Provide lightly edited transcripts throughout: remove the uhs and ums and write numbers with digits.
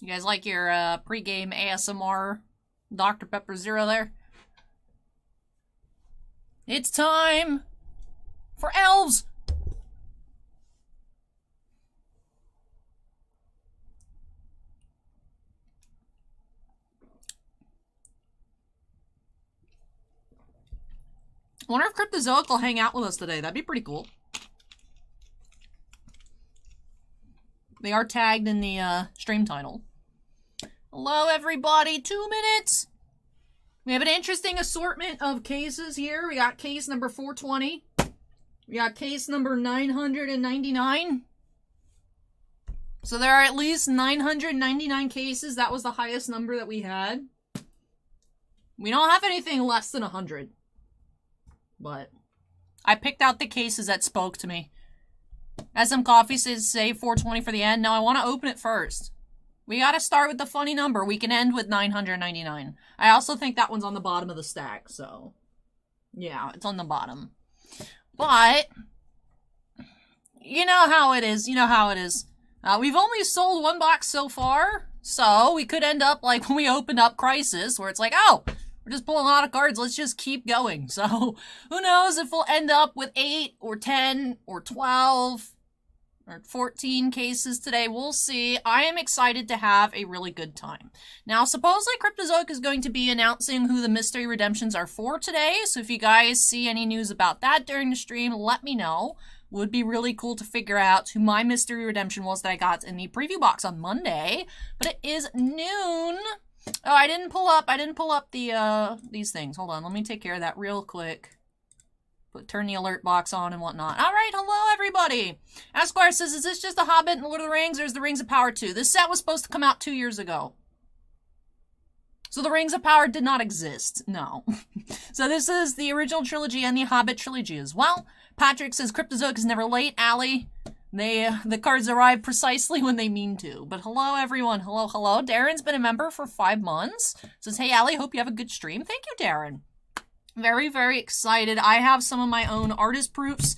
You guys like your pre-game ASMR Dr. Pepper Zero there? It's time for elves! I wonder if Cryptozoic will hang out with us today. That'd be pretty cool. They are tagged in the stream title. Hello, everybody. 2 minutes. We have an interesting assortment of cases here. We got case number 420. We got case number 999. So there are at least 999 cases. That was the highest number that we had. We don't have anything less than 100. But I picked out the cases that spoke to me. SM Coffee says save 420 for the end. No, I want to open it first. We got to start with the funny number. We can end with 999. I also think that one's on the bottom of the stack. So, yeah, it's on the bottom. But, you know how it is. You know how it is. We've only sold one box so far. So, we could end up like when we opened up Crisis, where it's like, oh, we're just pulling a lot of cards. Let's just keep going. So, who knows if we'll end up with 8 or 10 or 12 or 14 cases today. We'll see. I am excited to have a really good time. Now, supposedly Cryptozoic is going to be announcing who the mystery redemptions are for today. So if you guys see any news about that during the stream, let me know. Would be really cool to figure out who my mystery redemption was that I got in the preview box on Monday. But it is noon. Oh, I didn't pull up the, these things. Hold on, let me take care of that real quick. Turn the alert box on and whatnot. Alright, hello everybody! Esquire says, is this just The Hobbit and Lord of the Rings, or is the Rings of Power 2? This set was supposed to come out 2 years ago. So the Rings of Power did not exist. No. So this is the original trilogy and the Hobbit trilogy as well. Patrick says, Cryptozoic is never late. Allie, the cards arrive precisely when they mean to. But hello, everyone. Hello, hello. Darren's been a member for 5 months. Says, hey, Allie, hope you have a good stream. Thank you, Darren. Very, very excited. I have some of my own artist proofs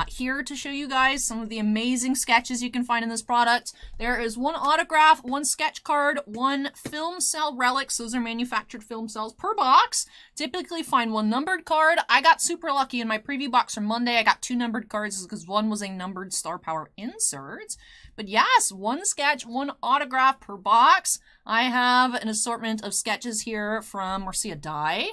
here to show you guys some of the amazing sketches you can find in this product. There is 1 autograph, 1 sketch card, 1 film cell relics. Those are manufactured film cells per box. Typically find 1 numbered card. I got super lucky in my preview box from Monday. I got 2 numbered cards because 1 was a numbered Star Power insert. But yes, 1 sketch, 1 autograph per box. I have an assortment of sketches here from Marcia Dye,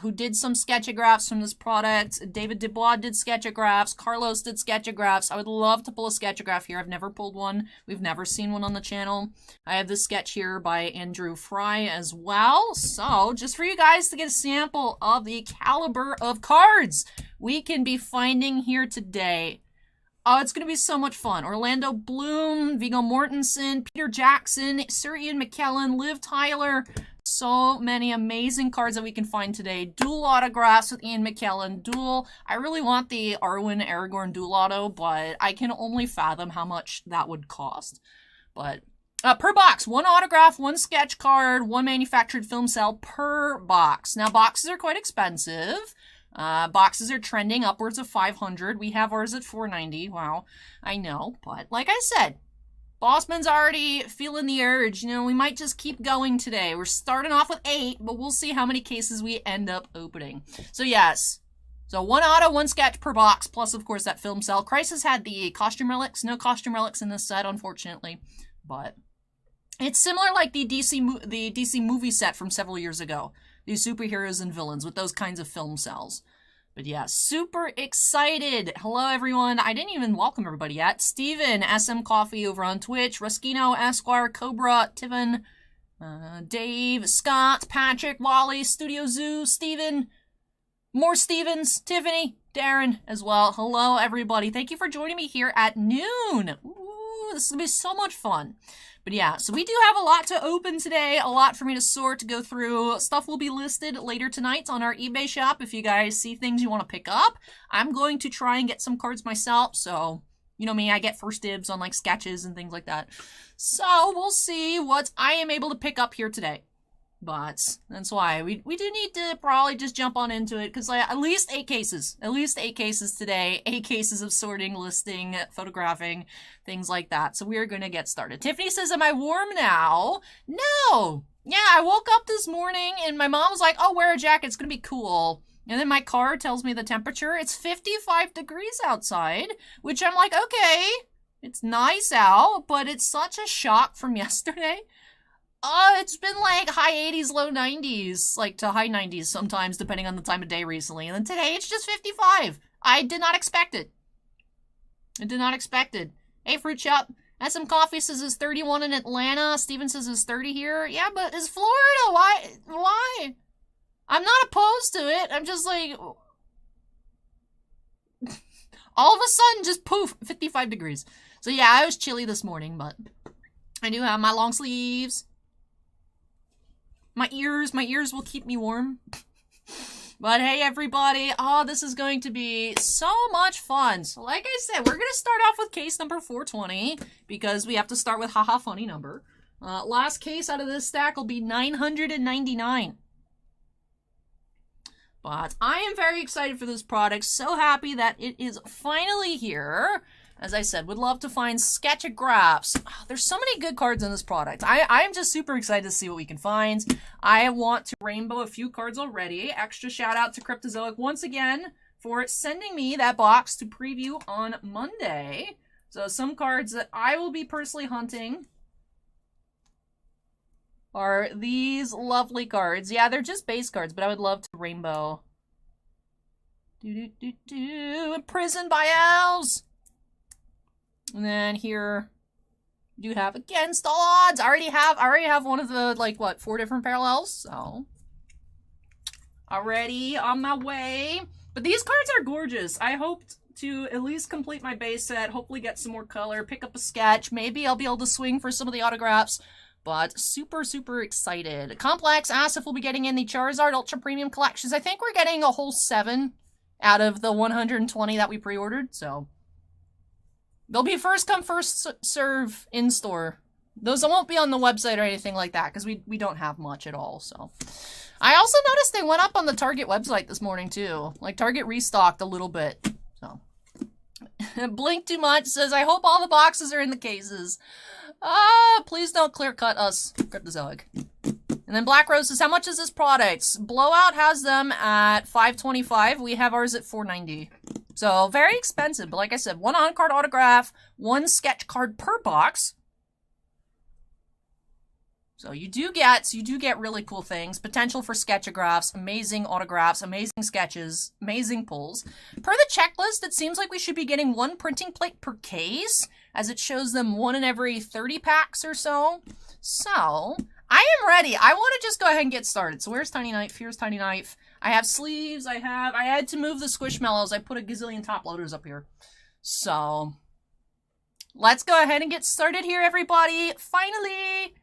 who did some sketchagraphs from this product. David Desbois did sketchagraphs. Carlos did sketchagraphs. I would love to pull a sketchagraph here. I've never pulled one. We've never seen one on the channel. I have this sketch here by Andrew Fry as well. So, just for you guys to get a sample of the caliber of cards we can be finding here today. Oh, it's going to be so much fun. Orlando Bloom, Viggo Mortensen, Peter Jackson, Sir Ian McKellen, Liv Tyler. So many amazing cards that we can find today. Dual autographs with Ian McKellen. Dual. I really want the Arwen Aragorn dual auto, but I can only fathom how much that would cost. But per box, 1 autograph, 1 sketch card, 1 manufactured film cell per box. Now, boxes are quite expensive. Boxes are trending upwards of $500. We have ours at $490. Wow, I know, but like I said, Bossman's already feeling the urge. You know, we might just keep going today. We're starting off with 8, but we'll see how many cases we end up opening. So yes, so 1 auto, 1 sketch per box, plus of course that film cell. Crisis had the costume relics. No costume relics in this set, unfortunately, but it's similar like the DC movie set from several years ago. These superheroes and villains with those kinds of film cells. But yeah, super excited. Hello, everyone. I didn't even welcome everybody yet. Steven, SM Coffee over on Twitch. Ruskino, Esquire, Cobra, Tivan, Dave, Scott, Patrick, Wally, Studio Zoo, Steven, more Stevens, Tiffany, Darren as well. Hello, everybody. Thank you for joining me here at noon. Ooh, this is going to be so much fun. But yeah, so we do have a lot to open today, a lot for me to sort, to go through. Stuff will be listed later tonight on our eBay shop if you guys see things you want to pick up. I'm going to try and get some cards myself, so you know me, I get first dibs on like sketches and things like that. So we'll see what I am able to pick up here today. But that's why we do need to probably just jump on into it, because like, at least 8 cases today, 8 cases of sorting, listing, photographing, things like that. So we're gonna get started. Tiffany says, am I warm now? No. Yeah, I woke up this morning and my mom was like, oh, wear a jacket, it's gonna be cool. And then my car tells me the temperature, it's 55 degrees outside, which I'm like, okay, it's nice out, but it's such a shock from yesterday. It's been like high 80s, low 90s, like to high 90s sometimes, depending on the time of day recently. And then today it's just 55. I did not expect it. I did not expect it. Hey, Fruit Shop. SM Coffee says it's 31 in Atlanta. Steven says it's 30 here. Yeah, but it's Florida. Why? I'm not opposed to it. I'm just like... all of a sudden, just poof, 55 degrees. So yeah, I was chilly this morning, but I do have my long sleeves. My ears will keep me warm. But hey, everybody. Oh, this is going to be so much fun. So like I said, we're going to start off with case number 420 because we have to start with haha funny number. Last case out of this stack will be 999. But I am very excited for this product. So happy that it is finally here. As I said, would love to find sketchagraphs. Oh, there's so many good cards in this product. I'm just super excited to see what we can find. I want to rainbow a few cards already. Extra shout out to Cryptozoic once again for sending me that box to preview on Monday. So some cards that I will be personally hunting are these lovely cards. Yeah, they're just base cards, but I would love to rainbow. Imprisoned by Owls. And then here you do have Against All Odds. I already have one of the, like, what, 4 different parallels? So, already on my way. But these cards are gorgeous. I hoped to at least complete my base set, hopefully get some more color, pick up a sketch. Maybe I'll be able to swing for some of the autographs. But super, super excited. Complex asks if we'll be getting in the Charizard Ultra Premium Collections. I think we're getting a whole 7 out of the 120 that we pre-ordered, so... they'll be first come, first serve in store. Those won't be on the website or anything like that, because we don't have much at all, so. I also noticed they went up on the Target website this morning, too. Like, Target restocked a little bit, so. Blink Too Much says, I hope all the boxes are in the cases. Please don't clear cut us, Cryptozoic. And then Black Rose says, how much is this product? Blowout has them at $5.25. We have ours at $4.90. So, very expensive. But like I said, 1 on-card autograph, 1 sketch card per box. So you do get really cool things. Potential for sketchagraphs, amazing autographs, amazing sketches, amazing pulls. Per the checklist, it seems like we should be getting 1 printing plate per case, as it shows them 1 in every 30 packs or so. So, I am ready. I want to just go ahead and get started. So where's Tiny Knife? Here's Tiny Knife. I have sleeves. I had to move the Squishmallows. I put a gazillion top loaders up here. So, let's go ahead and get started here, everybody. Finally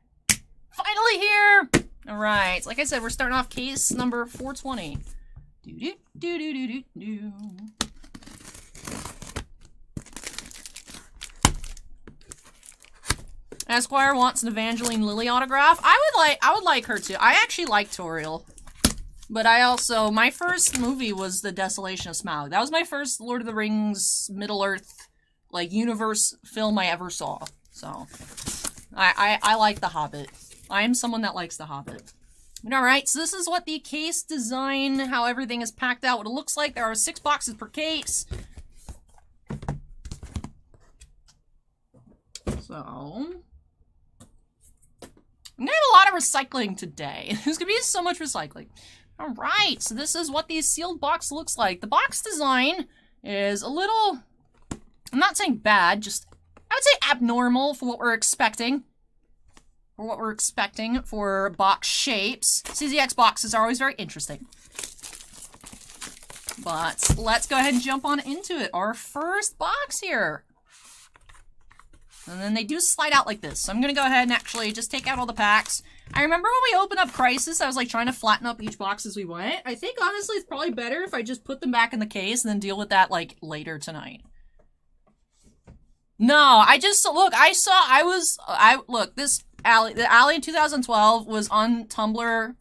here. All right. Like I said, we're starting off case number 420. Esquire wants an Evangeline Lilly autograph. I would like her to. I actually like Toriel. But my first movie was The Desolation of Smaug. That was my first Lord of the Rings, Middle Earth, like, universe film I ever saw. So, I like The Hobbit. I am someone that likes The Hobbit. Alright, so this is what the case design, how everything is packed out, what it looks like. There are 6 boxes per case. So, I'm gonna have a lot of recycling today. There's gonna be so much recycling. Alright, so this is what the sealed box looks like. The box design is a little, I'm not saying bad, just, I would say abnormal for what we're expecting. For box shapes. CZX boxes are always very interesting. But let's go ahead and jump on into it. Our first box here. And then they do slide out like this. So I'm going to go ahead and actually just take out all the packs. I remember when we opened up Crisis, I was like trying to flatten up each box as we went. I think honestly it's probably better if I just put them back in the case and then deal with that like later tonight. No, I just, look, look, this, Allie in 2012 was on Tumblr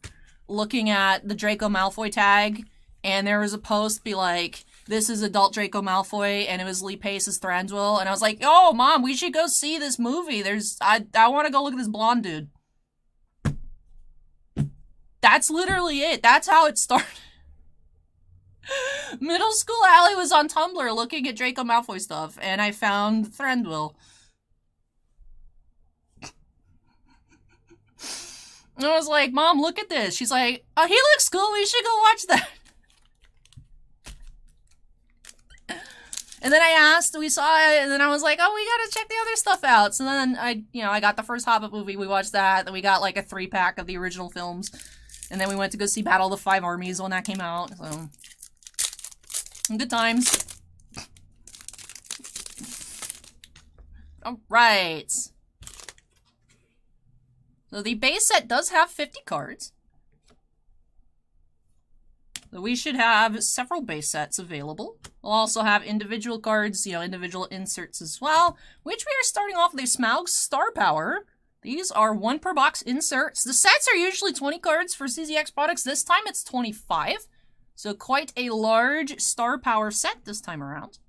looking at the Draco Malfoy tag, and there was a post be like, this is adult Draco Malfoy, and it was Lee Pace's Thranduil, and I was like, oh, Mom, we should go see this movie. I want to go look at this blonde dude. That's literally it. That's how it started. Middle school Allie was on Tumblr looking at Draco Malfoy stuff, and I found Thranduil. And I was like, Mom, look at this. She's like, oh, he looks cool. We should go watch that. And then I asked, we saw it, and then I was like, oh, we gotta check the other stuff out. So then I got the first Hobbit movie. We watched that. Then we got like a 3-pack of the original films. And then we went to go see Battle of the Five Armies when that came out. So, good times. All right. So the base set does have 50 cards. So we should have several base sets available. We'll also have individual cards, individual inserts as well, which we are starting off with a Smaug Star Power. These are 1 per box inserts. The sets are usually 20 cards for CZX products. This time it's 25. So quite a large Star Power set this time around.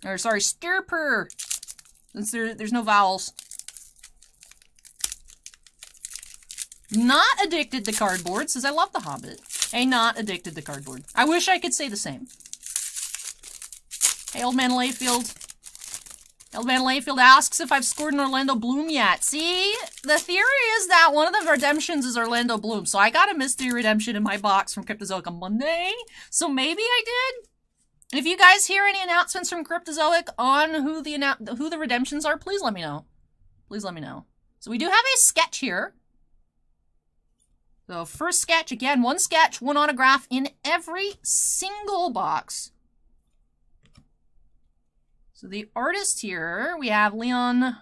Or sorry, Stirper. Since there's no vowels. Not addicted to cardboard, says I love The Hobbit. Hey, not addicted to cardboard. I wish I could say the same. Hey, Old Man Layfield. Old Man Layfield asks if I've scored an Orlando Bloom yet. See, the theory is that one of the redemptions is Orlando Bloom, so I got a mystery redemption in my box from Cryptozoic on Monday, so maybe I did. If you guys hear any announcements from Cryptozoic on who the redemptions are, please let me know. Please let me know. So we do have a sketch here. So first sketch, again, 1 sketch, 1 autograph in every single box. So the artist here, we have Leon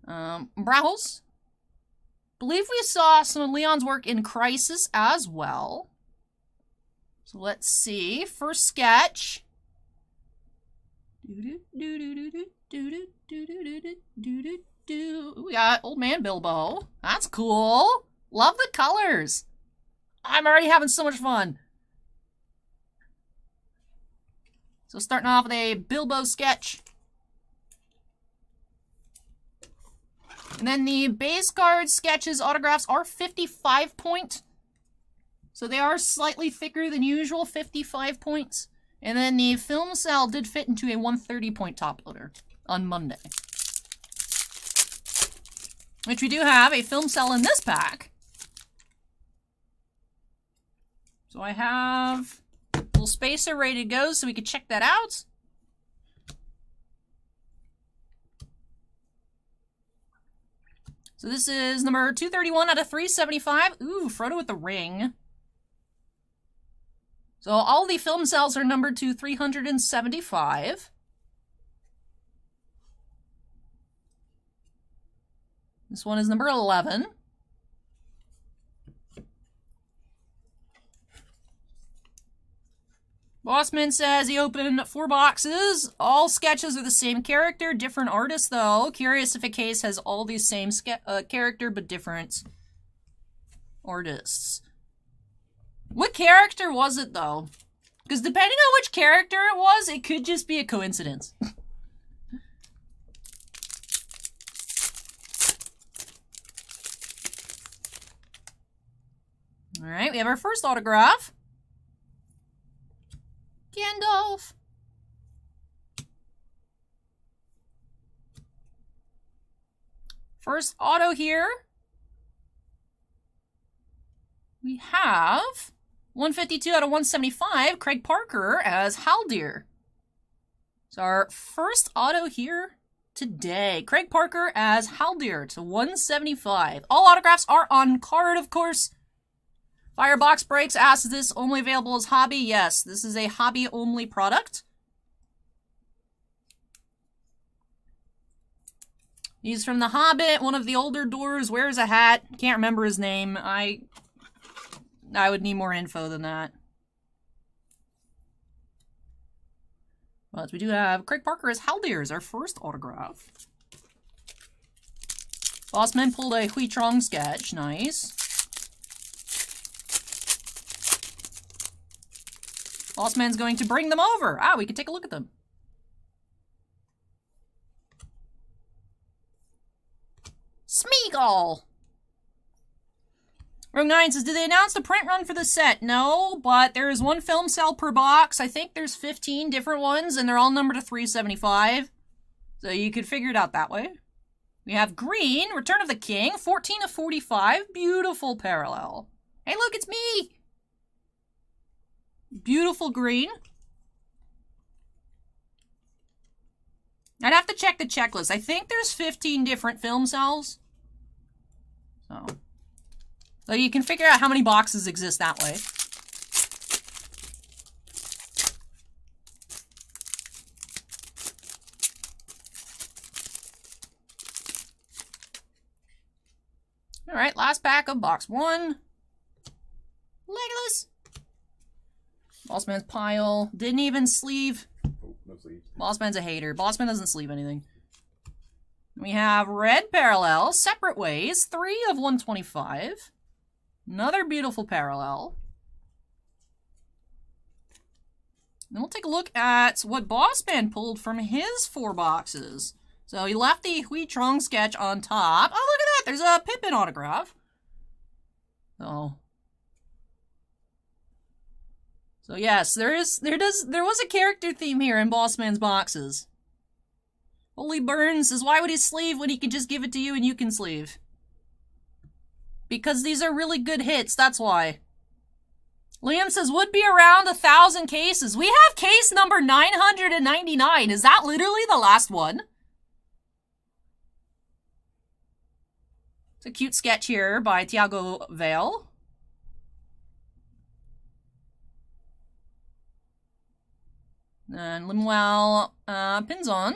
Brauhls. Believe we saw some of Leon's work in Crisis as well. So let's see. First sketch. We got Old Man Bilbo. That's cool. Love the colors. I'm already having so much fun. So starting off with a Bilbo sketch. And then the base card sketches autographs are 55 point. So they are slightly thicker than usual, 55 points. And then the film cell did fit into a 130 point top loader on Monday. Which we do have a film cell in this pack. So I have a little spacer ready to go so we can check that out. So this is number 231 out of 375. Ooh, Frodo with the ring. So all the film cells are numbered to 375. This one is number 11. Bossman says he opened 4 boxes. All sketches are the same character, different artist though. Curious if a case has all the same character but different artists. What character was it though? Because depending on which character it was, it could just be a coincidence. Alright, we have our first autograph. Gandalf. First auto here. We have 152 out of 175, Craig Parker as Haldir. So our first auto here today. Craig Parker as Haldir to 175. All autographs are on card, of course. Firebox Breaks asks, is this only available as hobby? Yes, this is a hobby-only product. He's from The Hobbit, one of the older doors, wears a hat. Can't remember his name. I would need more info than that. But we do have Craig Parker as Haldir as our first autograph. Bossman pulled a Hui Trong sketch. Nice. Bossman's going to bring them over. Ah, we can take a look at them. Smeagol! Rogue 9 says, did they announce the print run for the set? No, but there is one film cell per box. I think there's 15 different ones, and they're all numbered to 375. So you could figure it out that way. We have green, Return of the King, 14 of 45. Beautiful parallel. Hey, look, it's me! Beautiful green. I'd have to check the checklist. I think there's 15 different film cells. So you can figure out how many boxes exist that way. Alright, last pack of box 1. Legolas. Bossman's pile. Didn't even sleeve. Oh, no sleeves. Bossman's a hater. Bossman doesn't sleeve anything. We have red parallel, separate ways, 3 of 125. Another beautiful parallel. Then we'll take a look at what Bossman pulled from his 4 boxes. So he left the Hui Trong sketch on top. Oh, look at that! There's a Pippin autograph. So yes, there was a character theme here in Bossman's boxes. Holy Burns says, why would he sleeve when he could just give it to you and you can sleeve? Because these are really good hits, that's why. Liam says, would be around 1,000 cases. We have case number 999. Is that literally the last one? It's a cute sketch here by Tiago Vale. And Limuel Pinzon.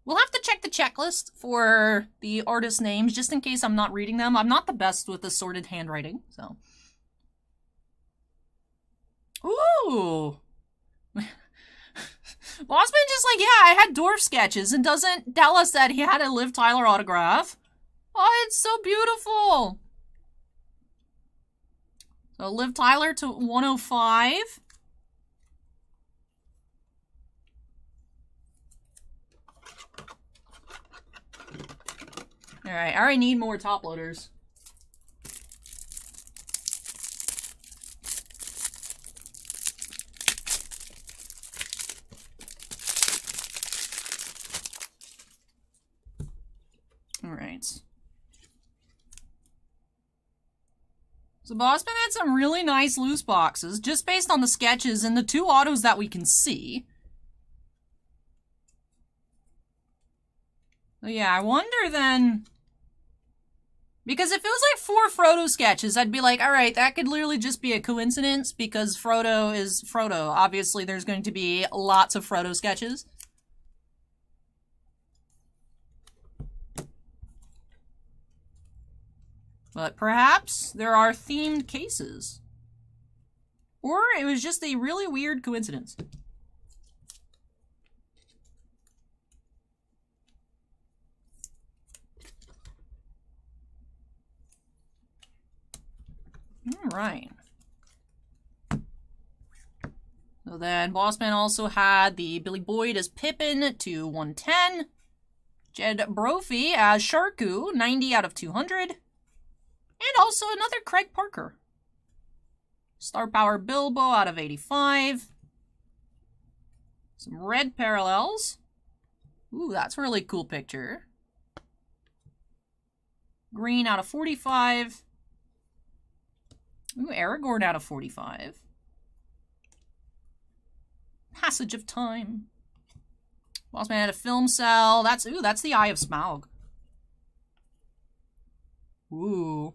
We'll have to check the checklist for the artist names, just in case I'm not reading them. I'm not the best with assorted handwriting, so. Ooh! Bossman just like, yeah, I had dwarf sketches, and doesn't tell us that he had a Liv Tyler autograph. Oh, it's so beautiful! So Liv Tyler to 105. Alright, I already need more top loaders. Alright. So Bossman had some really nice loose boxes, just based on the sketches and the 2 autos that we can see. So yeah, I wonder then... Because if it was like 4 Frodo sketches, I'd be like, alright, that could literally just be a coincidence, because Frodo is Frodo. Obviously, there's going to be lots of Frodo sketches. But perhaps there are themed cases. Or it was just a really weird coincidence. Alright. So then Bossman also had the Billy Boyd as Pippin to 110. Jed Brophy as Sharku, 90 out of 200. And also another Craig Parker. Star Power Bilbo out of 85. Some red parallels. Ooh, that's a really cool picture. Green out of 45. Ooh, Aragorn out of 45. Passage of Time. Bossman had a film cell. That's the Eye of Smaug. Ooh.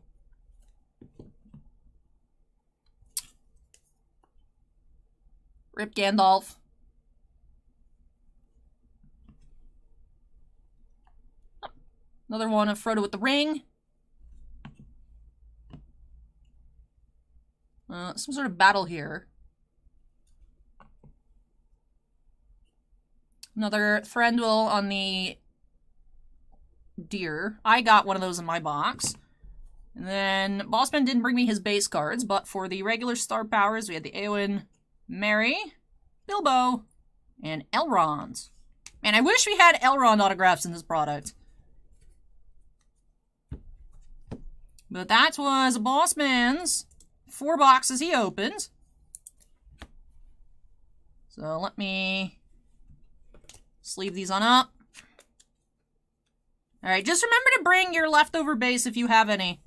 Rip Gandalf. Another one of Frodo with the ring. Some sort of battle here. Another Thranduil on the deer. I got one of those in my box. And then Bossman didn't bring me his base cards, but for the regular star powers, we had the Arwen, Mary, Bilbo, and Elrond. And I wish we had Elrond autographs in this product. But that was Bossman's 4 boxes he opened. So let me sleeve these on up. Alright, just remember to bring your leftover base if you have any.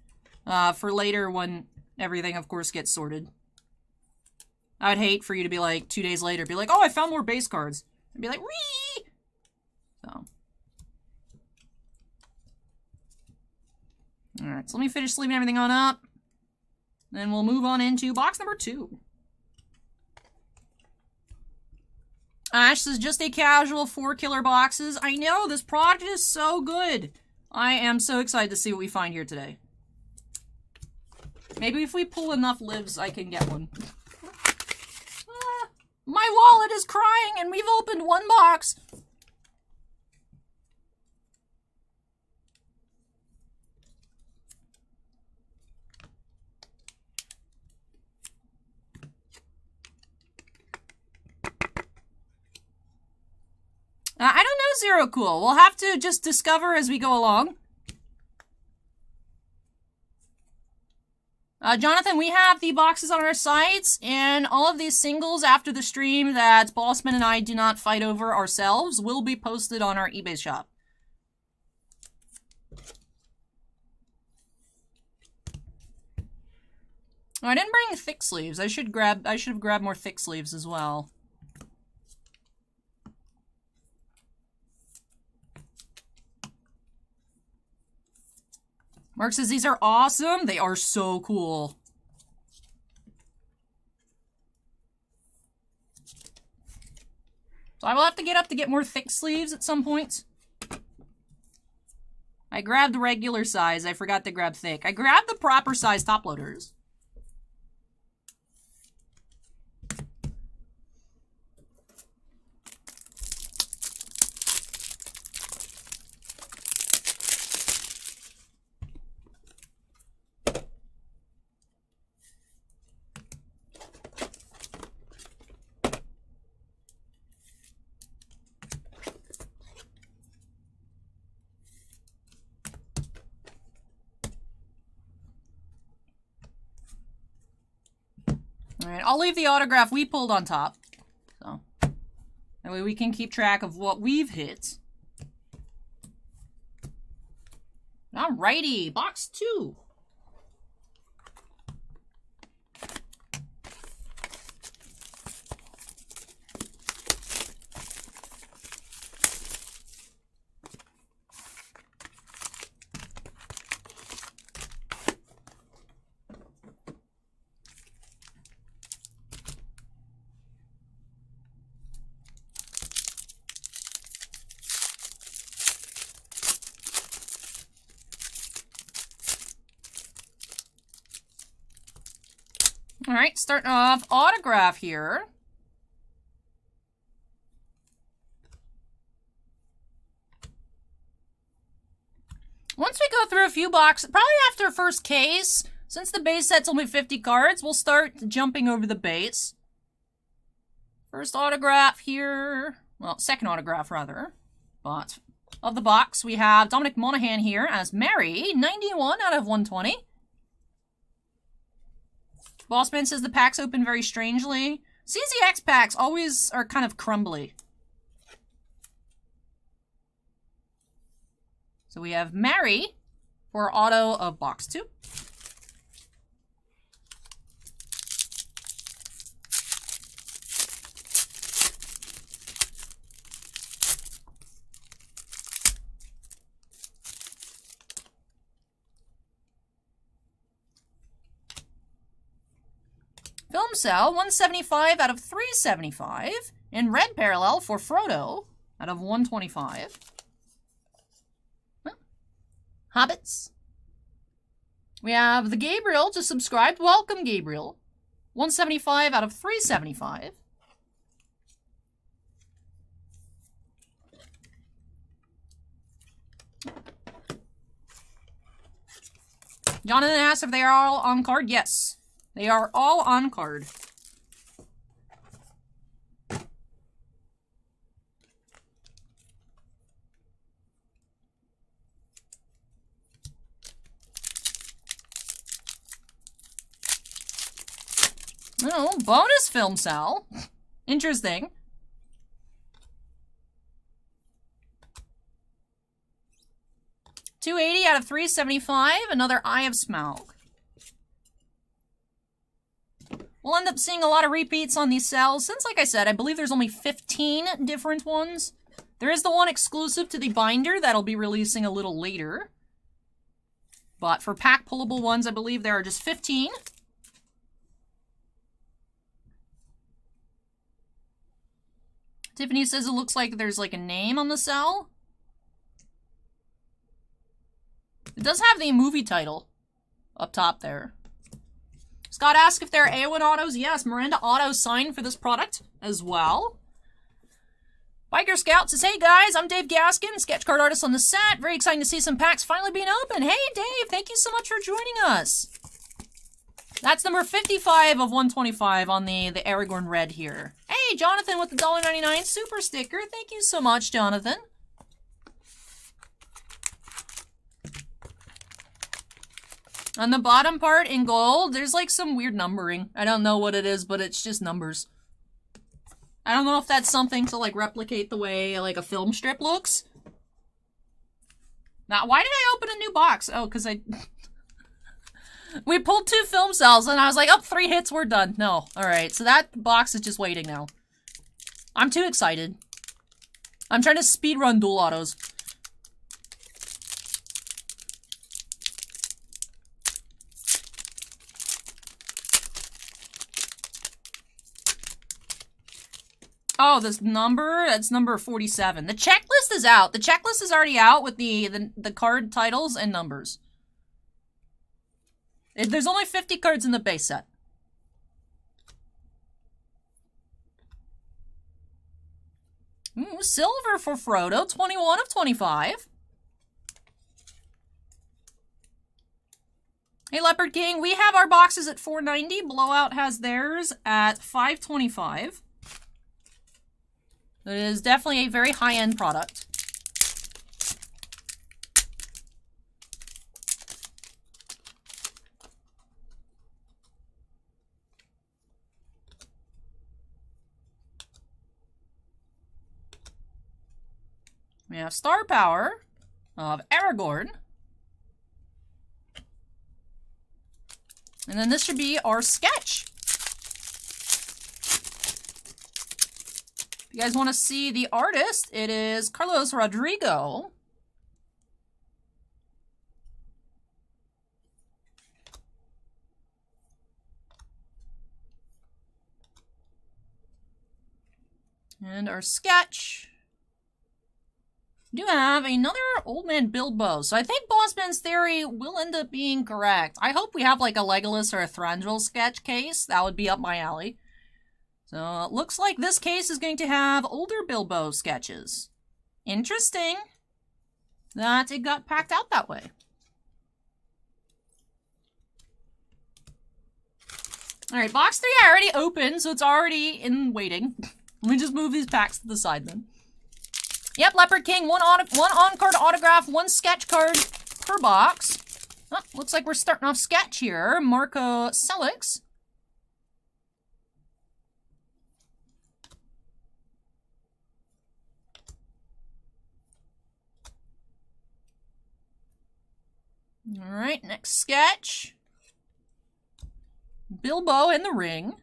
For later when everything, of course, gets sorted. I would hate for you to be like, 2 days later, be like, oh, I found more base cards. And be like, wee! So. Alright, so let me finish sleeving everything on up. Then we'll move on into box number 2. Ash is just a casual 4 killer boxes. I know, this product is so good. I am so excited to see what we find here today. Maybe if we pull enough lives, I can get one. My wallet is crying and we've opened 1 box. I don't know, Zero Cool. We'll have to just discover as we go along. Jonathan, we have the boxes on our sites, and all of these singles after the stream that Bossman and I do not fight over ourselves will be posted on our eBay shop. Oh, I didn't bring thick sleeves. I should have grabbed more thick sleeves as well. Mark says these are awesome. They are so cool. So I will have to get up to get more thick sleeves at some point. I grabbed the regular size. I forgot to grab thick. I grabbed the proper size top loaders. Alright, I'll leave the autograph we pulled on top. So, that way we can keep track of what we've hit. Alrighty, box 2. Alright, starting off autograph here. Once we go through a few boxes, probably after first case, since the base set's only 50 cards, we'll start jumping over the base. First autograph here. Well, second autograph, rather. But of the box, we have Dominic Monaghan here as Mary, 91 out of 120. Bossman says the packs open very strangely. CZX packs always are kind of crumbly. So we have Mary for auto of box 2. Film Cell, 175 out of 375. And Red Parallel for Frodo out of 125. Hobbits. We have the Gabriel to subscribe. Welcome, Gabriel. 175 out of 375. Jonathan asked if they are all on card. Yes, they are all on card. Oh, bonus film cell. Interesting. $280 out of $375. Another Eye of Smaug. We'll end up seeing a lot of repeats on these cells, since, like I said, I believe there's only 15 different ones. There is the one exclusive to the binder that'll be releasing a little later. But for pack pullable ones, I believe there are just 15. Tiffany says it looks like there's like a name on the cell. It does have the movie title up top there. Scott asked if there are Arwen autos. Yes, Miranda Auto signed for this product as well. Biker Scout says, hey guys, I'm Dave Gaskin, sketch card artist on the set. Very exciting to see some packs finally being open. Hey Dave, thank you so much for joining us. That's number 55 of 125 on the Aragorn Red here. Hey, Jonathan with the $1.99 super sticker. Thank you so much, Jonathan. On the bottom part in gold, there's like some weird numbering. I don't know what it is, but it's just numbers. I don't know if that's something to like replicate the way like a film strip looks. Now, why did I open a new box? Oh, because we pulled 2 film cells, and I was like, oh, 3 hits, we're done. No. Alright, so that box is just waiting now. I'm too excited. I'm trying to speedrun dual autos. Oh, this number? That's number 47. The checklist is out. The checklist is already out with the card titles and numbers. There's only 50 cards in the base set. Ooh, silver for Frodo, 21 of 25. Hey, Leopard King, we have our boxes at $4.90. Blowout has theirs at $5.25. It is definitely a very high-end product. We have Star Power of Aragorn. And then this should be our sketch. If you guys want to see the artist, it is Carlos Rodrigo. And our sketch. We do have another Old Man Bilbo. So I think Bossman's theory will end up being correct. I hope we have like a Legolas or a Thranduil sketch case. That would be up my alley. So it looks like this case is going to have older Bilbo sketches. Interesting that it got packed out that way. Alright, box 3 I already opened, so it's already in waiting. Let me just move these packs to the side then. Yep, Leopard King, one on-card autograph, 1 sketch card per box. Oh, looks like we're starting off sketch here. Marco Selix. Alright, next sketch. Bilbo in the ring.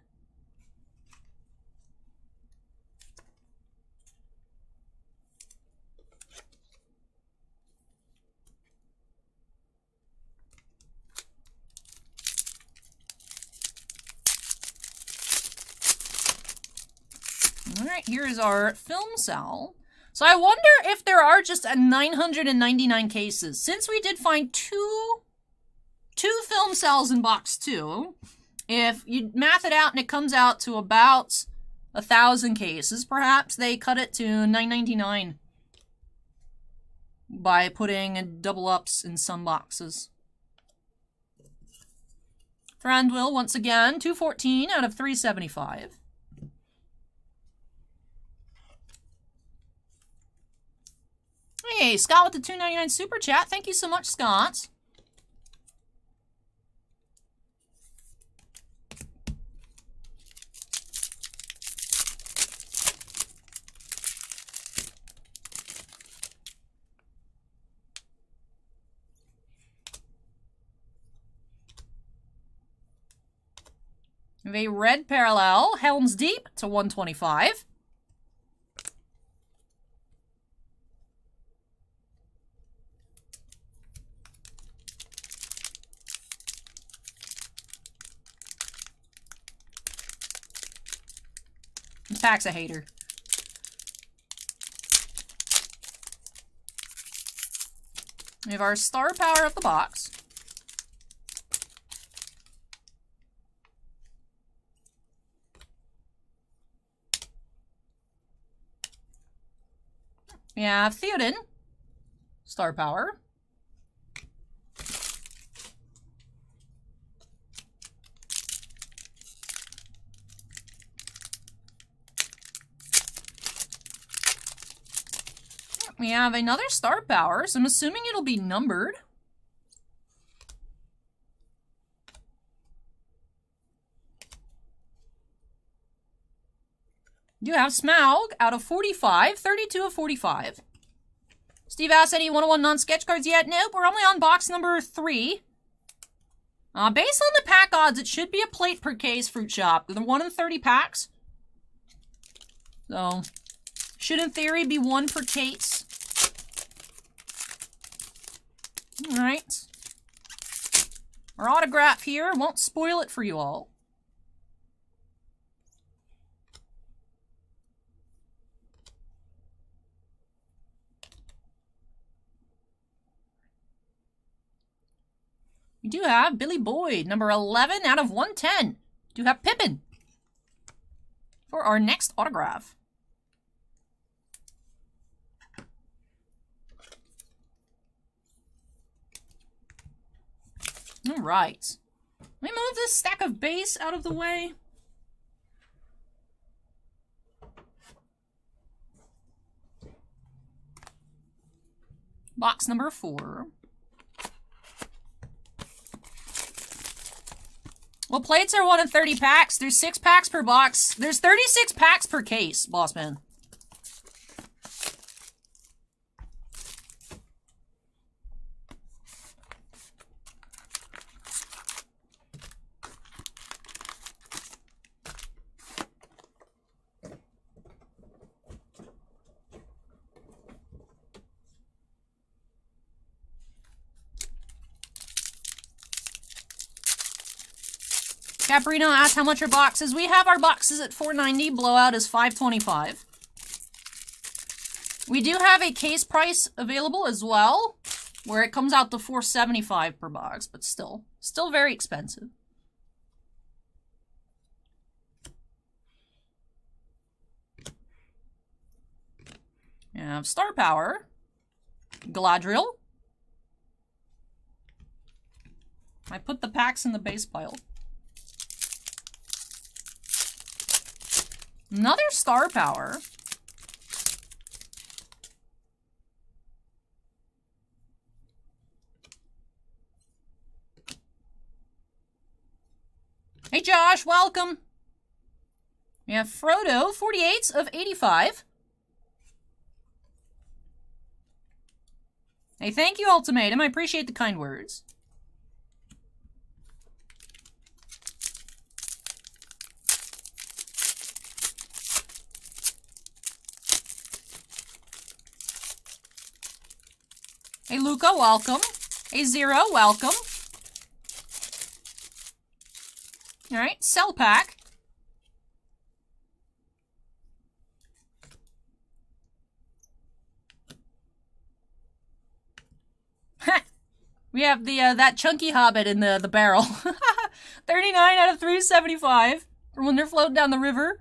Alright, here is our film cell. So I wonder if there are just 999 cases. Since we did find two film cells in box 2, if you math it out and it comes out to about 1,000 cases, perhaps they cut it to 999 by putting double ups in some boxes. Frandwill, once again, 214 out of 375. Hey, Scott with the $2.99 super chat. Thank you so much, Scott. We have a red parallel, Helm's Deep to 125. This pack's a hater. We have our star power of the box. We have Theoden, star power. We have another star power, so I'm assuming it'll be numbered. You have Smaug out of 45, 32 of 45. Steve asked, any 101 non-sketch cards yet? Nope, we're only on box number 3. Based on the pack odds, it should be a plate per case, Fruit Shop. They're 1 in 30 packs. So, should in theory be 1 per case. Alright. Our autograph here, won't spoil it for you all. We do have Billy Boyd, number 11 out of 110. We do have Pippin for our next autograph. All right. Let me move this stack of base out of the way. Box number 4. Well, plates are 1 in 30 packs. There's 6 packs per box. There's 36 packs per case, Bossman. Caprino asked how much are boxes. We have our boxes at $4.90. Blowout is $5.25. We do have a case price available as well, where it comes out to $4.75 per box, but still very expensive. We have Star Power, Galadriel. I put the packs in the base pile. Another Star Power. Hey Josh, welcome. We have Frodo, 48 of 85. Hey, thank you, Ultimatum. I appreciate the kind words. Hey, Luca, welcome. Hey, Zero, welcome. All right, Cell Pack. We have the that chunky hobbit in the barrel. 39 out of 375 for when they're floating down the river.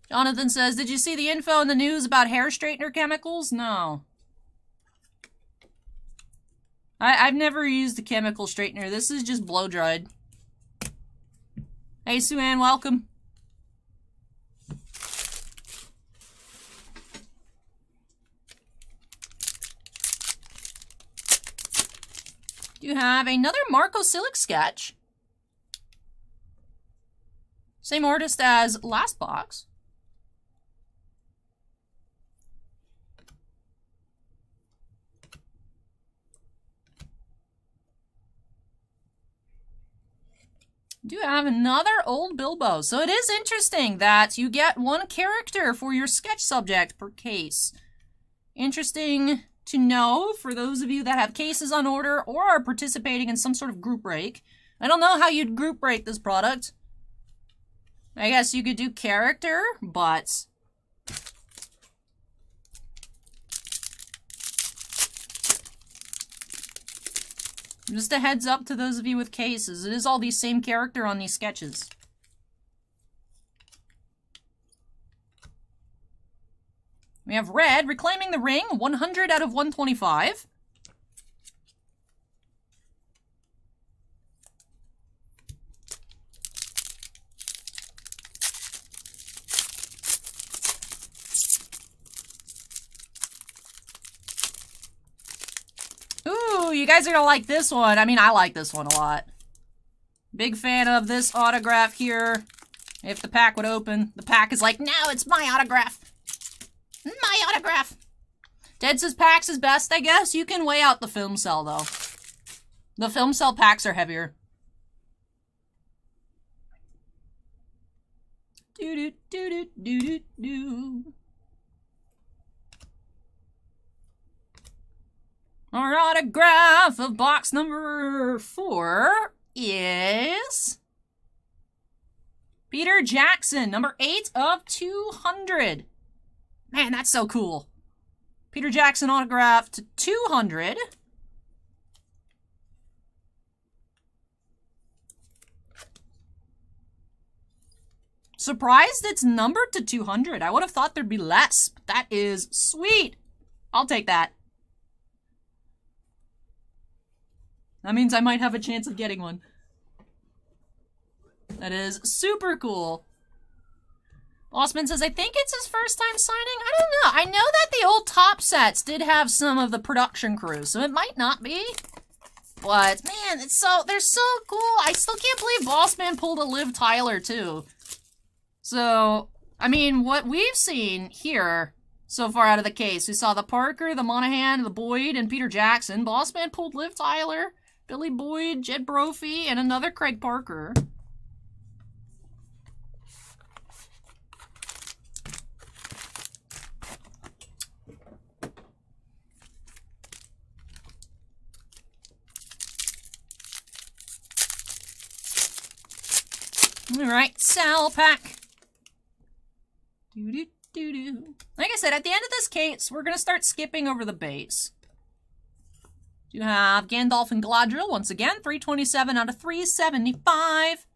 Jonathan says, did you see the info in the news about hair straightener chemicals? No. I've never used a chemical straightener. This is just blow dried. Hey, Sue-Ann, welcome. You have another Marco Silic sketch. Same artist as last box. Do have another old Bilbo. So it is interesting that you get one character for your sketch subject per case. Interesting to know for those of you that have cases on order or are participating in some sort of group break. I don't know how you'd group break this product. I guess you could do character, but just a heads up to those of you with cases. It is all the same character on these sketches. We have Red, Reclaiming the Ring, 100 out of 125. Ooh, you guys are gonna like this one. I mean, I like this one a lot. Big fan of this autograph here. If the pack would open, the pack is like, no, it's my autograph. My autograph. Dead says packs is best, I guess. You can weigh out the film cell, though. The film cell packs are heavier. Do-do-do-do-do-do-do. Our autograph of box number 4 is Peter Jackson, number 8 of 200. Man, that's so cool. Peter Jackson autograph to 200. Surprised it's numbered to 200. I would have thought there'd be less, but that is sweet. I'll take that. That means I might have a chance of getting one. That is super cool. Bossman says, I think it's his first time signing. I don't know. I know that the old top sets did have some of the production crew, so it might not be. But, man, they're so cool. I still can't believe Bossman pulled a Liv Tyler, too. So, I mean, what we've seen here so far out of the case, we saw the Parker, the Monahan, the Boyd, and Peter Jackson. Bossman pulled Liv Tyler, Billy Boyd, Jed Brophy, and another Craig Parker. Alright, Sal pack. Doo-doo-doo-doo. Like I said, at the end of this case, we're going to start skipping over the base. You have Gandalf and Galadriel, once again, 327 out of 375.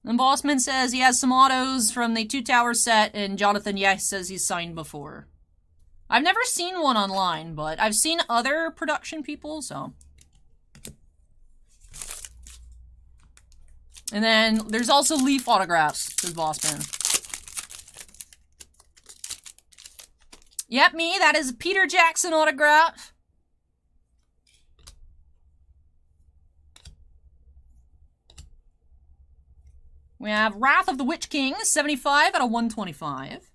And Bossman says he has some autos from the Two Towers set, and Jonathan, yeah, says he's signed before. I've never seen one online, but I've seen other production people, so. And then there's also Leaf autographs, says Bossman. Yep, me, that is a Peter Jackson autograph. We have Wrath of the Witch King, 75 out of 125.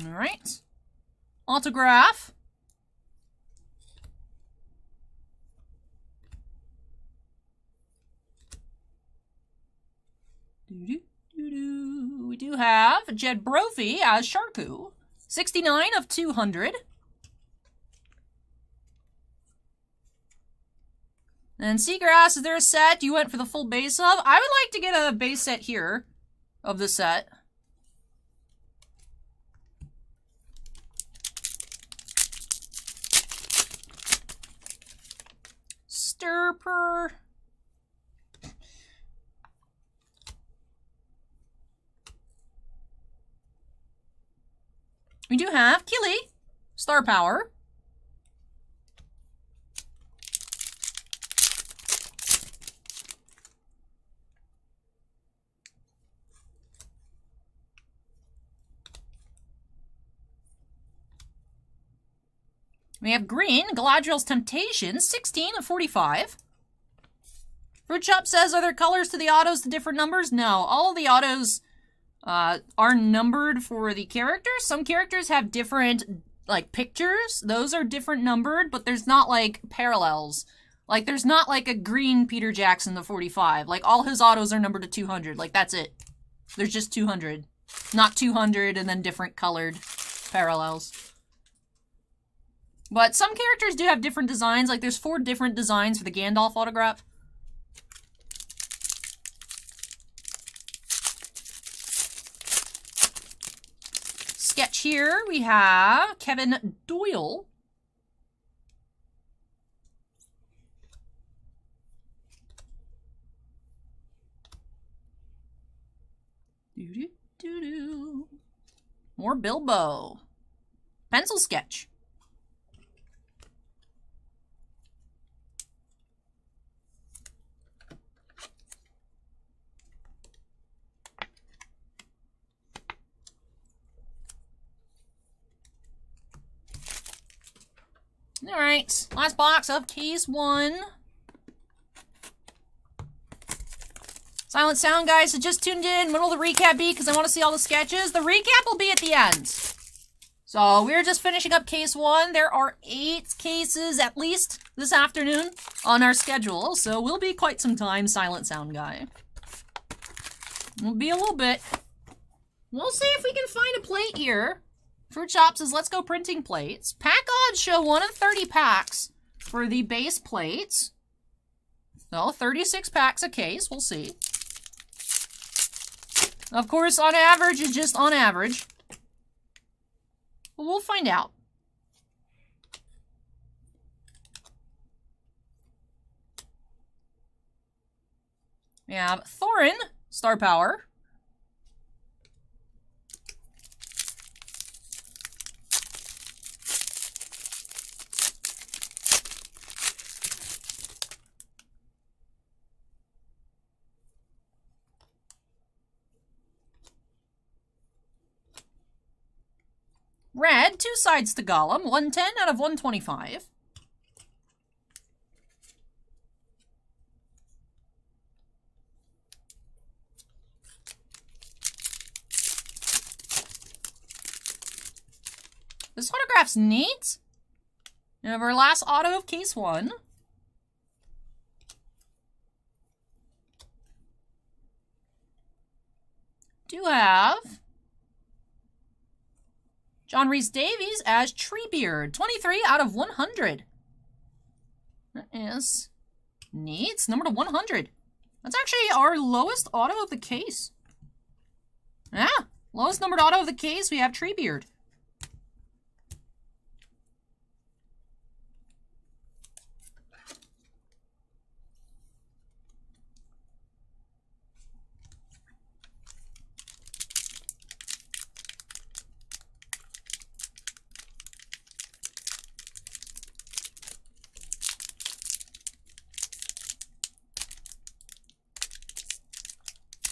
Alright. Autograph. We do have Jed Brophy as Sharku. 69 of 200. And Seagrass, is there a set you went for the full base of? I would like to get a base set here of the set. Stirper. We do have Kili, Star Power. We have green, Galadriel's Temptation, 16 of 45. Fruit Shop says, are there colors to the autos to different numbers? No, all of the autos are numbered for the characters. Some characters have different, like, pictures. Those are different numbered, but there's not, like, parallels. Like, there's not, like, a green Peter Jackson, the 45. Like, all his autos are numbered to 200. Like, that's it. There's just 200. Not 200 and then different colored parallels. But some characters do have different designs. Like, there's 4 different designs for the Gandalf autograph. Sketch here, we have Kevin Doyle. Doo-doo-doo-doo. More Bilbo. Pencil sketch. Alright, last box of case 1. Silent sound, guys, so just tuned in. When will the recap be? Because I want to see all the sketches. The recap will be at the end. So, we're just finishing up case 1. There are 8 cases, at least, this afternoon on our schedule. So, we'll be quite some time, Silent sound guy. We'll be a little bit. We'll see if we can find a plate here. Fruit Shop says, let's go printing plates. Pack odds show 1 in 30 packs for the base plates. So, 36 packs a case. We'll see. Of course, on average, it's just on average. But we'll find out. We have Thorin, Star Power. Red, 2 sides to Gollum, 110 out of 125. This autograph's neat. We have our last auto of case 1. Do have John Rhys-Davies as Treebeard, 23 out of 100. That is neat. It's number to 100. That's actually our lowest auto of the case. Yeah, lowest numbered auto of the case, we have Treebeard.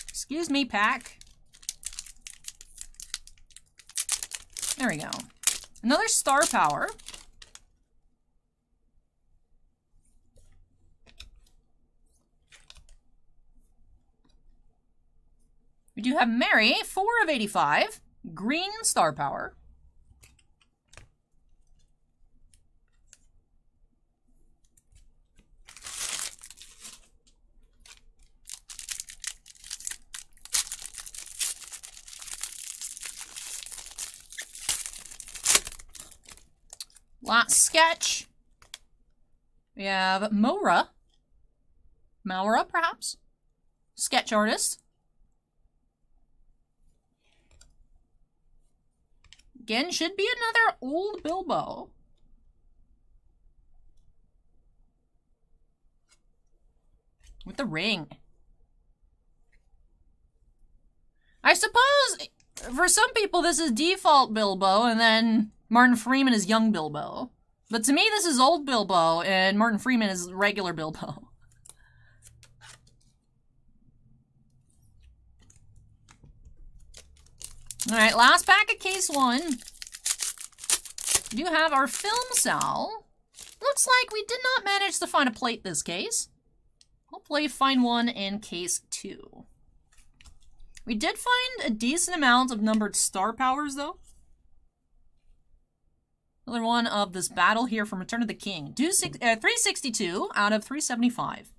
Excuse me, pack. There we go. Another Star Power. We do have Mary, 4 of 85. Green Star Power. Last sketch. We have Maura, perhaps? Sketch artist. Again, should be another old Bilbo. With the ring. I suppose for some people, this is default Bilbo, and then Martin Freeman is young Bilbo. But to me, this is old Bilbo, and Martin Freeman is regular Bilbo. Alright, last pack of case 1. We do have our film cell. Looks like we did not manage to find a plate this case. Hopefully find one in case 2. We did find a decent amount of numbered star powers, though. Another one of this battle here from Return of the King. 362 out of 375.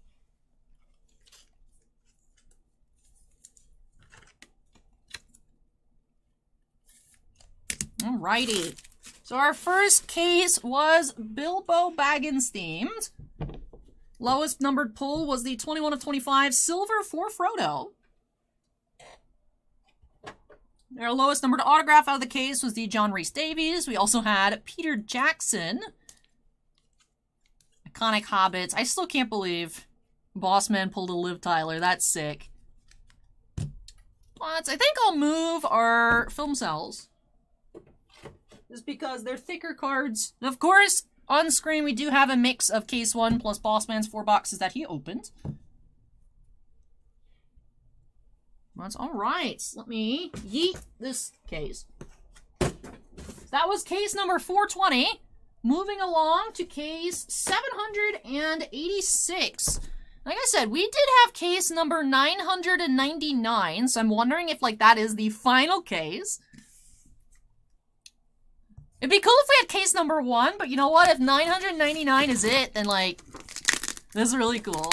Alrighty. So our first case was Bilbo Baggins themed. Lowest numbered pull was the 21 of 25 silver for Frodo. Our lowest numbered autograph out of the case was the John Rhys Davies. We also had Peter Jackson. Iconic Hobbits. I still can't believe Bossman pulled a Liv Tyler. That's sick. But I think I'll move our film cells. Just because they're thicker cards. And of course, on screen we do have a mix of case 1 plus Bossman's 4 boxes that he opened. That's alright. Let me yeet this case. So that was case number 420. Moving along to case 786. Like I said, we did have case number 999, so I'm wondering if, like, that is the final case. It'd be cool if we had case number 1, but you know what? If 999 is it, then, like, this is really cool.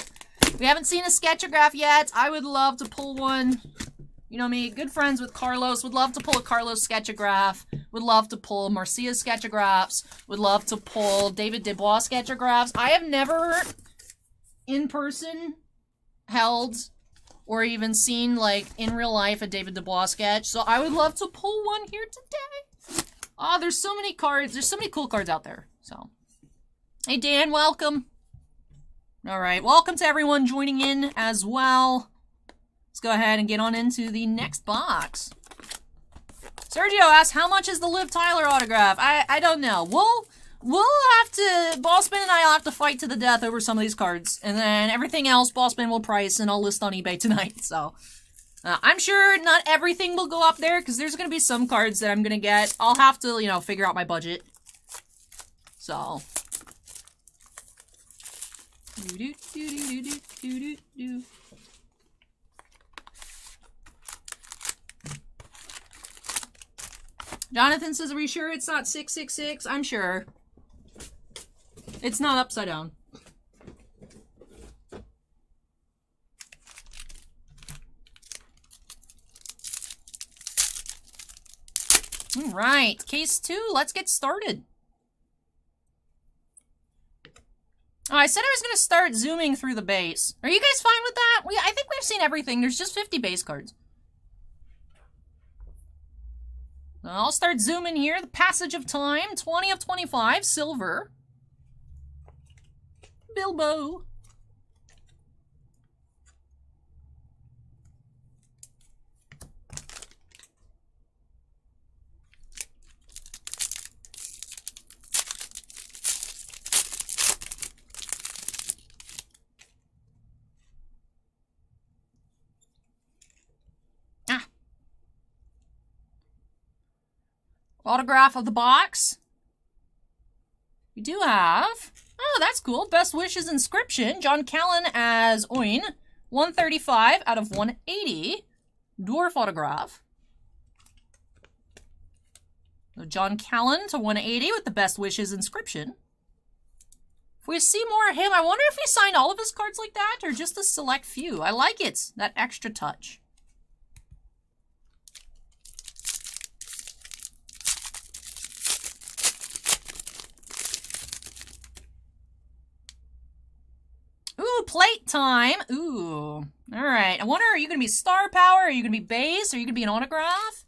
We haven't seen a sketchagraph yet. I would love to pull one. You know me, good friends with Carlos. Would love to pull a Carlos sketchagraph. Would love to pull Marcia sketchagraphs. Would love to pull David Desbois sketchagraphs. I have never, in person, held or even seen, like, in real life a David Desbois sketch. So I would love to pull one here today. Oh, there's so many cards. There's so many cool cards out there. So, hey, Dan, welcome. All right, welcome to everyone joining in as well. Let's go ahead and get on into the next box. Sergio asks, how much is the Liv Tyler autograph? I don't know. We'll have to, Bossman and I will have to fight to the death over some of these cards. And then everything else, Bossman will price and I'll list on eBay tonight. So, I'm sure not everything will go up there because there's going to be some cards that I'm going to get. I'll have to, you know, figure out my budget. So... Jonathan says, are we sure it's not 666? I'm sure. It's not upside down. All right, case 2, let's get started. Oh, I said I was going to start zooming through the base. Are you guys fine with that? I think we've seen everything. There's just 50 base cards. I'll start zooming here. The passage of time. 20 of 25. Silver. Bilbo. Autograph of the box. We do have... Oh, that's cool. Best Wishes inscription. John Callan as Oin. 135 out of 180. Dwarf autograph. So John Callan to 180 with the Best Wishes inscription. If we see more of him, I wonder if he signed all of his cards like that or just a select few. I like it. That extra touch. Ooh, plate time. Ooh. All right. I wonder, are you going to be star power? Are you going to be base? Are you going to be an autograph?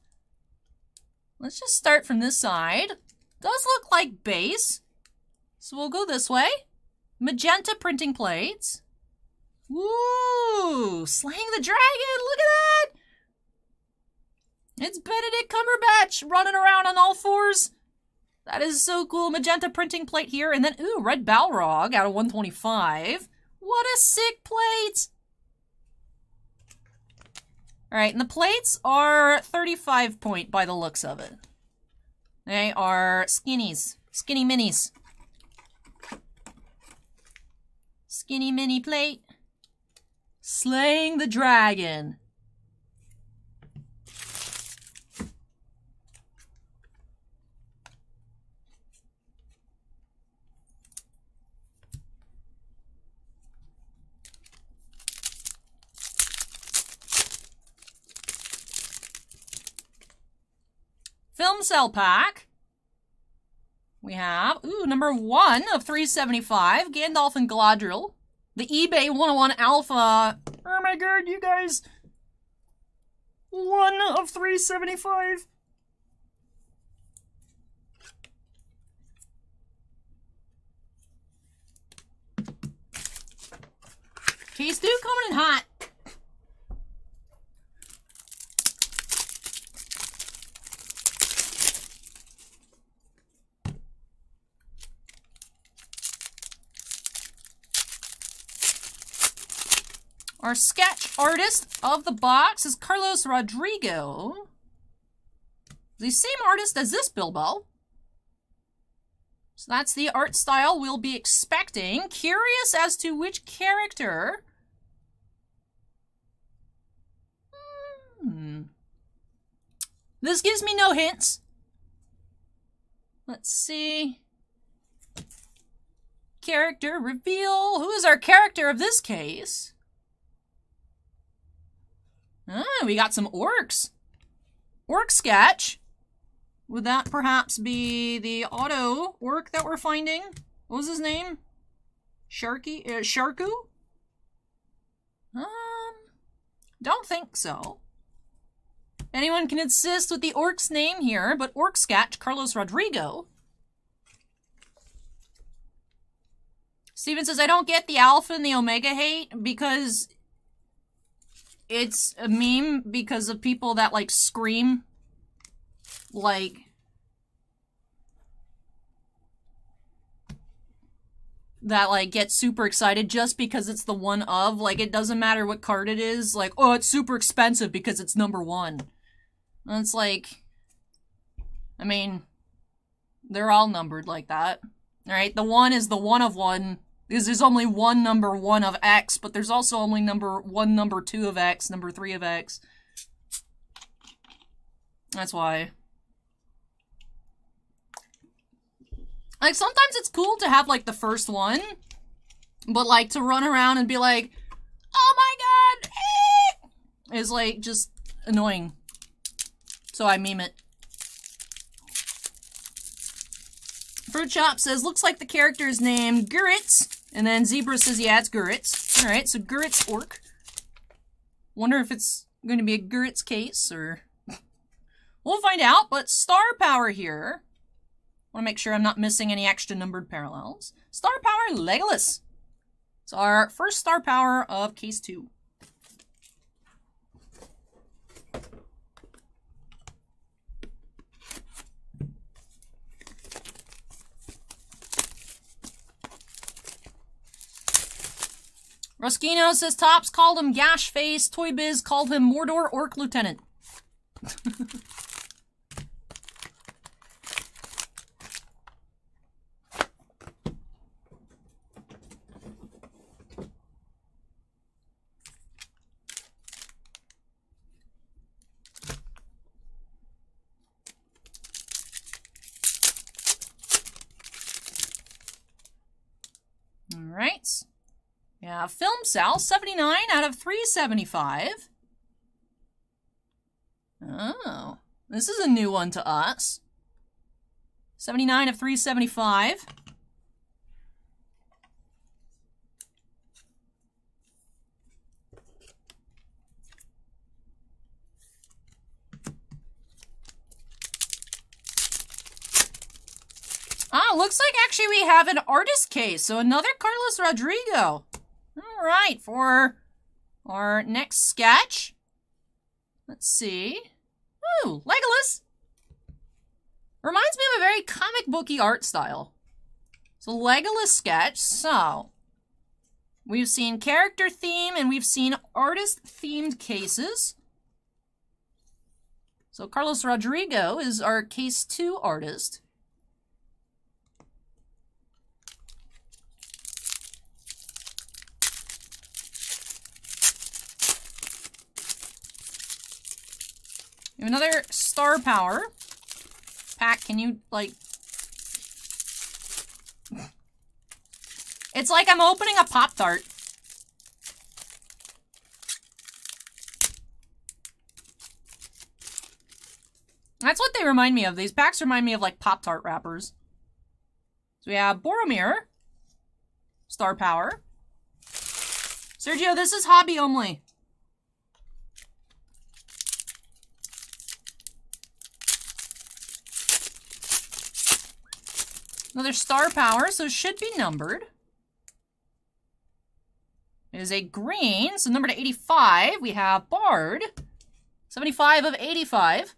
Let's just start from this side. Does look like base. So we'll go this way. Magenta printing plates. Ooh, slaying the dragon. Look at that. It's Benedict Cumberbatch running around on all fours. That is so cool. Magenta printing plate here. And then, ooh, red Balrog out of 125. What a sick plate. All right, and the plates are 35 point by the looks of it. They are skinnies. Skinny minis. Skinny mini plate. Slaying the dragon. Film cell pack. We have, ooh, number 1 of 375, Gandalf and Galadriel. The eBay 101 Alpha. Oh my god, you guys. 1 of 375. Case 2 coming in hot. Our sketch artist of the box is Carlos Rodrigo. The same artist as this Bilbo. So that's the art style we'll be expecting. Curious as to which character. This gives me no hints. Let's see. Character reveal. Who is our character of this case? Ah, we got some orcs. Orc sketch. Would that perhaps be the auto orc that we're finding? What was his name? Sharku? Don't think so. Anyone can assist with the orc's name here, but orc sketch, Carlos Rodrigo. Steven says, I don't get the alpha and the omega hate because it's a meme because of people that, like, scream, like, that, like, get super excited just because it's the one of, like, it doesn't matter what card it is, like, oh, it's super expensive because it's number 1. And it's like, I mean, they're all numbered like that, alright? The 1 is the 1 of 1. Because there's only one number 1 of X, but there's also only number 2 of X, number 3 of X. That's why. Like, sometimes it's cool to have, like, the first one, but, like, to run around and be like, oh my god, is, like, just annoying. So I meme it. Fruit Chop says, looks like the character is named Guritz. And then Zebra says, yeah, it's Guritz. Alright, so Guritz orc. Wonder if it's going to be a Guritz case, or... We'll find out, but star power here. I want to make sure I'm not missing any extra numbered parallels. Star power Legolas. It's our first star power of case 2. Roskino says Tops called him Gash Face, Toy Biz called him Mordor Orc Lieutenant. Alright. Yeah, film cell, 79 out of 375. Oh, this is a new one to us. 79 of 375. Ah, looks like actually we have an artist case, so another Carlos Rodrigo. All right, for our next sketch, let's see. Ooh, Legolas! Reminds me of a very comic booky art style. So Legolas sketch, so we've seen character theme and we've seen artist themed cases. So Carlos Rodrigo is our case 2 artist. We have another Star Power. Pack, can you, like... It's like I'm opening a Pop-Tart. That's what they remind me of. These packs remind me of, like, Pop-Tart wrappers. So we have Boromir. Star Power. Sergio, this is hobby only. Another Star Power, so it should be numbered. It is a green, so number to 85. We have Bard. 75 of 85.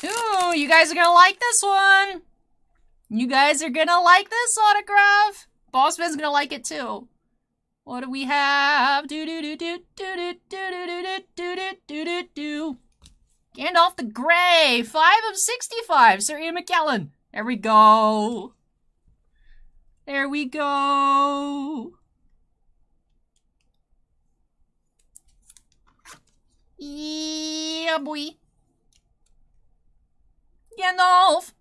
Ooh, you guys are gonna like this one. You guys are gonna like this autograph. Bossman's gonna like it too. What do we have? Do do do do do do do do do do do do do. Gandalf the Grey, 5 of 65. Sir Ian McKellen. There we go. There we go. Yeah, boy. Gandalf.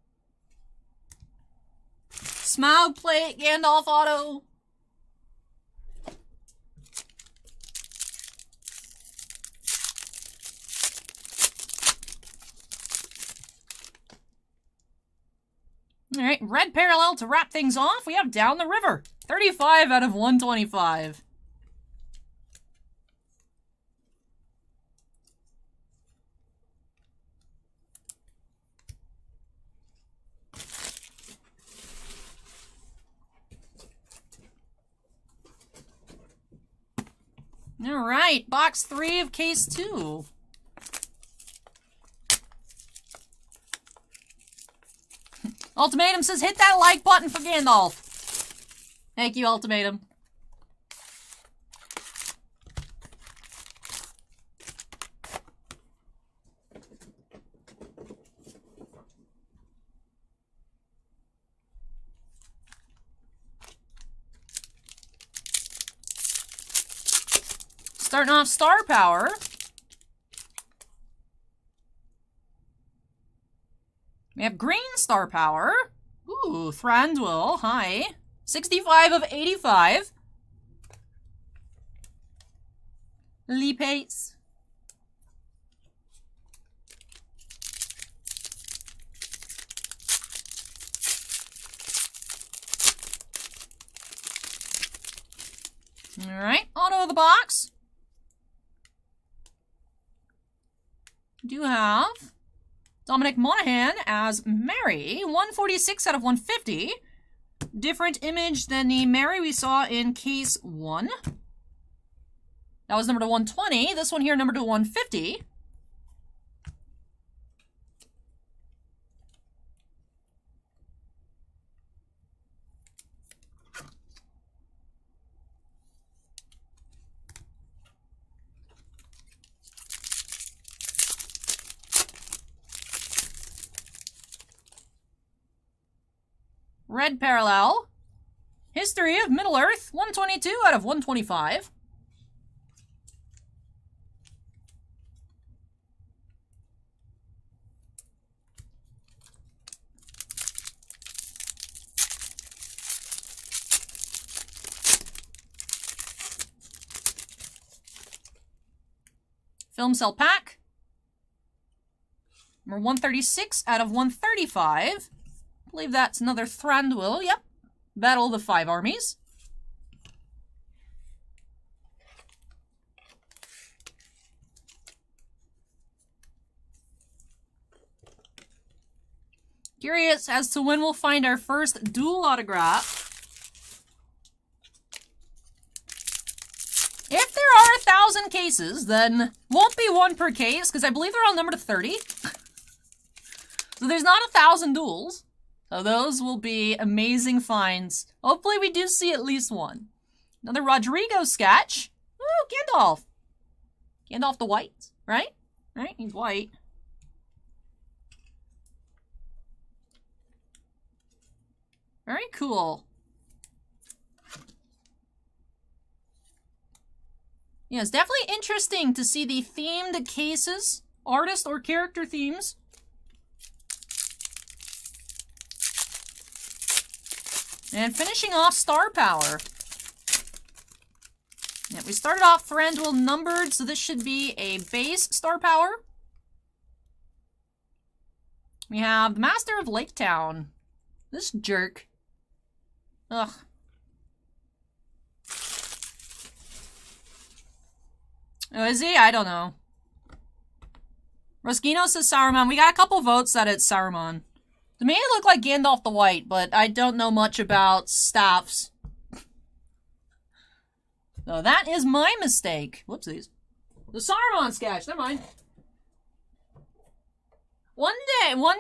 Smile plate, Gandalf auto. All right, red parallel to wrap things off. We have Down the River. 35 out of 125. All right, box 3 of case 2. Ultimatum says, hit that like button for Gandalf. Thank you, Ultimatum. Starting off Star Power. We have green Star Power. Ooh, Thranduil, hi. 65 of 85. Lee Pace. Alright, auto of the box. We do have Dominic Monaghan as Mary, 146 out of 150. Different image than the Mary we saw in case 1. That was number to 120. This one here, number to 150. Red parallel. History of Middle Earth, 122 out of 125. Film cell pack. Number 136 out of 135. I believe that's another Thranduil. Yep. Battle of the 5 Armies. Curious as to when we'll find our first dual autograph. If there are 1,000 cases, then won't be one per case, because I believe they're all numbered to 30. So there's not 1,000 duels. So those will be amazing finds. Hopefully we do see at least one. Another Rodrigo sketch. Ooh, Gandalf. Gandalf the White, right? Right, he's white. Very cool. Yeah, it's definitely interesting to see the themed cases, artist or character themes. And finishing off Star Power. Yeah, we started off Thranduil numbered, so this should be a base Star Power. We have the Master of Lake Town. This jerk. Ugh. Oh, is he? I don't know. Roskino says Saruman. We got a couple votes that it's Saruman. To me, it looked like Gandalf the White, but I don't know much about staffs. So that is my mistake. Whoopsies. The Saruman sketch. Never mind. One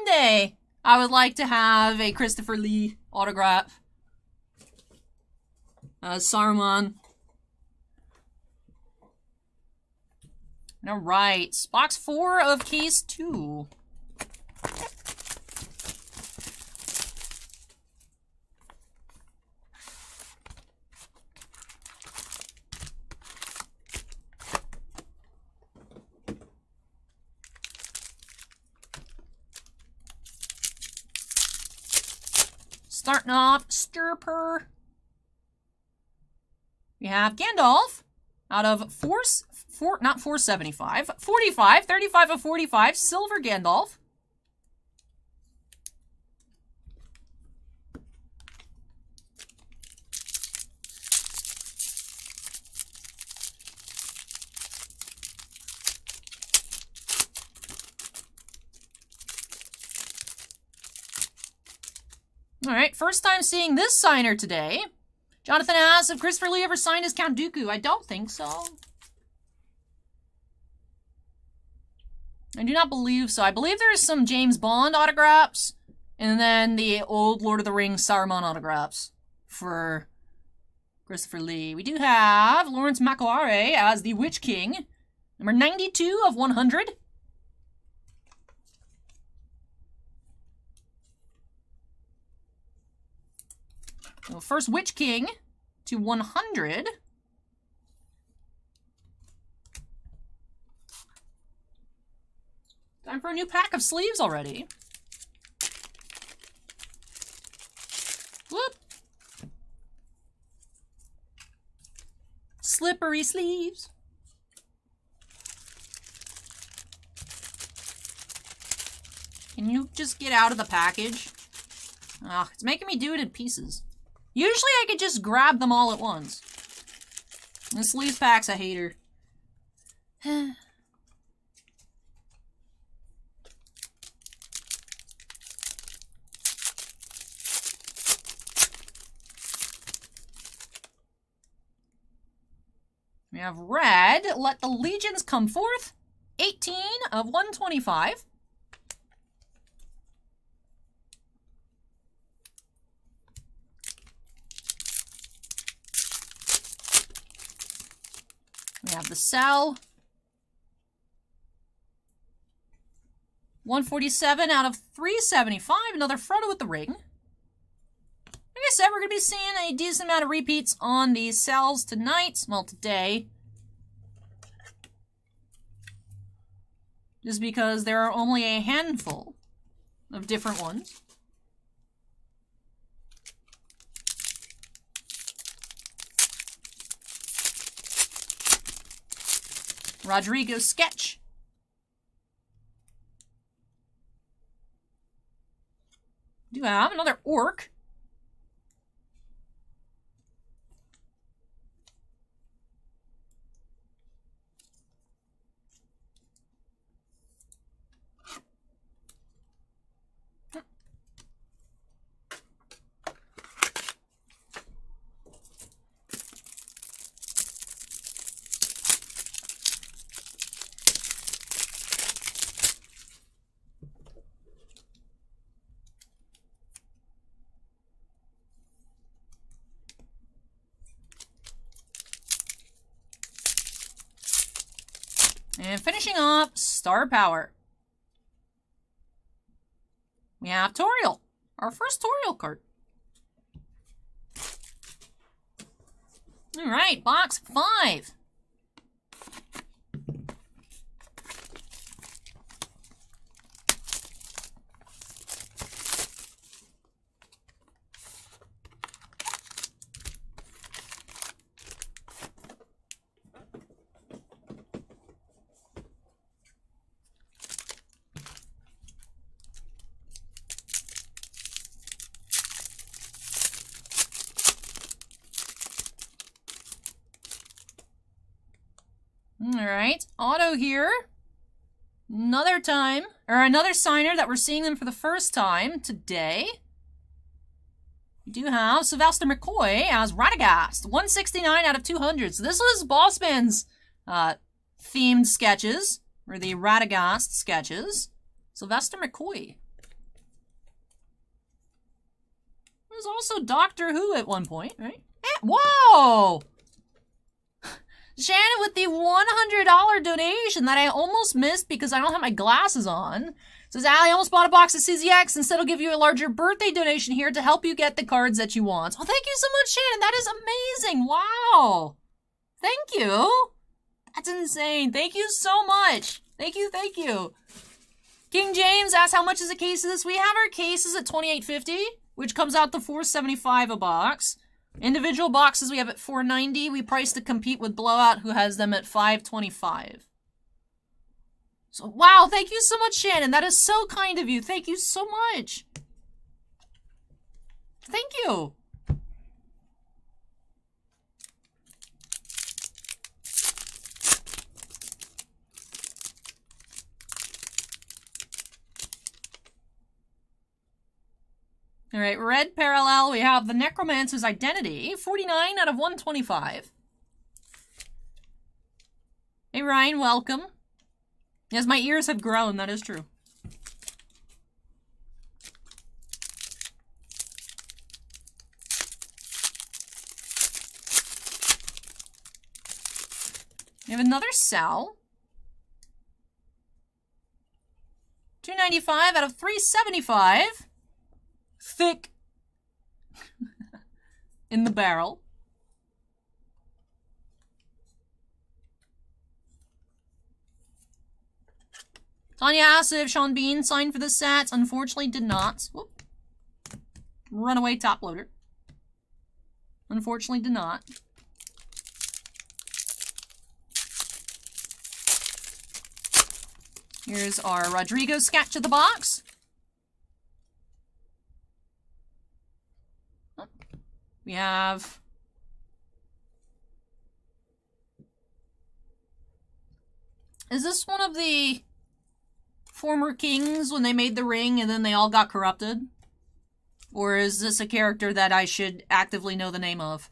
day, I would like to have a Christopher Lee autograph. Saruman. Alright, box 4 of case 2. Starting off, Stirper. We have Gandalf out of not 475, 45, 35 of 45, Silver Gandalf. Alright, first time seeing this signer today. Jonathan asks if Christopher Lee ever signed as Count Dooku. I don't think so. I do not believe so. I believe there's some James Bond autographs, and then the old Lord of the Rings Saruman autographs for Christopher Lee. We do have Lawrence Macaulay as the Witch King, number 92 of 100. So first Witch King to 100. Time for a new pack of sleeves already. Whoop. Slippery sleeves. Can you just get out of the package? Ugh, it's making me do it in pieces. Usually I could just grab them all at once. This sleeves pack's a hater. We have red, Let the Legions Come Forth, 18 of 125. We have the Cell, 147 out of 375, another Frodo with the ring. Like I said, we're going to be seeing a decent amount of repeats on these cells tonight. Well, today. Just because there are only a handful of different ones. Rodrigo sketch. Do have another orc. And finishing off, Star Power. We have Toriel, our first Toriel card. All right, box 5. Alright, auto here. Another time, or another signer that we're seeing them for the first time today. We do have Sylvester McCoy as Radagast, 169 out of 200. So this was Bossman's themed sketches, or the Radagast sketches. Sylvester McCoy. There's also Doctor Who at one point, right? Whoa! Shannon with the $100 donation that I almost missed because I don't have my glasses on. Says, Allie, I almost bought a box of CZX. Instead, I'll give you a larger birthday donation here to help you get the cards that you want. Oh, thank you so much, Shannon. That is amazing. Wow. Thank you. That's insane. Thank you so much. Thank you, thank you. King James asks, how much is a case of this? We have our cases at $28.50, which comes out to $4.75 a box. Individual boxes we have at $4.90. We price to compete with Blowout, who has them at $5.25. So, wow, thank you so much, Shannon. That is so kind of you. Thank you so much. Thank you. All right, red parallel, we have the Necromancer's Identity, 49 out of 125. Hey, Ryan, welcome. Yes, my ears have grown, that is true. We have another Sal. 295 out of 375. Thick in the barrel. Tanya asked if Sean Bean signed for the sets. Unfortunately, did not. Whoop. Runaway top loader. Unfortunately, did not. Here's our Rodrigo sketch of the box. We have is this one of the former kings when they made the ring and then they all got corrupted? Or is this a character that I should actively know the name of?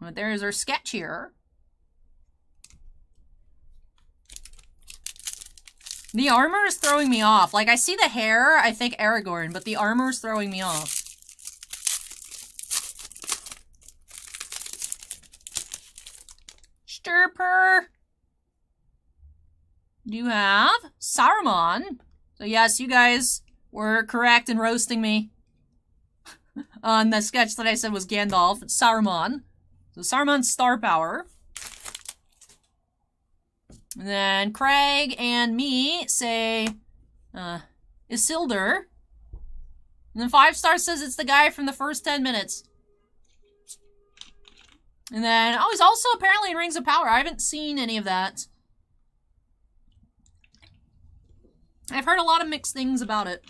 But there's our sketch here. The armor is throwing me off. Like, I see the hair, I think Aragorn, but the armor is throwing me off. Stirper. You have Saruman. So yes, you guys were correct in roasting me on the sketch that I said was Gandalf. It's Saruman. So Saruman's star power. And then Craig and me say, Isildur. And then 5-star says it's the guy from the first 10 minutes. And then, oh, he's also apparently in Rings of Power. I haven't seen any of that. I've heard a lot of mixed things about it.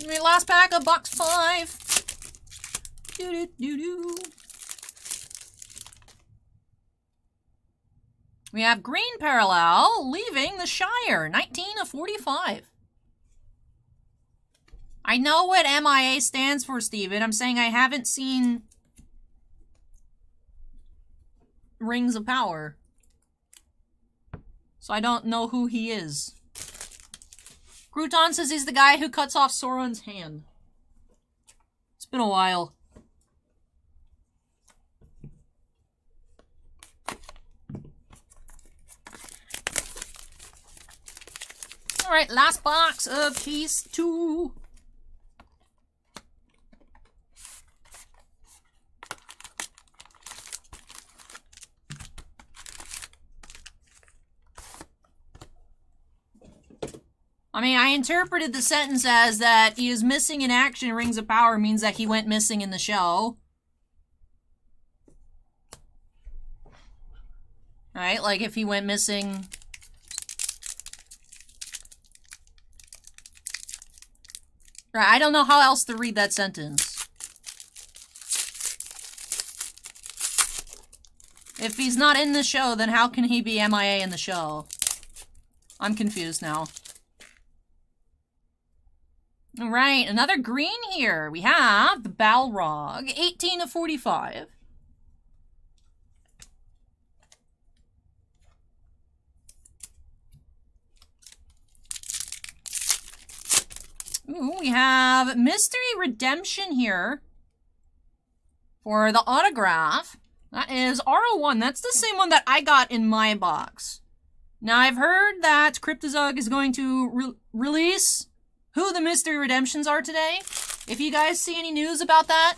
Okay, last pack of box 5. Doo-doo-doo-doo. We have green parallel leaving the Shire, 19 of 45. I know what MIA stands for, Steven. I'm saying I haven't seen Rings of Power. So I don't know who he is. Crouton says he's the guy who cuts off Sauron's hand. It's been a while. Alright, last box of case 2. I mean, I interpreted the sentence as that he is missing in action in Rings of Power means that he went missing in the show. Right? Like if he went missing... Right, I don't know how else to read that sentence. If he's not in the show, then how can he be MIA in the show? I'm confused now. Alright, another green here. We have the Balrog, 18 of 45. Ooh, we have Mystery Redemption here for the autograph. That is Arwen. That's the same one that I got in my box. Now, I've heard that Cryptozoic is going to release who the Mystery Redemptions are today. If you guys see any news about that,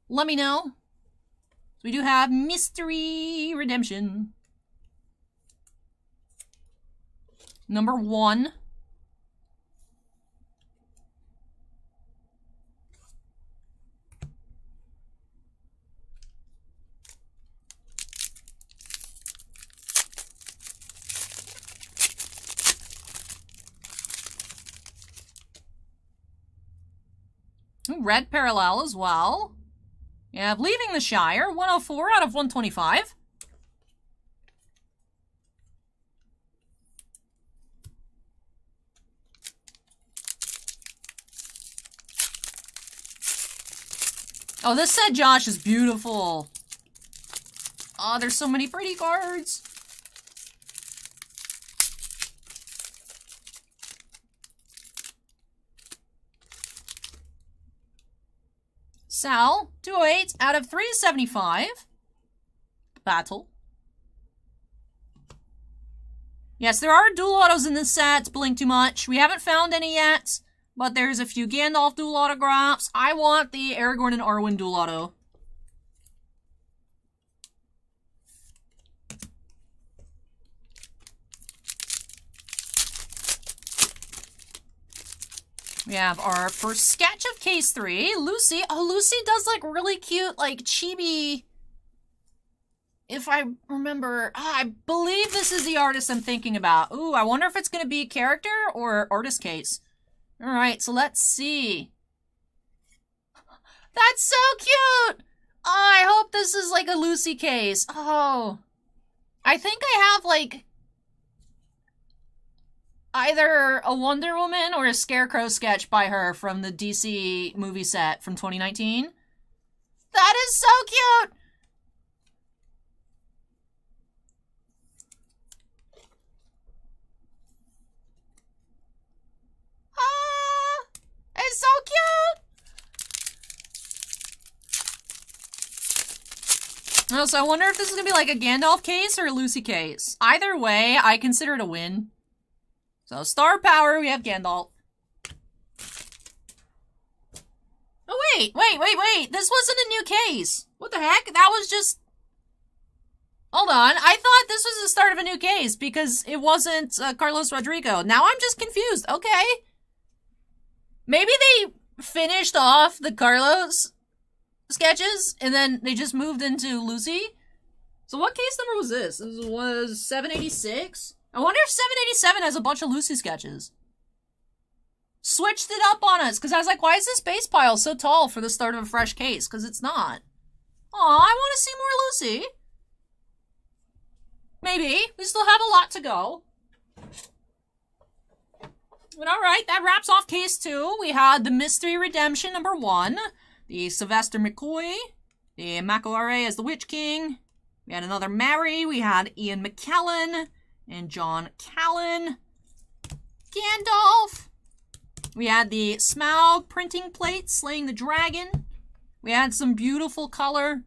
let me know. We do have Mystery Redemption. Number 1. Red Parallel as well. You have Leaving the Shire, 104 out of 125. Oh, this set, Josh, is beautiful. Oh, there's so many pretty cards. Sal, 208 out of 375. Battle. Yes, there are dual autos in this set. Blink too much. We haven't found any yet, but there's a few Gandalf dual autographs. I want the Aragorn and Arwen dual auto. We have our first sketch of case 3, Lucy. Oh, Lucy does like really cute, like chibi. If I remember, I believe this is the artist I'm thinking about. Ooh, I wonder if it's going to be character or artist case. All right, so let's see. That's so cute. Oh, I hope this is like a Lucy case. Oh, I think I have like either a Wonder Woman or a Scarecrow sketch by her from the DC movie set from 2019. That is so cute! Ah! It's so cute! Oh, so I wonder if this is gonna be like a Gandalf case or a Lucy case. Either way, I consider it a win. So, star power, we have Gandalf. Oh, wait. This wasn't a new case. What the heck? That was just... Hold on. I thought this was the start of a new case because it wasn't Carlos Rodrigo. Now I'm just confused. Okay. Maybe they finished off the Carlos sketches and then they just moved into Lucy. So what case number was this? This was 786? I wonder if 787 has a bunch of Lucy sketches. Switched it up on us, because I was like, why is this base pile so tall for the start of a fresh case? Because it's not. Aw, I want to see more Lucy. Maybe. We still have a lot to go. But alright, that wraps off case 2. We had the Mystery Redemption number 1. The Sylvester McCoy. The Macaulay as the Witch King. We had another Mary. We had Ian McKellen. And John Callan. Gandalf. We had the Smaug printing plate slaying the dragon. We had some beautiful color.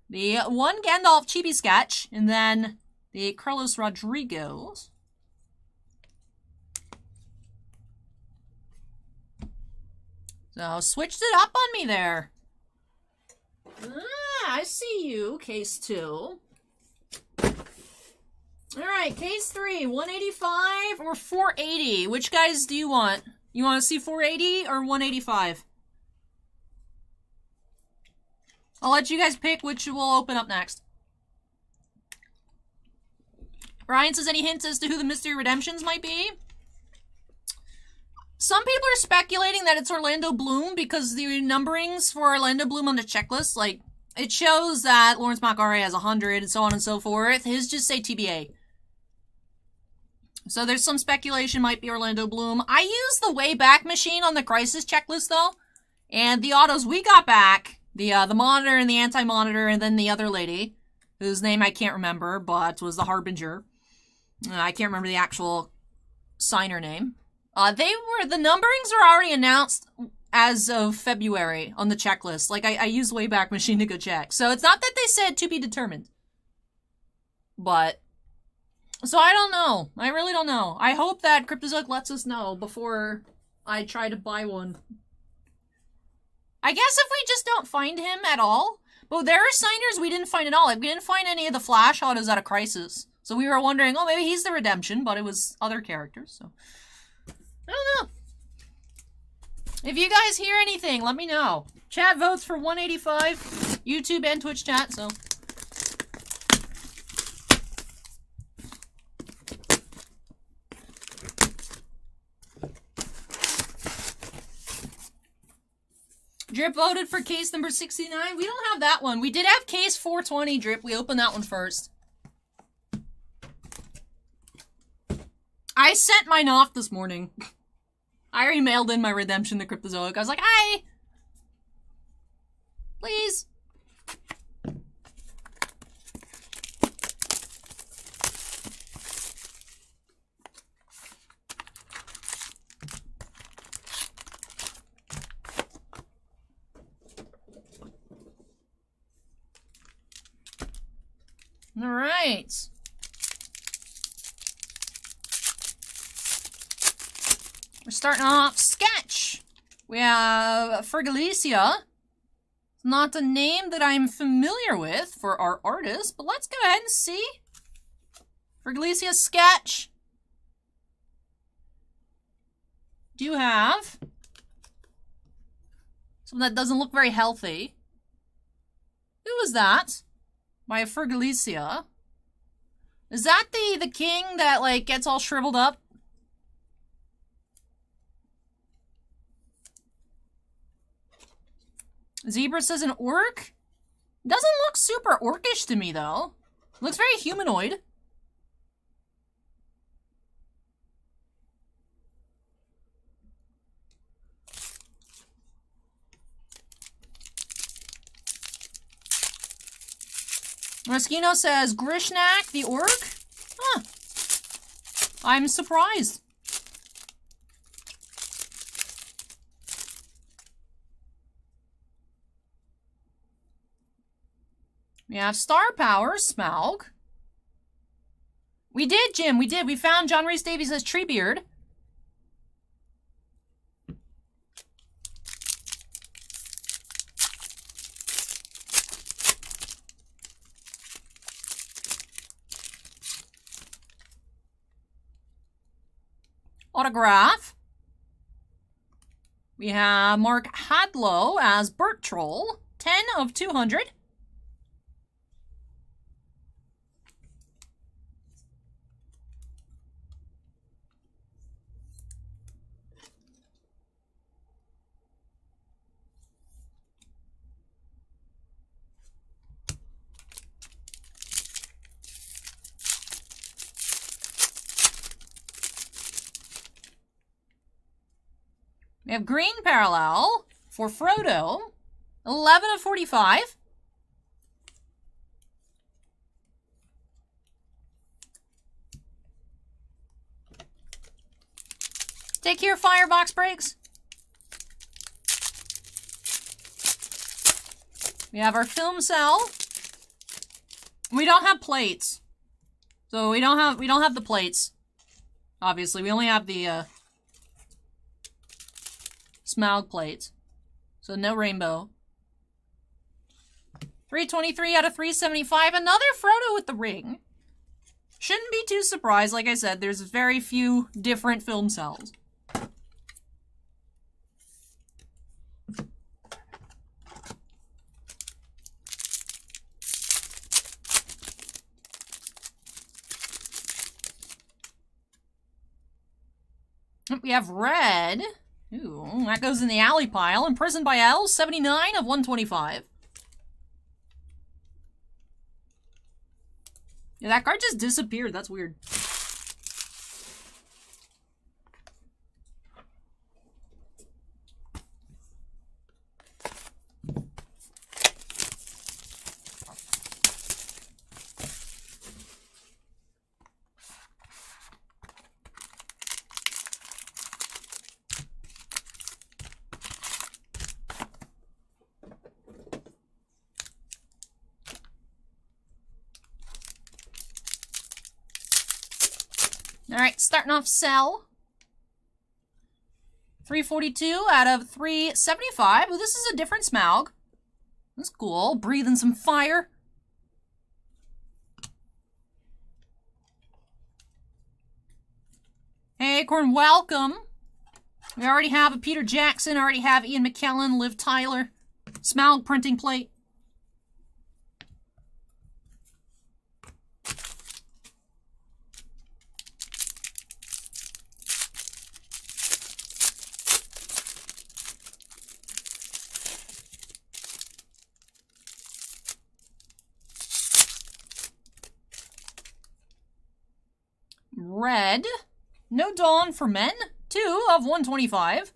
The one Gandalf chibi sketch, and then the Carlos Rodriguez. So, switched it up on me there. Ah, I see you, case 2. Alright, case 3, 185 or 480? Which guys do you want? You want to see 480 or 185? I'll let you guys pick which will open up next. Ryan says, any hints as to who the Mystery Redemptions might be? Some people are speculating that it's Orlando Bloom because the numberings for Orlando Bloom on the checklist, like, it shows that Lawrence Macari has 100 and so on and so forth. His just say TBA. So there's some speculation might be Orlando Bloom. I used the Wayback Machine on the Crisis checklist, though. And the autos we got back, the Monitor and the Anti-Monitor, and then the other lady, whose name I can't remember, but was the Harbinger. I can't remember the actual signer name. The numberings were already announced as of February on the checklist. Like, I used Wayback Machine to go check. So it's not that they said to be determined. But, so I don't know. I really don't know. I hope that Cryptozoic lets us know before I try to buy one. I guess if we just don't find him at all. But there are signers we didn't find at all. Like, we didn't find any of the Flash autos out of Crisis. So we were wondering, oh, maybe he's the Redemption, but it was other characters, so. I don't know. If you guys hear anything, let me know. Chat votes for 185. YouTube and Twitch chat, so. Drip voted for case number 69. We don't have that one. We did have case 420, Drip. We opened that one first. I sent mine off this morning. I already mailed in my redemption to Cryptozoic. I was like, hi! Please! Alright. We're starting off sketch. We have Fergalicia. It's not a name that I'm familiar with for our artist, but let's go ahead and see. Fergalicia sketch. Do you have something that doesn't look very healthy? Who was that? By Fergalicia. Is that the king that, like, gets all shriveled up? Zebra says an orc? Doesn't look super orcish to me, though. Looks very humanoid. Moschino says Grishnak, the orc? Huh. I'm surprised. We have Star Power, Smaug. We did, Jim, we did. We found John Rhys Davies as Treebeard. Autograph. We have Mark Hadlow as Burt Troll. 10 of 200. We have green parallel for Frodo, 11 of 45. Take care, firebox breaks. We have our film cell. We don't have plates. So we don't have the plates. Obviously, we only have the Smaug plates. So no rainbow. 323 out of 375. Another Frodo with the ring. Shouldn't be too surprised. Like I said, there's very few different film cells. We have red. Ooh, that goes in the alley pile. Imprisoned by L, 79 of 125. Yeah, that card just disappeared. That's weird. Alright, starting off cell. 342 out of 375. Well, this is a different Smaug. That's cool. Breathing some fire. Hey, Acorn, welcome. We already have a Peter Jackson, already have Ian McKellen, Liv Tyler, Smaug printing plate. Red. No Dawn for men. 2 of 125.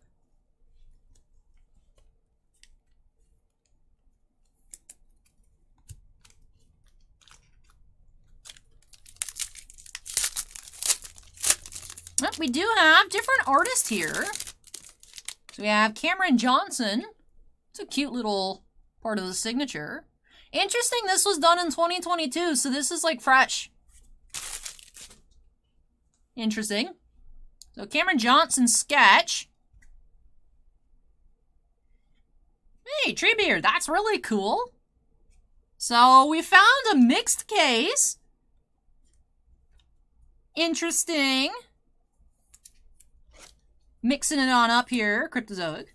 Well, we do have different artists here. So we have Cameron Johnson. It's a cute little part of the signature. Interesting, this was done in 2022, so this is like fresh. Interesting. So Cameron Johnson sketch. Hey, Treebeard, that's really cool. So we found a mixed case. Interesting. Mixing it on up here, Cryptozoic.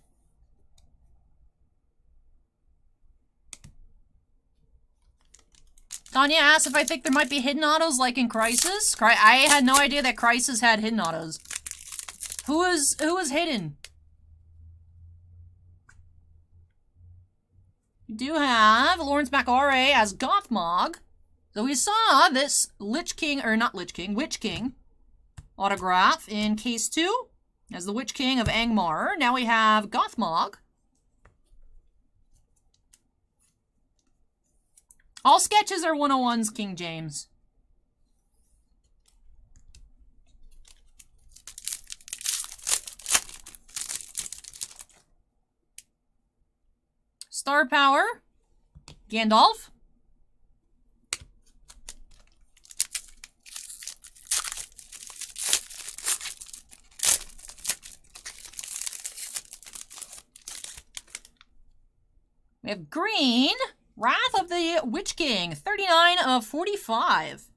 Tanya asked if I think there might be hidden autos like in Crisis. I had no idea that Crisis had hidden autos. Who was hidden? We do have Lawrence McAree as Gothmog. So we saw this Witch King autograph in case 2 as the Witch King of Angmar. Now we have Gothmog. All sketches are 101s, King James. Star Power, Gandalf. We have green, Wrath of the Witch King, 39 of 45.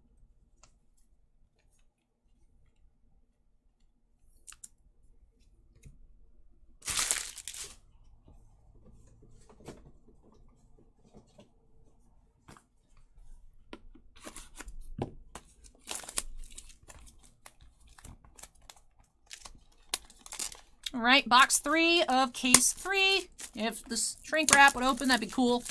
All right, box 3 of case 3. If the shrink wrap would open, that'd be cool.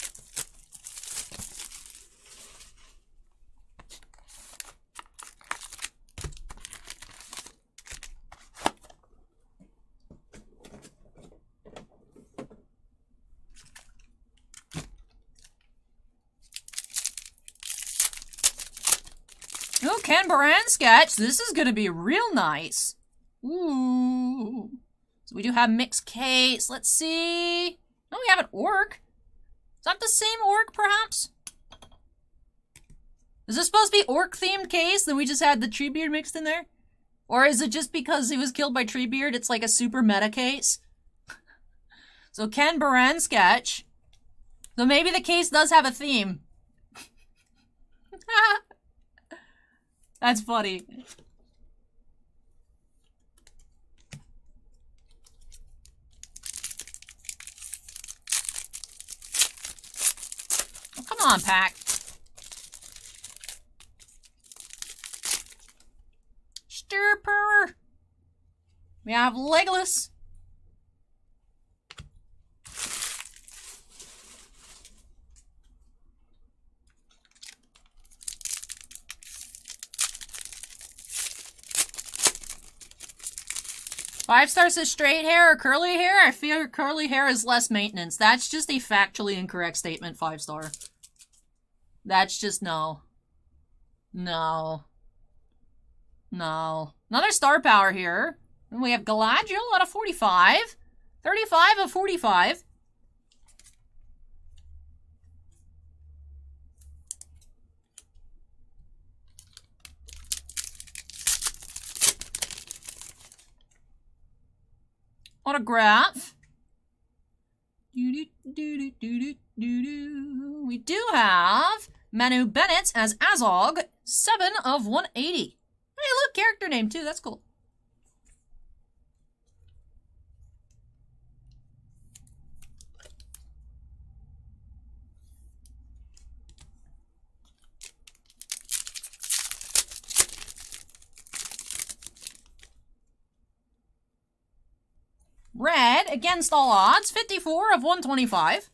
Oh, Ken Baran sketch. This is going to be real nice. Ooh. So we do have mixed case. Let's see. Oh, we have an orc. Is that the same orc, perhaps? Is this supposed to be orc-themed case? Then we just had the Treebeard mixed in there? Or is it just because he was killed by Treebeard, it's like a super meta case? So Ken Baran sketch. So maybe the case does have a theme. That's funny. Oh, come on, pack. Stirper. We have Legolas. Five stars is straight hair or curly hair? I feel curly hair is less maintenance. That's just a factually incorrect statement, 5 star. That's just no. No. No. Another star power here. And we have Galadriel out of 45. 35 of 45. Autograph. We do have Manu Bennett as Azog, 7 of 180. Hey, look, character name too, that's cool. Red, against all odds, 54 of 125.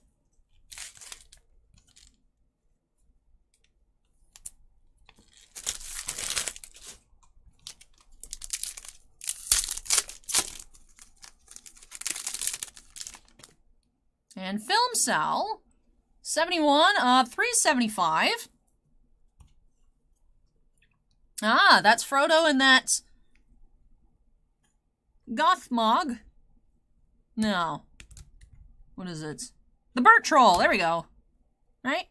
And Film Cell, 71 of 375. Ah, that's Frodo and that's Gothmog. No. What is it? The Burt Troll. There we go. Right?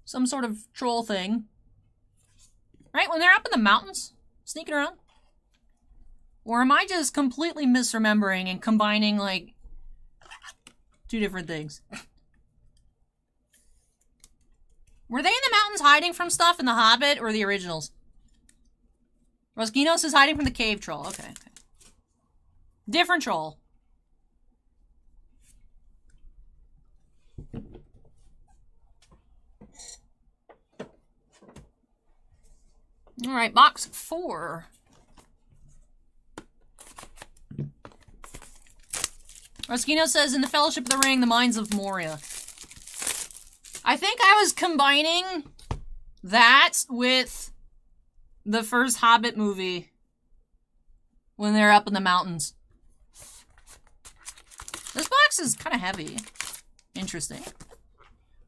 Some sort of troll thing. Right? When they're up in the mountains, sneaking around. Or am I just completely misremembering and combining, like, 2 different things? Were they in the mountains hiding from stuff in The Hobbit or the originals? Rosginos is hiding from the cave troll. Okay, okay. Different troll. Alright, box 4. Rosgino says, in the Fellowship of the Ring, the Mines of Moria. I think I was combining that with the first Hobbit movie when they're up in the mountains. This box is kind of heavy. Interesting.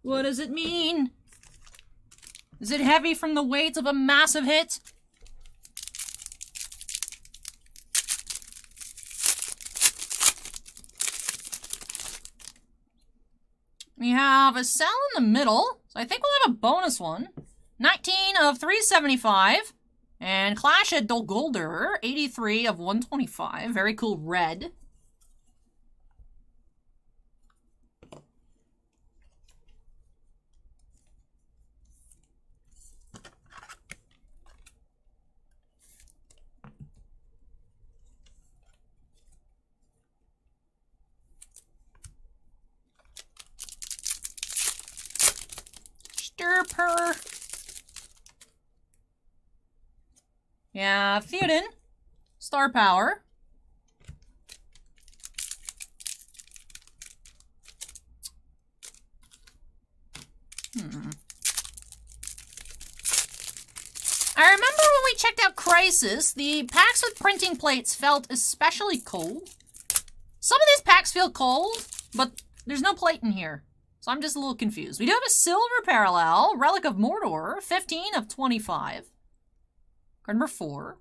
What does it mean? Is it heavy from the weight of a massive hit? We have a cell in the middle, so I think we'll have a bonus one. 19 of 375. And Clash at Dol Guldur, 83 of 125. Very cool red. Stirper. Yeah, Theoden. Star power. I remember when we checked out Crisis, the packs with printing plates felt especially cold. Some of these packs feel cold, but there's no plate in here. So I'm just a little confused. We do have a silver parallel, Relic of Mordor, 15 of 25. Card number 4.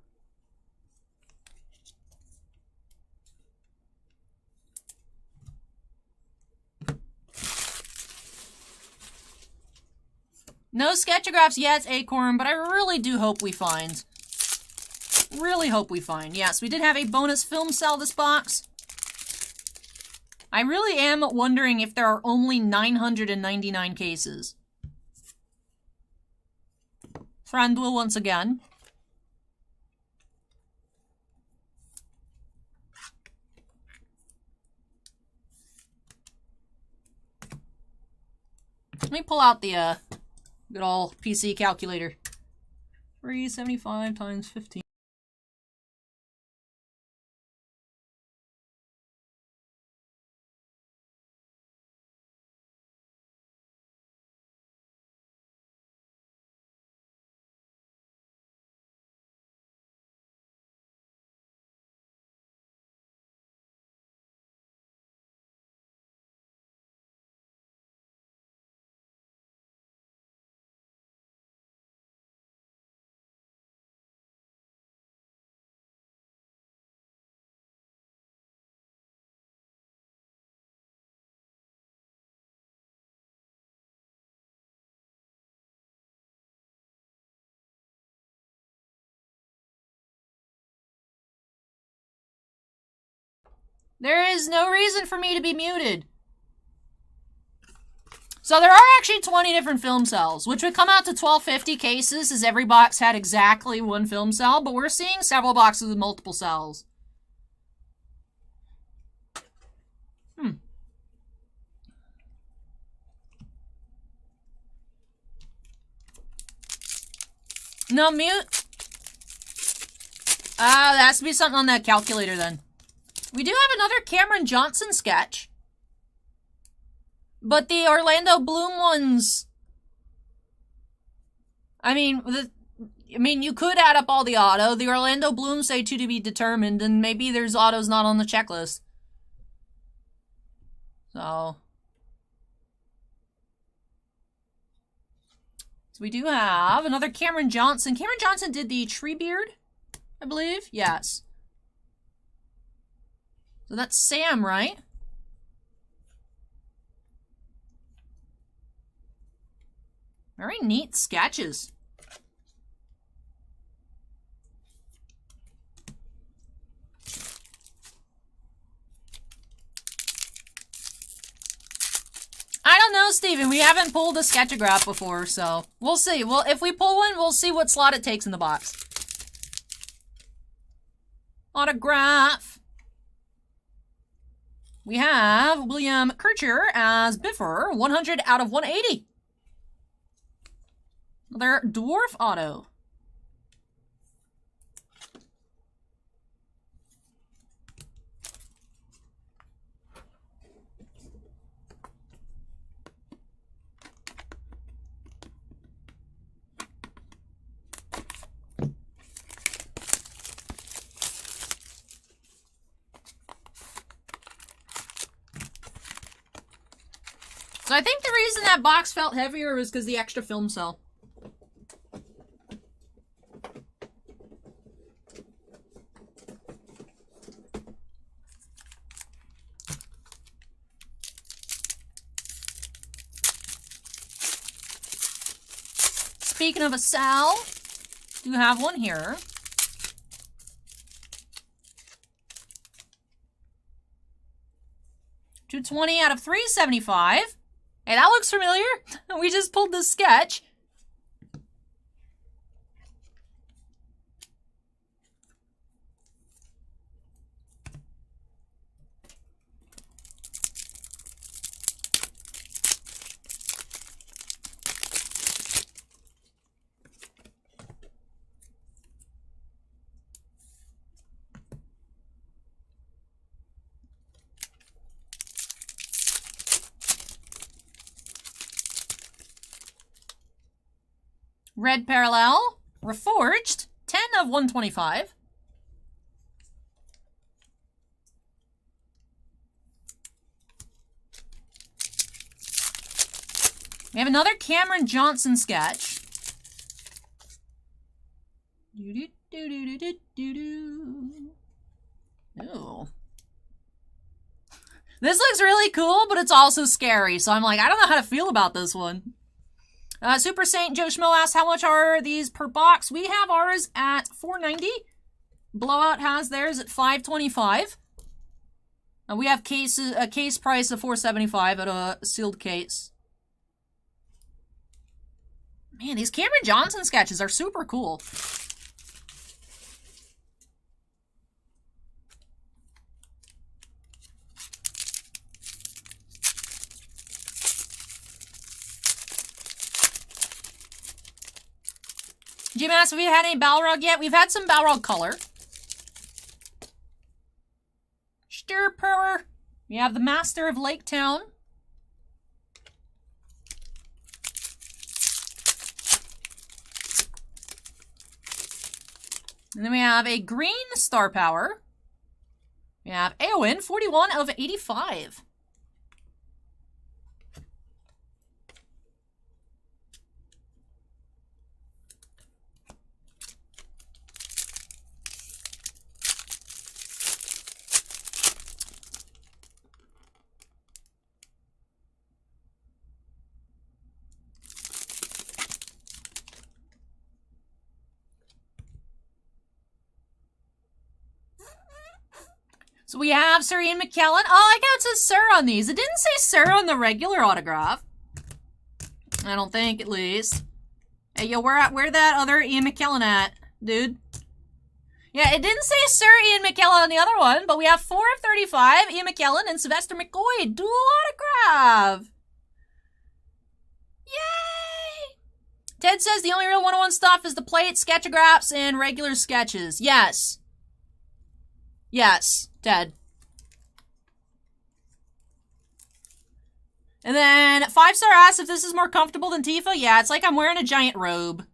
No sketchagraphs yet, Acorn, but I really do hope we find. Really hope we find. Yes, we did have a bonus film cell this box. I really am wondering if there are only 999 cases. Frandwell once again. Let me pull out the good old PC calculator. 375 times 15. There is no reason for me to be muted. So there are actually 20 different film cells, which would come out to 1250 cases, as every box had exactly one film cell, but we're seeing several boxes with multiple cells. No, mute. That has to be something on that calculator then. We do have another Cameron Johnson sketch. But the Orlando Bloom ones... I mean, you could add up all the auto. The Orlando Bloom say to be determined, and maybe there's autos not on the checklist. So we do have another Cameron Johnson. Cameron Johnson did the Treebeard, I believe. Yes. So that's Sam, right? Very neat sketches. I don't know, Steven. We haven't pulled a sketchagraph before, so we'll see. Well, if we pull one, we'll see what slot it takes in the box. Autograph. We have William Kircher as Biffer, 100 out of 180. Another dwarf auto. So I think the reason that box felt heavier was because the extra film cell. Speaking of a cell, do have one here. $220 out of 375. Hey, that looks familiar. We just pulled this sketch. Red Parallel, Reforged, 10 of 125. We have another Cameron Johnson sketch. This looks really cool, but it's also scary. So I'm like, I don't know how to feel about this one. Super Saint Joe Schmo asks, how much are these per box? We have ours at $4.90. Blowout has theirs at $5.25. We have a case price of $4.75 at a sealed case. Man, these Cameron Johnson sketches are super cool. Jim asks if we had any Balrog yet. We've had some Balrog color. Stirper. We have the Master of Lake Town. And then we have a green Star Power. We have Arwen, 41 of 85. So we have Sir Ian McKellen. Oh, I got it says Sir on these. It didn't say Sir on the regular autograph. I don't think, at least. Hey, yo, where that other Ian McKellen at, dude? Yeah, it didn't say Sir Ian McKellen on the other one, but we have 4 of 35, Ian McKellen and Sylvester McCoy. Dual autograph! Yay! Ted says the only real 101 stuff is the plate, sketchagraphs, and regular sketches. Yes. Yes, Ted. And then 5-star asks if this is more comfortable than Tifa. Yeah, it's like I'm wearing a giant robe.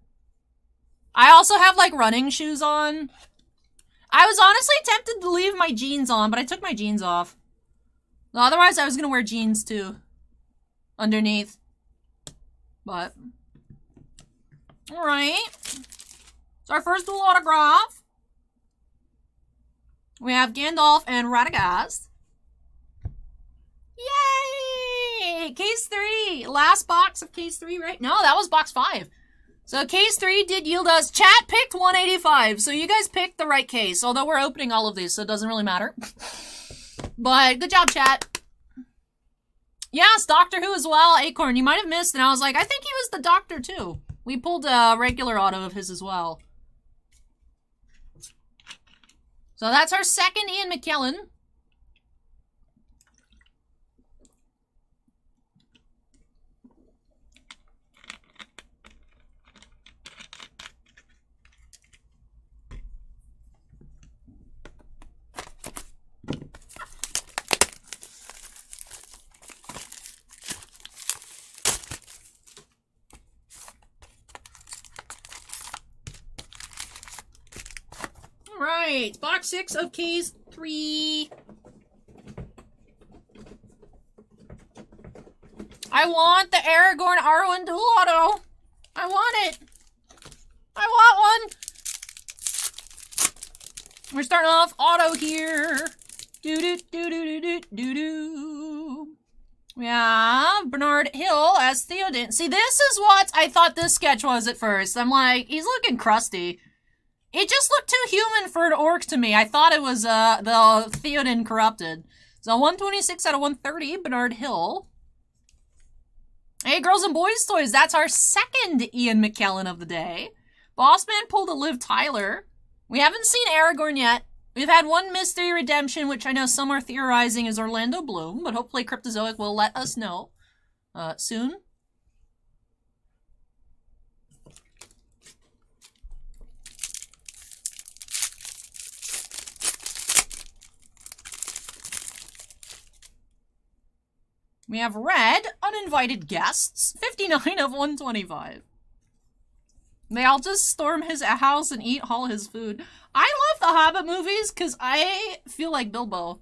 I also have like running shoes on. I was honestly tempted to leave my jeans on, but I took my jeans off. Otherwise, I was gonna wear jeans too. Underneath. But. Alright. It's our first dual autograph. We have Gandalf and Radagast. Yay! Case 3. Last box of case 3, right? No, that was box 5. So case 3 did yield us. Chat picked 185. So you guys picked the right case. Although we're opening all of these, so it doesn't really matter. But good job, chat. Yes, Doctor Who as well. Acorn, you might have missed. And I was like, I think he was the Doctor too. We pulled a regular auto of his as well. So that's our second Ian McKellen. Right, box 6 of case 3. I want the Aragorn Arwen dual auto. I want it. I want one. We're starting off auto here. Do-do-do-do-do-do-do-do. We have Bernard Hill as Theoden. See, this is what I thought this sketch was at first. I'm like, he's looking crusty. It just looked too human for an orc to me. I thought it was the Theoden corrupted. So 126 out of 130, Bernard Hill. Hey, Girls and Boys Toys, that's our second Ian McKellen of the day. Bossman pulled a Liv Tyler. We haven't seen Aragorn yet. We've had one mystery redemption, which I know some are theorizing is Orlando Bloom, but hopefully Cryptozoic will let us know soon. We have Red, Uninvited Guests, 59 of 125. They all just storm his house and eat all his food. I love the Hobbit movies because I feel like Bilbo.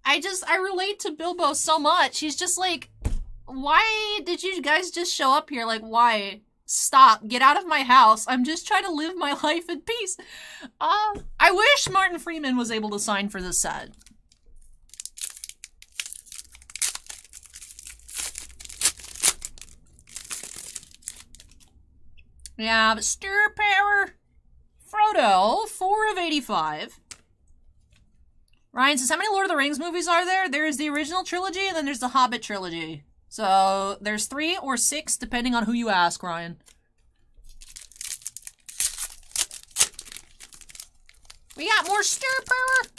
I relate to Bilbo so much. He's just like, why did you guys just show up here? Like, why? Stop. Get out of my house. I'm just trying to live my life in peace. I wish Martin Freeman was able to sign for this set. We have Stir Power, Frodo, 4 of 85. Ryan says, how many Lord of the Rings movies are there? There's the original trilogy, and then there's the Hobbit trilogy. So, there's 3 or 6, depending on who you ask, Ryan. We got more Stir Power.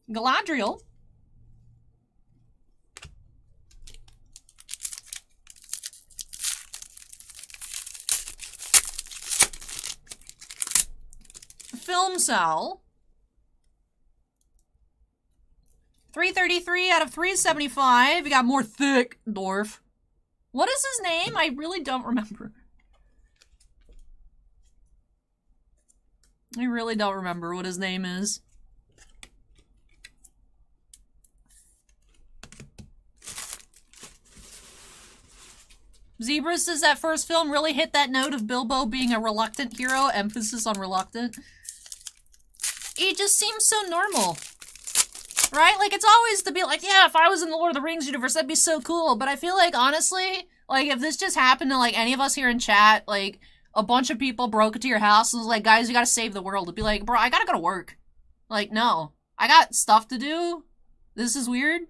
Galadriel. Film Cell. 333 out of 375. We got more thick dwarf. What is his name? I really don't remember. I really don't remember what his name is. Zebra says that first film really hit that note of Bilbo being a reluctant hero, emphasis on reluctant. He just seems so normal. Right? Like, it's always to be like, yeah, if I was in the Lord of the Rings universe, that'd be so cool. But I feel like, honestly, like, if this just happened to, like, any of us here in chat, like, a bunch of people broke into your house and was like, guys, you gotta save the world. It'd be like, bro, I gotta go to work. Like, no. I got stuff to do. This is weird.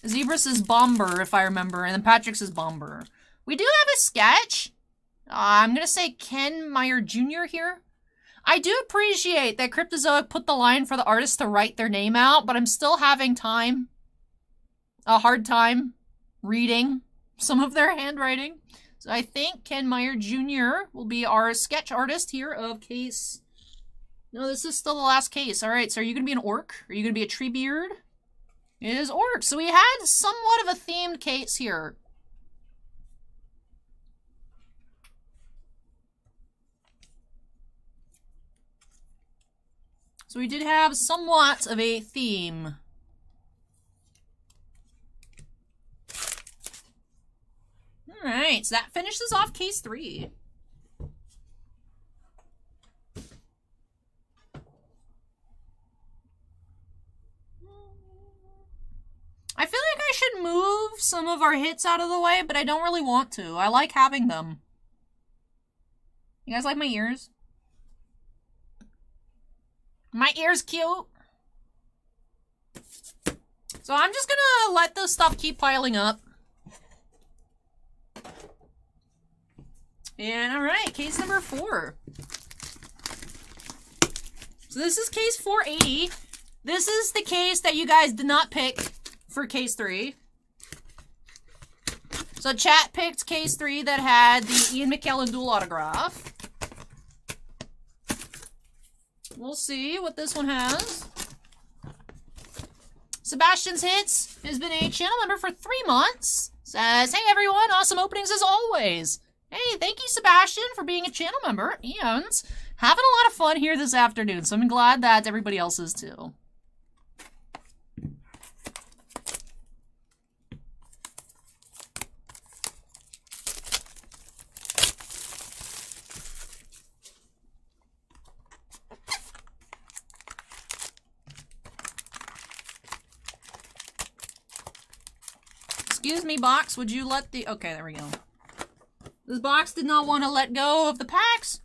Zebra says Bomber, if I remember, and then Patrick says Bomber. We do have a sketch. I'm gonna say Ken Meyer Jr. here. I do appreciate that Cryptozoic put the line for the artist to write their name out, but I'm still having a hard time reading some of their handwriting. So I think Ken Meyer Jr. will be our sketch artist here of case... No, this is still the last case. Alright, so are you going to be an orc? Are you going to be a Treebeard? It is orc. So we had somewhat of a themed case here. So we did have somewhat of a theme. Alright, so that finishes off case 3. I feel like I should move some of our hits out of the way, but I don't really want to. I like having them. You guys like my ears? My ear's cute. So I'm just gonna let this stuff keep piling up. And alright, case number 4. So this is case 480. This is the case that you guys did not pick for case 3. So chat picked case 3 that had the Ian McKellen dual autograph. We'll see what this one has. Sebastian's Hits has been a channel member for 3 months. Says, hey everyone, awesome openings as always. Hey, thank you, Sebastian, for being a channel member, and having a lot of fun here this afternoon, so I'm glad that everybody else is too. Excuse me, box, would you let the... Okay, there we go. This box did not want to let go of the packs.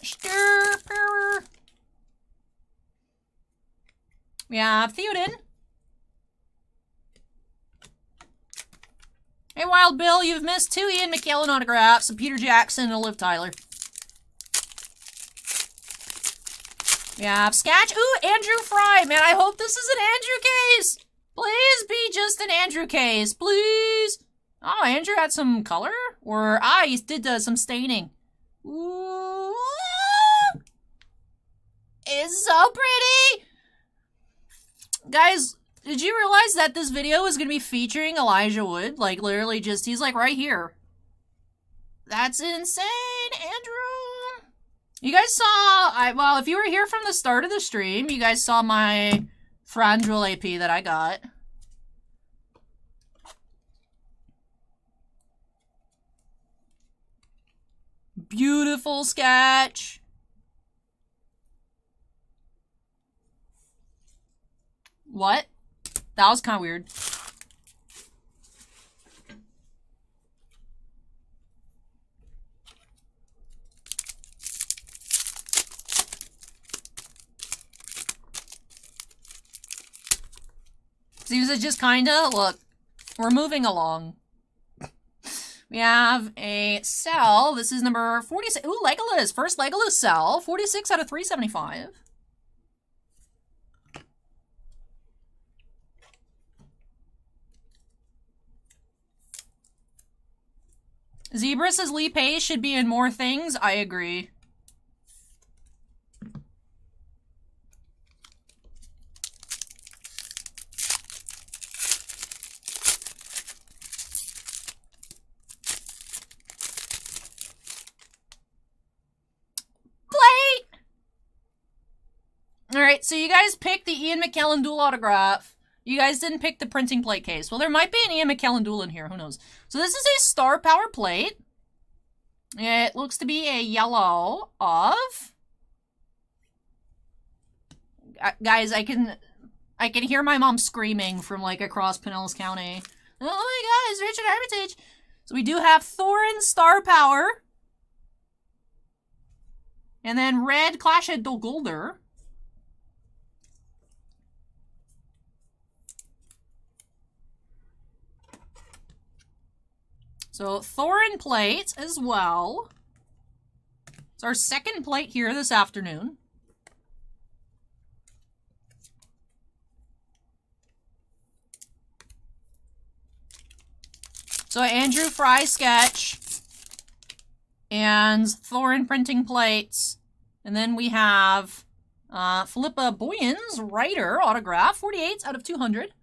Stir power. We have Theoden. Hey, Wild Bill, you've missed 2 Ian McKellen autographs, a Peter Jackson, and a Liv Tyler. We have Sketch. Ooh, Andrew Fry. Man, I hope this is an Andrew case. Please be just an Andrew case, please. Oh, Andrew had some color? Or, he did some staining. Ooh. It's so pretty. Guys, did you realize that this video is going to be featuring Elijah Wood? Like, literally just, he's like right here. That's insane, Andrew. You guys saw, well, if you were here from the start of the stream, you guys saw my Frandrel AP that I got. Beautiful sketch. What? That was kind of weird. Seems it just kinda, look, we're moving along. We have a cell. This is number 46. Ooh, Legolas. First Legolas cell. 46 out of 375. Zebra says Lee Pace should be in more things. I agree. Alright, so you guys picked the Ian McKellen dual autograph. You guys didn't pick the printing plate case. Well, there might be an Ian McKellen dual in here. Who knows? So this is a star power plate. It looks to be a yellow of... Guys, I can hear my mom screaming from, like, across Pinellas County. Oh my god, it's Richard Armitage! So we do have Thorin star power. And then red Clashhead Dol-Guldur. So, Thorin plate as well. It's our second plate here this afternoon. So, Andrew Fry sketch. And Thorin printing plates. And then we have Philippa Boyens, writer, autograph. 48 out of 200.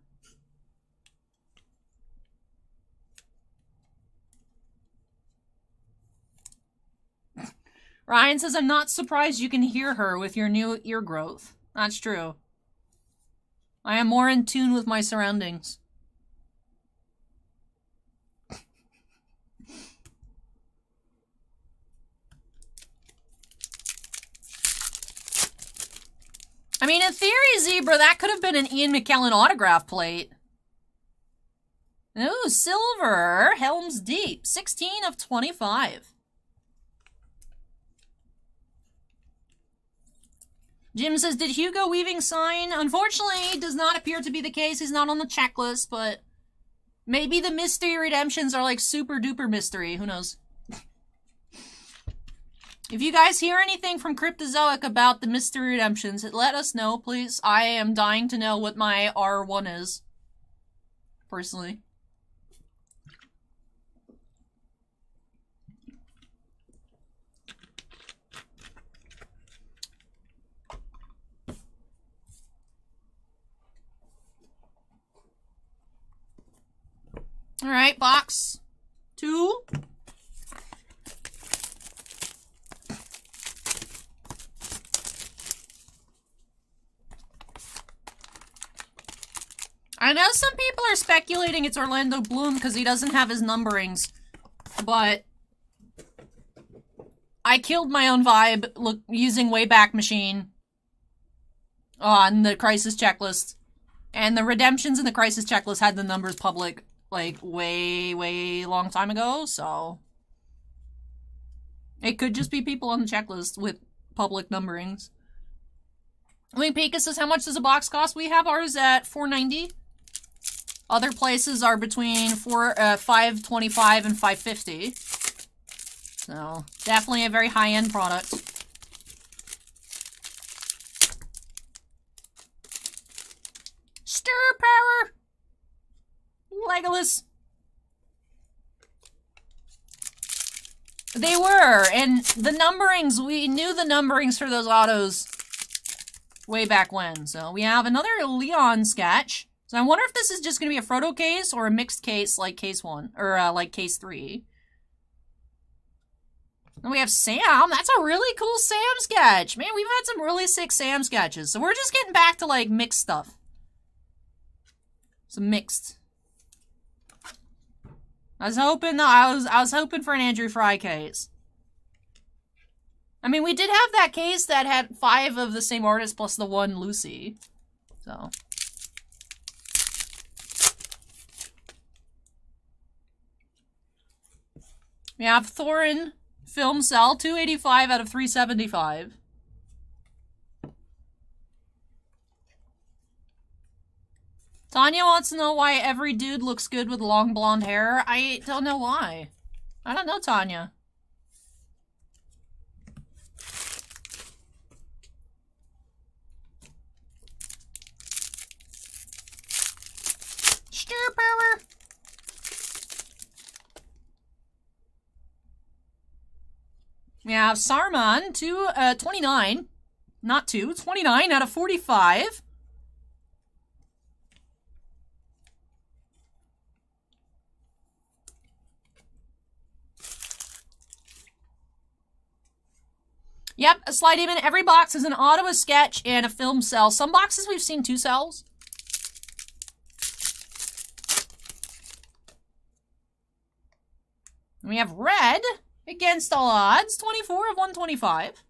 Ryan says, I'm not surprised you can hear her with your new ear growth. That's true. I am more in tune with my surroundings. I mean, in theory, Zebra, that could have been an Ian McKellen autograph plate. Ooh, silver. Helm's Deep. 16 of 25. Jim says, did Hugo Weaving sign? Unfortunately, does not appear to be the case. He's not on the checklist, but maybe the mystery redemptions are like super duper mystery. Who knows? If you guys hear anything from Cryptozoic about the mystery redemptions, let us know, please. I am dying to know what my R1 is. Personally. Alright, box 2. I know some people are speculating it's Orlando Bloom because he doesn't have his numberings, but I killed my own vibe using Wayback Machine on the Crisis Checklist, and the redemptions in the Crisis Checklist had the numbers public like way long time ago, so it could just be people on the checklist with public numberings. Wing Pika says, how much does a box cost? We have ours at $4.90. Other places are between $5.25 and $5.50. So definitely a very high-end product. Stir power. Legolas. They were, and the numberings, we knew the numberings for those autos way back when. So we have another Leon sketch. So I wonder if this is just going to be a Frodo case or a mixed case like case 1, or like case 3. Then we have Sam. That's a really cool Sam sketch. Man, we've had some really sick Sam sketches. So we're just getting back to like mixed stuff. Some mixed. I was hoping, I was hoping for an Andrew Fry case. I mean, we did have that case that had 5 of the same artist plus the one Lucy. So, We have Thorin Film Cell, 285 out of 375. Tanya wants to know why every dude looks good with long blonde hair. I don't know why. I don't know, Tanya. Stir power. We have Saruman, 29. Not 2, 29 out of 45. Yep, a slide even. Every box is an auto, a sketch, and a film cell. Some boxes we've seen 2 cells. And we have red, against all odds, 24 of 125.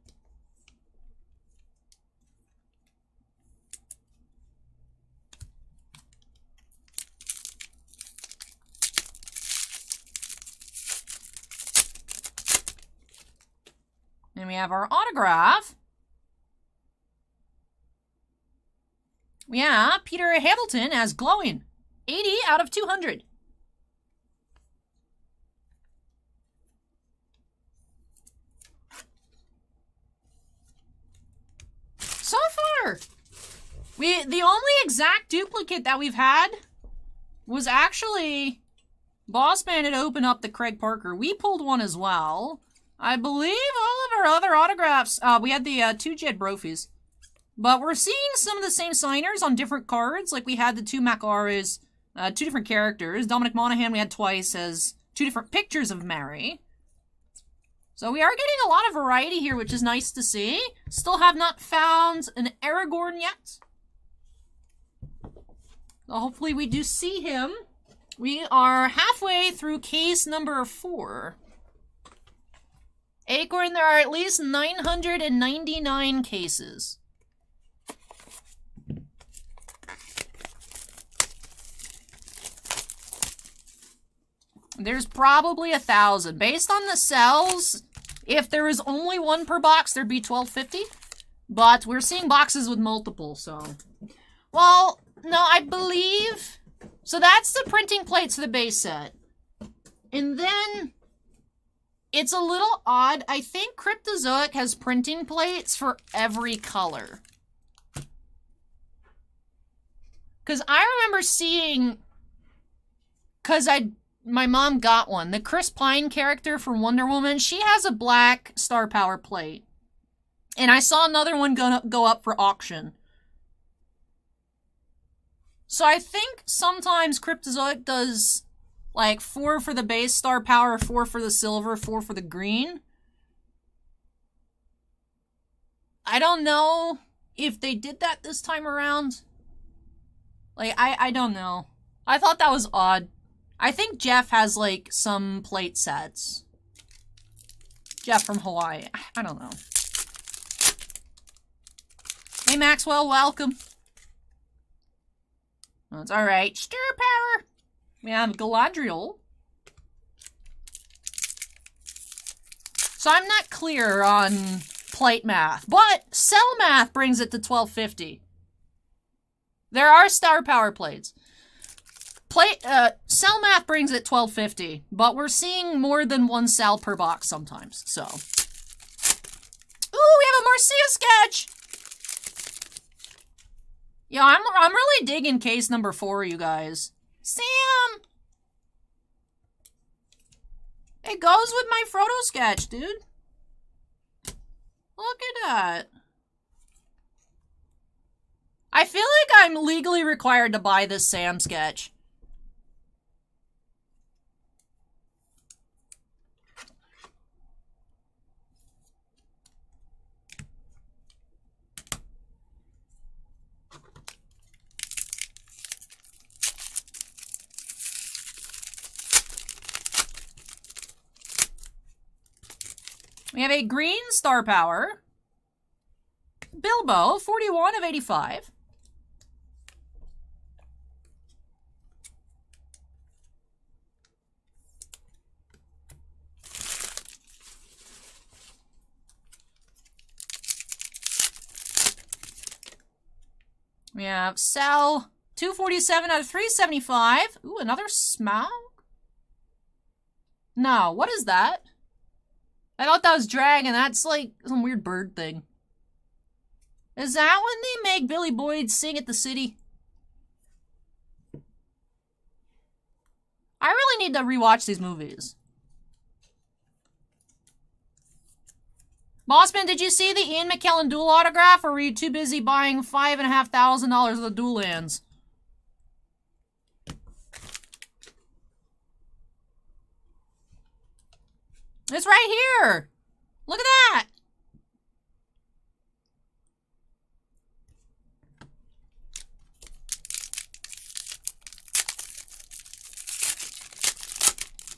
And we have our autograph. We have Peter Hamilton as glowing. 80 out of 200. So far, the only exact duplicate that we've had was actually Bossman had opened up the Craig Parker. We pulled one as well. I believe all of our other autographs, we had the 2 Jed Brophies. But we're seeing some of the same signers on different cards. Like we had the 2 Macaras, 2 different characters. Dominic Monaghan we had twice as 2 different pictures of Mary. So we are getting a lot of variety here, which is nice to see. Still have not found an Aragorn yet. So hopefully we do see him. We are halfway through case number 4. Acorn, there are at least 999 cases. There's probably 1,000. Based on the cells, if there was only 1 per box, there'd be 1,250. But we're seeing boxes with multiple, so... Well, no, I believe... So that's the printing plates for the base set. And then... It's a little odd. I think Cryptozoic has printing plates for every color. Because I remember seeing... Because my mom got one. The Chris Pine character from Wonder Woman, she has a black Star Power plate. And I saw another one go up for auction. So I think sometimes Cryptozoic does... Like, 4 for the base Star Power, 4 for the silver, 4 for the green. I don't know if they did that this time around. Like, I don't know. I thought that was odd. I think Jeff has, like, some plate sets. Jeff from Hawaii. I don't know. Hey, Maxwell, welcome. That's alright. Stir Power! We have Galadriel. So I'm not clear on plate math, but cell math brings it to 1250. There are Star Power plates. Cell math brings it 1250, but we're seeing more than 1 cell per box sometimes, so. Ooh, we have a Marcia sketch! Yeah, I'm really digging case number 4, you guys. Sam! It goes with my Frodo sketch, dude. Look at that. I feel like I'm legally required to buy this Sam sketch. We have a green Star Power. Bilbo, 41 of 85. We have Cell 247 out of 375. Ooh, another Smaug? No, what is that? I thought that was Dragon. That's like some weird bird thing. Is that when they make Billy Boyd sing at the city? I really need to rewatch these movies. Bossman, did you see the Ian McKellen duel autograph, or were you too busy buying $5,500 of the duel lands? It's right here! Look at that!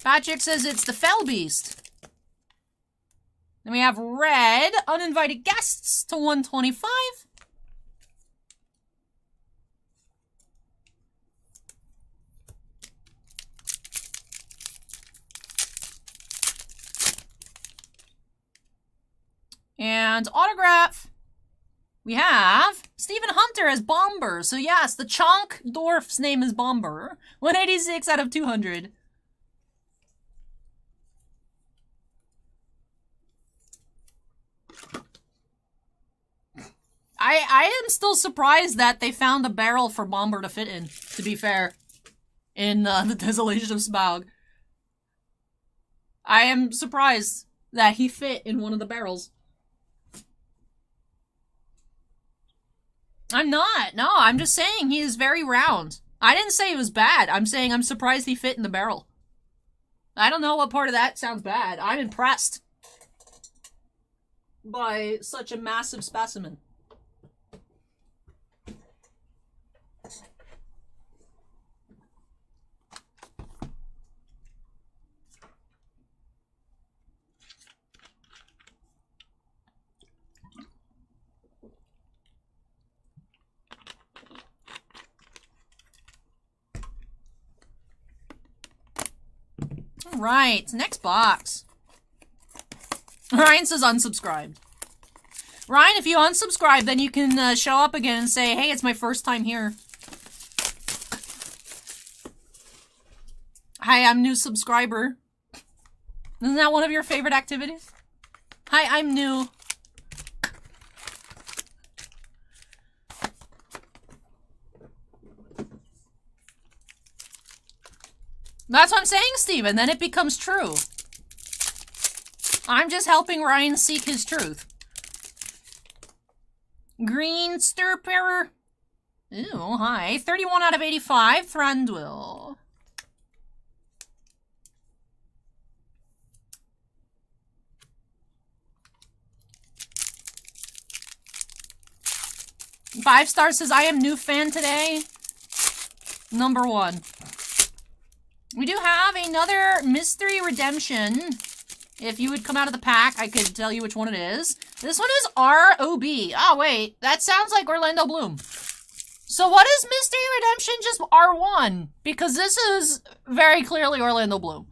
Patrick says it's the Fell Beast. Then we have red, uninvited guests to 125. And autograph. We have Stephen Hunter as Bomber. So yes, the Chonk Dwarf's name is Bomber. 186 out of 200. I am still surprised that they found a barrel for Bomber to fit in, to be fair, in the Desolation of Smaug. I am surprised that he fit in one of the barrels. I'm not. No, I'm just saying he is very round. I didn't say it was bad. I'm saying I'm surprised he fit in the barrel. I don't know what part of that sounds bad. I'm impressed by such a massive specimen. Right, next box. Ryan says unsubscribed. Ryan, if you unsubscribe, then you can show up again and say, hey, it's my first time here. Hi, I'm new subscriber. Isn't that one of your favorite activities? Hi, I'm new. That's what I'm saying, Steven. Then it becomes true. I'm just helping Ryan seek his truth. Green Stirperer. Ew, hi. 31 out of 85. Thranduil. Five Star says, I am new fan today. Number 1. We do have another Mystery Redemption. If you would come out of the pack, I could tell you which one it is. This one is R.O.B. Oh, wait. That sounds like Orlando Bloom. So what is Mystery Redemption? Just R1? Because this is very clearly Orlando Bloom.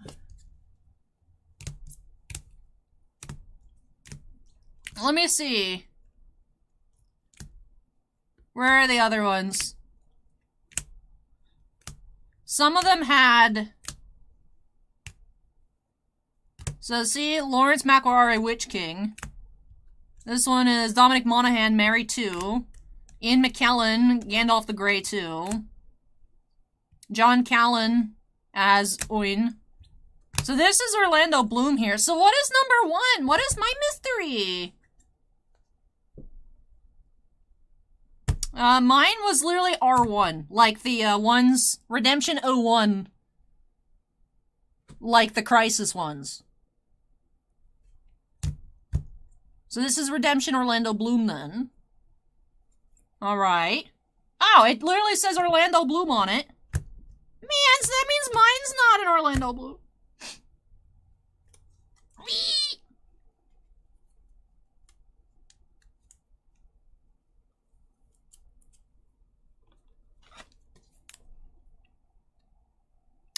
Let me see. Where are the other ones? Some of them had... So see, Lawrence McElroy, Witch King. This one is Dominic Monaghan, Mary 2. Ian McKellen, Gandalf the Grey 2. John Callan as Oin. So this is Orlando Bloom here. So what is number 1? What is my mystery? Mine was literally R1. Like the ones, Redemption 01. Like the Crisis ones. So this is Redemption Orlando Bloom then. Alright. Oh, it literally says Orlando Bloom on it. Man, so that means mine's not an Orlando Bloom.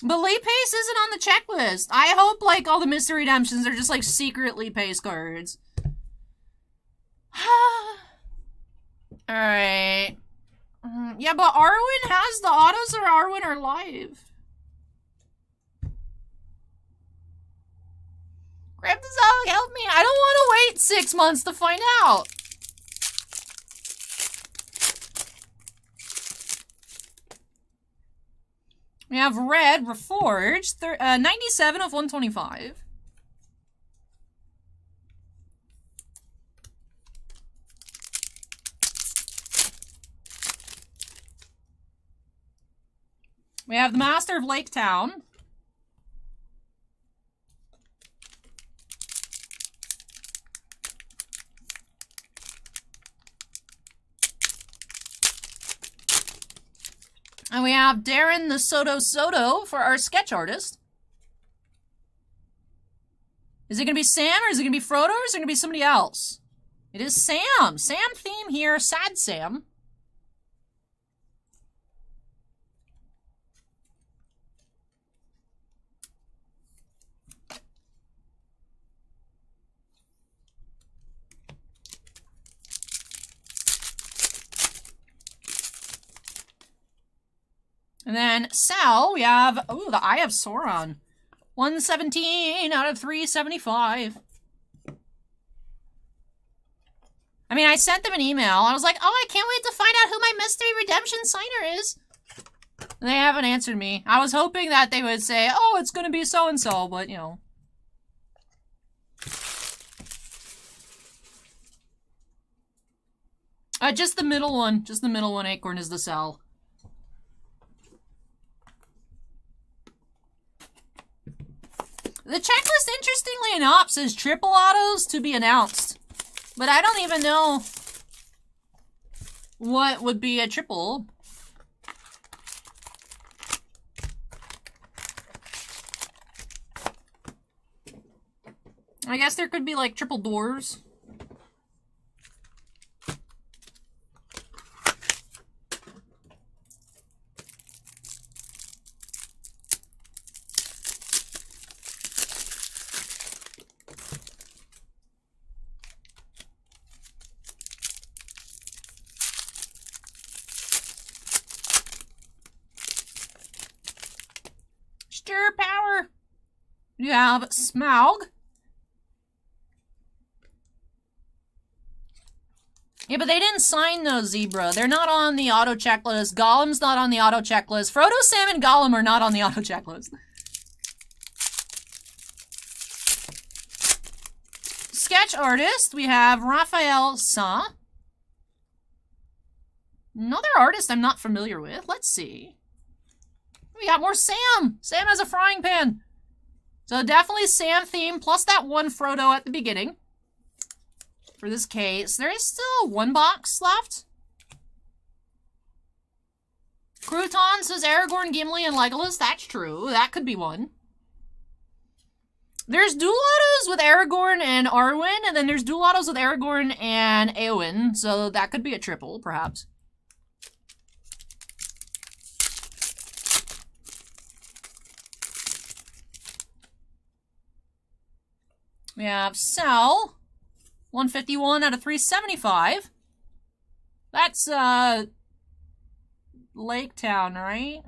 But Lee Pace isn't on the checklist. I hope, like, all the Mystery Redemptions are just, like, secret Lee Pace cards. Alright. Yeah, but Arwen has the autos, or Arwen are live. Cryptozoic, help me. I don't want to wait 6 months to find out. We have red, reforged, 97 of 125. We have the Master of Lake Town. And we have Darren the Soto for our sketch artist. Is it going to be Sam, or is it going to be Frodo, or is it going to be somebody else? It is Sam. Sam theme here. Sad Sam. And then Sal, we have, ooh, the Eye of Sauron. 117 out of 375. I mean, I sent them an email. I was like, oh, I can't wait to find out who my Mystery Redemption signer is. And they haven't answered me. I was hoping that they would say, oh, it's going to be so-and-so, but, you know. Just the middle one. Just the middle one, Acorn, is the Sal. The checklist, interestingly enough, says triple autos to be announced. But I don't even know what would be a triple. I guess there could be, like, triple doors. Stir power. You have Smaug. Yeah, but they didn't sign those, Zebra. They're not on the auto checklist. Gollum's not on the auto checklist. Frodo, Sam, and Gollum are not on the auto checklist. Sketch artist, we have Raphael Sa. Another artist I'm not familiar with. Let's see. We got more Sam. Sam has a frying pan. So definitely Sam theme, plus that one Frodo at the beginning. For this case, there is still one box left. Crouton says Aragorn, Gimli, and Legolas. That's true. That could be one. There's dual autos with Aragorn and Arwen, and then there's dual autos with Aragorn and Eowyn, so that could be a triple, perhaps. We have Sal. 151 out of 375. That's, Lake Town, right?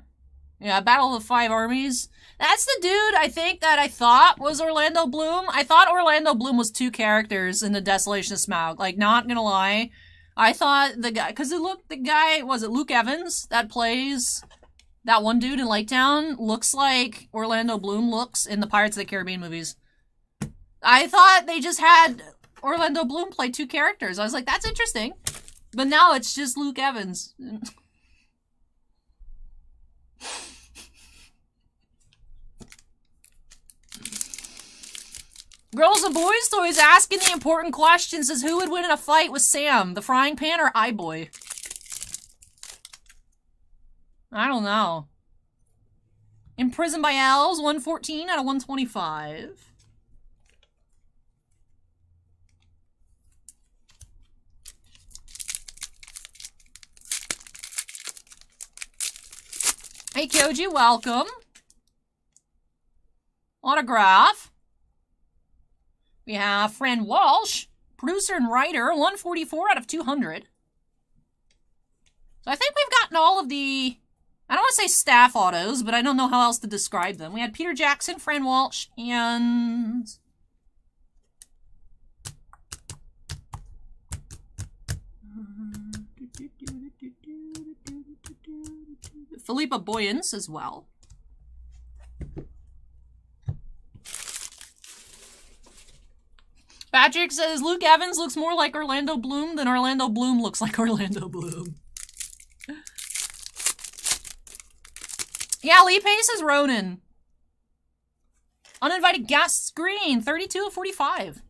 Yeah, Battle of the Five Armies. That's the dude, I think, that I thought was Orlando Bloom. I thought Orlando Bloom was two characters in the Desolation of Smaug. Like, not gonna lie. I thought the guy, because it looked, the guy, was it Luke Evans that plays that one dude in Lake Town? Looks like Orlando Bloom looks in the Pirates of the Caribbean movies. I thought they just had Orlando Bloom play two characters. I was like, that's interesting. But now it's just Luke Evans. Girls and Boys Toys asking the important question, says who would win in a fight with Sam, the frying pan or iBoy? I don't know. Imprisoned by Elves, 114 out of 125. Hey Kyoji, welcome. Autograph. We have Fran Walsh, producer and writer, 144 out of 200. So I think we've gotten all of the, I don't want to say staff autos, but I don't know how else to describe them. We had Peter Jackson, Fran Walsh, and Philippa Boyens as well. Patrick says Luke Evans looks more like Orlando Bloom than Orlando Bloom looks like Orlando Bloom. Yeah, Lee Pace is Ronan. Uninvited guest screen, 32 of 45.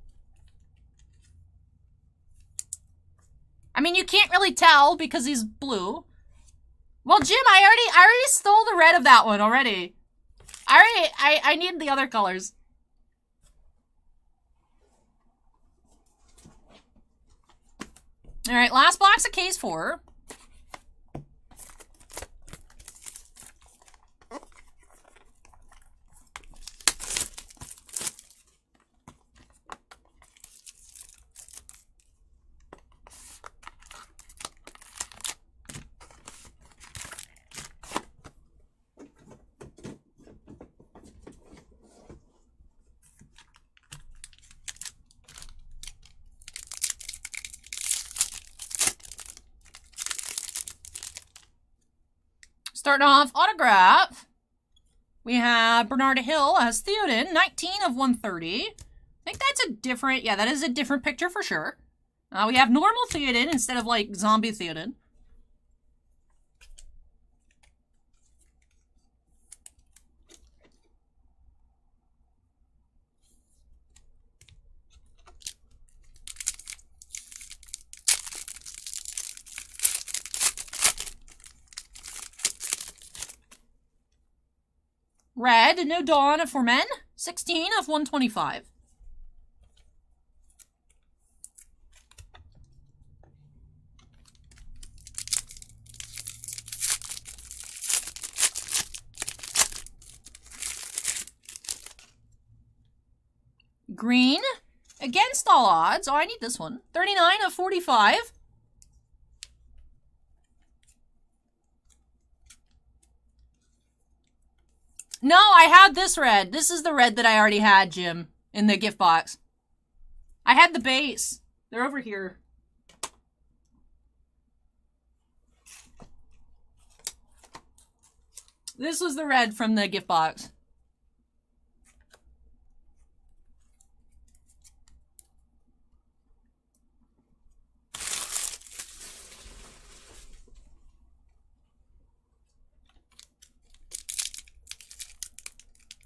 I mean, you can't really tell because he's blue. Well, Jim, I already stole the red of that one already. I need the other colors. All right, last box of case 4. Starting off, autograph. We have Bernard Hill as Theoden, 19 of 130. I think that's a different, yeah, that is a different picture for sure. We have normal Theoden instead of, like, zombie Theoden. Red, No Dawn for men, 16 of 125. Green, Against All Odds. Oh, I need this one. 39 of 45. No, I had this red. This is the red that I already had, Jim, in the gift box. I had the base. They're over here. This was the red from the gift box.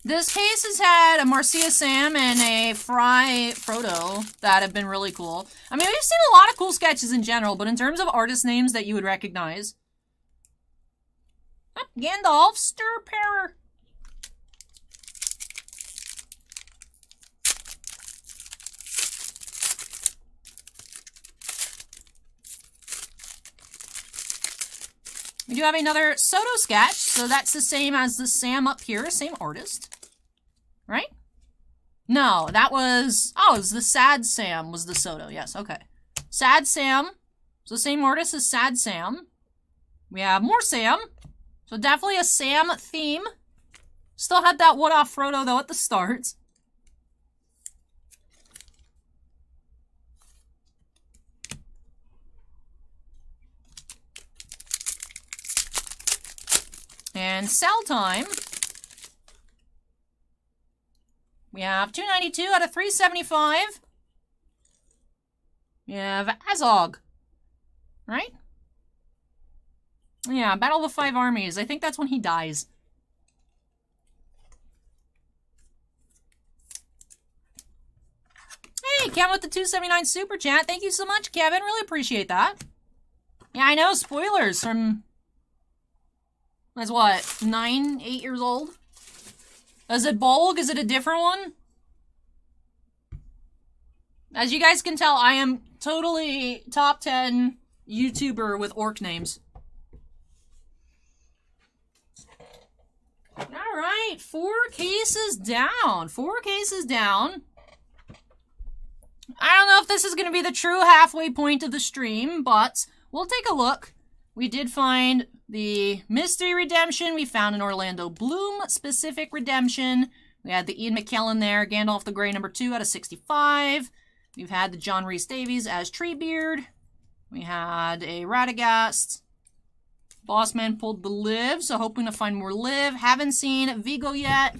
This case has had a Marcia Sam and a Fry Frodo that have been really cool. I mean, we've seen a lot of cool sketches in general, but in terms of artist names that you would recognize. Oh, Gandalf, Stirparer. We do have another Soto sketch, so that's the same as the Sam up here, same artist. Right? No, that was... Oh, it was the Sad Sam was the Soto. Yes, okay. Sad Sam. So same artist as Sad Sam. We have more Sam. So definitely a Sam theme. Still had that one-off Frodo, though, at the start. And sell time. We have 292 out of 375. We have Azog. Right? Yeah, Battle of the Five Armies. I think that's when he dies. Hey, Kevin with the 279 Super Chat. Thank you so much, Kevin. Really appreciate that. Yeah, I know. Spoilers from... That's what? 8 years old? Is it Bolg? Is it a different one? As you guys can tell, I am totally top 10 YouTuber with orc names. Alright, 4 cases down. 4 cases down. I don't know if this is going to be the true halfway point of the stream, but we'll take a look. We did find the Mystery Redemption. We found an Orlando Bloom specific redemption. We had the Ian McKellen there, Gandalf the Grey #2 out of 65. We've had the John Rhys Davies as Treebeard. We had a Radagast. Bossman pulled the Liv, so hoping to find more Liv. Haven't seen Vigo yet.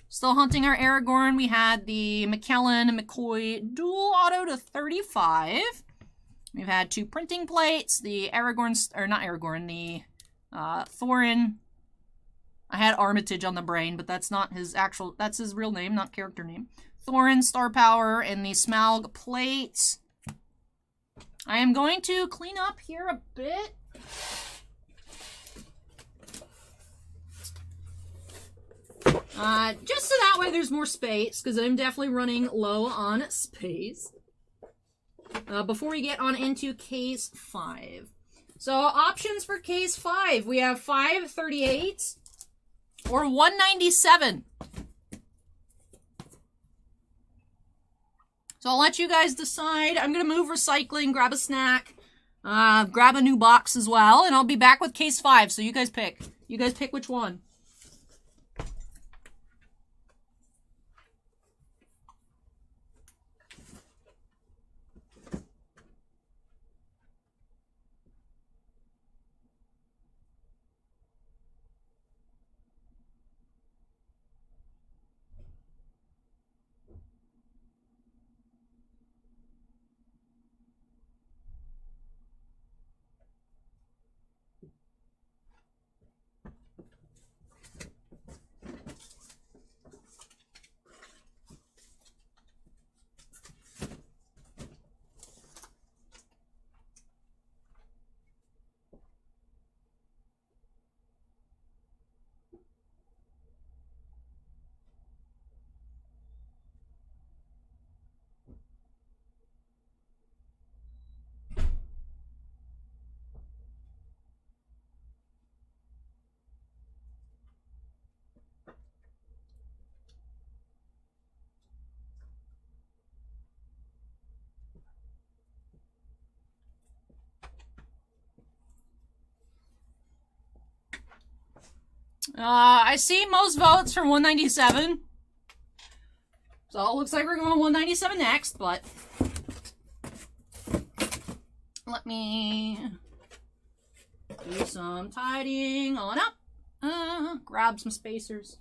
Still hunting our Aragorn. We had the McKellen McCoy dual auto to 35. We've had 2 printing plates. The Aragorn, or not Aragorn, the Thorin. I had Armitage on the brain, but that's not his actual, that's his real name, not character name. Thorin, Star Power, and the Smaug plates. I am going to clean up here a bit. Just so that way there's more space, because I'm definitely running low on space. Before we get on into case 5. So, options for case 5. We have 538 or 197. So I'll let you guys decide. I'm going to move recycling, grab a snack, grab a new box as well, and I'll be back with case 5. So you guys pick. You guys pick which one. I see most votes for 197. So it looks like we're going 197 next, but let me do some tidying on up. Grab some spacers.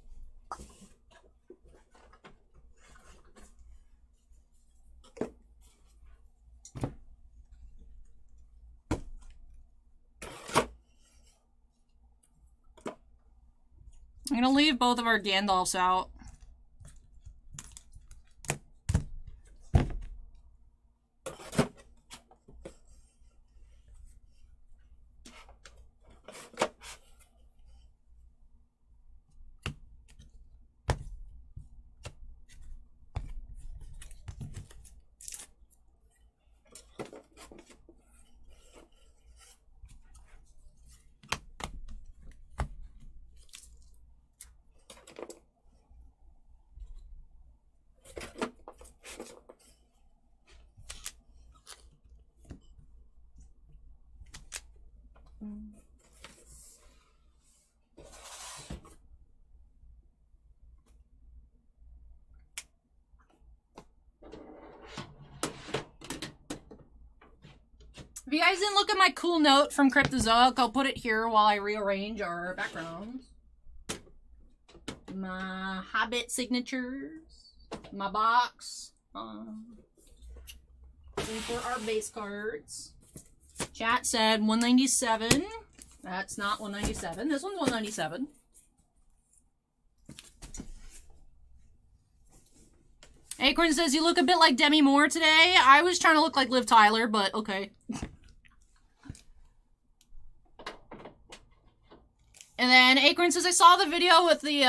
I'm gonna leave both of our Gandalfs out. If you guys didn't look at my cool note from Cryptozoic, I'll put it here while I rearrange our backgrounds. My Hobbit signatures, my box, for our base cards. Chat said 197. That's not 197. This one's 197. Acorn says, you look a bit like Demi Moore today. I was trying to look like Liv Tyler, but okay. And then Acorn says, I saw the video with the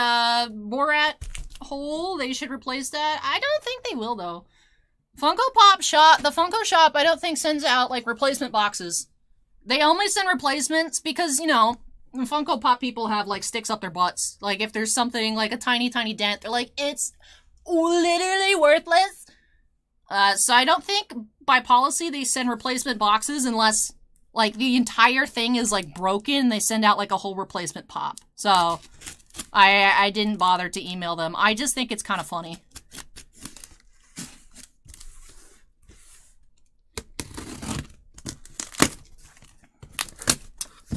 Borat hole. They should replace that. I don't think they will, though. Funko Pop shop, the Funko shop, I don't think sends out, like, replacement boxes. They only send replacements because, you know, Funko Pop people have, like, sticks up their butts. Like, if there's something, like, a tiny, tiny dent, they're like, it's literally worthless. So I don't think, by policy, they send replacement boxes unless, like, the entire thing is, like, broken. They send out, like, a whole replacement pop. So, I didn't bother to email them. I just think it's kind of funny.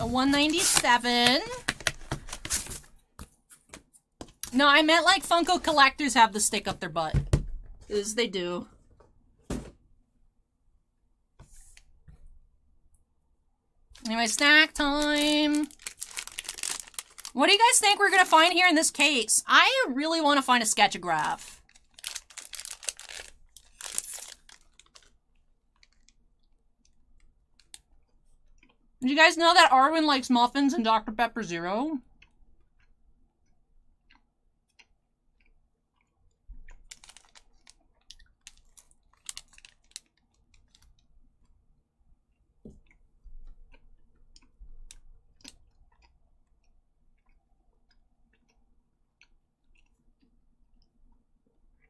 A 197. No, I meant like Funko collectors have the stick up their butt. Yes, they do. Anyway, snack time. What do you guys think we're going to find here in this case? I really want to find a sketchagraph. Did you guys know that Arwen likes muffins and Dr. Pepper Zero?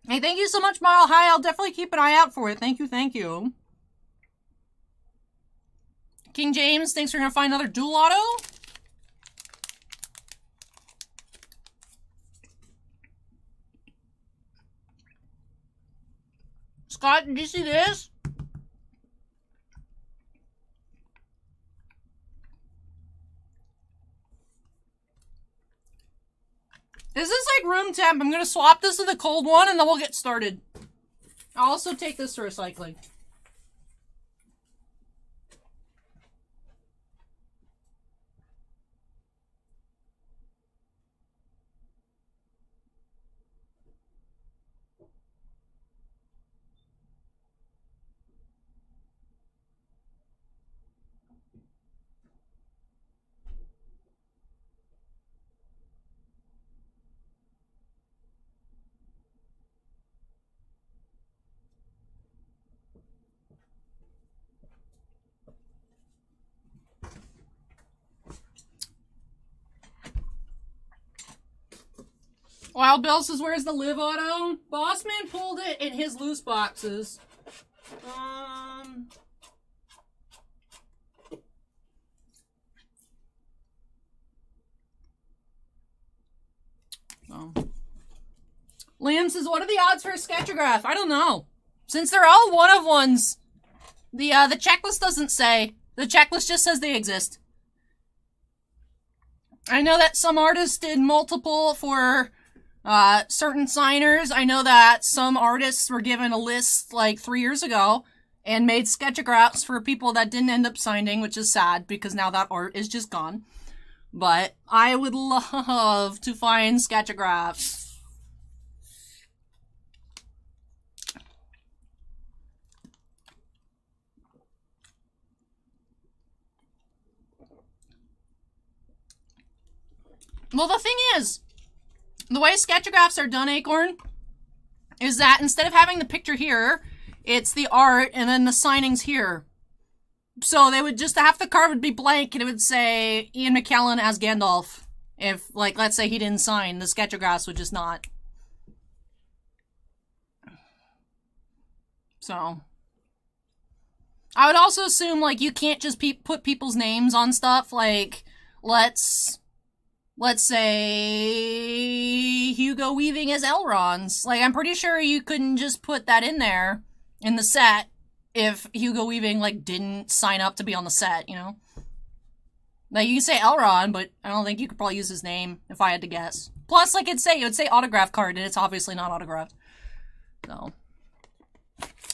Hey, thank you so much, Mile High. I'll definitely keep an eye out for it. Thank you, thank you. King James thinks we're going to find another dual auto. Scott, did you see this? This is like room temp. I'm going to swap this to the cold one and then we'll get started. I'll also take this to recycling. Wild Bill says, where's the live auto? Bossman pulled it in his loose boxes. Liam says, what are the odds for a sketchagraph? I don't know. Since they're all one-of-ones, the checklist doesn't say. The checklist just says they exist. I know that some artists did multiple for certain signers. I know that some artists were given a list like 3 years ago and made sketchagraphs for people that didn't end up signing, which is sad because now that art is just gone. But I would love to find sketchagraphs. Well, the thing is, the way sketchagraphs are done, Acorn, is that instead of having the picture here, it's the art and then the signings here. So they would just, half the card would be blank and it would say Ian McKellen as Gandalf. If, like, let's say he didn't sign, the sketchagraphs would just not. So. I would also assume, like, you can't just put people's names on stuff. Like, let's say Hugo Weaving as Elrond's. Like, I'm pretty sure you couldn't just put that in there in the set if Hugo Weaving, like, didn't sign up to be on the set, you know? Like, you can say Elrond, but I don't think you could probably use his name if I had to guess. Plus, like it would say autograph card, and it's obviously not autographed. So.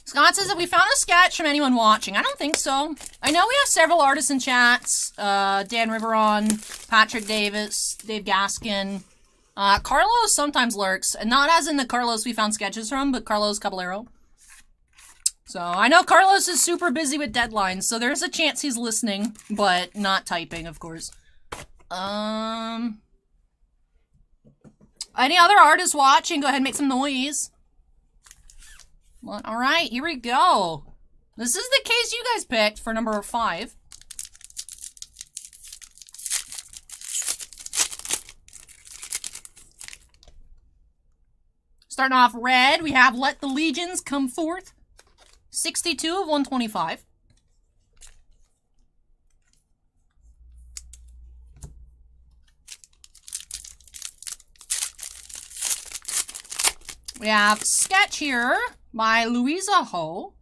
Scott says, have we found a sketch from anyone watching? I don't think so. I know we have several artists in chats. Dan Riveron, Patrick Davis, Dave Gaskin. Carlos sometimes lurks. And not as in the Carlos we found sketches from, but Carlos Cabaleiro. So, I know Carlos is super busy with deadlines, so there's a chance he's listening, but not typing, of course. Any other artists watching? Go ahead and make some noise. Alright, here we go. This is the case you guys picked for number 5. Starting off red, we have Let the Legions Come Forth. 62 of 125. We have Sketch here by Louisa Ho.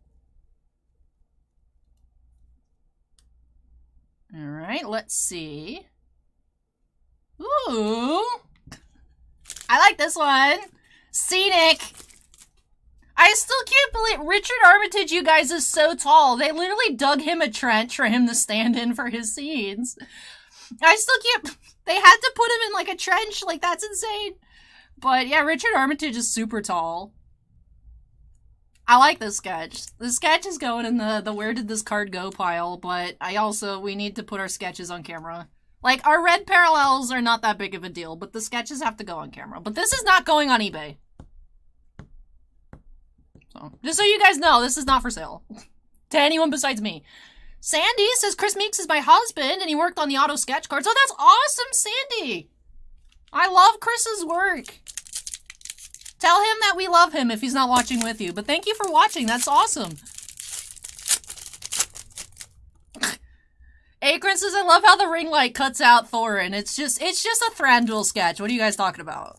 Alright, let's see. Ooh! I like this one. Scenic. I still can't believe Richard Armitage, you guys, is so tall. They literally dug him a trench for him to stand in for his scenes. I still can't... They had to put him in, like, a trench. Like, that's insane. But, yeah, Richard Armitage is super tall. I like this sketch. The sketch is going in the where did this card go pile, but we need to put our sketches on camera. Like, our red parallels are not that big of a deal, but the sketches have to go on camera. But this is not going on eBay. So, just so you guys know, this is not for sale. To anyone besides me. Sandy says, Chris Meeks is my husband, and he worked on the auto sketch cards. Oh, that's awesome, Sandy! I love Chris's work. Tell him that we love him if he's not watching with you. But thank you for watching. That's awesome. Akron says, I love how the ring light cuts out Thorin. It's just a Thranduil sketch. What are you guys talking about?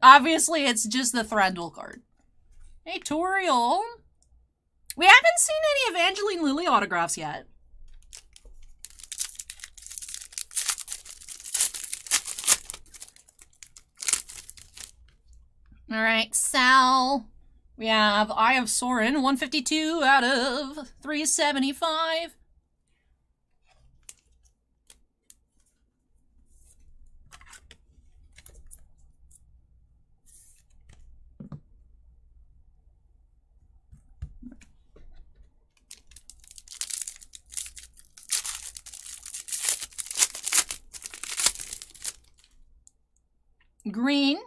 Obviously, it's just the Thranduil card. Hey, Toriel. We haven't seen any Evangeline Lilly autographs yet. Alright, Sal. We have Eye of Sauron, 152 out of 375. Green,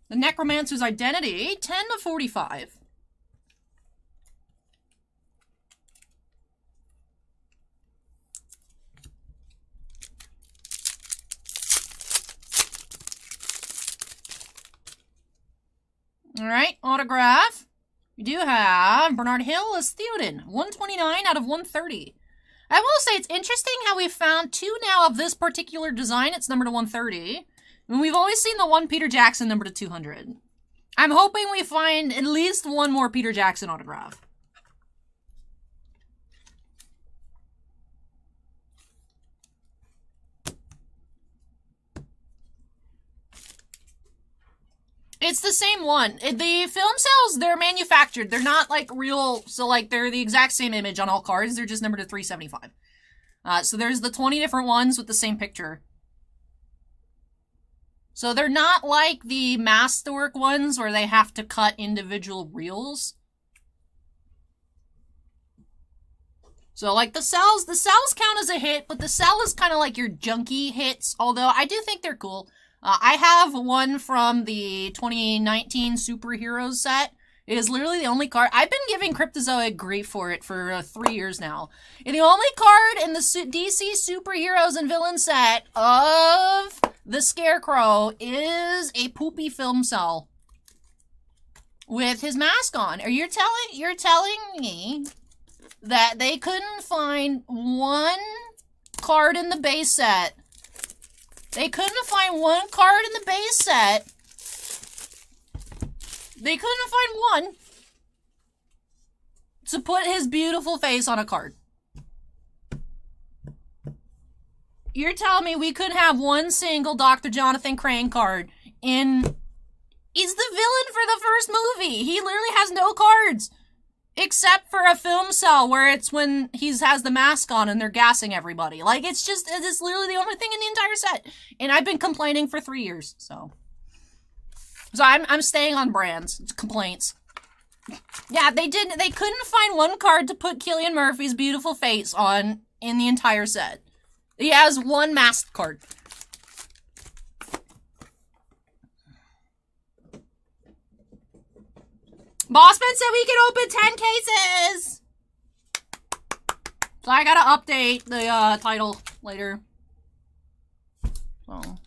the Necromancer's Identity, 10 to 45. Alright, autograph. We do have Bernard Hill as Theoden, 129 out of 130. I will say it's interesting how we found two now of this particular design. It's numbered to 130. And we've always seen the one Peter Jackson numbered to 200. I'm hoping we find at least one more Peter Jackson autograph. It's the same one. The film cells, they're manufactured. They're not, like, real, so, like, they're the exact same image on all cards. They're just numbered to 375. So there's the 20 different ones with the same picture. So they're not like the Masterwork ones where they have to cut individual reels. So, like, the cells count as a hit, but the cell is kind of like your junky hits, although I do think they're cool. I have one from the 2019 Superheroes set. It is literally the only card. I've been giving Cryptozoic grief for it for 3 years now. And the only card in the DC Superheroes and Villain set of the Scarecrow is a poopy film cell with his mask on. You're telling me that they couldn't find one card in the base set. They couldn't find one card in the base set. They couldn't find one to put his beautiful face on a card. You're telling me we couldn't have one single Dr. Jonathan Crane card in... He's the villain for the first movie. He literally has no cards. Except for a film cell where it's when he has the mask on and they're gassing everybody. Like, it's literally the only thing in the entire set. And I've been complaining for 3 years, so... So I'm staying on brands. It's complaints. Yeah, they couldn't find one card to put Cillian Murphy's beautiful face on in the entire set. He has one masked card. Bossman said we can open 10 cases! So I gotta update the title later. So...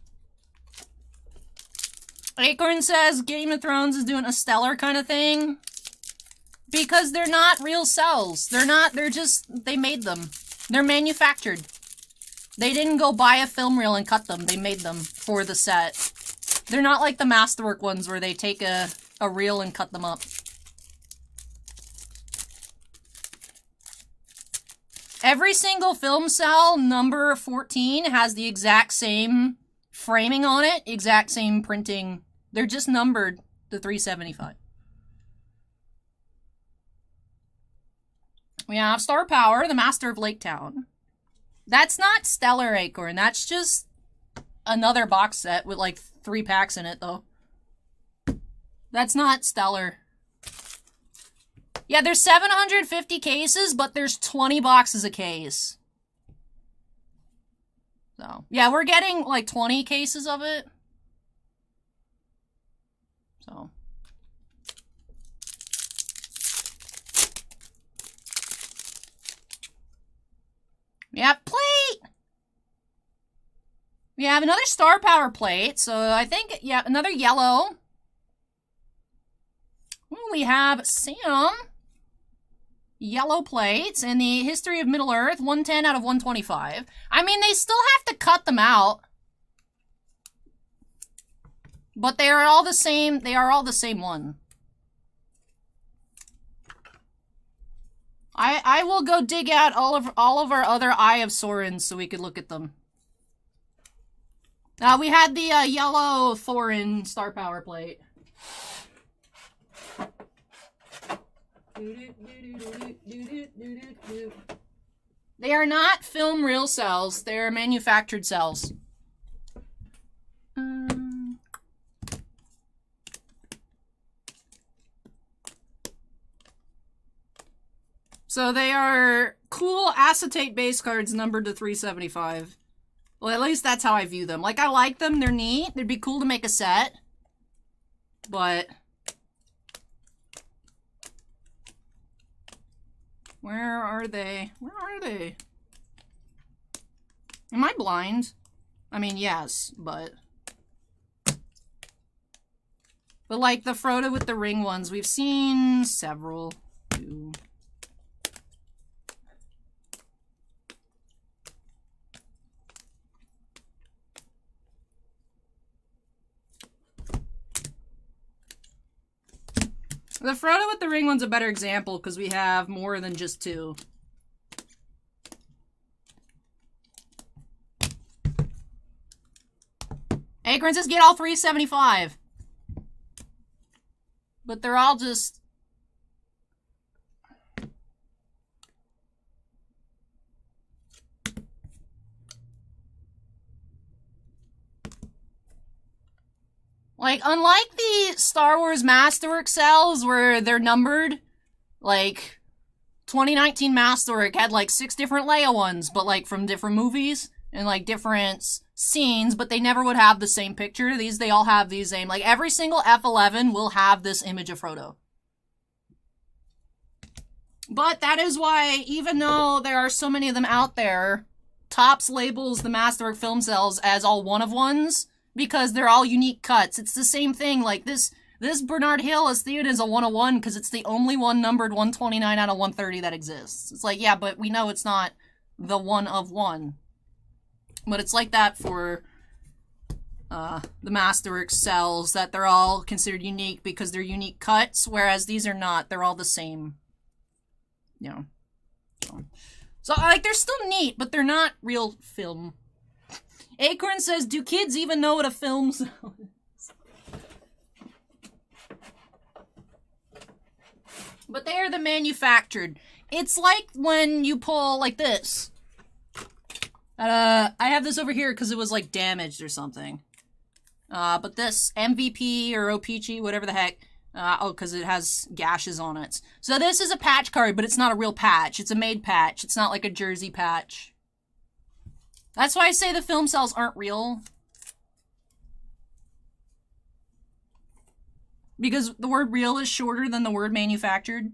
Acorn says Game of Thrones is doing a stellar kind of thing. Because they're not real cells. They made them. They're manufactured. They didn't go buy a film reel and cut them. They made them for the set. They're not like the Masterwork ones where they take a reel and cut them up. Every single film cell, number 14, has the exact same framing on it, exact same printing. They're just numbered to 375. We have Star Power, the Master of Lake Town. That's not Stellar Acorn. That's just another box set with like 3 packs in it, though. That's not Stellar. Yeah, there's 750 cases, but there's 20 boxes a case. So, yeah, we're getting like 20 cases of it. So. We have plate! We have another Star Power plate, so I think, yeah, another yellow. Ooh, we have Sam. Yellow plates and the History of Middle Earth, 110 out of 125. I mean, they still have to cut them out. But they are all the same, one. I will go dig out all of our other Eye of Saurons so we could look at them. We had the yellow Thorin Star Power plate. They are not film reel cells. They're manufactured cells. So they are cool acetate base cards numbered to 375. Well, at least that's how I view them. Like, I like them. They're neat. They'd be cool to make a set. But where are they? Where are they? Am I blind? I mean, yes, but like the Frodo with the ring ones, we've seen several. Two. The Frodo with the ring one's a better example because we have more than just 2. Acorns just get all 375. But they're all just... Like, unlike the Star Wars Masterwork cells where they're numbered, like, 2019 Masterwork had, like, 6 different Leia ones, but, like, from different movies and, like, different scenes, but they never would have the same picture. They all have these same, like, every single F11 will have this image of Frodo. But that is why, even though there are so many of them out there, Topps labels the Masterwork film cells as all one-of-ones, because they're all unique cuts. It's the same thing, like this Bernard Hill is viewed as a 101 because it's the only one numbered 129 out of 130 that exists. It's like, yeah, but we know it's not the 1/1. But it's like that for the Masterwork cells, that they're all considered unique because they're unique cuts, whereas these are not. They're all the same. You know. So like, they're still neat, but they're not real film. Acorn says, do kids even know what a film cell is? But they are the manufactured. It's like when you pull like this. I have this over here because it was like damaged or something. But this MVP or OPG, whatever the heck. Because it has gashes on it. So this is a patch card, but it's not a real patch. It's a made patch. It's not like a jersey patch. That's why I say the film cells aren't real. Because the word real is shorter than the word manufactured.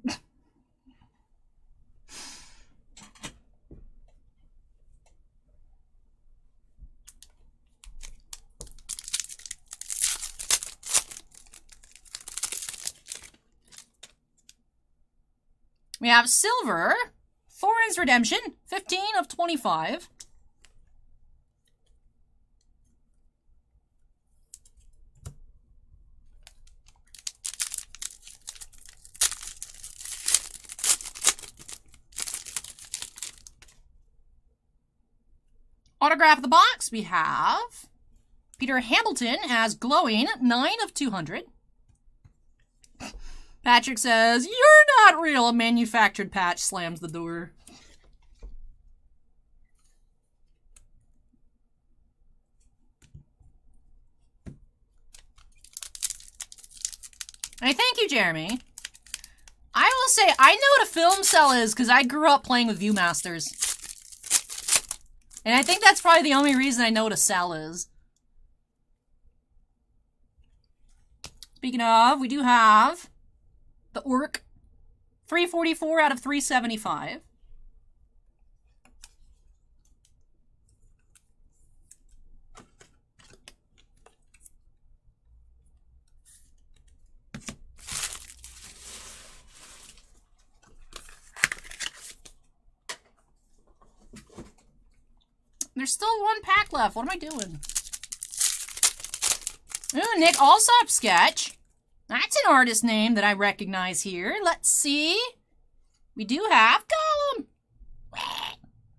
We have silver, Thorin's Redemption, 15 of 25. Autograph of the box, we have Peter Hamilton as glowing, 9 of 200. Patrick says, "You're not real." A manufactured patch slams the door. And thank you, Jeremy. I will say, I know what a film cell is because I grew up playing with Viewmasters. And I think that's probably the only reason I know what a cell is. Speaking of, we do have the Orc. 344 out of 375. There's still one pack left. What am I doing? Ooh, Nick Alsop sketch. That's an artist name that I recognize here. Let's see. We do have Gollum.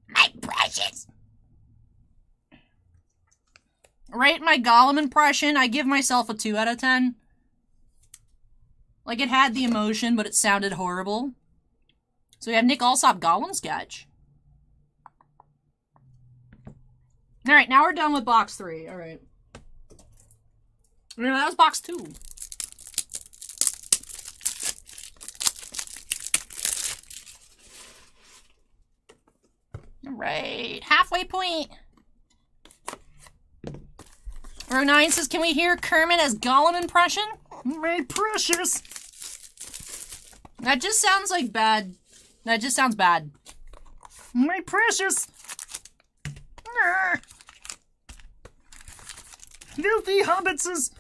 My precious. Rate my Gollum impression. I give myself a 2 out of 10. Like, it had the emotion, but it sounded horrible. So we have Nick Alsop Gollum sketch. Alright, now we're done with box 3. Alright. No, that was box 2. Alright, halfway point. Row 9 says, "Can we hear Kermit as Gollum impression?" My precious. That just sounds like bad. That just sounds bad. My precious. Filthy hobbitses.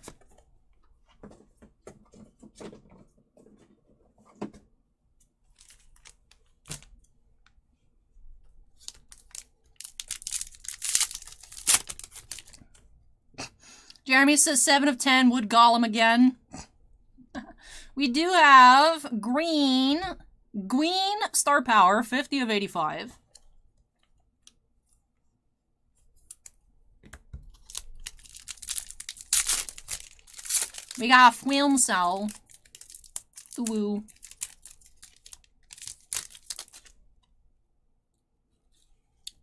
Jeremy says 7 of 10, would Gollum again. We do have green star power, 50 of 85. We got a film cell. Ooh.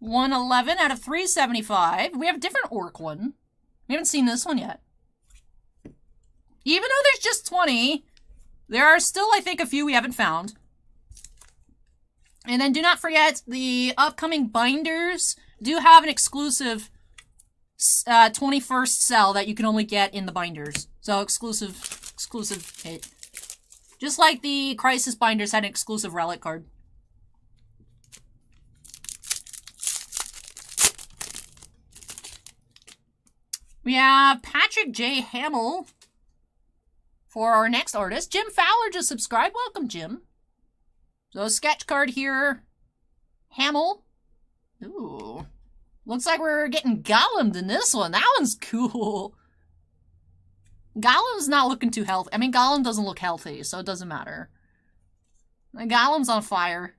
$111 out of 375. We have a different orc one. We haven't seen this one yet. Even though there's just 20, there are still, I think, a few we haven't found. And then do not forget, the upcoming binders do have an exclusive 21st cell that you can only get in the binders. So exclusive hit. Just like the Crisis binders had an exclusive relic card. We have Patrick J. Hamill for our next artist. Jim Fowler just subscribed. Welcome, Jim. So a sketch card here. Hamill. Ooh. Looks like we're getting Gollum in this one. That one's cool. Gollum's not looking too healthy. I mean, Gollum doesn't look healthy, so it doesn't matter. Gollum's on fire.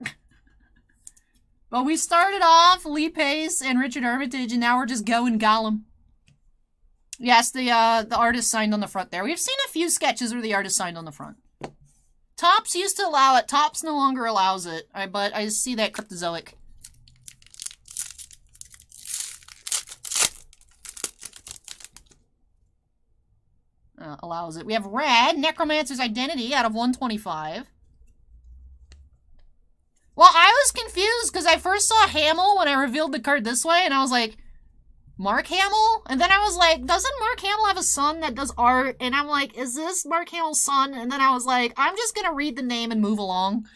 But we started off Lee Pace and Richard Armitage, and now we're just going Gollum. Yes, the artist signed on the front there. We've seen a few sketches where the artist signed on the front. Topps used to allow it. Topps no longer allows it. But I see that Cryptozoic. Allows it. We have red, Necromancer's Identity out of 125. Well, I was confused because I first saw Hamill when I revealed the card this way, and I was like, Mark Hamill? And then I was like, doesn't Mark Hamill have a son that does art? And I'm like, is this Mark Hamill's son? And then I was like, I'm just gonna read the name and move along.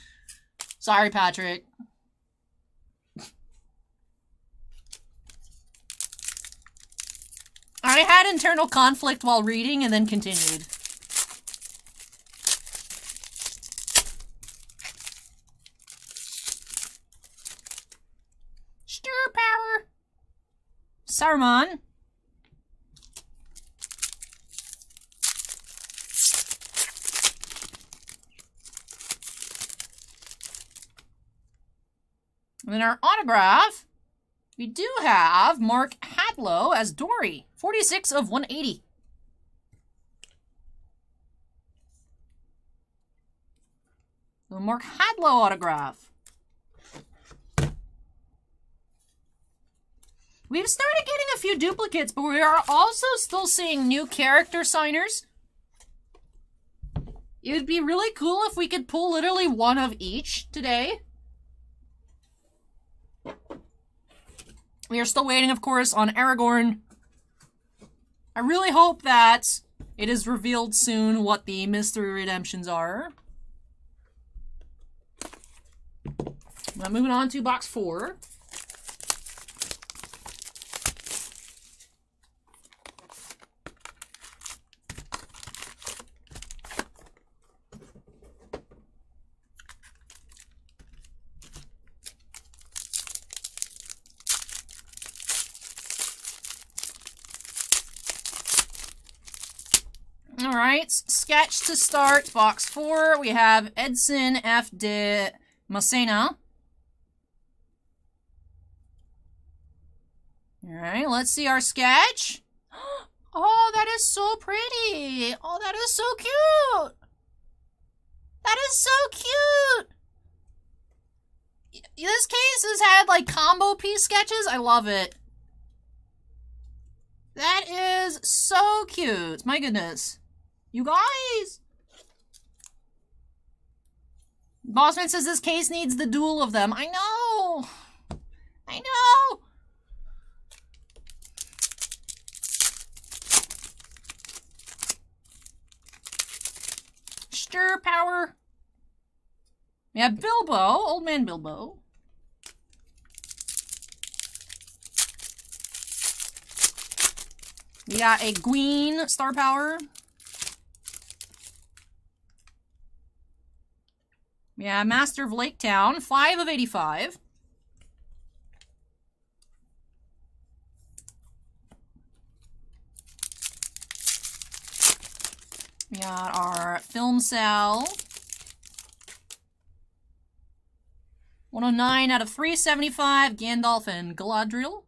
Sorry, Patrick. I had internal conflict while reading and then continued. Stir power. Saruman. And then our autograph. We do have Mark Hadlow as Dory. 46 of 180. The Mark Hadlow autograph. We've started getting a few duplicates, but we are also still seeing new character signers. It would be really cool if we could pull literally one of each today. We are still waiting, of course, on Aragorn. I really hope that it is revealed soon what the mystery redemptions are. Now moving on to box 4. Alright, sketch to start, box 4. We have Edson F. de Macena. Alright, let's see our sketch. Oh, that is so pretty. Oh, that is so cute. That is so cute. This case has had, like, combo piece sketches. I love it. That is so cute. My goodness. You guys! Bossman says this case needs the duel of them. I know! I know! Stir power. We have Bilbo, Old Man Bilbo. We got a Gwyn, star power. Yeah, Master of Lake Town, 5 of 85. We got our Film Cell. 109 out of 375, Gandalf and Galadriel.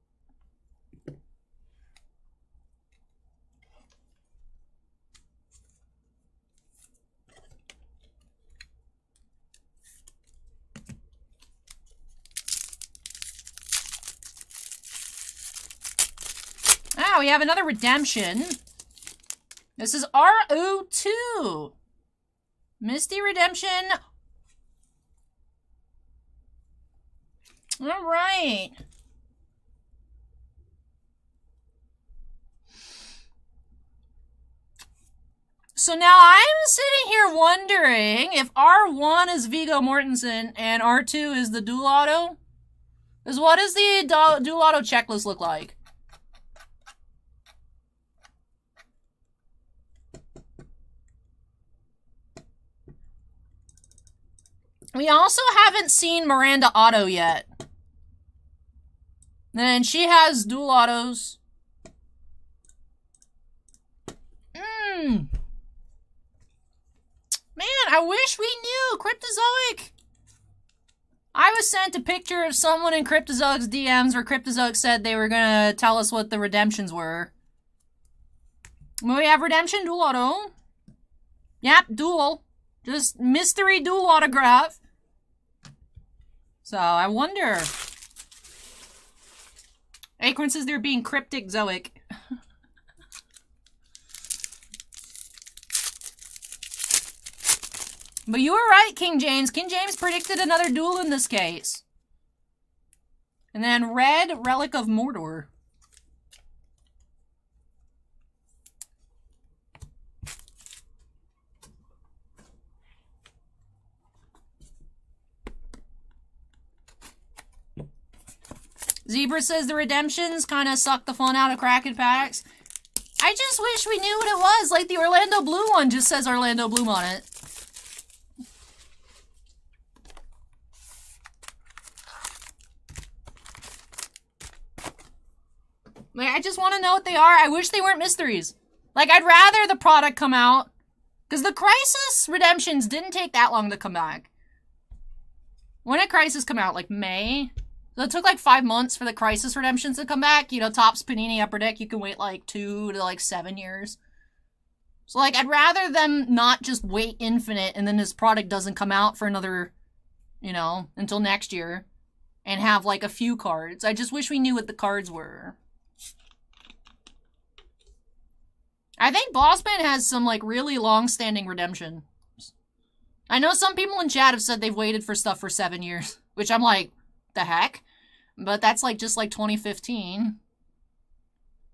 Ah, we have another redemption. This is RO2. Misty Redemption. All right. So now I'm sitting here wondering if R1 is Viggo Mortensen and R2 is the dual auto. Because what does the dual auto checklist look like? We also haven't seen Miranda Otto yet. And she has dual autos. Man, I wish we knew. Cryptozoic. I was sent a picture of someone in Cryptozoic's DMs where Cryptozoic said they were gonna tell us what the redemptions were. Well, we have redemption dual auto. Yep, dual. Just mystery dual autograph. So, I wonder. Acorn says they're being cryptic zoic. But you were right, King James. King James predicted another duel in this case. And then red Relic of Mordor. Zebra says the redemptions kind of suck the fun out of Kraken packs. I just wish we knew what it was. Like the Orlando Bloom one just says Orlando Bloom on it. Like, I just want to know what they are. I wish they weren't mysteries. Like, I'd rather the product come out. Because the Crisis redemptions didn't take that long to come back. When did Crisis come out? Like, May? So it took like 5 months for the Crisis redemptions to come back. You know, Topps, Panini, Upper Deck, you can wait like 2 to like 7 years. So like, I'd rather them not just wait infinite and then this product doesn't come out for another, you know, until next year. And have like a few cards. I just wish we knew what the cards were. I think Bossman has some like really long-standing redemption. I know some people in chat have said they've waited for stuff for 7 years. Which I'm like, the heck? But that's like just like 2015.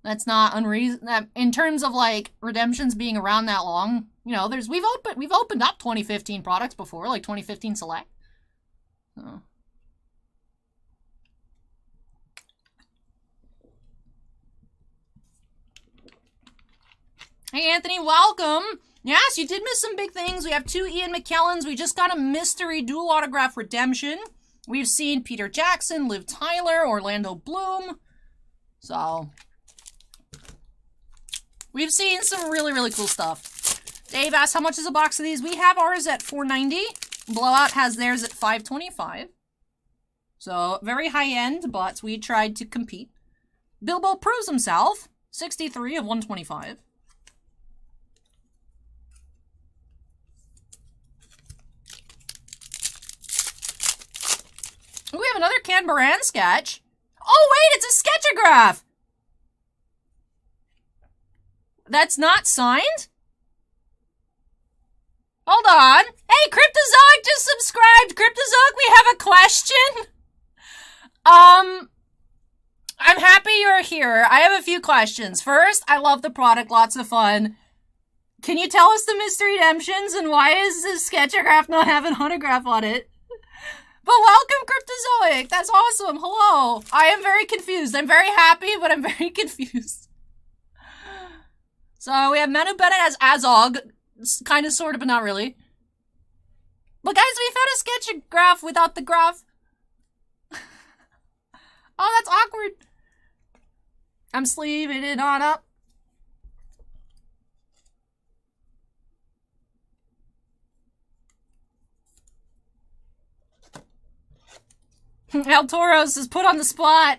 That's not unreasonable. In terms of like redemptions being around that long, you know, we've opened up 2015 products before, like 2015 Select. So. Hey Anthony, welcome. Yes, you did miss some big things. We have 2 Ian McKellens. We just got a mystery dual autograph redemption. We've seen Peter Jackson, Liv Tyler, Orlando Bloom. So, we've seen some really, really cool stuff. Dave asked how much is a box of these. We have ours at $4.90. Blowout has theirs at $5.25. So, very high end, but we tried to compete. Bilbo proves himself. 63 of 125. We have another Canberran sketch. Oh, wait, it's a sketchagraph. That's not signed? Hold on. Hey, Cryptozoic just subscribed. Cryptozoic, we have a question. I'm happy you're here. I have a few questions. First, I love the product. Lots of fun. Can you tell us the mystery redemptions and why is this sketchagraph not have an autograph on it? But welcome, Cryptozoic. That's awesome. Hello. I am very confused. I'm very happy, but I'm very confused. So we have Manu Bennett as Azog. Kind of, sort of, but not really. But guys, we found a sketchagraph without the graph. Oh, that's awkward. I'm sleeving it on up. El Toros is put on the spot.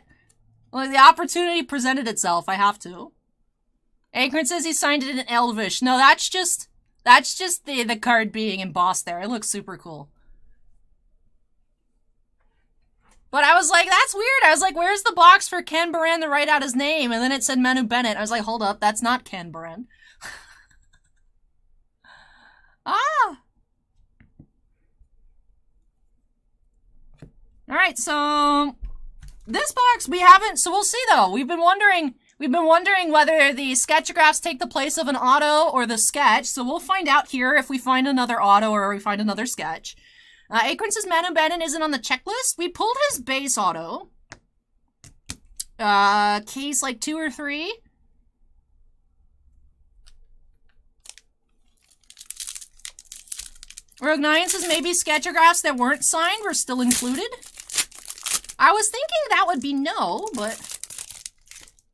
Well, the opportunity presented itself. I have to. Akron says he signed it in Elvish. No, that's just the card being embossed there. It looks super cool. But I was like, that's weird. I was like, where's the box for Ken Baran to write out his name? And then it said Manu Bennett. I was like, hold up, that's not Ken Baran. Ah! Alright, so this box we haven't, so we'll see though. We've been wondering whether the sketchagraphs take the place of an auto or the sketch, so we'll find out here if we find another auto or we find another sketch. Akron says Manu Bennett isn't on the checklist. We pulled his base auto. Case like 2 or 3. Rogue 9 says maybe sketchagraphs that weren't signed were still included. I was thinking that would be no, but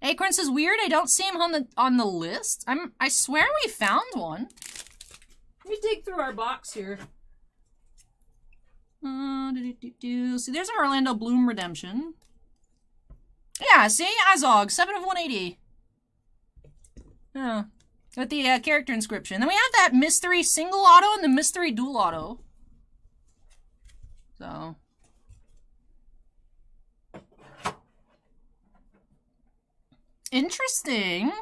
Acorn says weird. I don't see him on the list. I swear we found one. Let me dig through our box here. See, there's an Orlando Bloom redemption. Yeah, see, Azog, 7 of 180. Yeah, with the character inscription. Then we have that mystery single auto and the mystery dual auto. So. Interesting.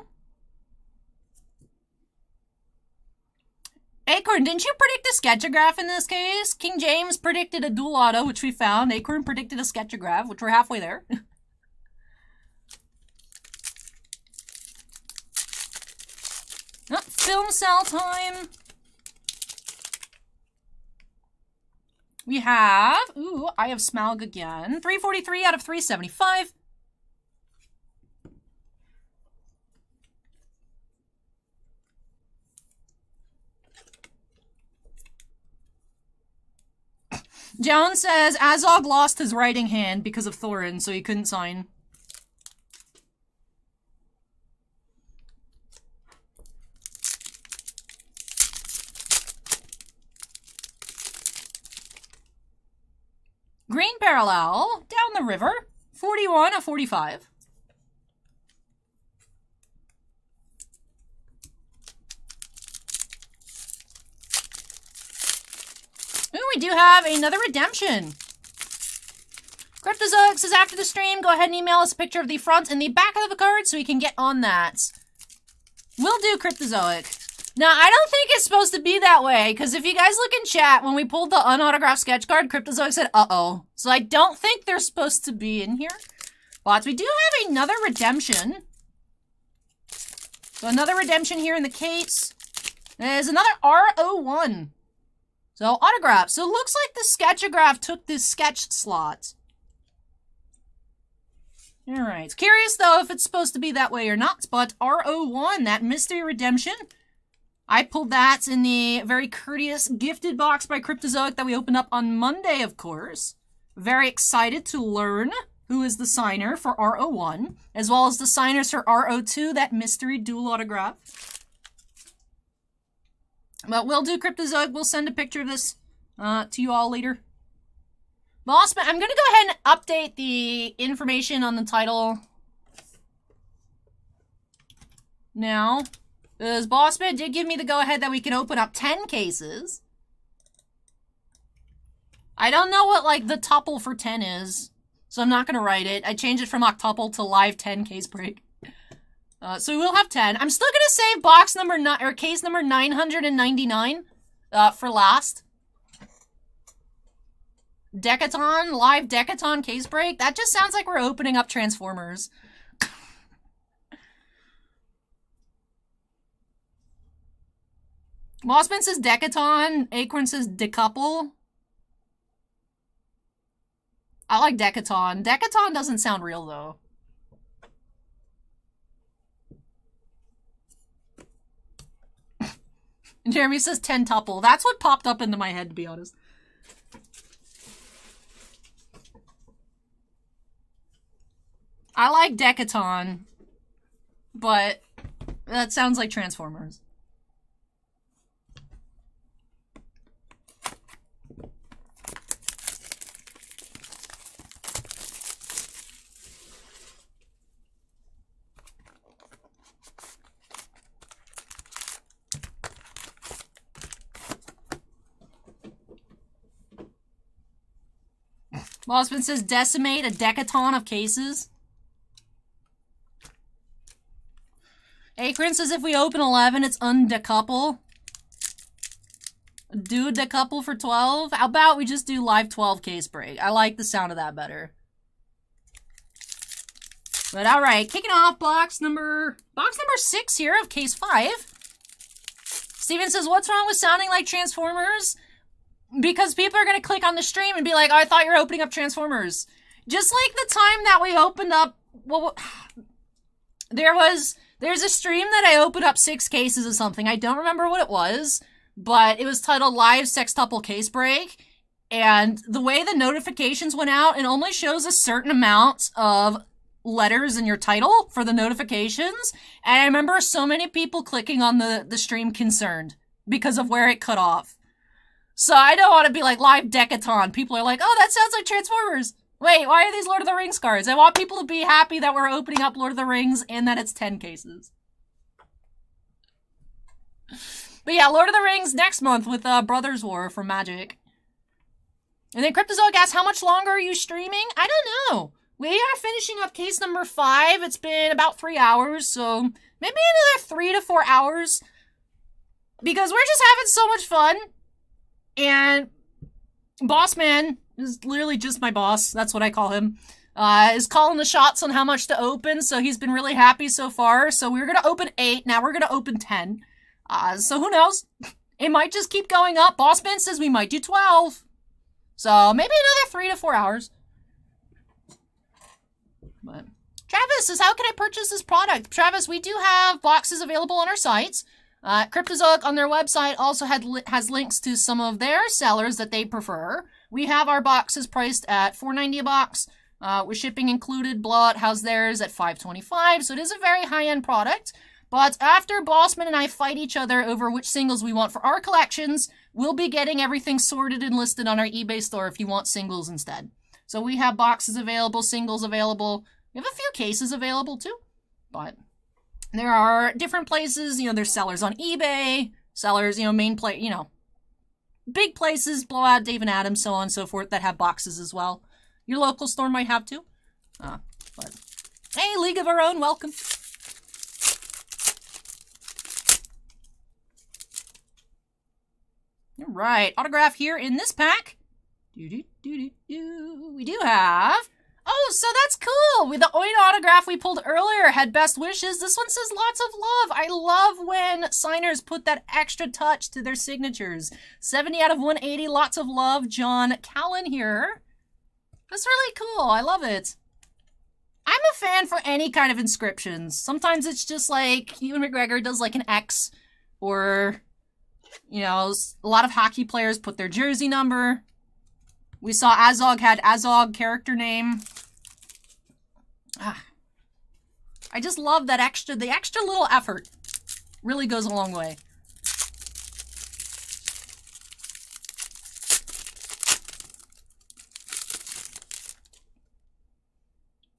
Acorn, didn't you predict a sketchagraph in this case? King James predicted a dual auto, which we found. Acorn predicted a sketchagraph, which we're halfway there. Oh, film cell time. We have, ooh, I have Smaug again. 343 out of 375. Jones says Azog lost his writing hand because of Thorin, so he couldn't sign. Green Parallel, Down the River, 41 of 45. Ooh, we do have another redemption. Cryptozoic says after the stream, go ahead and email us a picture of the front and the back of the card so we can get on that. We'll do Cryptozoic. Now, I don't think it's supposed to be that way, because if you guys look in chat, when we pulled the unautographed sketch card, Cryptozoic said, uh-oh. So I don't think they're supposed to be in here. But we do have another redemption. So another redemption here in the case. There's another R01. So autograph. So it looks like the sketchagraph took this sketch slot. Alright. Curious, though, if it's supposed to be that way or not. But R01, that mystery redemption. I pulled that in the very courteous gifted box by Cryptozoic that we opened up on Monday, of course. Very excited to learn who is the signer for R01, as well as the signers for R02, that mystery dual autograph. But we'll do Cryptozoic. We'll send a picture of this to you all later. Bossman, I'm going to go ahead and update the information on the title now. Because Bossman did give me the go-ahead that we can open up 10 cases. I don't know what, like, the tuple for 10 is, so I'm not going to write it. I changed it from octuple to live 10 case break. So we will have 10. I'm still going to save box number 9, or case number 999 for last. Decaton, live Decaton case break. That just sounds like we're opening up Transformers. Mossman says Decaton. Acorn says decouple. I like Decaton. Decaton doesn't sound real, though. Jeremy says tentuple. That's what popped up into my head, to be honest. I like Decaton, but that sounds like Transformers. Mossman says decimate a decaton of cases. Akron says if we open 11, it's undecouple. Do decouple for 12. How about we just do live 12 case break? I like the sound of that better. But alright, kicking off box number 6 here of case 5. Steven says, what's wrong with sounding like Transformers? Because people are going to click on the stream and be like, oh, I thought you were opening up Transformers. Just like the time that we opened up, well, there's a stream that I opened up 6 cases of something. I don't remember what it was, but it was titled Live Sextuple Case Break. And the way the notifications went out, it only shows a certain amount of letters in your title for the notifications. And I remember so many people clicking on the stream concerned because of where it cut off. So I don't want to be like live Decaton. People are like, oh, that sounds like Transformers. Wait, why are these Lord of the Rings cards? I want people to be happy that we're opening up Lord of the Rings and that it's 10 cases. But yeah, Lord of the Rings next month with Brothers War for Magic. And then Cryptozoic asks, how much longer are you streaming? I don't know. We are finishing up case number 5. It's been about 3 hours, so maybe another 3 to 4 hours. Because we're just having so much fun. And Bossman is literally just my boss. That's what I call him. Is calling the shots on how much to open. So he's been really happy so far. So we were going to open 8. Now we're going to open 10. So who knows? It might just keep going up. Bossman says we might do 12. So maybe another 3 to 4 hours. But Travis says, how can I purchase this product? Travis, we do have boxes available on our sites. Cryptozoic on their website also has links to some of their sellers that they prefer. We have our boxes priced at $4.90 a box, with shipping included. Blowout has theirs at $5.25, so it is a very high-end product. But after Bossman and I fight each other over which singles we want for our collections, we'll be getting everything sorted and listed on our eBay store if you want singles instead. So we have boxes available, singles available. We have a few cases available too. But there are different places, there's sellers on eBay, sellers, big places, Blowout, Dave and Adams, so on and so forth, that have boxes as well. Your local store might have too. But hey, League of Our Own, welcome. All right, autograph here in this pack. We do have... Oh, so that's cool. With the Oin autograph we pulled earlier had best wishes. This one says lots of love. I love when signers put that extra touch to their signatures. 70 out of 180, lots of love. John Callan here. That's really cool. I love it. I'm a fan for any kind of inscriptions. Sometimes it's just like Ewan McGregor does like an X, or, a lot of hockey players put their jersey number. We saw Azog had Azog character name. I just love that the extra little effort really goes a long way.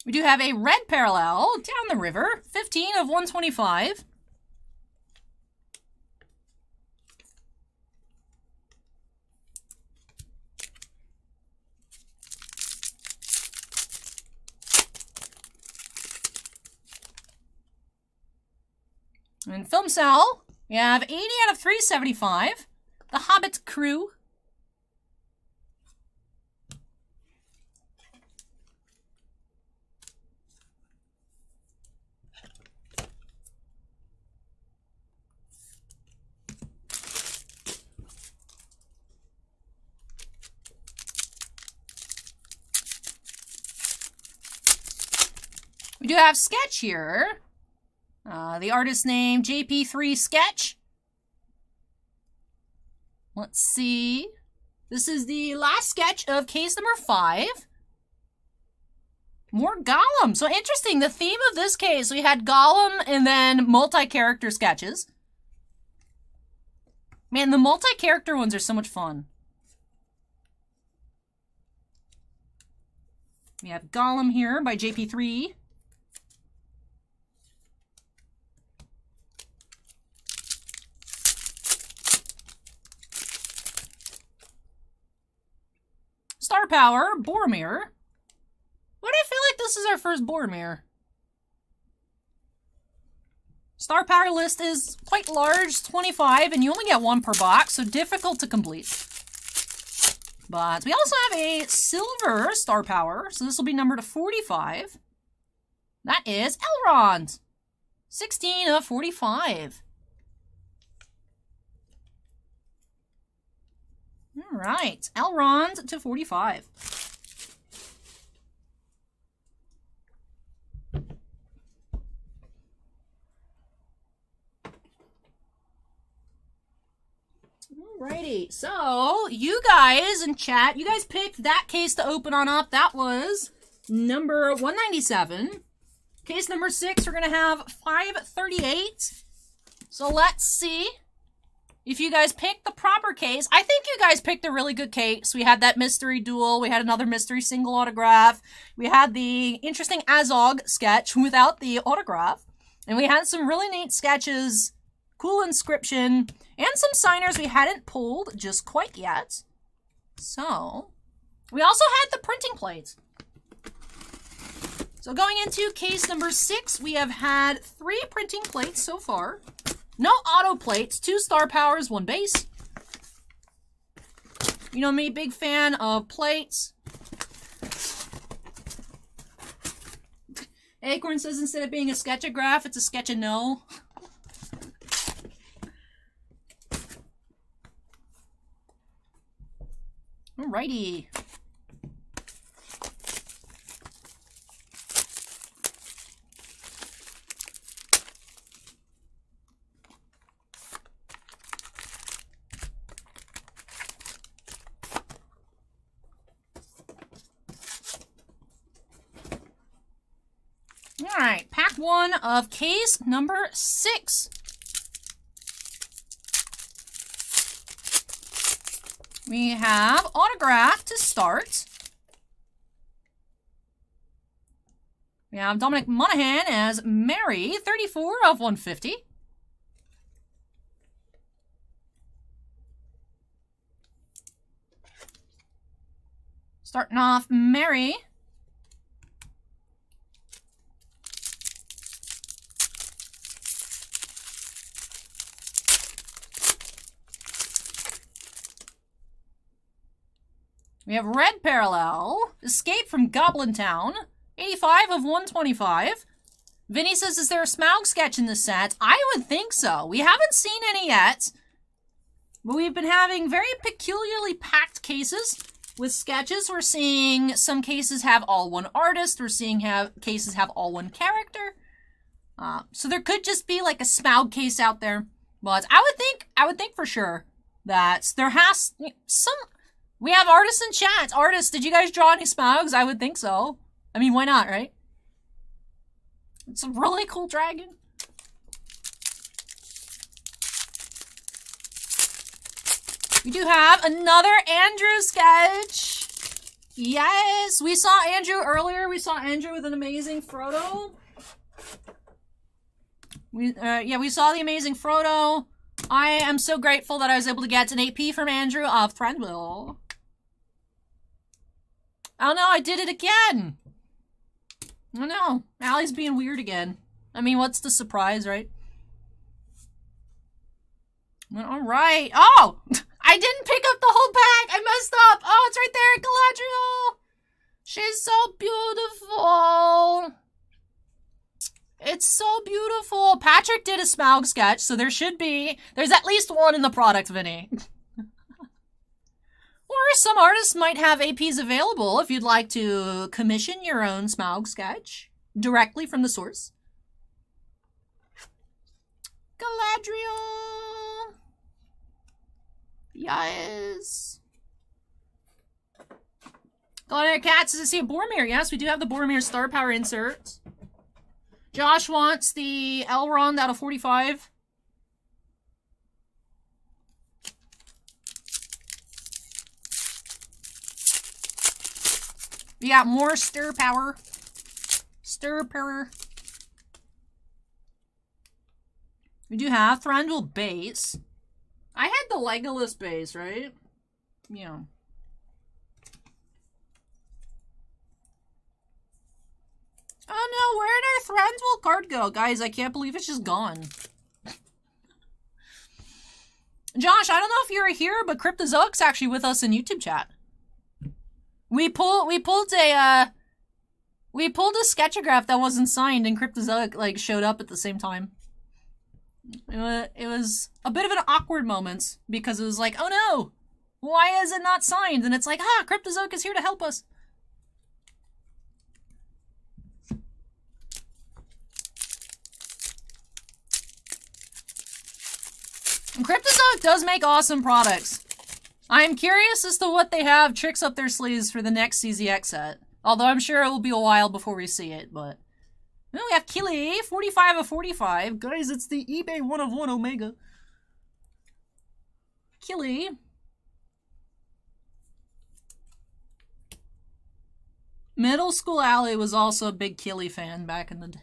We do have a red parallel down the river, 15 of 125. In Film Cell, we have 80 out of 375. The Hobbit Crew. We do have Sketch here. The artist name, JP3 Sketch. Let's see. This is the last sketch of case number 5. More Gollum. So interesting. The theme of this case, we had Gollum and then multi-character sketches. Man, the multi-character ones are so much fun. We have Gollum here by JP3. Star Power, Boromir. Why do I feel like this is our first Boromir? Star Power list is quite large, 25, and you only get 1 per box, so difficult to complete. But we also have a silver Star Power, so this will be numbered to 45. That is Elrond. 16 of 45. All right, Elrond to 45. Alrighty, so you guys in chat, you guys picked that case to open on up. That was number 197. Case number 6, we're going to have 538. So let's see if you guys picked the proper case. I think you guys picked a really good case. We had that mystery duel. We had another mystery single autograph. We had the interesting Azog sketch without the autograph. And we had some really neat sketches, cool inscription, and some signers we hadn't pulled just quite yet. So, we also had the printing plates. So going into case number 6, we have had 3 printing plates so far. No auto plates, 2 star powers, 1 base. You know me, big fan of plates. Acorn says instead of being a sketchagraph, it's a sketch-a-no. Alrighty. All right, pack 1 of case number 6. We have autograph to start. We have Dominic Monaghan as Mary, 34 of 150. Starting off Mary. We have Red Parallel, Escape from Goblin Town, 85 of 125. Vinny says, is there a Smaug sketch in this set? I would think so. We haven't seen any yet, but we've been having very peculiarly packed cases with sketches. We're seeing some cases have all one artist. We're seeing cases have all one character. So there could just be like a Smaug case out there. But I would think for sure that there has some. We have artists in chat. Artists, did you guys draw any Smaugs? I would think so. I mean, why not, right? It's a really cool dragon. We do have another Andrew sketch. Yes, we saw Andrew earlier. We saw Andrew with an amazing Frodo. Yeah, we saw the amazing Frodo. I am so grateful that I was able to get an AP from Andrew of Threadville. Oh no, I did it again. Oh no, Allie's being weird again. I mean, what's the surprise, right? All right. Oh, I didn't pick up the whole pack. I messed up. Oh, it's right there, Galadriel. She's so beautiful. It's so beautiful. Patrick did a Smaug sketch, so there's at least one in the product, Vinny. Or some artists might have APs available if you'd like to commission your own Smaug sketch directly from the source. Galadriel. Yes. Galadriel Cats, does it see a Boromir? Yes, we do have the Boromir Star Power insert. Josh wants the Elrond out of 45. We got more Stir Power. Stir Power. We do have Thranduil base. I had the Legolas base, right? Yeah. Oh no, where did our Thranduil card go? Guys, I can't believe it's just gone. Josh, I don't know if you're here, but Cryptozoic's actually with us in YouTube chat. We pulled a sketchagraph that wasn't signed, and Cryptozoic like showed up at the same time. It was a bit of an awkward moment because it was like, oh no, why is it not signed? And it's like, Cryptozoic is here to help us. And Cryptozoic does make awesome products. I'm curious as to what they have tricks up their sleeves for the next CZX set. Although I'm sure it will be a while before we see it, but... Well, we have Killy, 45 of 45. Guys, it's the eBay 1 of 1 Omega. Killy. Middle School Alley was also a big Killy fan back in the day.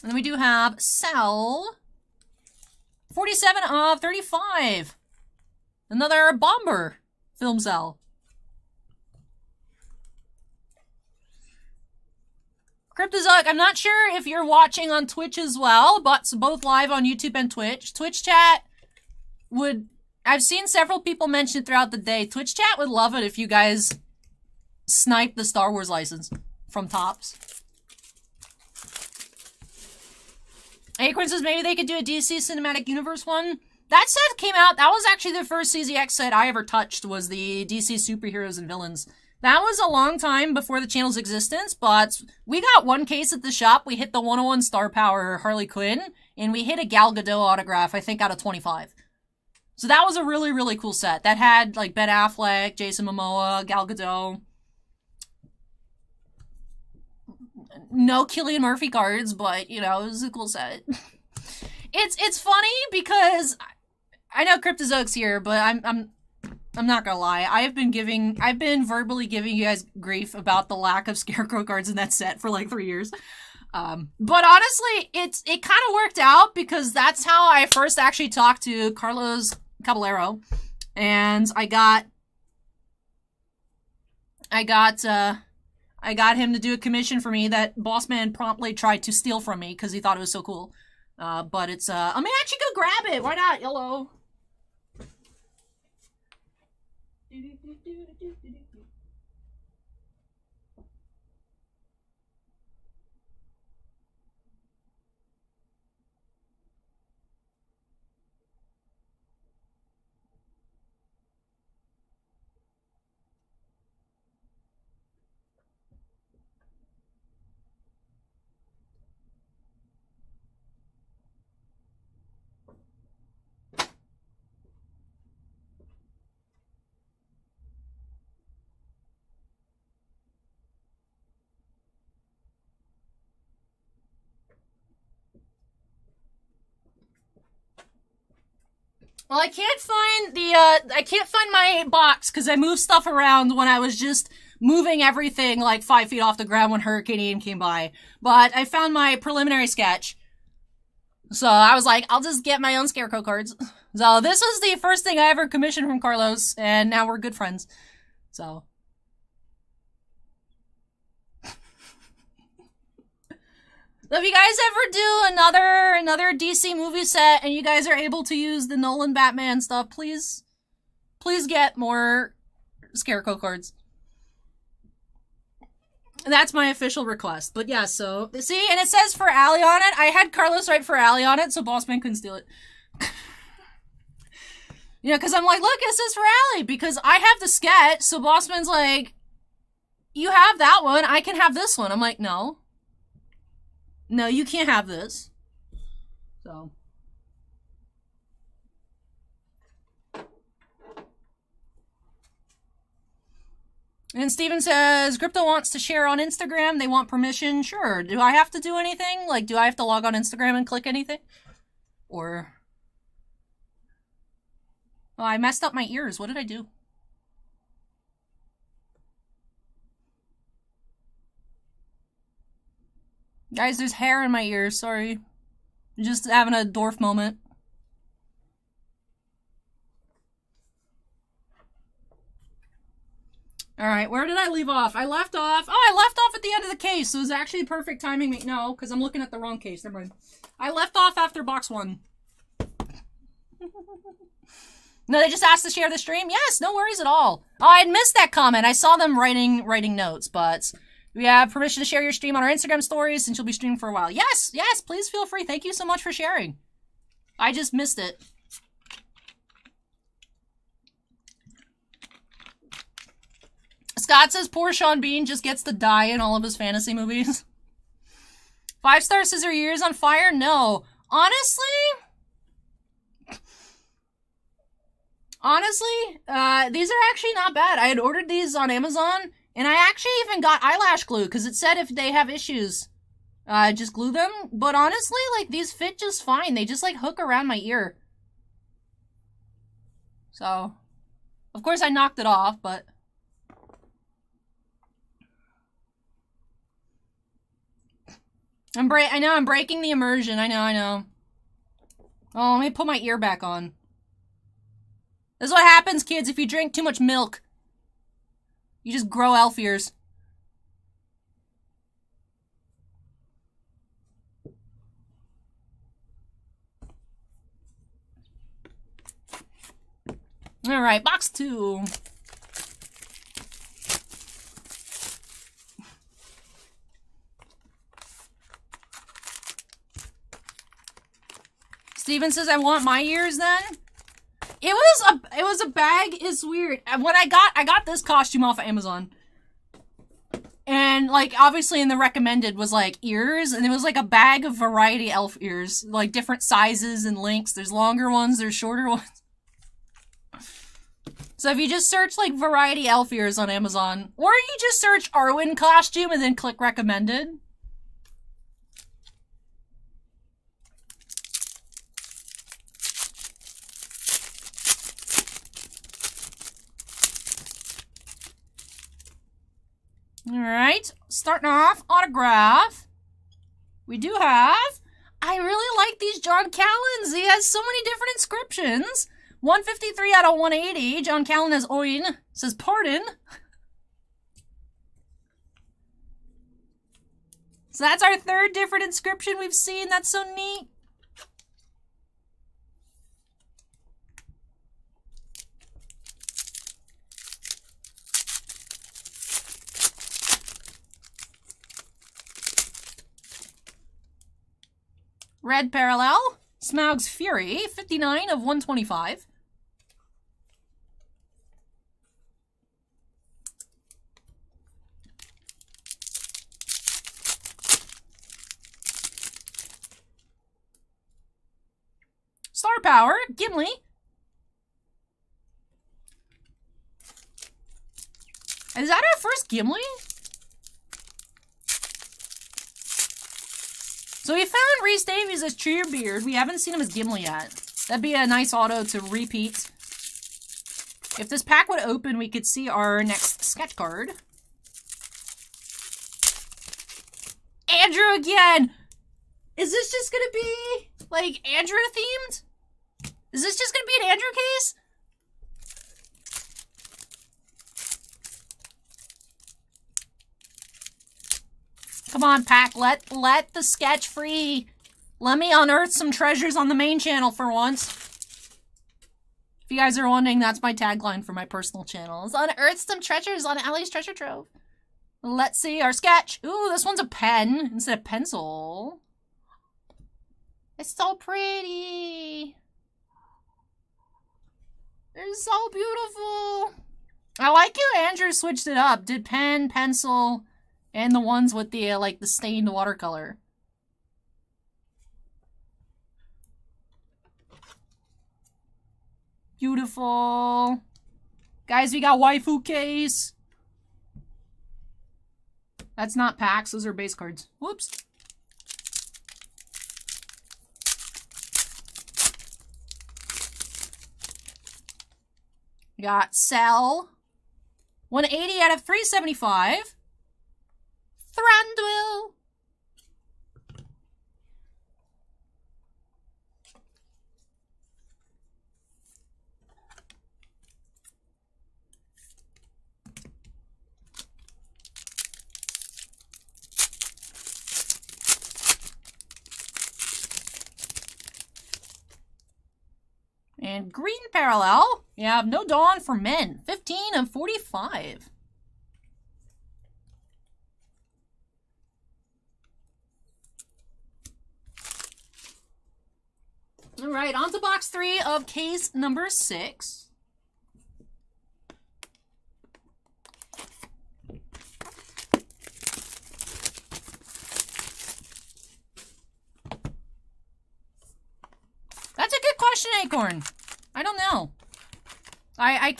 And then we do have Cell. 47 of 35. Another Bomber film cell. Cryptozoic, I'm not sure if you're watching on Twitch as well, but it's both live on YouTube and Twitch. Twitch chat would... I've seen several people mention it throughout the day. Twitch chat would love it if you guys snipe the Star Wars license from Topps. Acorn says maybe they could do a DC Cinematic Universe one. That set came out, that was actually the first CZX set I ever touched, was the DC Superheroes and Villains. That was a long time before the channel's existence, but we got one case at the shop. We hit the 101 Star Power Harley Quinn, and we hit a Gal Gadot autograph, I think, out of 25. So that was a really, really cool set. That had, like, Ben Affleck, Jason Momoa, Gal Gadot. no Cillian Murphy cards, but, you know, it was a cool set. It's funny because I know Cryptozoic's here, but I'm not gonna lie. I've been verbally giving you guys grief about the lack of Scarecrow cards in that set for like 3 years. But honestly, it kind of worked out because that's how I first actually talked to Carlos Cabaleiro, and I got him to do a commission for me that Bossman promptly tried to steal from me because he thought it was so cool. But it's, I mean, actually go grab it. Why not? Yellow. Well, I can't find my box because I moved stuff around when I was just moving everything like 5 feet off the ground when Hurricane Ian came by. But I found my preliminary sketch. So I was like, I'll just get my own Scarecrow cards. So this was the first thing I ever commissioned from Carlos, and now we're good friends. So. If you guys ever do another DC movie set and you guys are able to use the Nolan Batman stuff, please get more Scarecrow cards. That's my official request. But yeah, so, see, and it says for Allie on it. I had Carlos write for Allie on it, so Bossman couldn't steal it. You know, because I'm like, look, it says for Allie, because I have the sketch, so Bossman's like, you have that one, I can have this one. I'm like, no. No, you can't have this. So. And Steven says, Crypto wants to share on Instagram. They want permission. Sure. Do I have to do anything? Like, do I have to log on Instagram and click anything? Or... Oh, I messed up my ears. What did I do? Guys, there's hair in my ears. Sorry. I'm just having a dwarf moment. Alright, where did I leave off? I left off at the end of the case, so it was actually perfect timing. No, because I'm looking at the wrong case. Never mind. I left off after box 1. No, they just asked to share the stream? Yes, no worries at all. Oh, I had missed that comment. I saw them writing notes, but... We have permission to share your stream on our Instagram stories since you'll be streaming for a while. Yes, yes, please feel free. Thank you so much for sharing. I just missed it. Scott says poor Sean Bean just gets to die in all of his fantasy movies. 5-star scissor years on fire? No. Honestly, these are actually not bad. I had ordered these on Amazon. And I actually even got eyelash glue, because it said if they have issues, just glue them. But honestly, like, these fit just fine. They just, like, hook around my ear. So, of course I knocked it off, but... I know, I'm breaking the immersion. I know. Oh, let me put my ear back on. This is what happens, kids, if you drink too much milk. You just grow elf ears. Alright, box 2. Steven says, I want my ears then? It was a bag. It's weird. When I got this costume off of Amazon. And, like, obviously in the recommended was, like, ears. And it was, like, a bag of variety elf ears. Like, different sizes and lengths. There's longer ones. There's shorter ones. So if you just search, like, variety elf ears on Amazon. Or you just search Arwen costume and then click recommended. Alright, starting off, autograph. We do have... I really like these John Callens. He has so many different inscriptions. 153 out of 180. John Callen has Oin. Says pardon. So that's our third different inscription we've seen. That's so neat. Red parallel. Smaug's Fury. 59 of 125. Star Power, Gimli. Is that our first Gimli? So we found Rhys Davies as Treebeard. We haven't seen him as Gimli yet. That'd be a nice auto to repeat. If this pack would open, we could see our next sketch card. Andrew again! Is this just gonna be, like, Andrew themed? Is this just gonna be an Andrew case? Come on, pack. Let the sketch free. Let me unearth some treasures on the main channel for once. If you guys are wondering, that's my tagline for my personal channel. Is unearth some treasures on Allie's Treasure Trove. Let's see our sketch. Ooh, this one's a pen instead of pencil. It's so pretty. It's so beautiful. I like how Andrew switched it up. Did pen, pencil, and the ones with the, like, the stained watercolor. Beautiful. Guys, we got waifu case. That's not packs. Those are base cards. Whoops. We got Cell. 180 out of 375. Thranduil. And green parallel, you have No Dawn for Men, 15 of 45. All right, on to box 3 of case number 6. That's a good question, Acorn. I don't know. I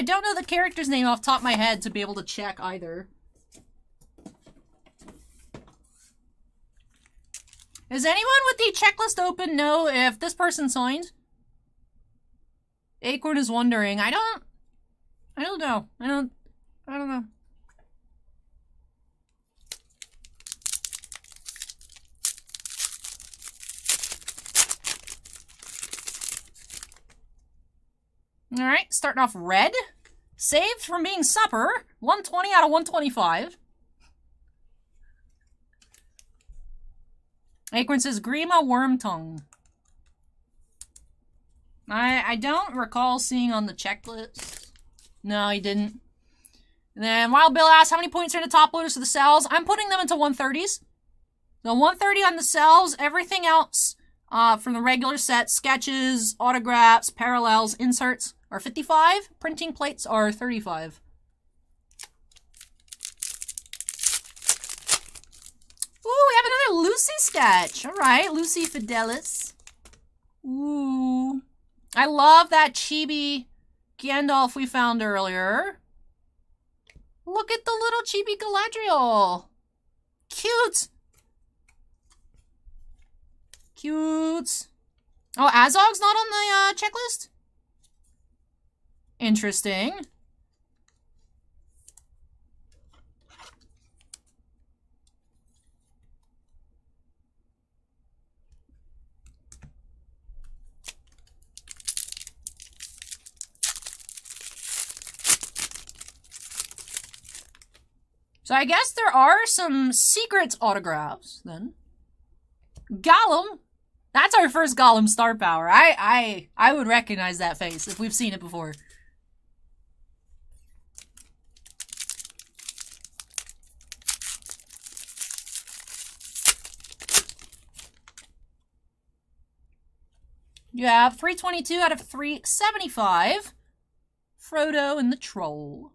don't know the character's name off the top of my head to be able to check either. Does anyone with the checklist open know if this person signed? Acorn is wondering. I don't know. I don't know. Alright, starting off red. Saved from being supper. 120 out of 125. Acorn says Grima Wormtongue. I don't recall seeing on the checklist. No, he didn't. And then Wild Bill asks how many points are in the top loaders for the cells. I'm putting them into 130s. The 130 on the cells, everything else from the regular set, sketches, autographs, parallels, inserts are 55. Printing plates are 35. Ooh, we have another Lucy sketch. All right, Lucy Fidelis. Ooh. I love that chibi Gandalf we found earlier. Look at the little chibi Galadriel. Cute. Cute. Oh, Azog's not on the checklist? Interesting. So I guess there are some secret autographs, then. Gollum! That's our first Gollum star power. I would recognize that face if we've seen it before. You have 322 out of 375. Frodo and the Troll.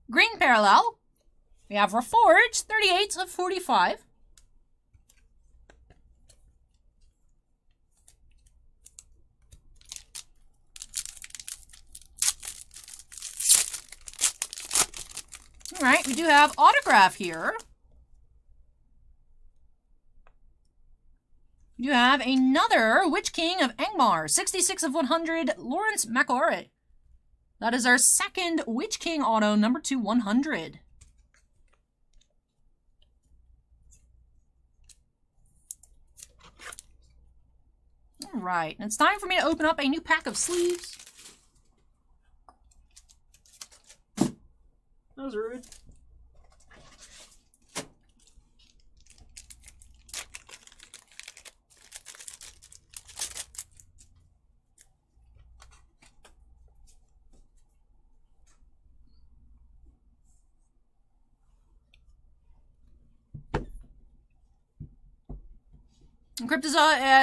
Green parallel. We have Reforged, 38 of 45. Alright, we do have autograph here. You have another Witch King of Angmar, 66 of 100, Lawrence Macaore. That is our second Witch King auto, number 2, 100. Alright, it's time for me to open up a new pack of sleeves. That was rude.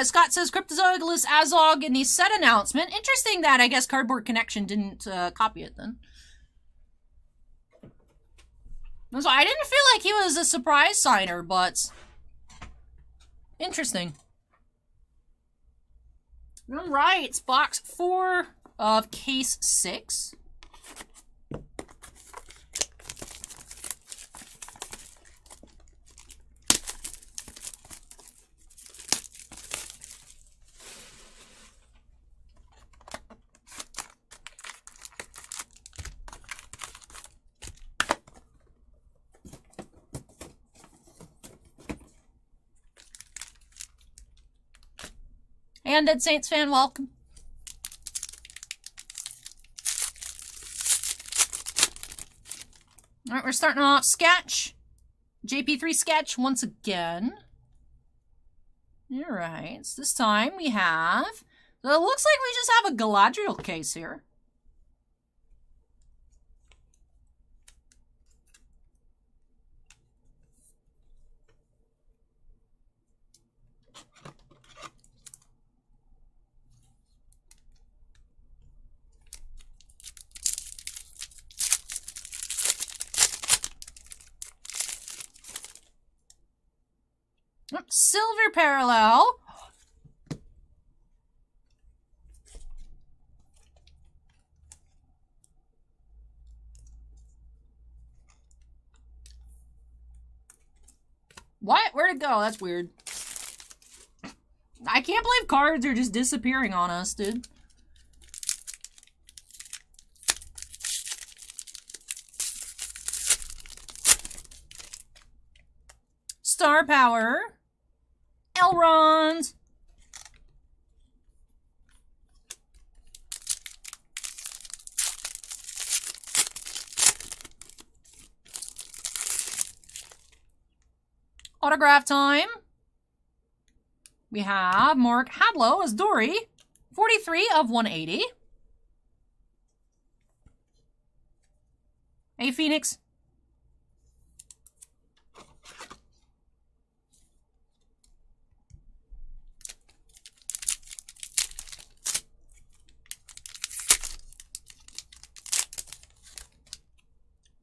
Scott says Cryptozoic Azog in the set announcement. Interesting that I guess Cardboard Connection didn't copy it then. So I didn't feel like he was a surprise signer, but interesting. Alright, it's box 4 of case 6. And Dead Saints fan, welcome. Alright, we're starting off Sketch. JP3 Sketch once again. Alright, so this time we have... So it looks like we just have a Galadriel case here. Silver parallel. What? Where'd it go? That's weird. I can't believe cards are just disappearing on us, dude. Star Power. Elrond. Autograph time. We have Mark Hadlow as Dory, 43 of 180. Hey, Phoenix.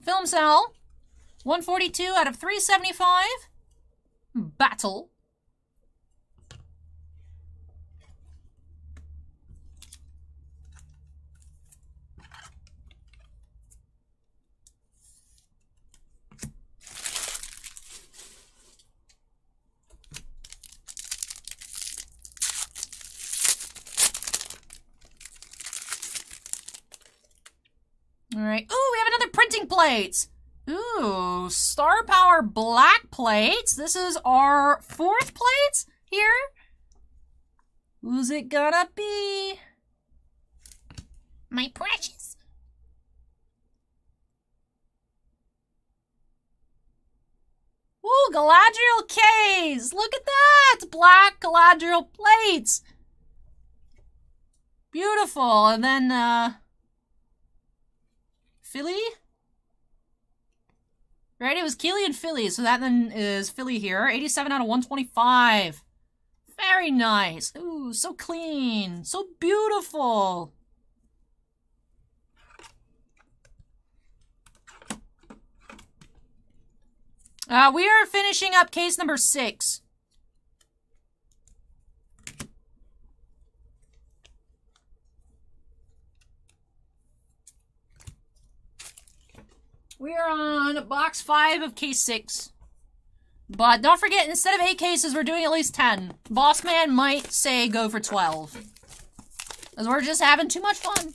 Film Cell, 142 out of 375. Battle. Alright. Ooh, we have another printing plate! Ooh, Star Power black plates. This is our 4th plate here. Who's it gonna be? My precious. Ooh, Galadriel K's. Look at that! Black Galadriel plates. Beautiful. And then, Philly? Right, it was Keely and Philly, so that then is Philly here. 87 out of 125. Very nice. Ooh, so clean. So beautiful. We are finishing up case number 6. We are on box 5 of case 6. But don't forget, instead of 8 cases, we're doing at least 10. Boss Man might say go for 12. Because we're just having too much fun.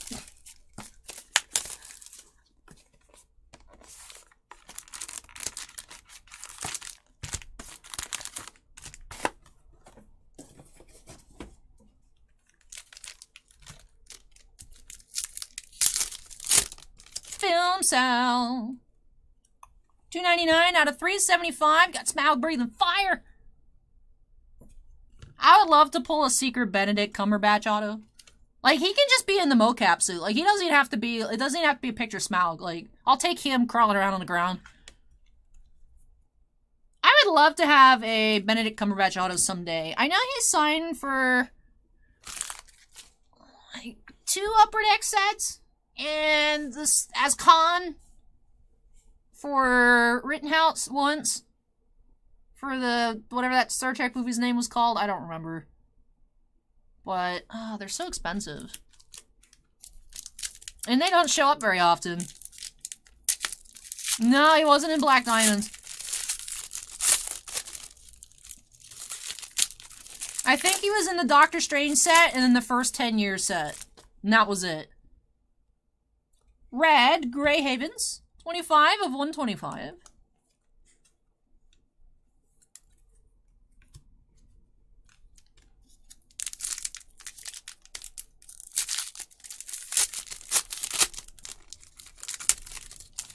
Film cell. 299 out of 375. Got Smaug breathing fire. I would love to pull a secret Benedict Cumberbatch auto. Like, he can just be in the mocap suit. Like, he doesn't even have to be, it doesn't even have to be a picture Smaug. Like, I'll take him crawling around on the ground. I would love to have a Benedict Cumberbatch auto someday. I know he's signed for like 2 Upper Deck sets. And this as Khan for Rittenhouse once. For the, whatever that Star Trek movie's name was called. I don't remember. But, they're so expensive. And they don't show up very often. No, he wasn't in Black Diamonds. I think he was in the Doctor Strange set and in the first 10 years set. And that was it. Red, Grey Havens. 25 of 125.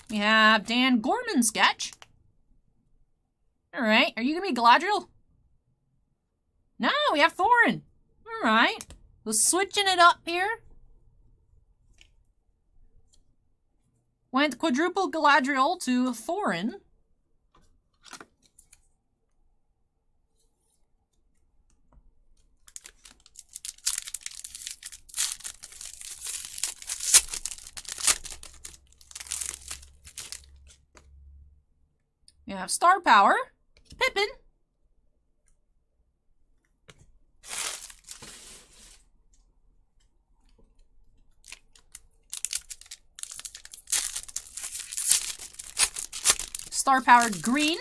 We have Dan Gorman sketch. Alright, are you gonna be Galadriel? No, we have Thorin. Alright. We're switching it up here. Went quadruple Galadriel to Thorin. We have Star Power, Pippin. Star-powered green.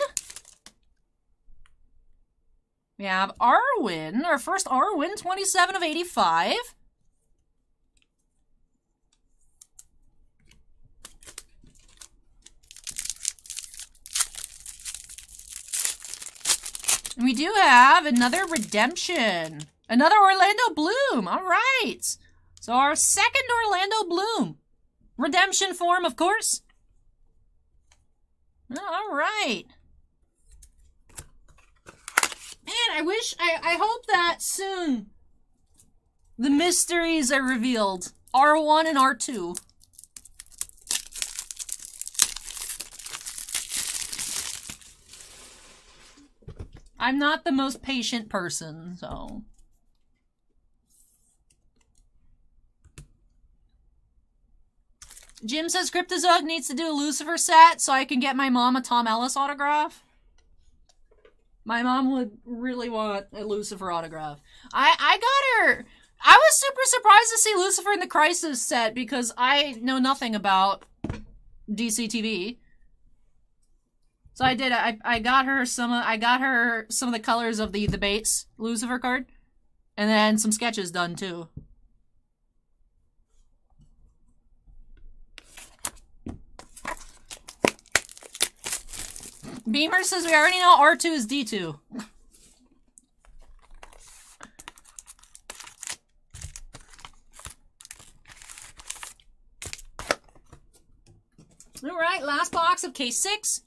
We have Arwen, our first Arwen, 27 of 85. And we do have another redemption. Another Orlando Bloom. All right. So our second Orlando Bloom. Redemption form, of course. All right. Man, I hope that soon the mysteries are revealed. R1 and R2. I'm not the most patient person, so. Jim says Cryptozoic needs to do a Lucifer set so I can get my mom a Tom Ellis autograph. My mom would really want a Lucifer autograph. I got her. I was super surprised to see Lucifer in the Crisis set because I know nothing about DC TV. So I did. I got her some of the colors of the base Lucifer card, and then some sketches done too. Beamer says we already know R2 is D2. Alright, last box of case 6.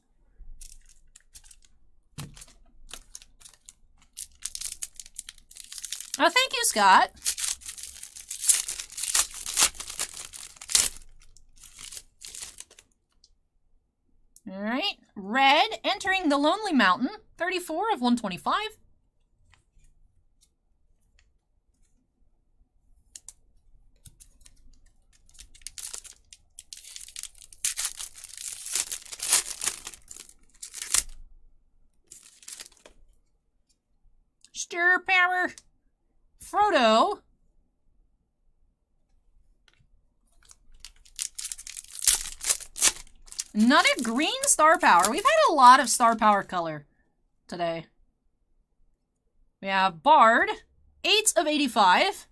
Oh, thank you, Scott. Alright, red, entering the Lonely Mountain, 34 of 125. Stir Power, Frodo. Another green Star Power. We've had a lot of Star Power color today. We have Bard, 8 of 85.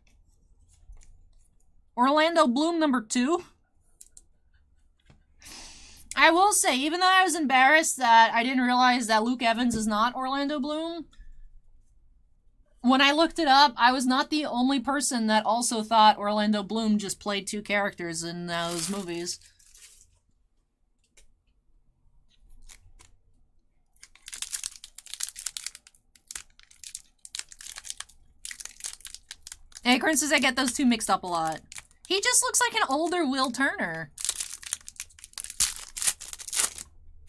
Orlando Bloom, number 2. I will say, even though I was embarrassed that I didn't realize that Luke Evans is not Orlando Bloom, when I looked it up, I was not the only person that also thought Orlando Bloom just played 2 characters in those movies. Acorn says I get those 2 mixed up a lot. He just looks like an older Will Turner.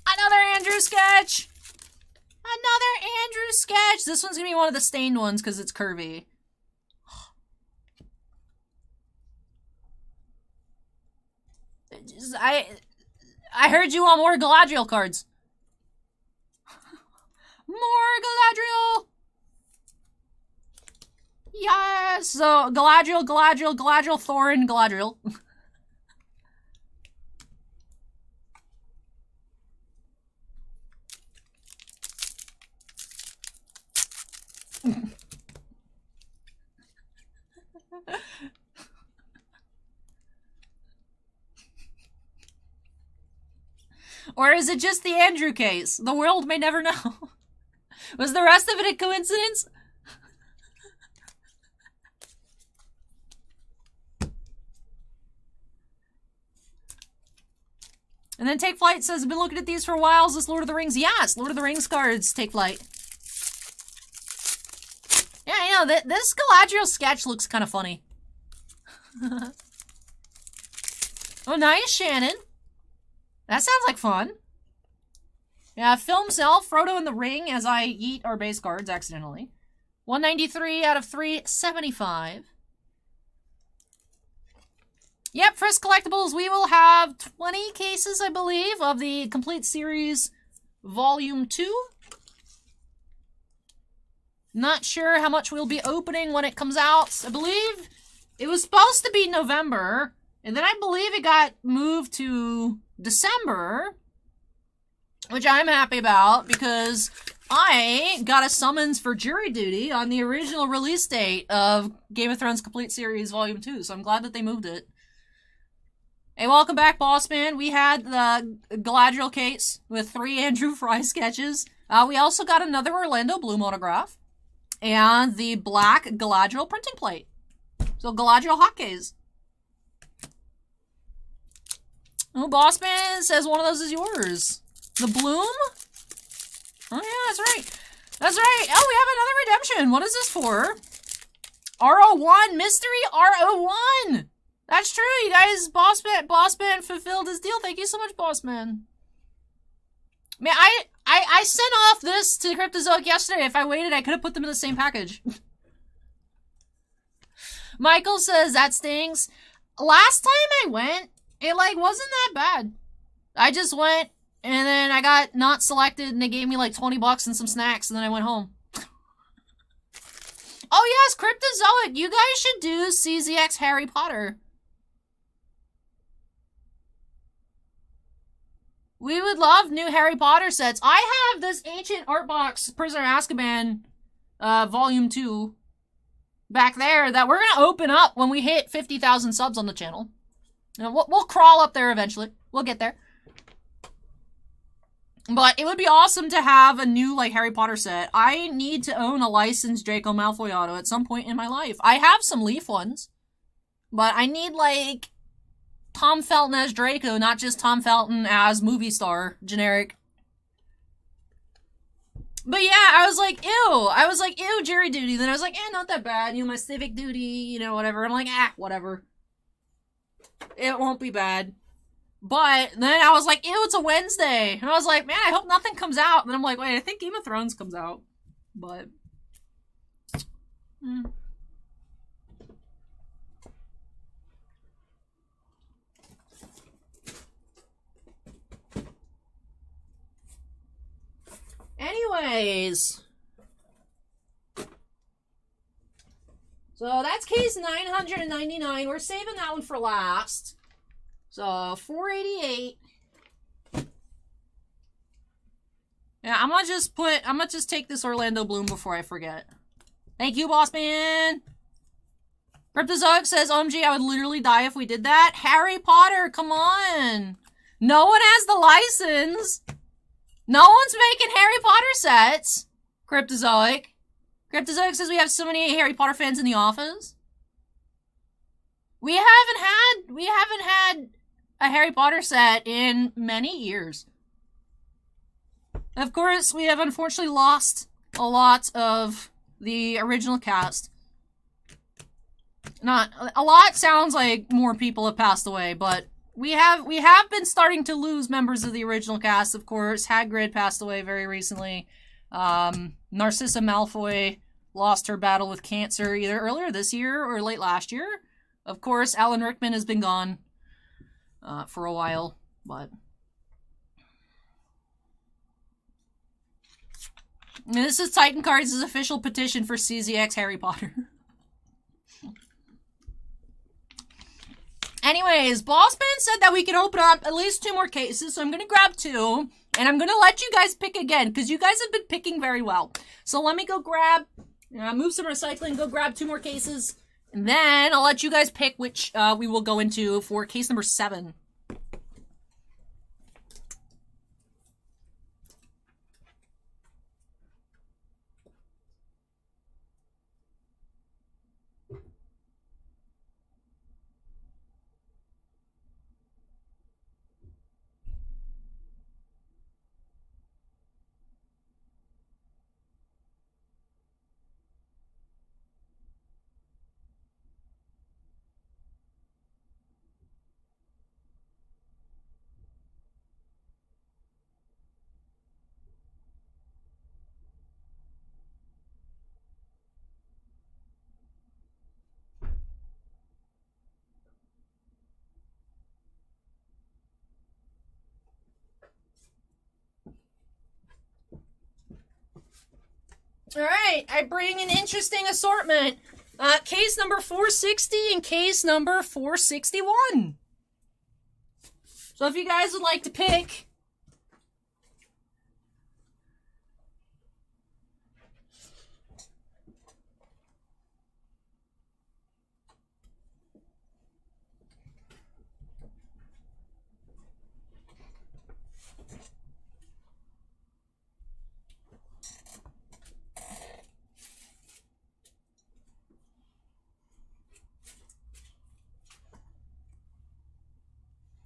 Another Andrew sketch! Another Andrew sketch! This one's gonna be one of the stained ones because it's curvy. I heard you want more Galadriel cards. More Galadriel! Yes! So, Galadriel, Thorin, Galadriel. Or is it just the Andrew case? The world may never know. Was the rest of it a coincidence? And then Take Flight says, I've been looking at these for a while. Is this Lord of the Rings? Yes, Lord of the Rings cards, Take Flight. Yeah, you know, this Galadriel sketch looks kind of funny. Oh, nice, Shannon. That sounds like fun. Yeah, film self, Frodo in the ring as I eat our base cards accidentally. 193 out of 375. Yep, Frisk Collectibles, we will have 20 cases, I believe, of the Complete Series Volume 2. Not sure how much we'll be opening when it comes out. I believe it was supposed to be November, and then I believe it got moved to December, which I'm happy about because I got a summons for jury duty on the original release date of Game of Thrones Complete Series Volume 2, so I'm glad that they moved it. Hey, welcome back, Boss Man. We had the Galadriel case with 3 Andrew Fry sketches. We also got another Orlando Bloom autograph. And the black Galadriel printing plate. So, Galadriel hotkeys. Oh, Boss Man says one of those is yours. The Bloom? Oh, yeah, that's right. That's right. Oh, we have another redemption. What is this for? R01. Mystery R01. That's true, you guys. Boss Man fulfilled his deal. Thank you so much, Boss Man. Man, I sent off this to Cryptozoic yesterday. If I waited, I could have put them in the same package. Michael says, that stings. Last time I went, it, like, wasn't that bad. I just went, and then I got not selected, and they gave me, like, 20 bucks and some snacks, and then I went home. Oh, yes, Cryptozoic. You guys should do CZX Harry Potter. We would love new Harry Potter sets. I have this ancient art box, Prisoner of Azkaban, Volume 2, back there that we're going to open up when we hit 50,000 subs on the channel. You know, we'll crawl up there eventually. We'll get there. But it would be awesome to have a new, like, Harry Potter set. I need to own a licensed Draco Malfoy auto at some point in my life. I have some Leaf ones. But I need, like, Tom Felton as Draco, not just Tom Felton as movie star, generic. But yeah, I was like, ew, jury duty. Then I was like, not that bad. You know, my civic duty, whatever. I'm like, whatever. It won't be bad. But then I was like, ew, it's a Wednesday. And I was like, man, I hope nothing comes out. And then I'm like, wait, I think Game of Thrones comes out. But... Anyways. So that's case 999. We're saving that one for last. So 488. Yeah, I'm gonna just take this Orlando Bloom before I forget. Thank you, boss man. Cryptozoic says, OMG, I would literally die if we did that. Harry Potter, come on. No one has the license. No one's making Harry Potter sets. Cryptozoic. Cryptozoic says we have so many Harry Potter fans in the office. We haven't had a Harry Potter set in many years. Of course, we have unfortunately lost a lot of the original cast. Not a lot sounds like more people have passed away, but we have been starting to lose members of the original cast, of course. Hagrid passed away very recently. Narcissa Malfoy lost her battle with cancer either earlier this year or late last year. Of course, Alan Rickman has been gone for a while, but... And this is Titan Cards' official petition for CZX Harry Potter. Anyways, Bossman said that we can open up at least 2 more cases, so I'm going to grab 2, and I'm going to let you guys pick again, because you guys have been picking very well. So let me go grab, move some recycling, go grab 2 more cases, and then I'll let you guys pick which we will go into for case number 7. Alright, I bring an interesting assortment. Case number 460 and case number 461. So if you guys would like to pick...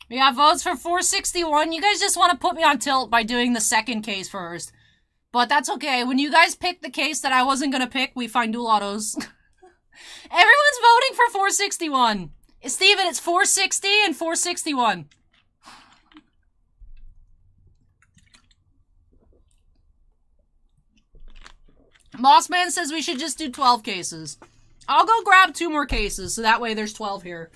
We got votes for 461. You guys just want to put me on tilt by doing the second case first. But that's okay. When you guys pick the case that I wasn't going to pick, we find dual autos. Everyone's voting for 461. Steven, it's 460 and 461. Mossman says we should just do 12 cases. I'll go grab 2 more cases, so that way there's 12 here.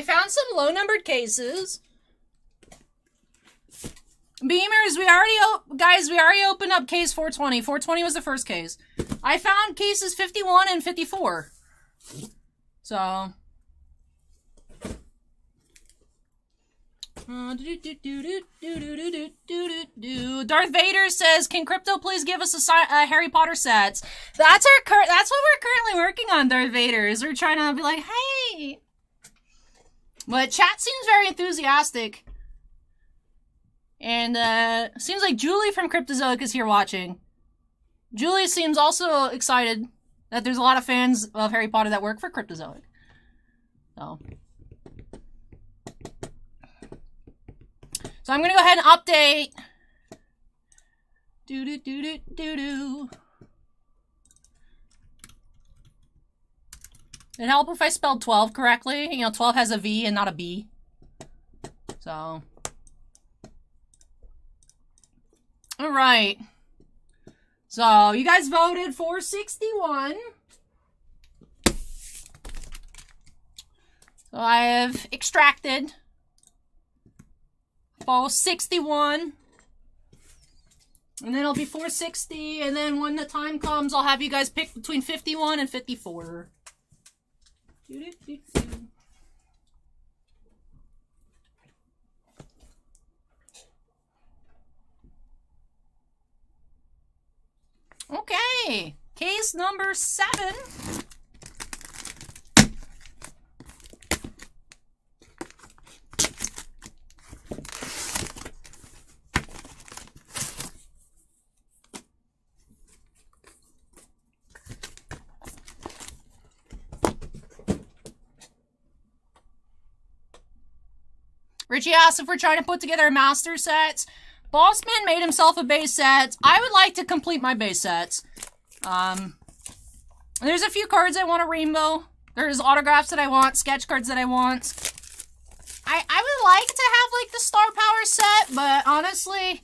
found some low-numbered cases. Beamers, we already opened up case 420. 420 was the first case. I found cases 51 and 54. So... Darth Vader says, "Can Crypto please give us a Harry Potter sets?" That's what we're currently working on, Darth Vader. Is we're trying to be like, hey. But chat seems very enthusiastic, and seems like Julie from Cryptozoic is here watching. Julie seems also excited that there's a lot of fans of Harry Potter that work for Cryptozoic. So I'm gonna go ahead and update. It'd help if I spelled 12 correctly. You know, 12 has a V and not a B. So. Alright. So, you guys voted for 61. So I have extracted 461, and then it'll be 460, and then when the time comes, I'll have you guys pick between 51 and 54. Okay, case number 7. Richie asked if we're trying to put together a master sets. Bossman made himself a base set. I would like to complete my base sets. There's a few cards I want a rainbow. There's autographs that I want, sketch cards that I want. I would like to have, like, the Star Power set, but honestly,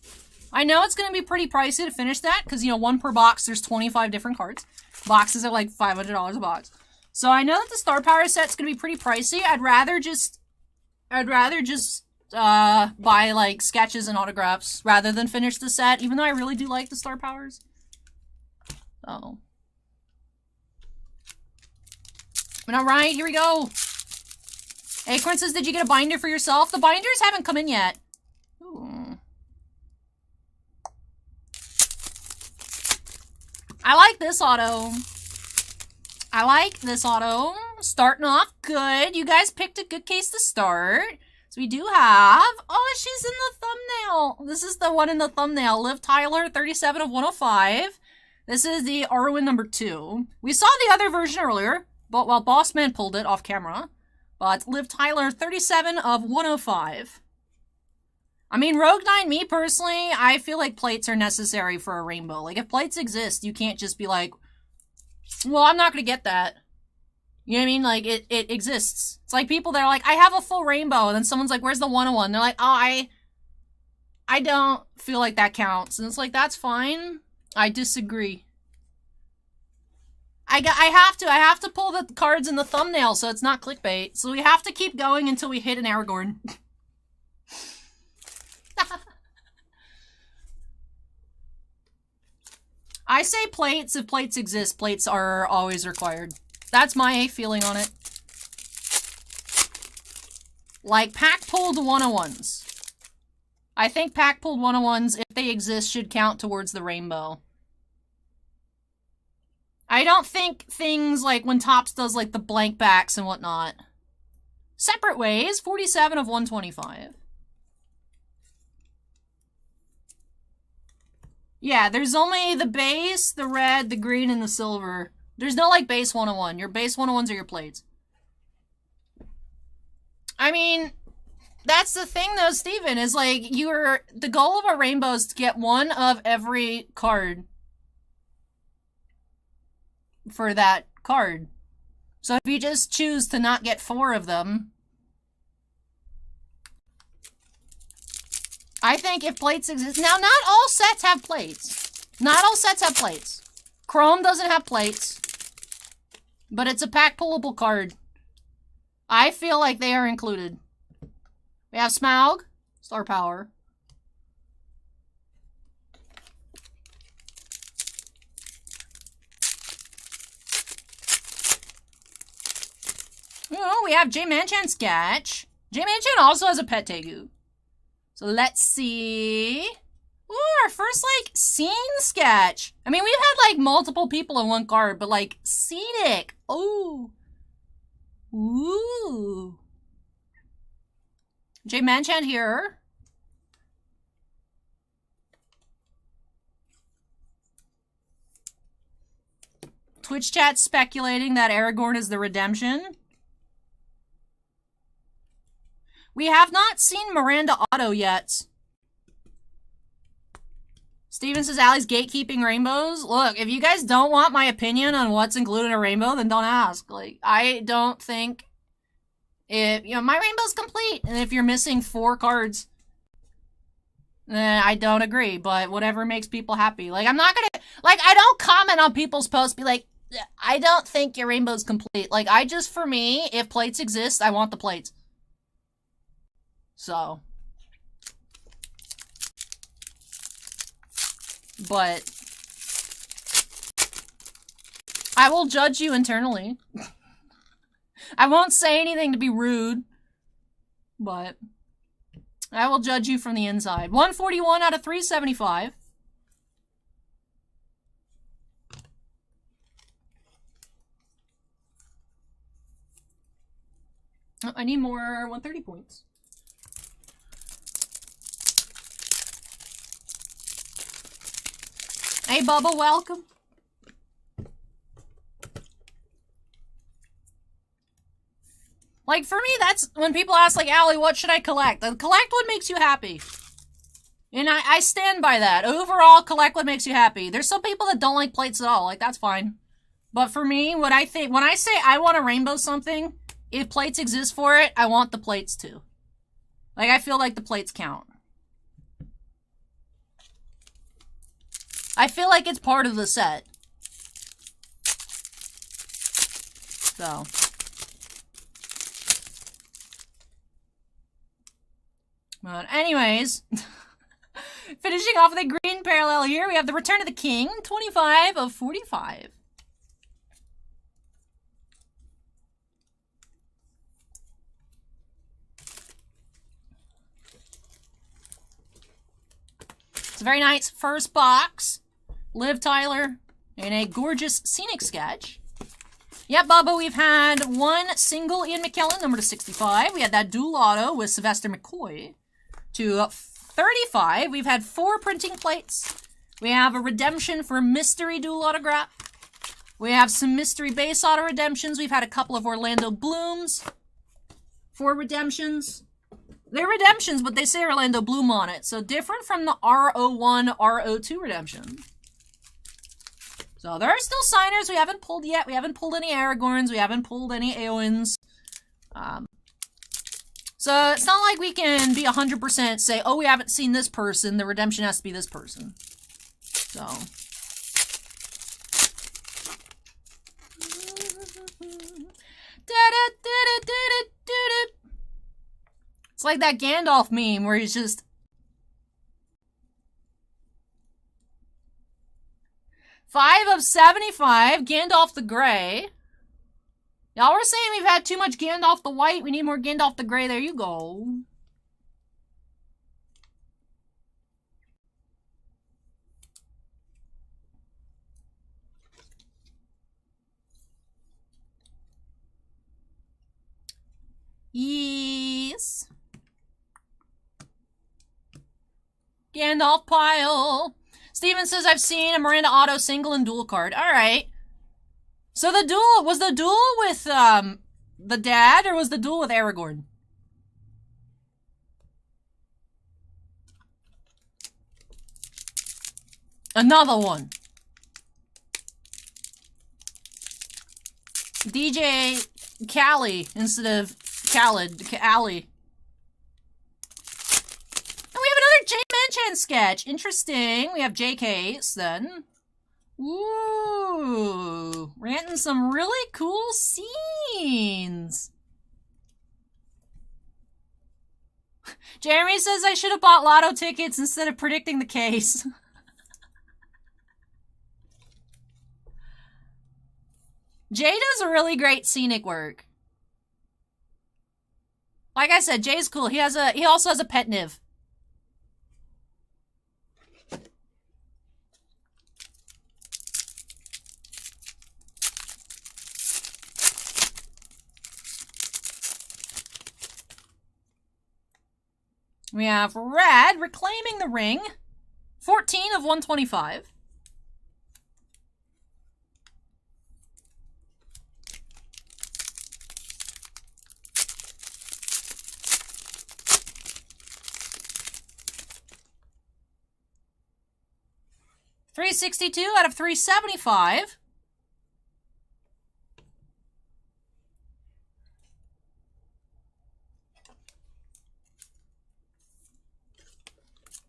I know it's going to be pretty pricey to finish that, because, you know, 1 per box, there's 25 different cards. Boxes are, like, $500 a box. So I know that the Star Power set's going to be pretty pricey. I'd rather just buy, like, sketches and autographs rather than finish the set, even though I really do like the Star Powers. So. But alright, here we go. Acorn says, did you get a binder for yourself? The binders haven't come in yet. Ooh. I like this auto. I like this auto. Starting off good. You guys picked a good case to start. So we do have... Oh, she's in the thumbnail. This is the one in the thumbnail. Liv Tyler, 37 of 105. This is the Arwen number 2. We saw the other version earlier, but while Bossman pulled it off camera. But Liv Tyler, 37 of 105. I mean, Rogue 9, me personally, I feel like plates are necessary for a rainbow. Like, if plates exist, you can't just be like, well, I'm not going to get that. You know what I mean? Like, it exists. It's like people that are like, I have a full rainbow, and then someone's like, where's the 101? They're like, oh, I don't feel like that counts. And it's like, that's fine. I disagree. I have to pull the cards in the thumbnail so it's not clickbait. So we have to keep going until we hit an Aragorn. I say plates. If plates exist, plates are always required. That's my feeling on it. Like pack-pulled 101s. I think pack-pulled 101s, if they exist, should count towards the rainbow. I don't think things like when Topps does like the blank backs and whatnot. Separate ways, 47 of 125. Yeah, there's only the base, the red, the green, and the silver. There's no, like, base 101. Your base 101s are your plates. I mean, that's the thing, though, Steven, is, like, the goal of a rainbow is to get one of every card for that card. So if you just choose to not get 4 of them, I think if plates exist... Now, not all sets have plates. Not all sets have plates. Chrome doesn't have plates. But it's a pack pullable card. I feel like they are included. We have Smaug, Star Power. Oh, we have J Manchan Sketch. J Manchan also has a pet Tegu. So let's see. Ooh, our first, like, scene sketch. I mean, we've had, like, multiple people in one card, but, like, scenic. Ooh. Ooh. J Manchan here. Twitch chat speculating that Aragorn is the redemption. We have not seen Miranda Otto yet. Steven says Allie's gatekeeping rainbows. Look, if you guys don't want my opinion on what's included in a rainbow, then don't ask. Like, I don't think if, you know, my rainbow's complete. And if you're missing 4 cards, then I don't agree. But whatever makes people happy. Like, I'm not gonna, like, I don't comment on people's posts, be like, I don't think your rainbow's complete. Like, I just, for me, if plates exist, I want the plates. So. But I will judge you internally. I won't say anything to be rude, but I will judge you from the inside. 141 out of 375. Oh, I need more 130 points. Hey, Bubba, welcome. Like, for me, that's when people ask, like, Allie, what should I collect? Collect what makes you happy. And I stand by that. Overall, collect what makes you happy. There's some people that don't like plates at all. Like, that's fine. But for me, what I think, when I say I want to rainbow something, if plates exist for it, I want the plates too. Like, I feel like the plates count. I feel like it's part of the set. So. But anyways, finishing off with a green parallel here, we have the Return of the King, 25 of 45. It's a very nice first box. Liv Tyler in a gorgeous scenic sketch. Yep, Bubba, we've had one single Ian McKellen, number to 65. We had that dual auto with Sylvester McCoy to 35. We've had 4 printing plates. We have a redemption for mystery dual autograph. We have some mystery base auto redemptions. We've had a couple of Orlando Blooms. 4 redemptions. They're redemptions, but they say Orlando Bloom on it. So different from the R01, R02 redemption. So there are still signers we haven't pulled yet. We haven't pulled any Aragorns. We haven't pulled any Eowyn's. So it's not like we can be 100% say, oh, we haven't seen this person. The redemption has to be this person. So. It's like that Gandalf meme where he's just... 5 of 75, Gandalf the Grey. Y'all were saying we've had too much Gandalf the White. We need more Gandalf the Grey. There you go. Yes. Gandalf pile. Steven says, I've seen a Miranda Otto single and dual card. Alright. So the duel, was the duel with, the dad, or was the duel with Aragorn? Another one. DJ Callie instead of Khaled. Allie. J Manchan sketch. Interesting. We have JK's then. Ooh. We're getting some really cool scenes. Jeremy says I should have bought lotto tickets instead of predicting the case. Jay does really great scenic work. Like I said, Jay's cool. He also has a pet Niv. We have Red reclaiming the ring. 14 of 125. $362 out of $375.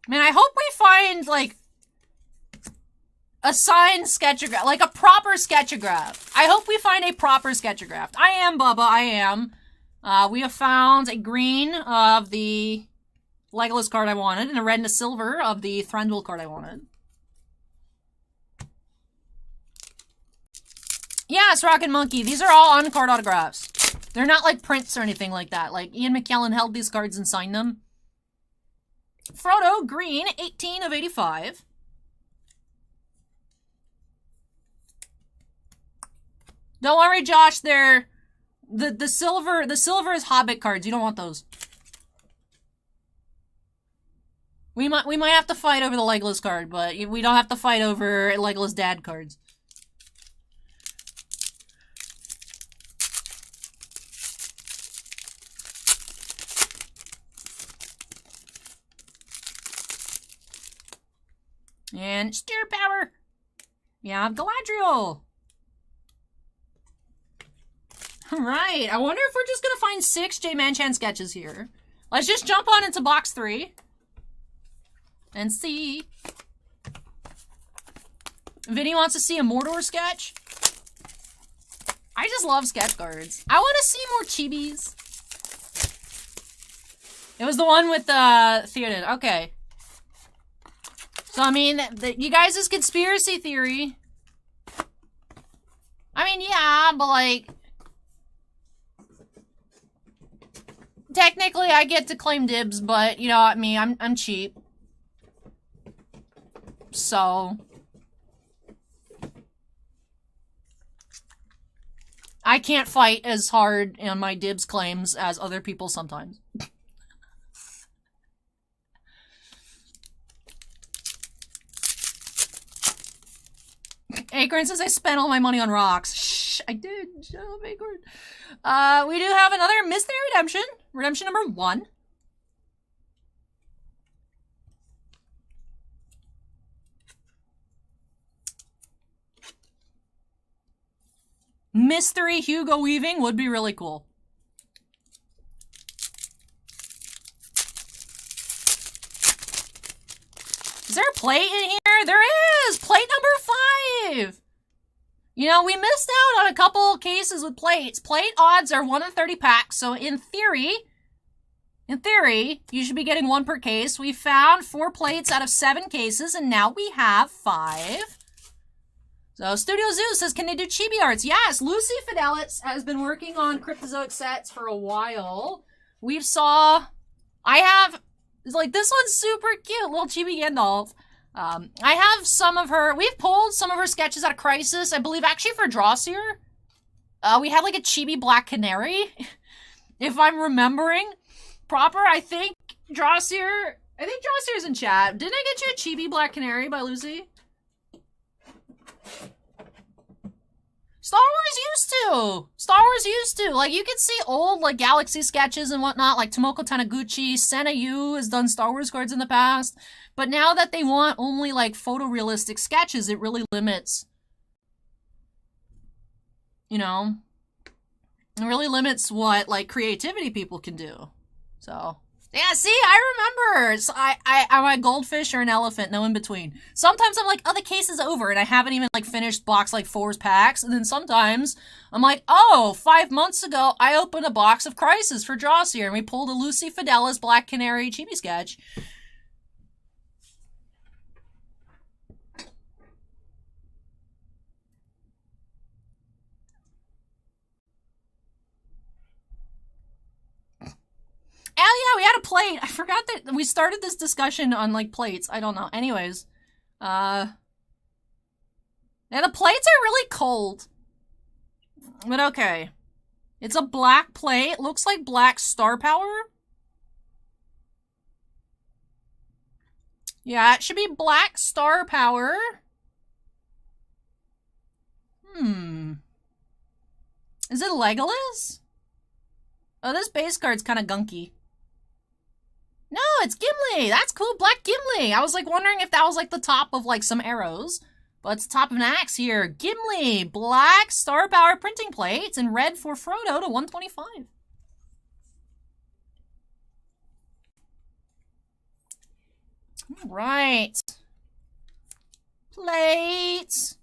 I mean, I hope we find, like, a signed sketchagraph, like a proper sketchagraph. I hope we find a proper sketchagraph. I am, Bubba, I am. We have found a green of the Legolas card I wanted, and a red and a silver of the Thranduil card I wanted. Yes, Rocket Monkey. These are all on-card autographs. They're not like prints or anything like that. Like, Ian McKellen held these cards and signed them. Frodo, green, 18 of 85. Don't worry, Josh, they're... The silver is Hobbit cards. You don't want those. We might have to fight over the Legolas card, but we don't have to fight over Legolas dad cards. And Steer Power. Yeah, Galadriel. Alright, I wonder if we're just gonna find 6 J Manchan sketches here. Let's just jump on into box 3. And see. Vinny wants to see a Mordor sketch. I just love sketch cards. I want to see more chibis. It was the one with Theoden. Okay. So, I mean, you guys' conspiracy theory. I mean, yeah, but like... Technically, I get to claim dibs, but, you know, I mean, I'm cheap. So... I can't fight as hard in my dibs claims as other people sometimes. Acorn says I spent all my money on rocks. Shh, I did. Shut up, Acorn. We do have another Mystery Redemption. Redemption number 1. Mystery Hugo Weaving would be really cool. Is there a plate in here? There is! Plate number 5! You know, we missed out on a couple cases with plates. Plate odds are 1 in 30 packs, so in theory, you should be getting 1 per case. We found 4 plates out of 7 cases, and now we have 5. So, Studio Zoo says, can they do chibi arts? Yes, Lucy Fidelis has been working on Cryptozoic sets for a while. I have, like, this one's super cute, little chibi Gandalf. I have some of her, we've pulled some of her sketches out of Crisis, I believe, actually for Drawseer. We had, like, a chibi Black Canary, if I'm remembering proper. I think Drawseer's in chat. Didn't I get you a chibi Black Canary by Lucy? Star Wars used to. Like, you can see old, like, Galaxy sketches and whatnot, like Tomoko Taniguchi, Senna Yu has done Star Wars cards in the past. But now that they want only, like, photorealistic sketches, it really limits, you know, it really limits what, like, creativity people can do. So, Yeah, see, I remember. So I'm a goldfish or an elephant, no in between. Sometimes I'm like, oh, the case is over, and I haven't even, like, finished box, like, 4's packs. And then sometimes I'm like, oh, 5 months ago, I opened a box of Crisis for Drawseer, and we pulled a Lucy Fidelis Black Canary Chibi sketch. Oh yeah, we had a plate. I forgot that we started this discussion on, like, plates. I don't know. Anyways. Yeah, the plates are really cold. But okay. It's a black plate. Looks like black star power. Yeah, it should be black star power. Is it Legolas? Oh, this base card's kind of gunky. No, it's Gimli. That's cool. Black Gimli. I was, like, wondering if that was, like, the top of, like, some arrows. But it's the top of an axe here. Gimli. Black star power printing plates and red for Frodo to 125. All right. Plates.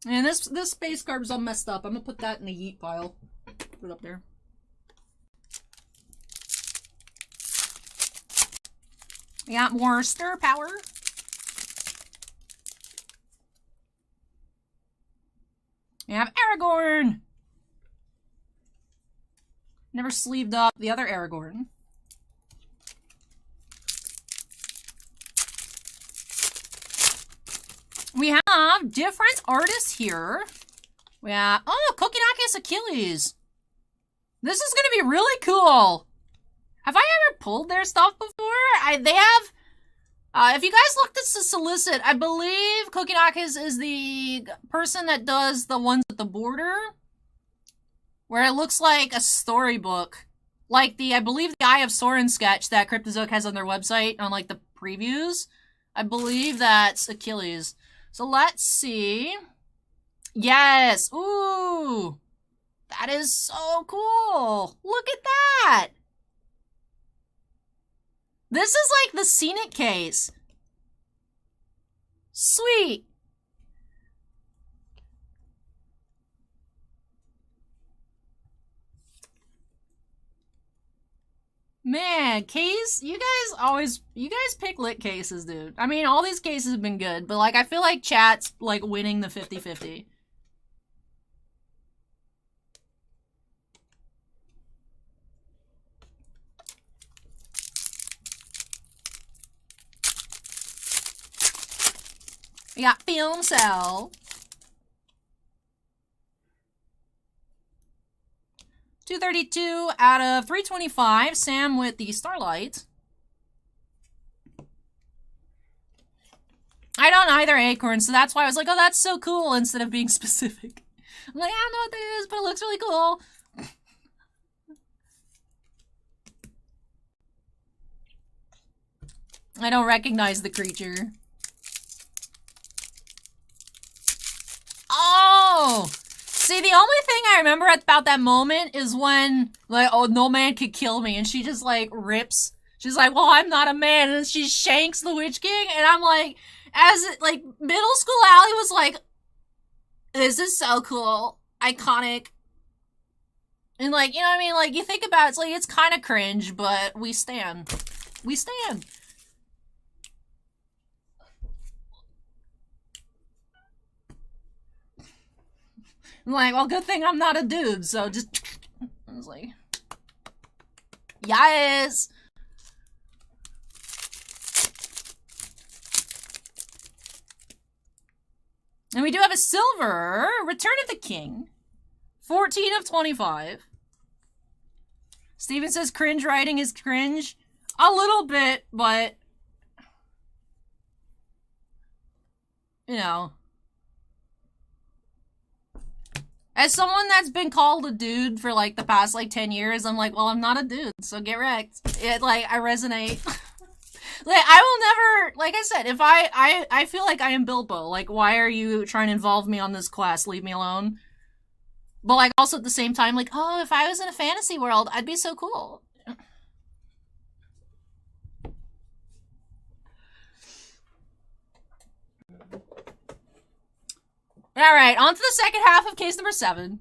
And this space card's all messed up. I'm gonna put that in the yeet pile. Put it up there. We got more stir power. We have Aragorn. Never sleeved up the other Aragorn. We have different artists here. We have, oh, Kokinakis Achilles. This is gonna be really cool. Have I ever pulled their stuff before? They have, if you guys looked at the solicit, I believe Kokinakis is the person that does the ones at the border, where it looks like a storybook. Like the, I believe the Eye of Sauron sketch that Cryptozoic has on their website, on, like, the previews. I believe that's Achilles. So let's see. Yes! Ooh! That is so cool! Look at that! This is like the scenic case. Sweet! Man, case, you guys pick lit cases, dude. I mean, all these cases have been good, but, like, I feel like chat's, like, winning the 50-50. We got Film Cell. 232 out of 325. Sam with the Starlight. I don't either, Acorn, so that's why I was like, oh, that's so cool, instead of being specific. I'm like, I don't know what that is, but it looks really cool. I don't recognize the creature. Oh! See, the only thing I remember about that moment is when, like, oh, no man could kill me, and she just, like, rips. She's like, well, I'm not a man, and she shanks the Witch King, and I'm like, like, middle school Allie was like, this is so cool, iconic. And, like, you know what I mean? Like, you think about it, it's like, it's kind of cringe, but we stand. We stand. I'm like, well, good thing I'm not a dude, so just, I was like, yes! And we do have a silver, Return of the King, 14 of 25. Steven says cringe writing is cringe. A little bit, but, you know. As someone that's been called a dude for, like, the past, like, 10 years, I'm like, well, I'm not a dude, so get wrecked. It, like, I resonate. Like, I will never, like I said, if I feel like I am Bilbo. Like, why are you trying to involve me on this quest? Leave me alone. But, like, also at the same time, like, oh, if I was in a fantasy world, I'd be so cool. Alright, on to the second half of case number 7.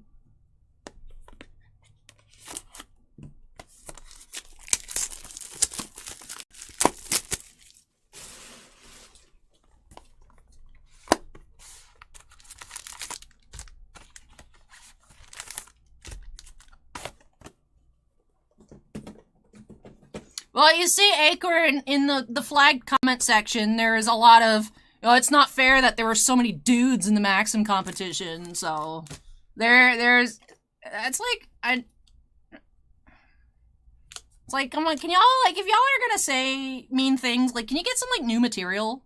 Well, you see, Acorn, in the flagged comment section, there is a lot of, oh, it's not fair that there were so many dudes in the Maxim competition, so there's, it's like, it's like, come on, can y'all, like, if y'all are gonna say mean things, like, can you get some, like, new material?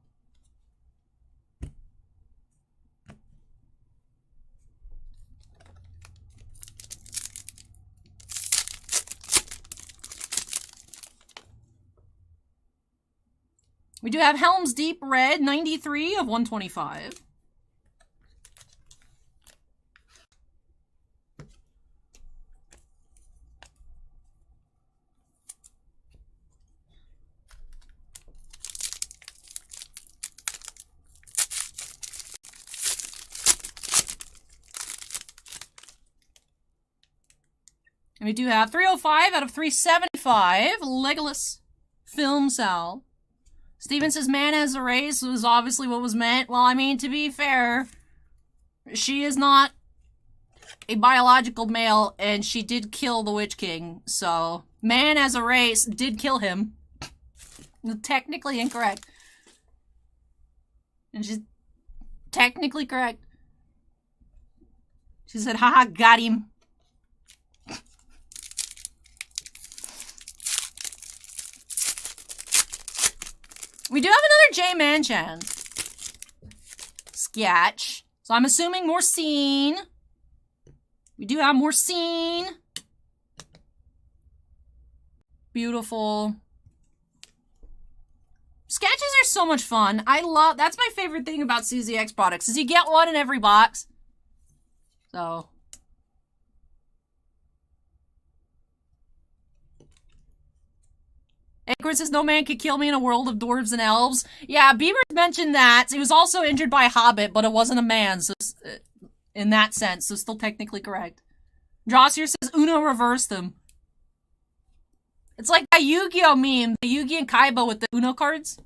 We do have Helm's Deep Red, 93 of 125. And we do have 305 out of 375, Legolas Film Sal. Steven says, man as a race was obviously what was meant. Well, I mean, to be fair, she is not a biological male, and she did kill the Witch King, so man as a race did kill him. Technically incorrect. And she's technically correct. She said, haha, got him. We do have another J Manchan sketch. So I'm assuming more scene. We do have more scene. Beautiful. Sketches are so much fun. That's my favorite thing about CZX products, is you get one in every box. So. Acorn says, no man could kill me in a world of dwarves and elves. Yeah, Beaver mentioned that. He was also injured by a hobbit, but it wasn't a man, so in that sense, so still technically correct. Drossier says, Uno reversed him. It's like that Yu-Gi-Oh meme, the Yugi and Kaiba with the Uno cards.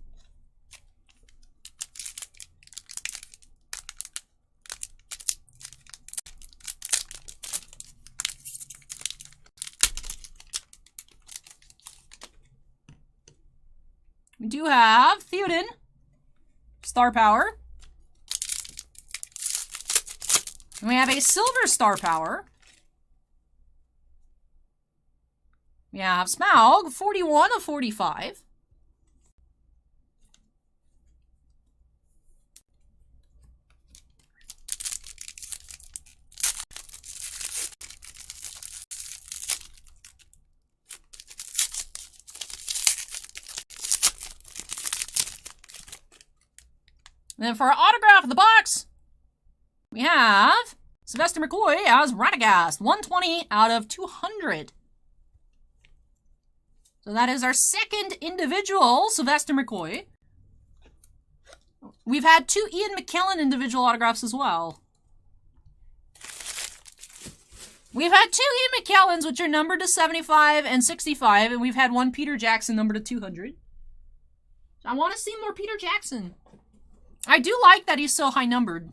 We do have Theoden, Star Power. And we have a Silver Star Power. We have Smaug, 41 of 45. And then for our autograph of the box, we have Sylvester McCoy as Radagast, 120 out of 200. So that is our second individual Sylvester McCoy. We've had 2 Ian McKellen individual autographs as well. We've had 2 Ian McKellens, which are numbered to 75 and 65, and we've had 1 Peter Jackson numbered to 200. I want to see more Peter Jackson. I do like that he's so high numbered,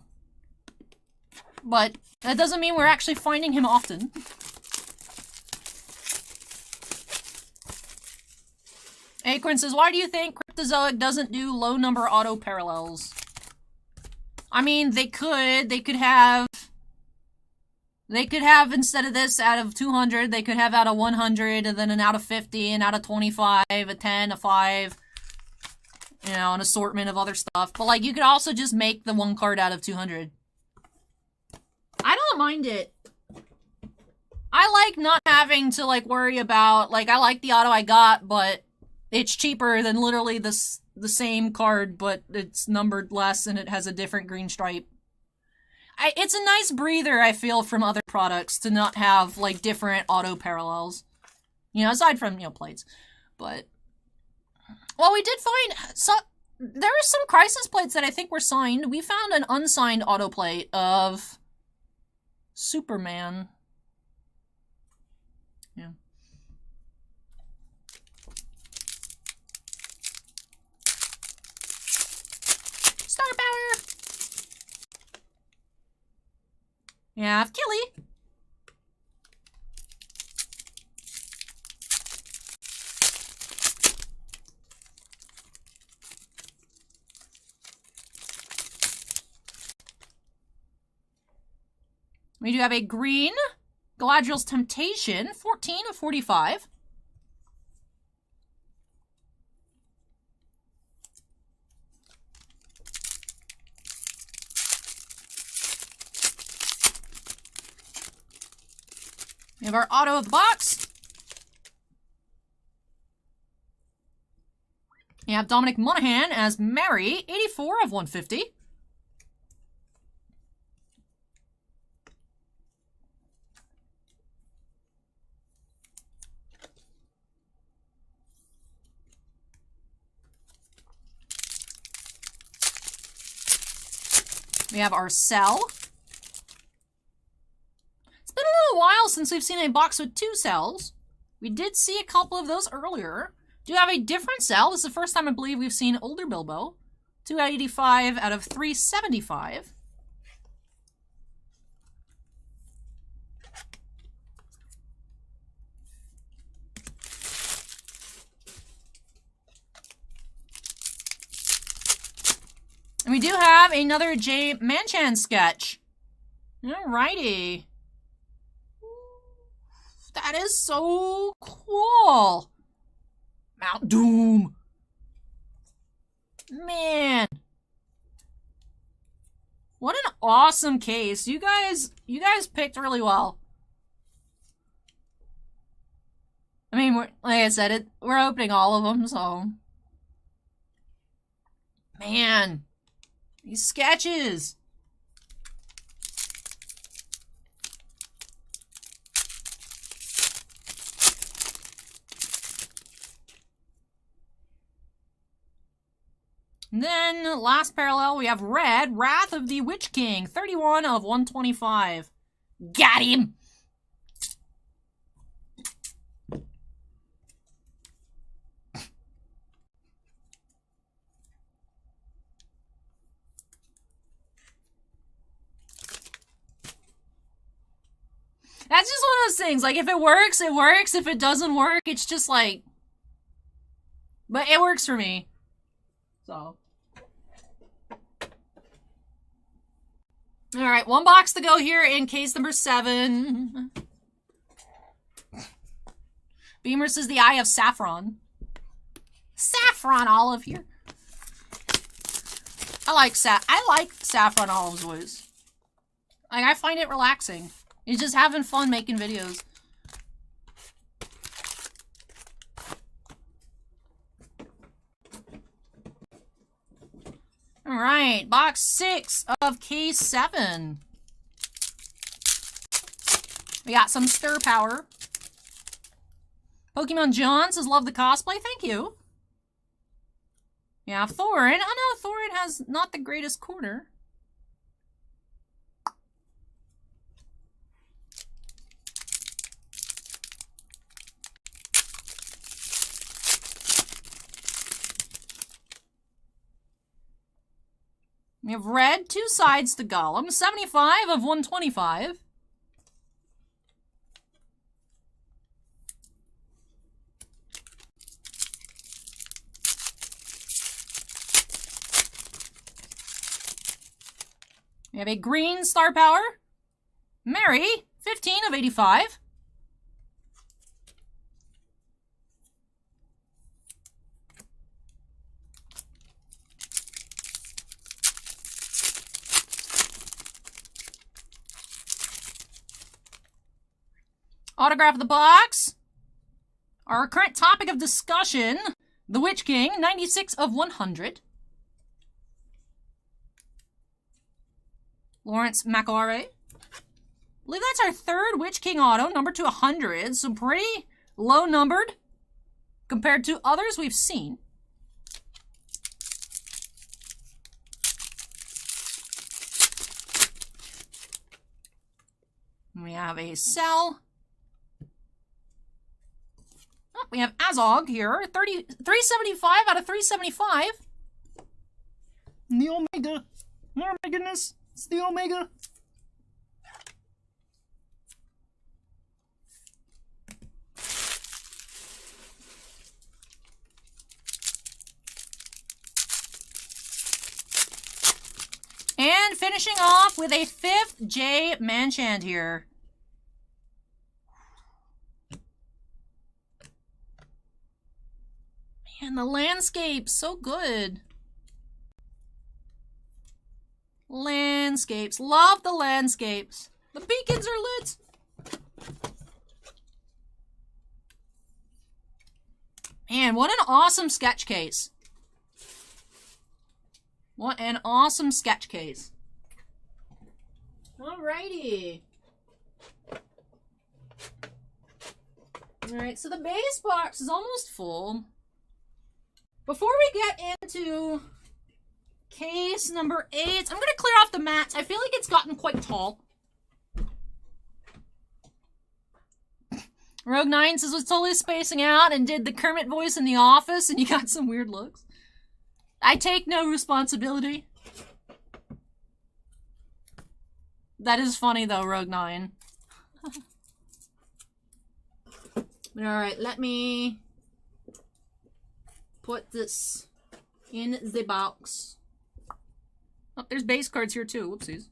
but that doesn't mean we're actually finding him often. Acorn says, why do you think Cryptozoic doesn't do low number auto parallels? I mean, they could have, instead of this out of 200, they could have out of 100, and then an out of 50, and out of 25, a 10, a 5. You know, an assortment of other stuff. But, like, you could also just make the 1 card out of 200. I don't mind it. I like not having to, like, worry about, like, I like the auto I got, but it's cheaper than literally the same card, but it's numbered less and it has a different green stripe. It's a nice breather, I feel, from other products to not have, like, different auto parallels. You know, aside from, you know, plates. But, well, we did find there were some Crisis plates that I think were signed. We found an unsigned auto plate of Superman. Yeah. Star power! Yeah, Killy. We do have a green Galadriel's Temptation, 14 of 45. We have our auto of the box. We have Dominic Monaghan as Mary, 84 of 150. We have our cell. It's been a little while since we've seen a box with 2 cells. We did see a couple of those earlier. Do have a different cell. This is the first time I believe we've seen older Bilbo. 285 out of 375. And we do have another J. Manchan sketch. Alrighty. That is so cool. Mount Doom. Man. What an awesome case. You guys picked really well. I mean, like I said, we're opening all of them, so. Man. These sketches! And then, last parallel, we have red, Wrath of the Witch King, 31 of 125. Got him! That's just one of those things. Like, if it works, it works. If it doesn't work, it's just like... But it works for me. So. Alright, 1 box to go here in case number 7. Beamer says the Eye of Saffron. Saffron olive here. I like saffron olive's voice. Like, I find it relaxing. He's just having fun making videos. Alright, box 6 of case 7. We got some stir power. Pokemon John says, love the cosplay. Thank you. Yeah, Thorin. Oh no, Thorin has not the greatest corner. We have red, 2 sides to Gollum, 75 of 125. We have a green star power, Mary, 15 of 85. Autograph of the box. Our current topic of discussion, the Witch King, 96 of 100. Lawrence Macquarie. I believe that's our third Witch King auto, numbered to 100, so pretty low numbered compared to others we've seen. We have a Cell. Oh, we have Azog here, 375 out of 375. The Omega. Oh my goodness, it's the Omega. And finishing off with a 5th J Manchand here. Man, the landscape, so good. Landscapes. Love the landscapes. The beacons are lit. Man, what an awesome sketch case. What an awesome sketch case. Alrighty. Alright, so the base box is almost full. Before we get into case number 8, I'm going to clear off the mats. I feel like it's gotten quite tall. Rogue 9 says was totally spacing out and did the Kermit voice in The Office, and you got some weird looks. I take no responsibility. That is funny though, Rogue 9. Alright, let me put this in the box. Oh, there's base cards here too. Whoopsies.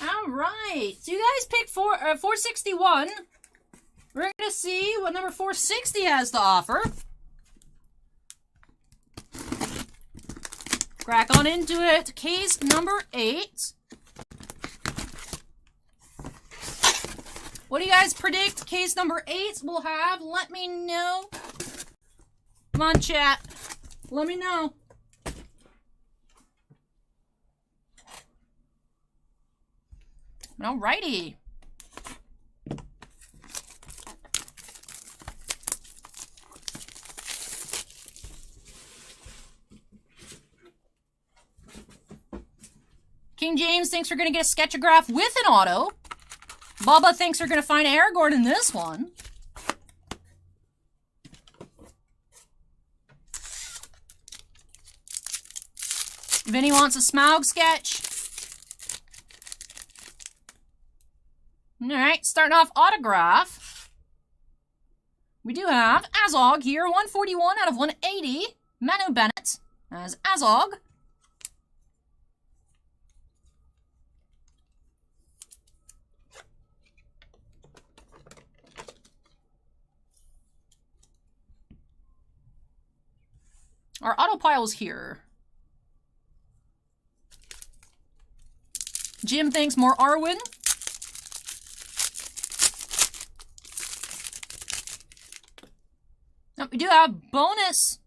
Alright, so you guys picked 461. We're going to see what number 460 has to offer. Crack on into it. Case number 8. What do you guys predict case number 8 will have? Let me know. Come on, chat. Let me know. Alrighty. King James thinks we're going to get a sketchagraph with an auto. Bubba thinks we're going to find Aragorn in this one. Vinny wants a Smaug sketch. Alright, starting off autograph. We do have Azog here, 141 out of 180. Manu Bennett as Azog. Our auto pile's here. Jim thinks more Arwen. We do have bonus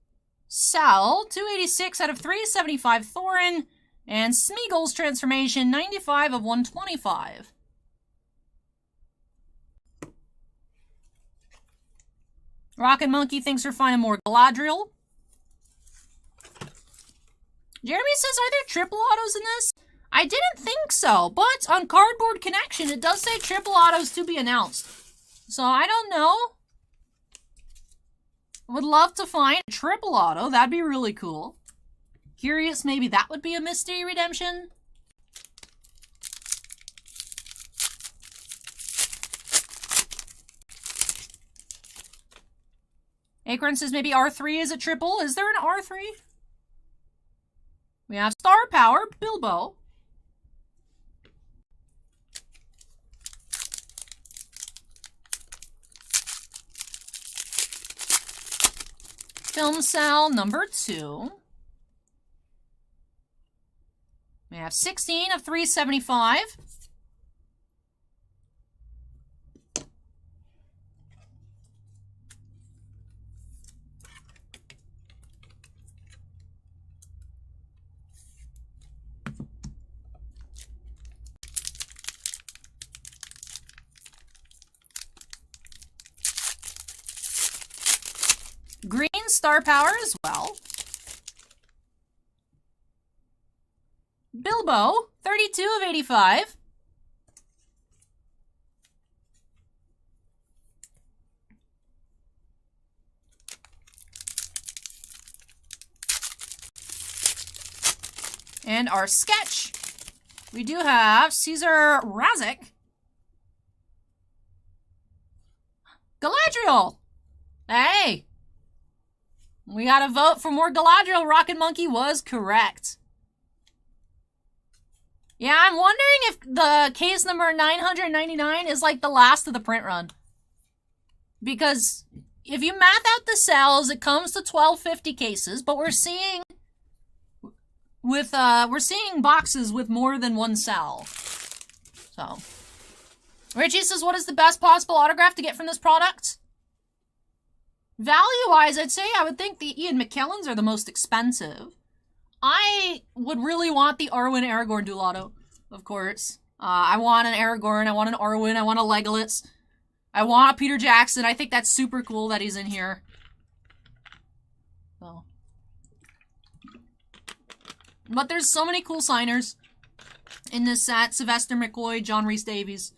Sal, 286 out of 375 Thorin, and Smeagol's transformation, 95 of 125. Rockin' Monkey thinks we're finding more Galadriel. Jeremy says, are there triple autos in this? I didn't think so, but on Cardboard Connection, it does say triple autos to be announced. So I don't know. Would love to find a triple auto. That'd be really cool. Curious, maybe that would be a mystery redemption. Acorn says maybe R3 is a triple. Is there an R3? We have Star Power, Bilbo. Film Cell number 2. We have 16 of 375. Green Star Power as well. Bilbo, 32 of 85. And our sketch, we do have Caesar Razik. Galadriel! Hey! We got a vote for more Galadriel. Rocket Monkey was correct. Yeah, I'm wondering if the case number 999 is like the last of the print run. Because if you math out the cells, it comes to 1250 cases, but we're seeing boxes with more than one cell. So Richie says, what is the best possible autograph to get from this product? Value-wise, I'd say I would think the Ian McKellens are the most expensive. I would really want the Arwen Aragorn dual auto, of course. I want an Aragorn, I want an Arwen, I want a Legolas. I want a Peter Jackson. I think that's super cool that he's in here. So. But there's so many cool signers in this set. Sylvester McCoy, John Rhys Davies.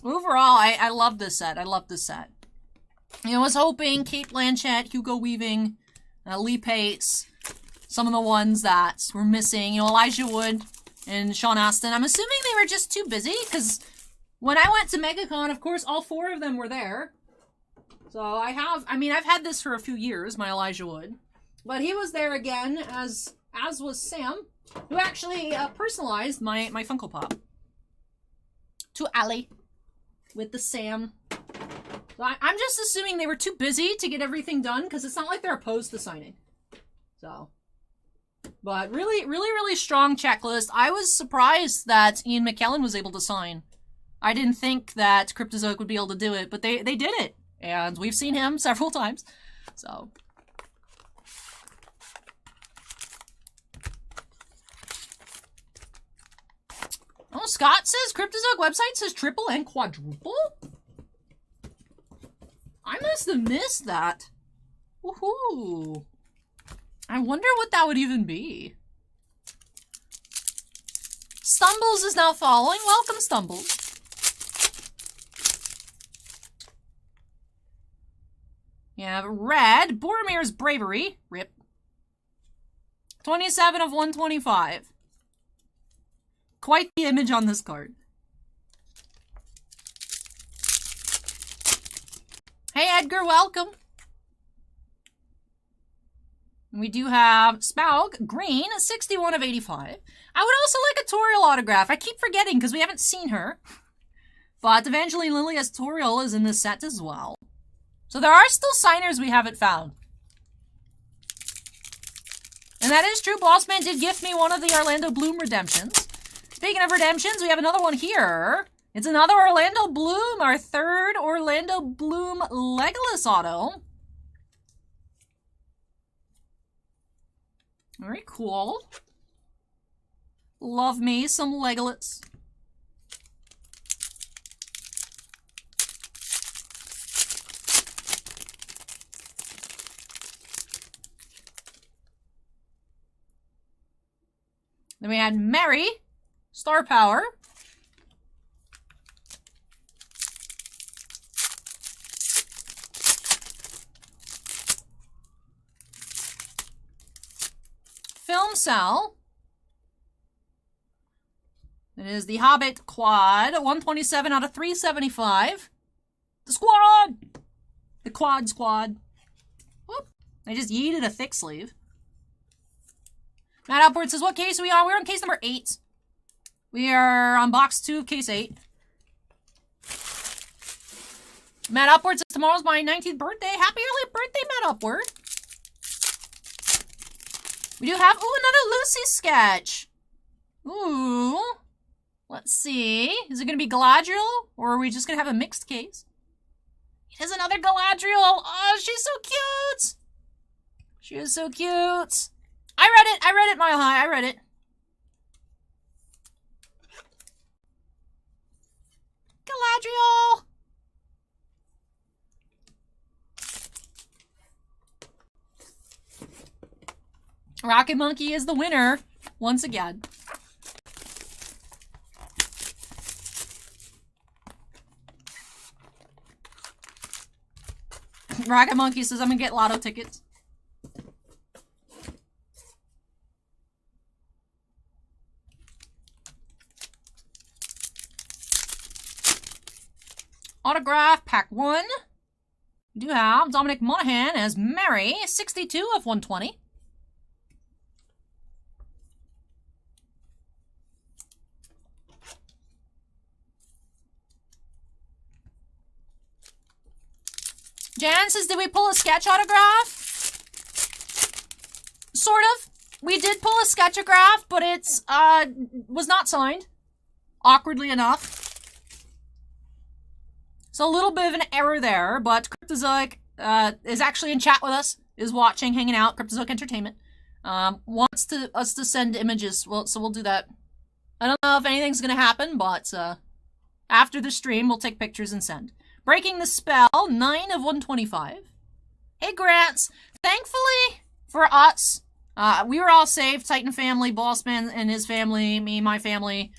Overall, I love this set. I love this set. I was hoping Kate Blanchett, Hugo Weaving, Lee Pace, some of the ones that were missing, Elijah Wood and Sean Astin. I'm assuming they were just too busy, because when I went to MegaCon, of course, all 4 of them were there. So I've had this for a few years, my Elijah Wood. But he was there again, as was Sam, who actually personalized my Funko Pop. To Ali. With the Sam. So I'm just assuming they were too busy to get everything done, because it's not like they're opposed to signing. So. But really, really, really strong checklist. I was surprised that Ian McKellen was able to sign. I didn't think that Cryptozoic would be able to do it, but they did it. And we've seen him several times. So. Oh, Scott says Cryptozoic website says triple and quadruple? I must have missed that. Woohoo. I wonder what that would even be. Stumbles is now following. Welcome, Stumbles. You have red, Boromir's Bravery. Rip. 27 of 125. Quite the image on this card. Hey Edgar, welcome. We do have Smaug, green, 61 of 85. I would also like a Toriel autograph. I keep forgetting because we haven't seen her. But Evangeline Lilly as Toriel is in this set as well. So there are still signers we haven't found. And that is true. Bossman did gift me one of the Orlando Bloom redemptions. Speaking of redemptions, we have another one here. It's another Orlando Bloom, our 3rd Orlando Bloom Legolas auto. Very cool. Love me some Legolas. Then we had Mary, Star Power. Film Cell. It is the Hobbit Quad, 127 out of 375. The squad! The quad squad. Whoop. I just yeeted a thick sleeve. Matt Upward says, what case are we on? We're on case number 8. We are on box 2 of case 8. Matt Upward says, tomorrow's my 19th birthday. Happy early birthday, Matt Upward. We do have, ooh, another Lucy sketch. Ooh. Let's see. Is it going to be Galadriel? Or are we just going to have a mixed case? It is another Galadriel. Oh, she's so cute. She is so cute. I read it, Mile High. I read it. Galadriel. Rocket Monkey is the winner once again. Rocket Monkey says, I'm gonna get lotto tickets. Autograph, pack 1. We do have Dominic Monaghan as Mary, 62 of 120. Jan says, did we pull a sketch autograph? Sort of. We did pull a sketchagraph, but it's, was not signed. Awkwardly enough. So a little bit of an error there, but Cryptozoic, is actually in chat with us, is watching, hanging out, Cryptozoic Entertainment. Wants us to send images, well, so we'll do that. I don't know if anything's gonna happen, but, after the stream, we'll take pictures and send. Breaking the Spell, 9 of 125. Hey, Grants. Thankfully, for us, we were all safe. Titan family, Bossman and his family, me, my family.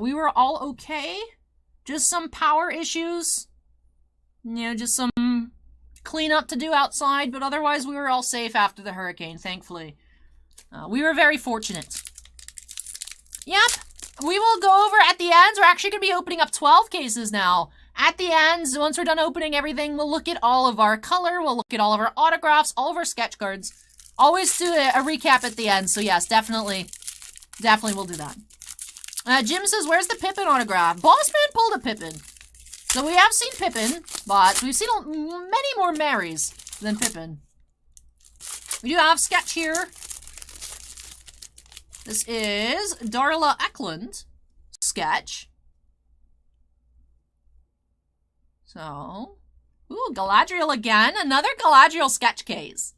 We were all okay. Just some power issues. You know, just some cleanup to do outside, but otherwise we were all safe after the hurricane, thankfully. We were very fortunate. Yep. We will go over at the ends. We're actually going to be opening up 12 cases now. At the ends, once we're done opening everything, we'll look at all of our color, we'll look at all of our autographs, all of our sketch cards. Always do a recap at the end, so yes, definitely we'll do that. Jim says, where's the Pippin autograph? Bossman pulled a Pippin. So we have seen Pippin, but we've seen many more Marys than Pippin. We do have sketch here. This is Darla Eklund sketch. So, ooh, Galadriel again. Another Galadriel sketch case.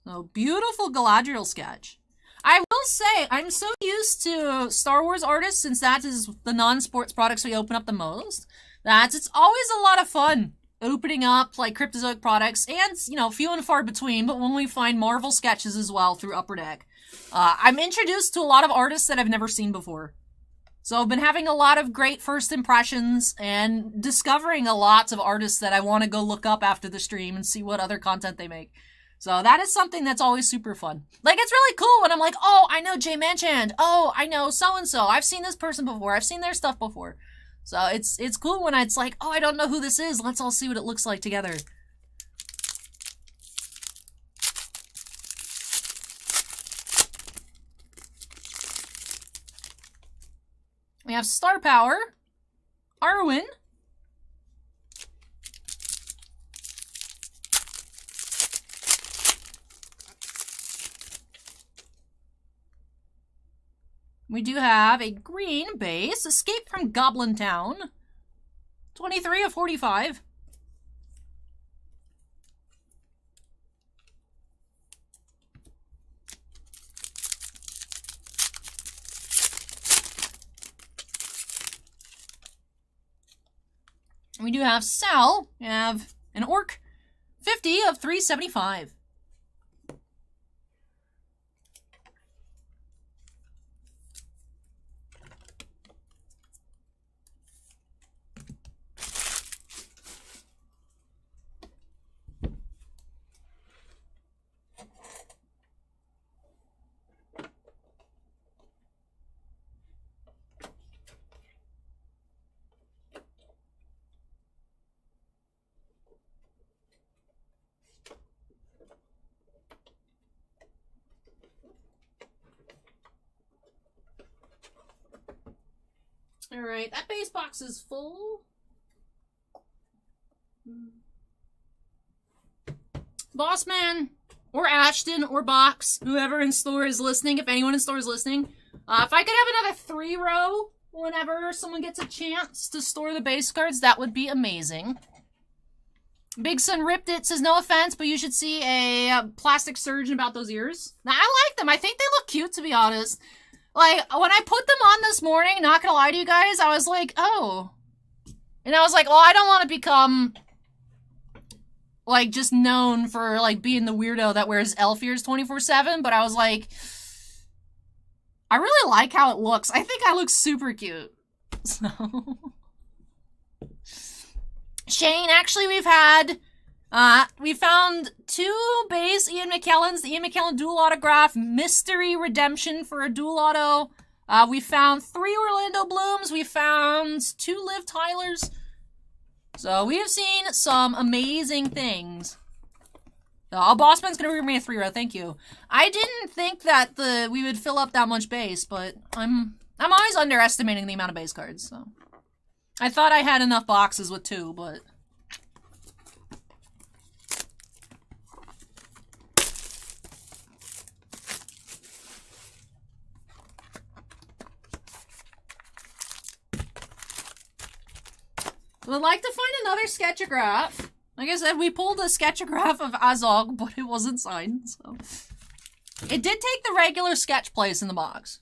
So, beautiful Galadriel sketch. I will say, I'm so used to Star Wars artists, since that is the non-sports products we open up the most, that it's always a lot of fun opening up, like, Cryptozoic products, and, you know, few and far between, but when we find Marvel sketches as well through Upper Deck. I'm introduced to a lot of artists that I've never seen before. So I've been having a lot of great first impressions and discovering a lot of artists that I want to go look up after the stream and see what other content they make. So that is something that's always super fun. Like, it's really cool when I'm like, oh, I know Jay Manchand. Oh, I know so-and-so. I've seen this person before. I've seen their stuff before. So it's cool when it's like, oh, I don't know who this is. Let's all see what it looks like together. We have Star Power, Arwen, we do have a green base, Escape from Goblin Town, 23 of 45. We do have Sal. We have an Orc. 50 of 375. Alright, that base box is full. Bossman, or Ashton, or Box, whoever in store is listening, if anyone in store is listening, if I could have another 3-row whenever someone gets a chance to store the base cards, that would be amazing. Big Sun Ripped It says, no offense, but you should see a plastic surgeon about those ears. Now, I like them. I think they look cute, to be honest. Like, when I put them on this morning, not gonna lie to you guys, I was like, oh. And I was like, oh, I don't want to become, like, just known for, like, being the weirdo that wears elf ears 24/7, but I was like, I really like how it looks. I think I look super cute. So... Shane, actually, we found 2 base Ian McKellens, the Ian McKellen dual autograph, mystery redemption for a dual auto. We found 3 Orlando Blooms. We found 2 Liv Tylers. So we have seen some amazing things. Oh, Bossman's gonna bring me a 3-row. Thank you. I didn't think that we would fill up that much base, but I'm always underestimating the amount of base cards, so. I thought I had enough boxes with 2, but... Would like to find another sketchagraph. Like I said, we pulled a sketchagraph of Azog, but it wasn't signed, so... It did take the regular sketch place in the box.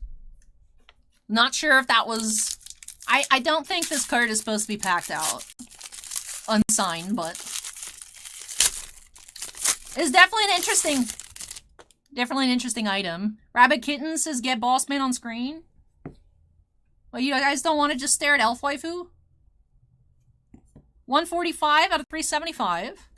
Not sure if that was... I don't think this card is supposed to be packed out unsigned, but it's definitely an interesting item. Rabbit Kitten says get Bossman on screen. Well, you guys don't want to just stare at Elf Waifu? 145 out of 375.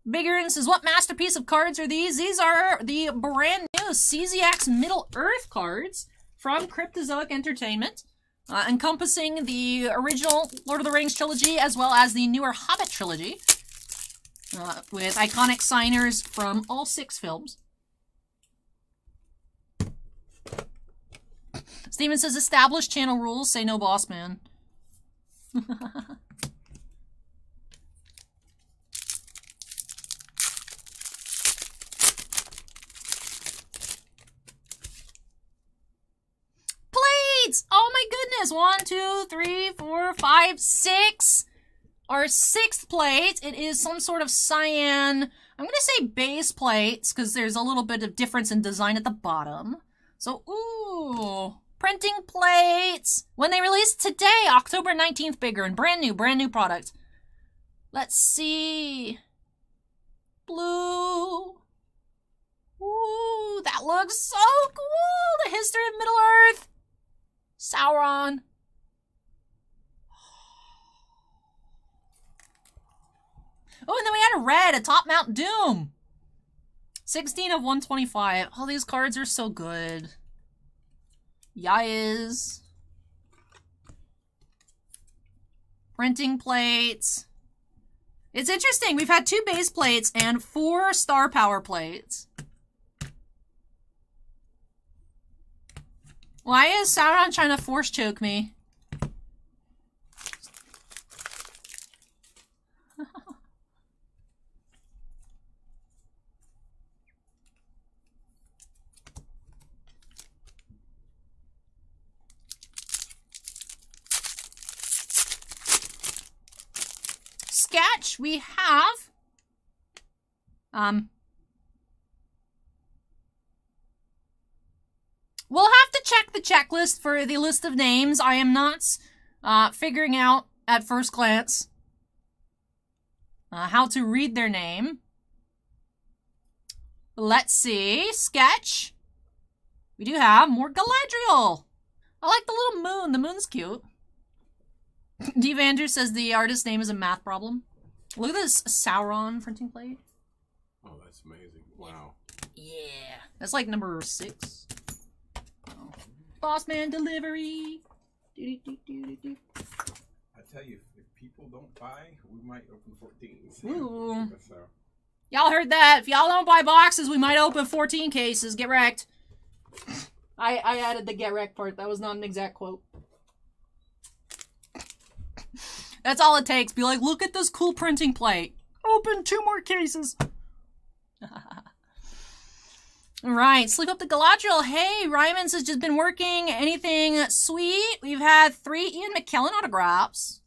Biggerin says, what masterpiece of cards are these? These are the brand new CZX Middle Earth cards from Cryptozoic Entertainment, encompassing the original Lord of the Rings trilogy as well as the newer Hobbit trilogy, with iconic signers from all 6 films. Steven says, established channel rules, say no boss man. Oh my goodness! 1, 2, 3, 4, 5, 6. Our 6th plate. It is some sort of cyan. I'm gonna say base plates because there's a little bit of difference in design at the bottom. So, ooh, printing plates. When they released today, October 19th, bigger and brand new product. Let's see. Blue. Ooh, that looks so cool. The history of Middle Earth. Sauron. Oh, and then we had a red, a Top Mount Doom. 16 of 125. Oh, these cards are so good. Yais. Printing plates. It's interesting. We've had 2 base plates and 4 star power plates. Why is Sauron trying to force choke me? Sketch, we have... We'll have to check the checklist for the list of names. I am not figuring out at first glance how to read their name. Let's see. Sketch. We do have more Galadriel. I like the little moon. The moon's cute. Devander says the artist's name is a math problem. Look at this Sauron printing plate. Oh, that's amazing. Wow. Yeah. That's like number 6. Bossman delivery. I tell you, if people don't buy, we might open 14s. Ooh. So. Y'all heard that. If y'all don't buy boxes, we might open 14 cases. Get wrecked. I added the get wrecked part. That was not an exact quote. That's all it takes. Be like, look at this cool printing plate. Open 2 more cases. Alright, Sleep Up the Galadriel. Hey, Ryman's has just been working. Anything sweet? We've had 3 Ian McKellen autographs.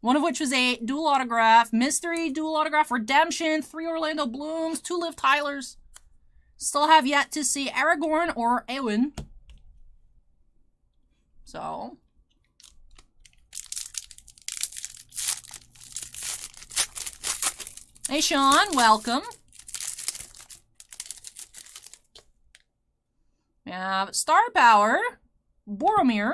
One of which was a dual autograph. Mystery, dual autograph, Redemption, 3 Orlando Blooms, 2 Liv Tylers. Still have yet to see Aragorn or Arwen. So... Hey, Sean, welcome. We have Star Power, Boromir,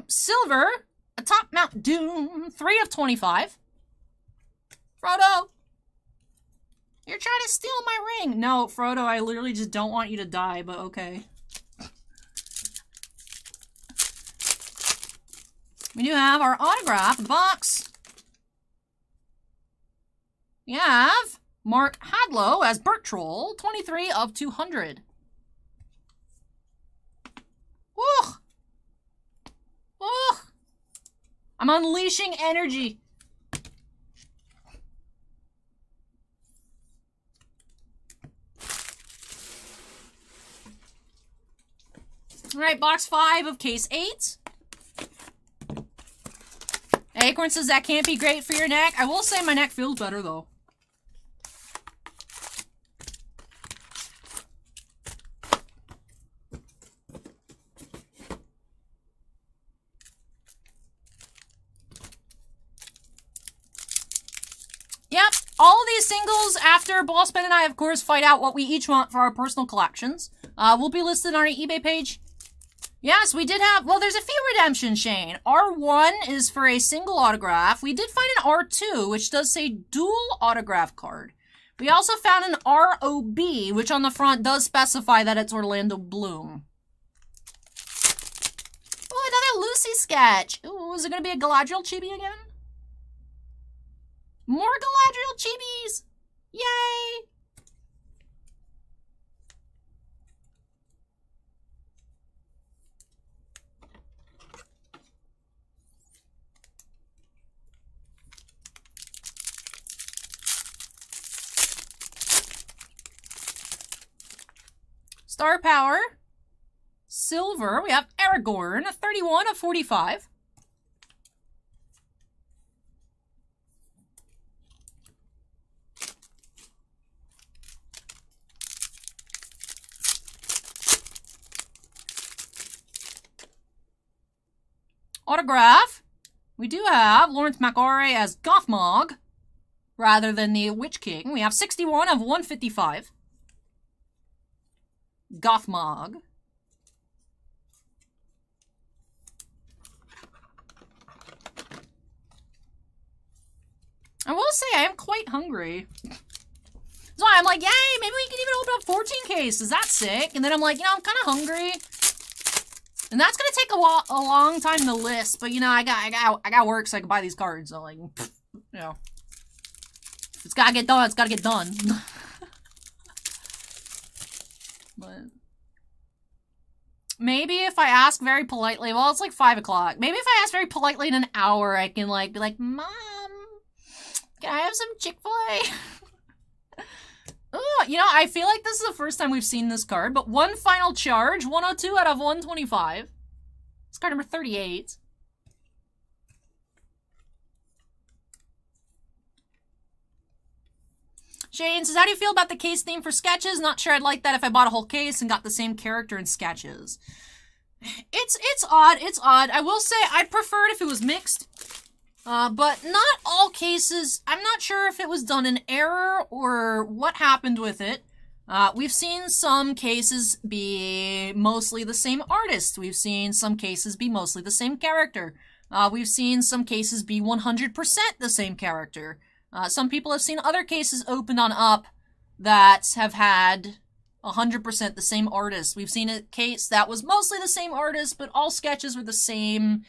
Silver, atop Mount Doom, 3 of 25. Frodo, you're trying to steal my ring. No, Frodo, I literally just don't want you to die, but okay. We do have our autograph in the box. We have Mark Hadlow as Burt Troll, 23 of 200. Woo! Woo! I'm unleashing energy. All right, box 5 of case 8. Acorn says that can't be great for your neck. I will say my neck feels better, though. Yep, all of these singles after Bossman and I, of course, fight out what we each want for our personal collections. Will be listed on our eBay page. Yes, we did have, well, there's a few redemptions, Shane. R1 is for a single autograph. We did find an R2, which does say dual autograph card. We also found an ROB, which on the front does specify that it's Orlando Bloom. Oh, another Lucy sketch. Ooh, is it going to be a Galadriel chibi again? More Galadriel chibis! Yay! Star Power, Silver, we have Aragorn, 31 of 45. Autograph, we do have Lawrence McAuray as Gothmog, rather than the Witch King. We have 61 of 155. Gothmog. I will say I am quite hungry. So I'm like, yay, maybe we can even open up 14 cases. That's sick. And then I'm like, you know, I'm kind of hungry. And that's gonna take a long time to list. But you know, I got work so I can buy these cards. So like, you know, if it's gotta get done. It's gotta get done. But maybe if I ask very politely, well, it's like 5 o'clock. Maybe if I ask very politely in an hour, I can like be like, Mom, can I have some Chick-fil-A? Oh, you know, I feel like this is the first time we've seen this card, but one final charge, 102 out of 125. It's card number 38. Shane says, how do you feel about the case theme for sketches? Not sure I'd like that if I bought a whole case and got the same character in sketches. It's odd. It's odd. I will say I'd prefer it if it was mixed. But not all cases. I'm not sure if it was done in error or what happened with it. We've seen some cases be mostly the same artist. We've seen some cases be mostly the same character. We've seen some cases be 100% the same character. Some people have seen other cases opened on up that have had 100% the same artist. We've seen a case that was mostly the same artist, but all sketches were the same.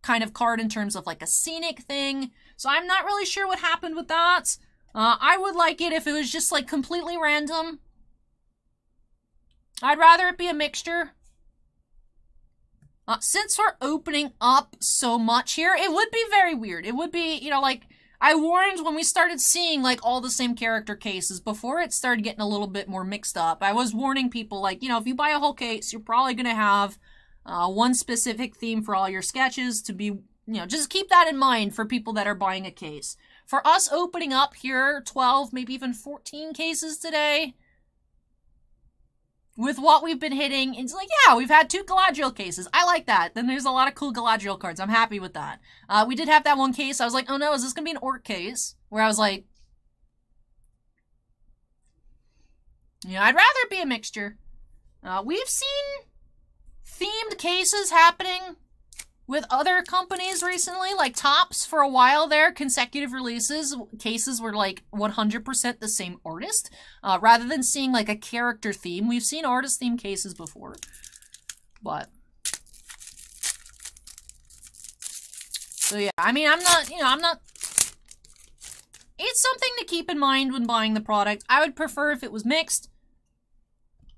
kind of card in terms of like a scenic thing. So I'm not really sure what happened with that. I would like it if it was just like completely random. I'd rather it be a mixture. Since we're opening up so much here, it would be very weird. It would be, you know, like, I warned when we started seeing, like, all the same character cases before it started getting a little bit more mixed up. I was warning people, like, you know, if you buy a whole case, you're probably going to have one specific theme for all your sketches to be, you know, just keep that in mind for people that are buying a case. For us opening up here 12, maybe even 14 cases today, with what we've been hitting, it's like, yeah, we've had 2 Galadriel cases. I like that. Then there's a lot of cool Galadriel cards. I'm happy with that. We did have that one case. I was like, oh no, is this going to be an orc case? Where I was like, yeah, I'd rather it be a mixture. We've seen themed cases happening with other companies recently, like Topps for a while there, consecutive releases, cases were like 100% the same artist. Rather than seeing like a character theme, we've seen artist theme cases before. But, so yeah, I mean, I'm not, it's something to keep in mind when buying the product. I would prefer if it was mixed.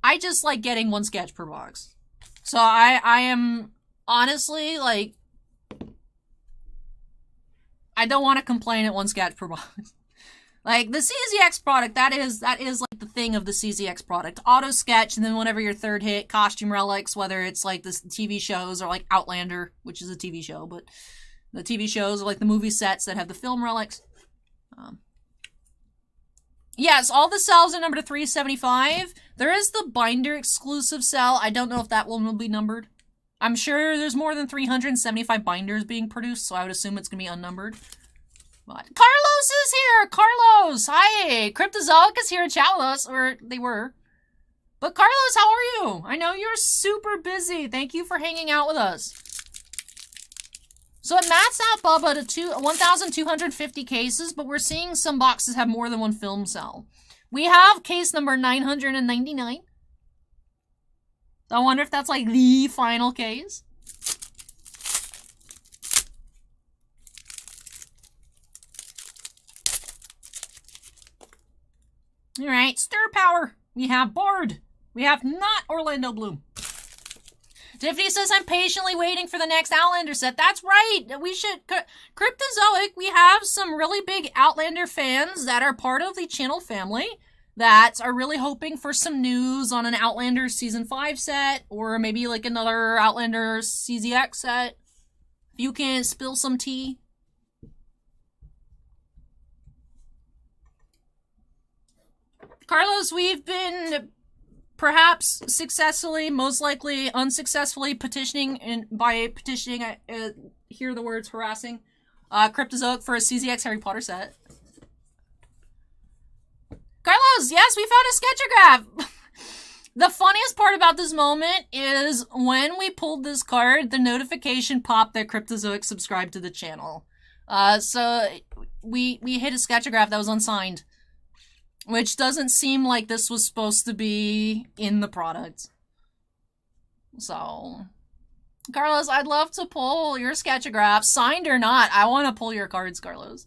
I just like getting 1 sketch per box. So I am... honestly, like, I don't want to complain at 1 sketch per box. Like, the CZX product, that is like the thing of the CZX product. Auto sketch, and then whenever your 3rd hit, costume relics, whether it's like the TV shows or like Outlander, which is a TV show, but the TV shows are like the movie sets that have the film relics. Yes, all the cells are numbered to 375. There is the binder exclusive cell. I don't know if that one will be numbered. I'm sure there's more than 375 binders being produced, so I would assume it's going to be unnumbered. But Carlos is here! Carlos! Hi! Cryptozoic is here to chat with us, or they were. But Carlos, how are you? I know you're super busy. Thank you for hanging out with us. So it mats out Bubba to 1,250 cases, but we're seeing some boxes have more than 1 film cell. We have case number 999. I wonder if that's like the final case. Alright, Stir Power. We have Bard. We have not Orlando Bloom. Tiffany says, I'm patiently waiting for the next Outlander set. That's right. We should... Cryptozoic, we have some really big Outlander fans that are part of the channel family that are really hoping for some news on an Outlander Season 5 set, or maybe like another Outlander CZX set. If you can spill some tea. Carlos, we've been perhaps successfully, most likely unsuccessfully petitioning, and by petitioning, I hear the words harassing, Cryptozoic for a CZX Harry Potter set. Carlos, yes, we found a sketchagraph. The funniest part about this moment is when we pulled this card, the notification popped that Cryptozoic subscribed to the channel. So we hit a sketchagraph that was unsigned, which doesn't seem like this was supposed to be in the product. So, Carlos, I'd love to pull your sketchagraph, signed or not. I want to pull your cards, Carlos.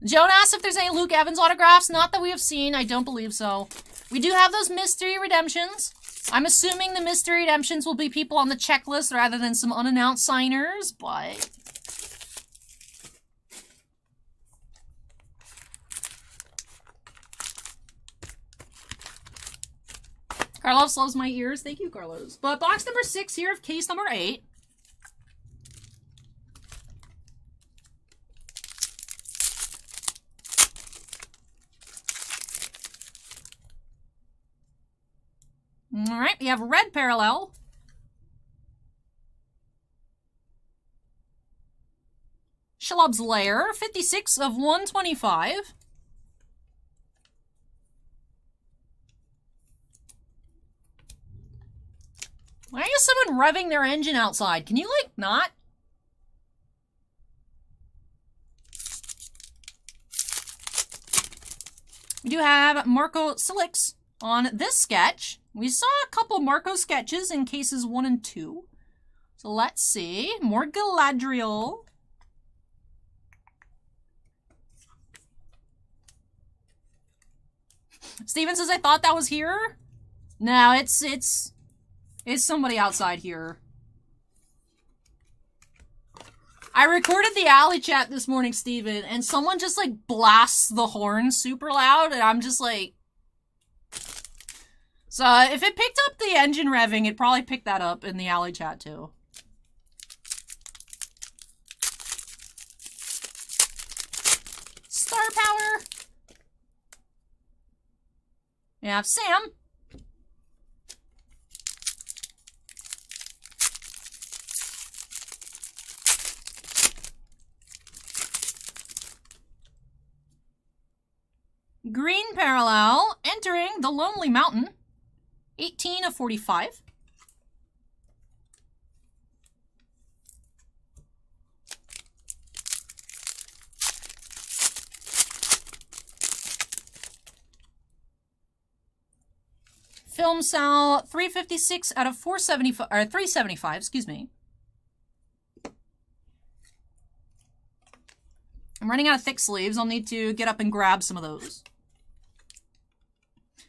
Joan asked if there's any Luke Evans autographs. Not that we have seen. I don't believe so. We do have those mystery redemptions. I'm assuming the mystery redemptions will be people on the checklist rather than some unannounced signers, but... Carlos loves my ears. Thank you, Carlos. But box number 6 here of case number 8. Alright, we have Red Parallel. Shelob's Lair, 56 of 125. Why is someone revving their engine outside? Can you, like, not? We do have Marco Silix on this sketch. We saw a couple Marco sketches in cases 1 and 2. So let's see. More Galadriel. Steven says, I thought that was here. No, it's somebody outside here. I recorded the alley chat this morning, Steven, and someone just, like, blasts the horn super loud, and I'm just like... So, if it picked up the engine revving, it probably picked that up in the alley chat, too. Star power! We have Sam. Green parallel, entering the Lonely Mountain, 18 of 45. Film cell 356 out of 475, or 375, excuse me. I'm running out of thick sleeves. I'll need to get up and grab some of those.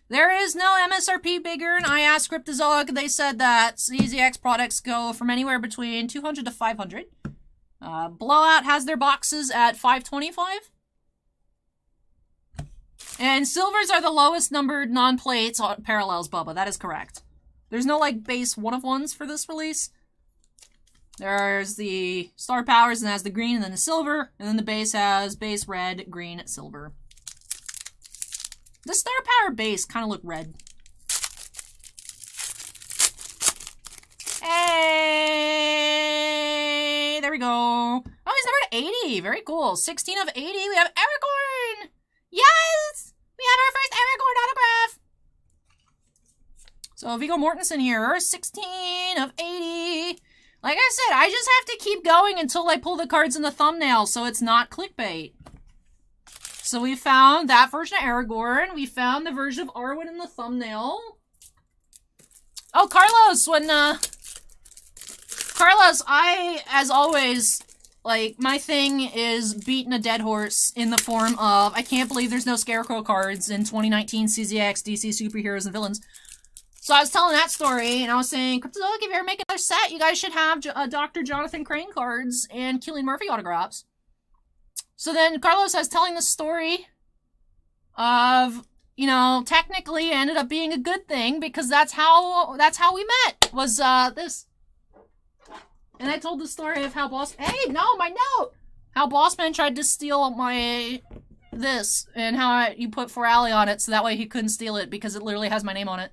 There is no MSRP bigger, and I asked Cryptozoic. They said that CZX products go from anywhere between 200 to 500. Blowout has their boxes at 525. And silvers are the lowest numbered non-plates on parallels, Bubba. That is correct. There's no, like, base one-of-ones for this release. There's the star powers, and has the green, and then the silver. And then the base has base red, green, silver. The star power base kind of look red. Hey! There we go. Oh, he's numbered 80. Very cool. 16 of 80. We have Aragorn! Yes! We have our first Aragorn autograph! So Viggo Mortensen here. 16 of 80. Like I said, I just have to keep going until I pull the cards in the thumbnail so it's not clickbait. So we found that version of Aragorn. We found the version of Arwen in the thumbnail. Oh, Carlos, Carlos, as always, like, my thing is beating a dead horse in the form of, I can't believe there's no Scarecrow cards in 2019 CZX DC Superheroes and Villains. So I was telling that story, and I was saying, Cryptozoic, if you ever make another set, you guys should have Dr. Jonathan Crane cards and Cillian Murphy autographs. So then Carlos was telling the story of, you know, technically it ended up being a good thing because that's how we met, was this. And I told the story of how hey, no, my note! How Bossman tried to steal this, and how you put Forali on it so that way he couldn't steal it because it literally has my name on it.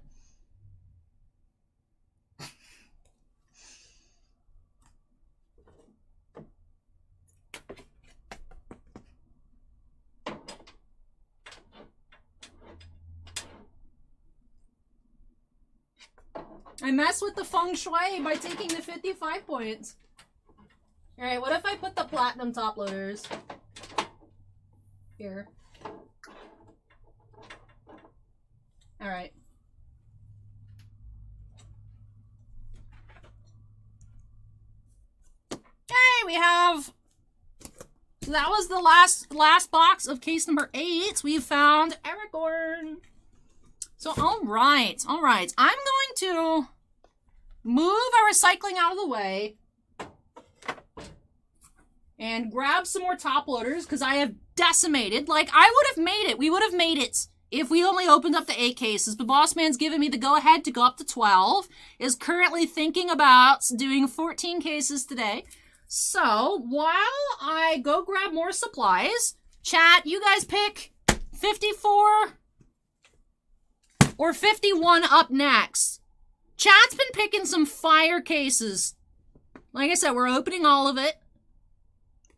I mess with the feng shui by taking the 55 points. Alright, what if I put the platinum top loaders here? Alright. Okay, we have... So that was the last box of case number 8. We found Aragorn. So, alright. I'm going to move our recycling out of the way and grab some more top loaders because I have decimated. Like, I would have made it. We would have made it if we only opened up the 8 cases. But Bossman's given me the go-ahead to go up to 12. Is currently thinking about doing 14 cases today. So, while I go grab more supplies, chat, you guys pick 54... or 51 up next. Chat's been picking some fire cases. Like I said, we're opening all of it.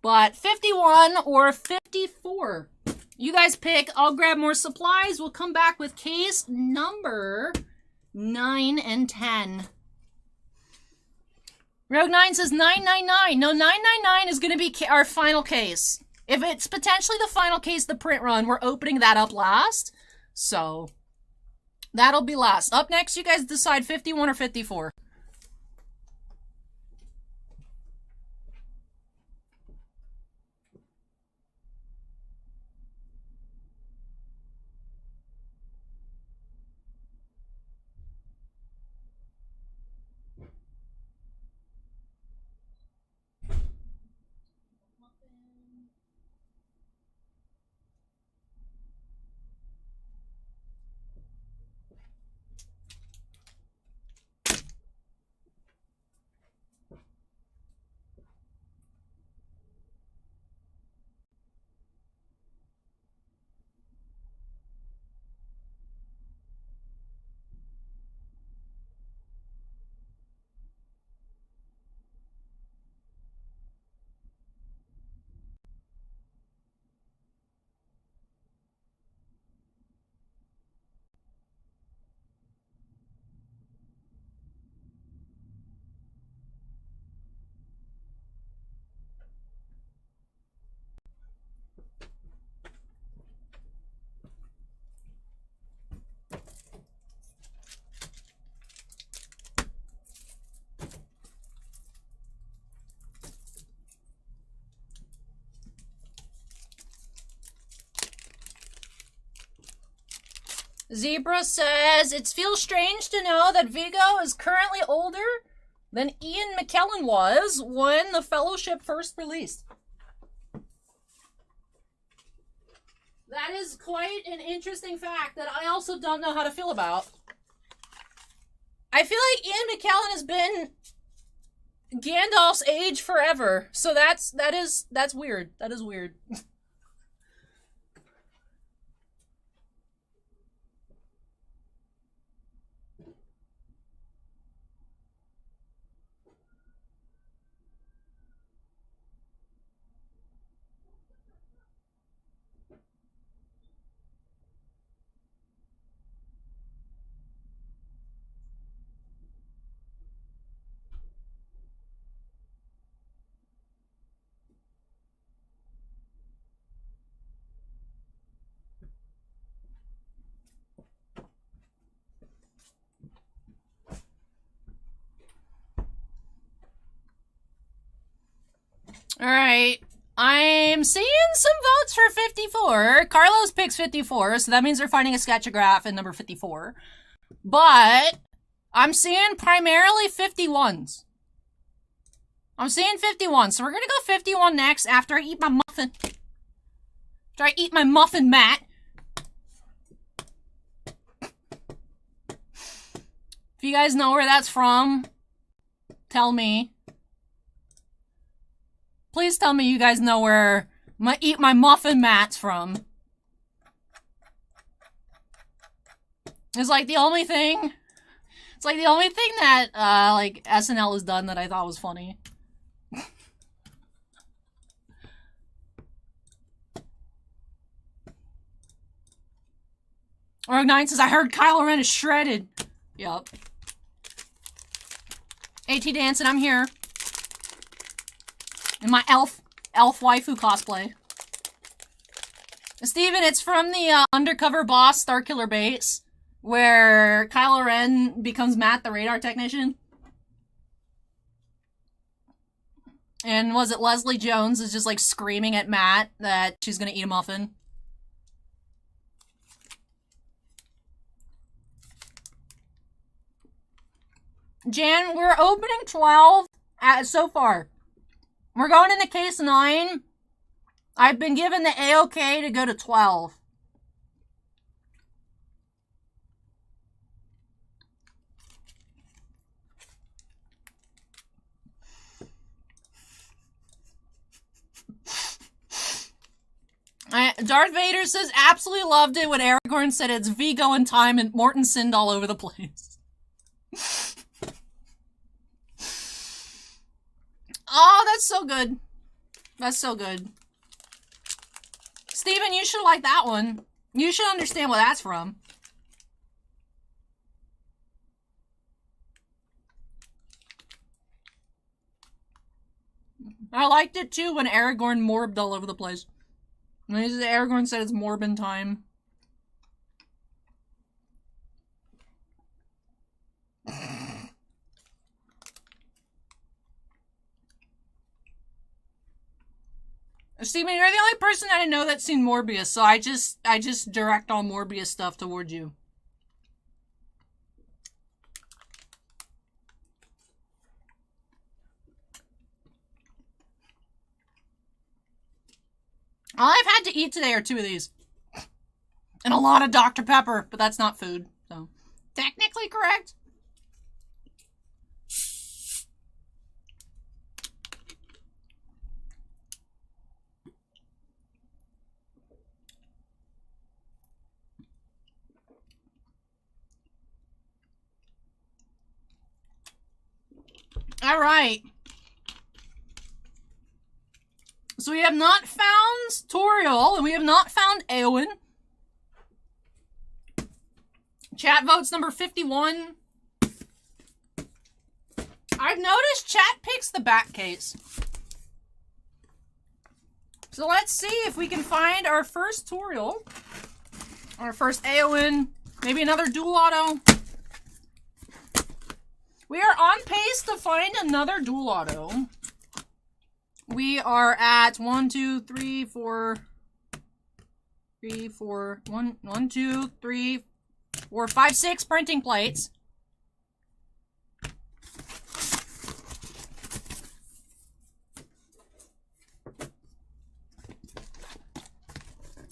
But 51 or 54. You guys pick. I'll grab more supplies. We'll come back with case number 9 and 10. Rogue 9 says 999. No, 999 is going to be our final case. If it's potentially the final case, the print run, we're opening that up last. So... that'll be last. Up next, you guys decide 51 or 54. Zebra says, it feels strange to know that Vigo is currently older than Ian McKellen was when the Fellowship first released. That is quite an interesting fact that I also don't know how to feel about. I feel like Ian McKellen has been Gandalf's age forever, so that's weird. That is weird. Alright, I'm seeing some votes for 54. Carlos picks 54, so that means they're finding a sketchagraph in number 54. But I'm seeing primarily 51s. I'm seeing 51, so we're gonna go 51 next after I eat my muffin. After I eat my muffin mat. If you guys know where that's from, tell me. Please tell me you guys know where eat my muffin mat's from. It's like the only thing. It's like the only thing that like SNL has done that I thought was funny. Rogue 9 says I heard Kylo Ren is shredded. Yup. AT Dancing, I'm here. In my elf waifu cosplay. Steven, it's from the undercover boss Starkiller base, where Kylo Ren becomes Matt the radar technician. And was it Leslie Jones is just like screaming at Matt that she's gonna eat a muffin? Jan, we're opening 12 so far. We're going into case 9. I've been given the A-OK to go to 12. Darth Vader says, absolutely loved it when Aragorn said it's Vigo in time and Morton sinned all over the place. Oh, that's so good. That's so good. Steven, you should like that one. You should understand where that's from. I liked it too when Aragorn morbed all over the place. When Aragorn said it's Morbin time. Steven, you're the only person I know that's seen Morbius, so I just direct all Morbius stuff towards you. All I've had to eat today are 2 of these. And a lot of Dr. Pepper, but that's not food, so. Technically correct. Alright. So we have not found Toriel, and we have not found Eowyn. Chat votes number 51. I've noticed chat picks the back case. So let's see if we can find our first Toriel. Our first Eowyn. Maybe another dual auto. We are on pace to find another dual auto. We are at 1, 2, 3, 4, 3, 4, 1, 2, 3, or 5/6 printing plates.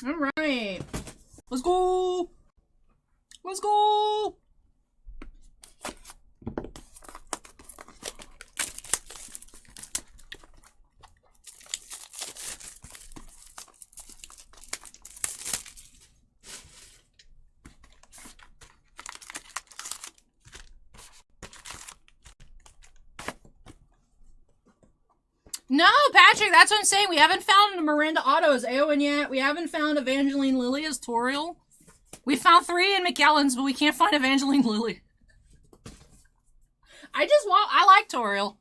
All right, let's go. Let's go. No, Patrick, that's what I'm saying. We haven't found Miranda Otto's Arwen yet. We haven't found Evangeline Lilly's Toriel. We found 3 in McKellen's, but we can't find Evangeline Lilly. I like Toriel.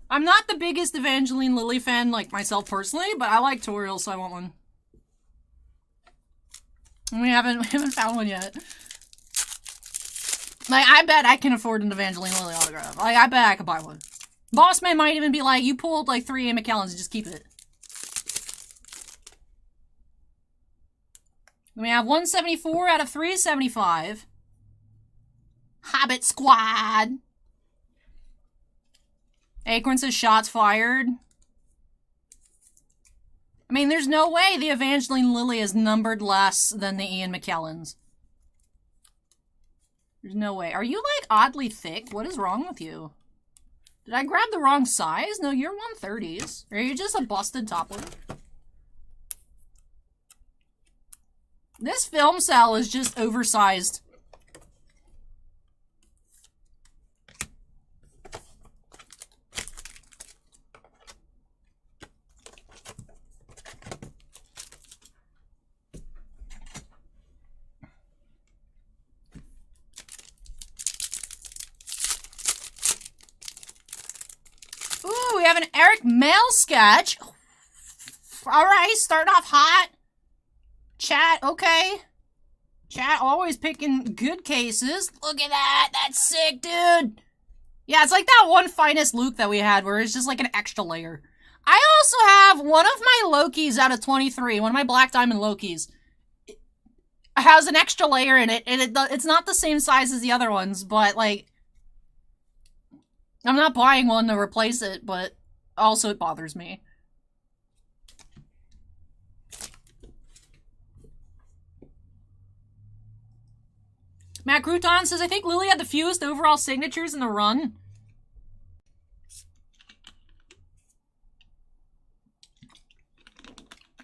I'm not the biggest Evangeline Lilly fan, like myself personally, but I like Toriel, so I want one. We haven't found one yet. Like, I bet I can afford an Evangeline Lilly autograph. Like, I bet I could buy one. Bossman might even be like, you pulled like 3 A. McKellens, just keep it. We have 174 out of 375. Hobbit Squad. Acorn says shots fired. I mean, there's no way the Evangeline Lilly is numbered less than the Ian McKellens. There's no way. Are you like oddly thick? What is wrong with you? Did I grab the wrong size? No, you're 130s. Are you just a busted toppler? This film cell is just oversized. Ooh, we have an Eric Mail sketch. Alright, starting off hot. Chat, okay. Chat always picking good cases. Look at that. That's sick, dude. Yeah, it's like that one Finest Luke that we had where it's just like an extra layer. I also have one of my Lokis out of 23. One of my Black Diamond Lokis. It has an extra layer in it. And it's not the same size as the other ones, but like... I'm not buying one to replace it, but also it bothers me. Matt Crouton says, I think Lily had the fewest overall signatures in the run.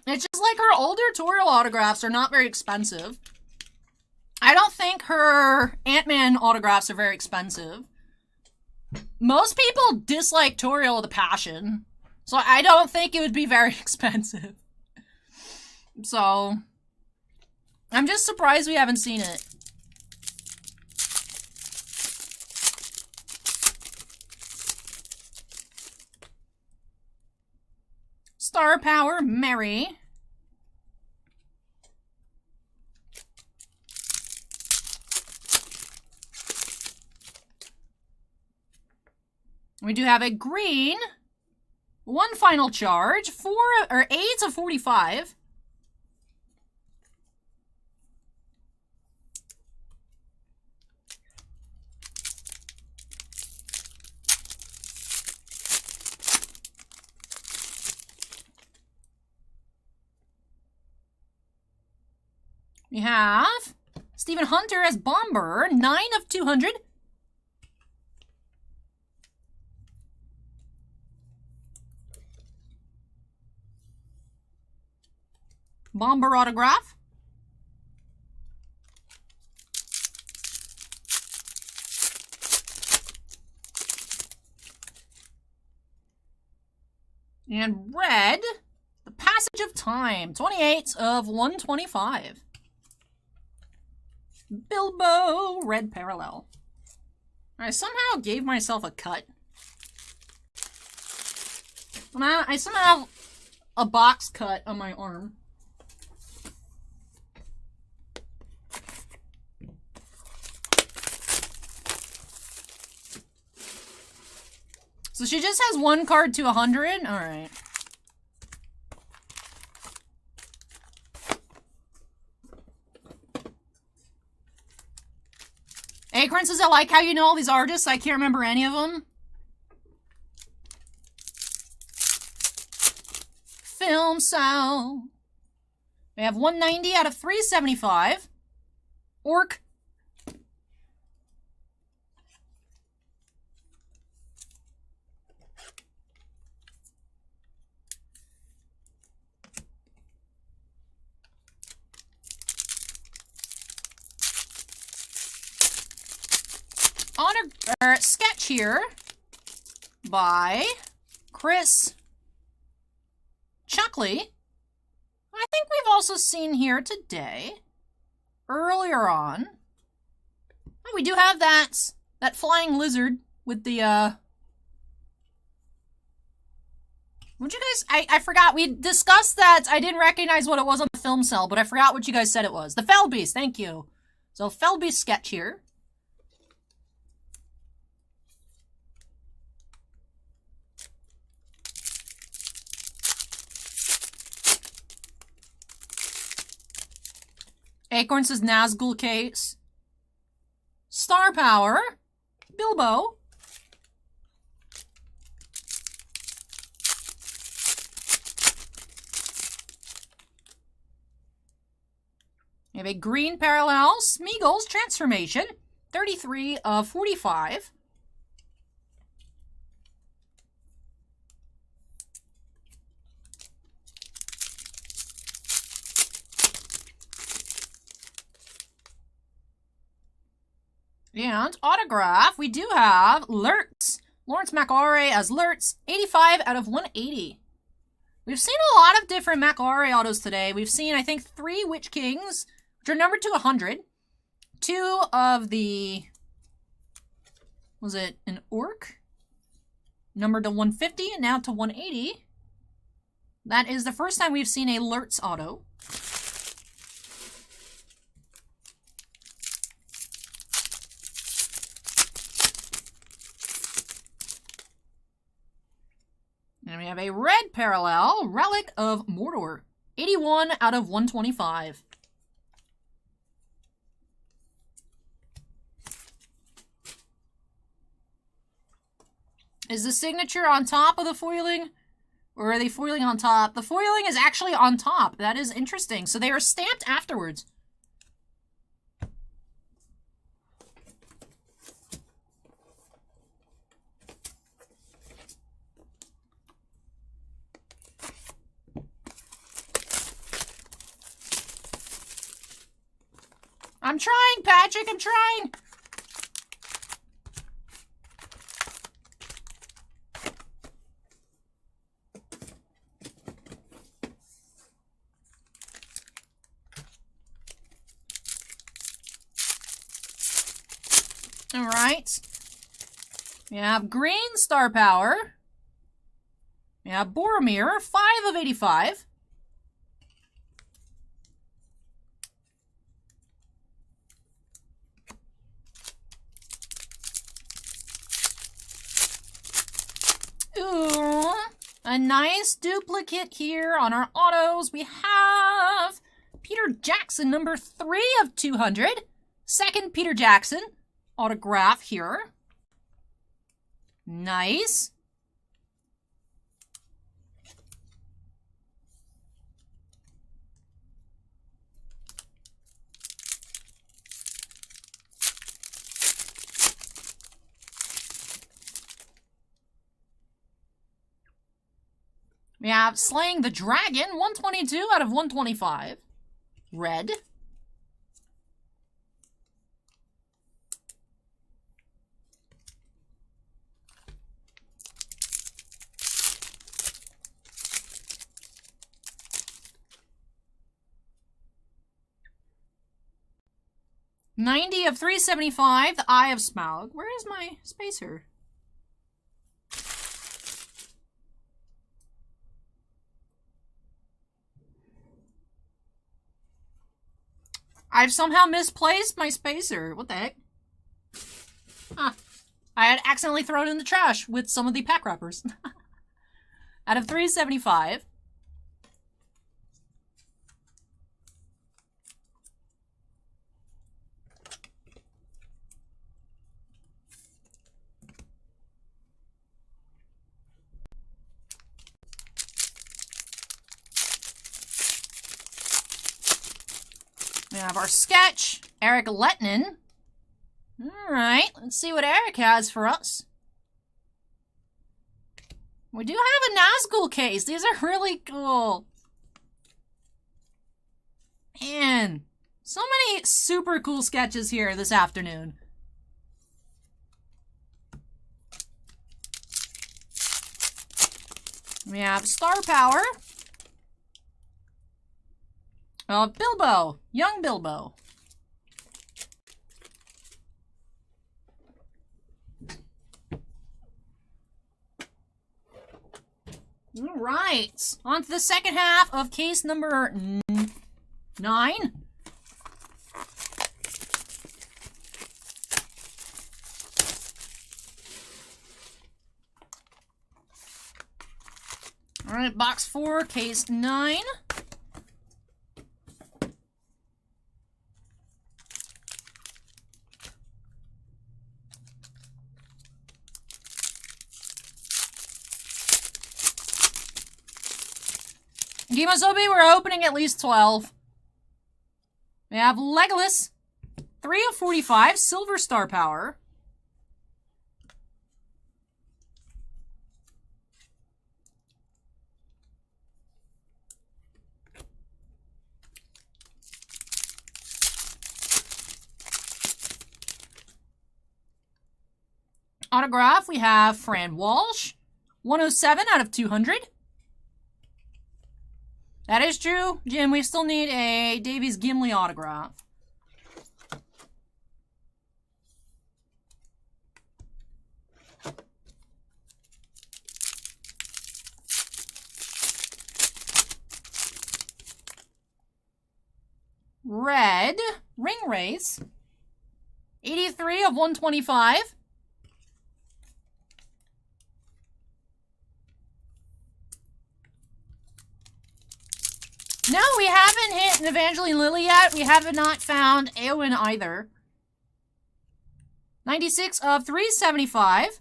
It's just like her older Toriel autographs are not very expensive. I don't think her Ant-Man autographs are very expensive. Most people dislike Toriel with a passion, so I don't think it would be very expensive. So, I'm just surprised we haven't seen it. Star Power, Mary. We do have a green. One final charge. 8 of 45. We have Stephen Hunter as Bomber. 9 of 200. Bomber autograph. And red, The Passage of Time. 28 of 125. Bilbo, red parallel. I somehow gave myself a cut. I somehow have a box cut on my arm. So she just has one card to 100? Alright. Acorn says, I like how you know all these artists. I can't remember any of them. Film sound. We have 190 out of 375. Orc. Sketch here by Chris Chuckley. I think we've also seen here today, earlier on. Oh, we do have that flying lizard with the, would you guys, I forgot, we discussed that. I didn't recognize what it was on the film cell, but I forgot what you guys said it was. The Feldbeast, thank you. So Feldbeast sketch here. Acorn says Nazgul case. Star Power. Bilbo. We have a green parallel. Smeagol's transformation. 33 of 45. And autograph, we do have Lurtz. Lawrence McAree as Lurtz, 85 out of 180. We've seen a lot of different McAree autos today. We've seen, I think, 3 Witch Kings, which are numbered to 100. 2 of the, was it an Orc? Numbered to 150 and now to 180. That is the first time we've seen a Lurtz auto. And we have a red parallel, Relic of Mordor, 81 out of 125. Is the signature on top of the foiling? Or are they foiling on top? The foiling is actually on top. That is interesting. So they are stamped afterwards. I'm trying, Patrick, I'm trying. All right. We have green star power. We have Boromir, 5 of 85. Ooh, a nice duplicate here on our autos. We have Peter Jackson, number 3 of 200. Second Peter Jackson autograph here. Nice. We have Slaying the Dragon, 122 out of 125. Red. $90 of 375, the Eye of Smaug. Where is my spacer? I've somehow misplaced my spacer. What the heck? Huh. I had accidentally thrown it in the trash with some of the pack wrappers. Out of 375. We have our sketch, Eric Letnin. Alright, let's see what Eric has for us. We do have a Nazgul case. These are really cool. Man, so many super cool sketches here this afternoon. We have Star Power. Bilbo, young Bilbo. All right, on to the second half of case number 9. All right, box 4, case 9. Gimazobi, we're opening at least 12. We have Legolas, 3 of 45, Silver Star Power. Autograph, we have Fran Walsh, 107 out of 200. That is true, Jim. We still need a Davies Gimli autograph. Red, Ring Race, 83 of 125. No, we haven't hit an Evangeline Lily yet. We have not found Arwen either. 96 of 375.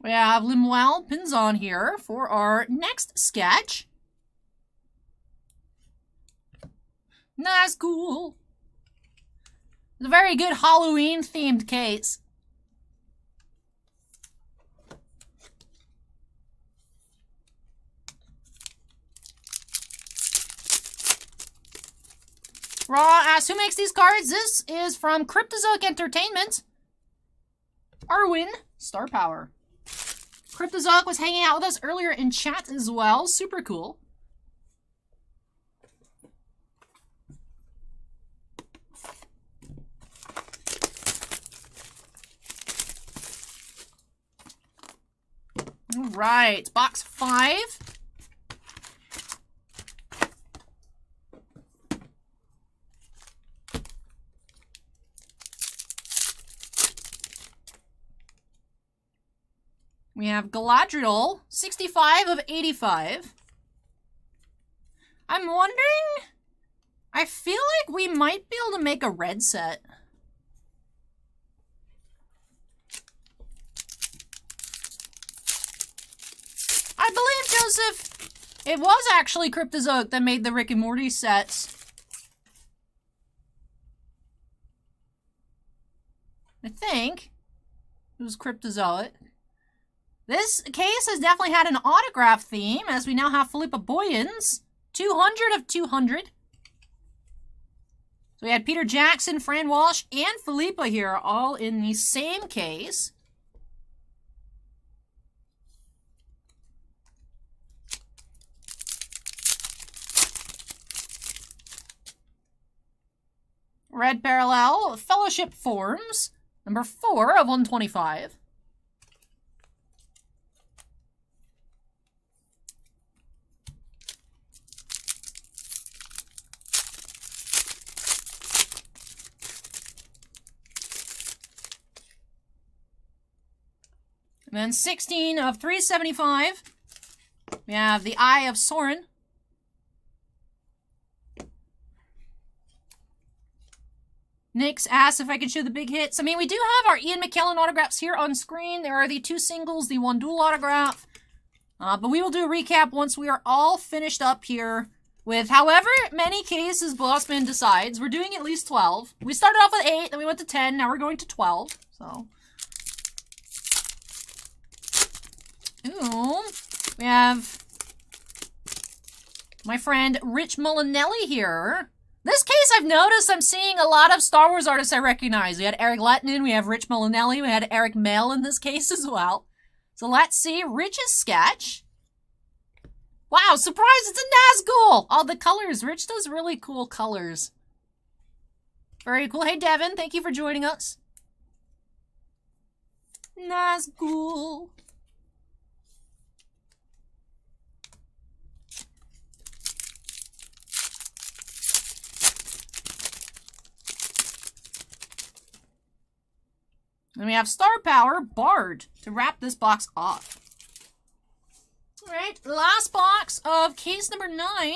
We have Lemuel Pinzon here for our next sketch. Nazgul. It's a very good Halloween-themed case. Raw asks, who makes these cards? This is from Cryptozoic Entertainment. Arwen, Star Power. Cryptozoic was hanging out with us earlier in chat as well. Super cool. All right, box 5. We have Galadriel, 65 of 85. I'm wondering, I feel like we might be able to make a red set. I believe, Joseph, it was actually Cryptozoic that made the Rick and Morty sets. I think it was Cryptozoic. This case has definitely had an autograph theme, as we now have Philippa Boyens, 200 of 200. So we had Peter Jackson, Fran Walsh, and Philippa here, all in the same case. Red Parallel, Fellowship Forms, number 4 of 125. then 16 of 375. We have the Eye of Soren. Nick's asked if I could show the big hits. I mean, we do have our Ian McKellen autographs here on screen. There are the 2 singles, the 1 dual autograph. But we will do a recap once we are all finished up here with however many cases Bossman decides. We're doing at least 12. We started off with 8, then we went to 10, now we're going to 12. So, ooh, we have my friend Rich Molinelli here. This case, I've noticed I'm seeing a lot of Star Wars artists I recognize. We had Eric Lettinen, we have Rich Molinelli, we had Eric Mail in this case as well. So let's see Rich's sketch. Wow, surprise, it's a Nazgul! Oh, the colors. Rich does really cool colors. Very cool. Hey, Devin, thank you for joining us. Nazgul. Then we have Star Power Bard to wrap this box off. Alright, last box of case number 9.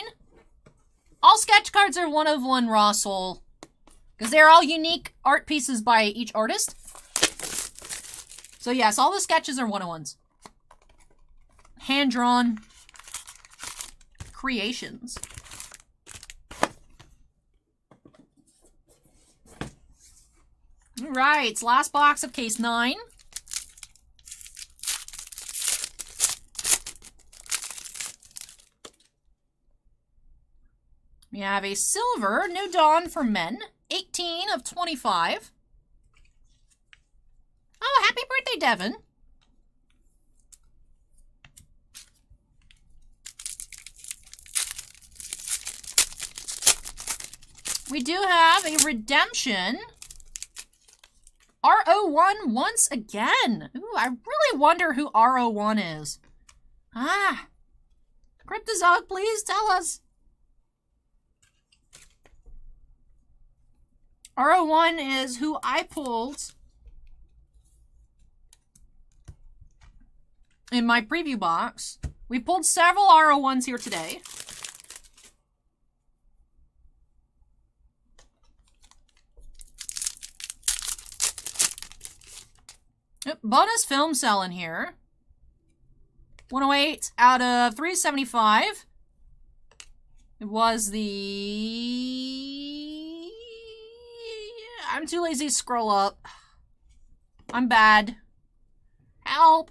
All sketch cards are 1 of 1 raw soul, because they're all unique art pieces by each artist. So yes, all the sketches are 1 of 1s. Hand-drawn creations. Alright, last box of case 9. We have a silver New Dawn for men, 18 of 25. Oh, happy birthday, Devin. We do have a redemption. RO1 once again. Ooh, I really wonder who RO1 is. Ah. Cryptozoic, please tell us. RO1 is who I pulled in my preview box. We pulled several RO1s here today. Bonus film cell in here. 108 out of 375. It was the... I'm too lazy to scroll up. I'm bad. Help!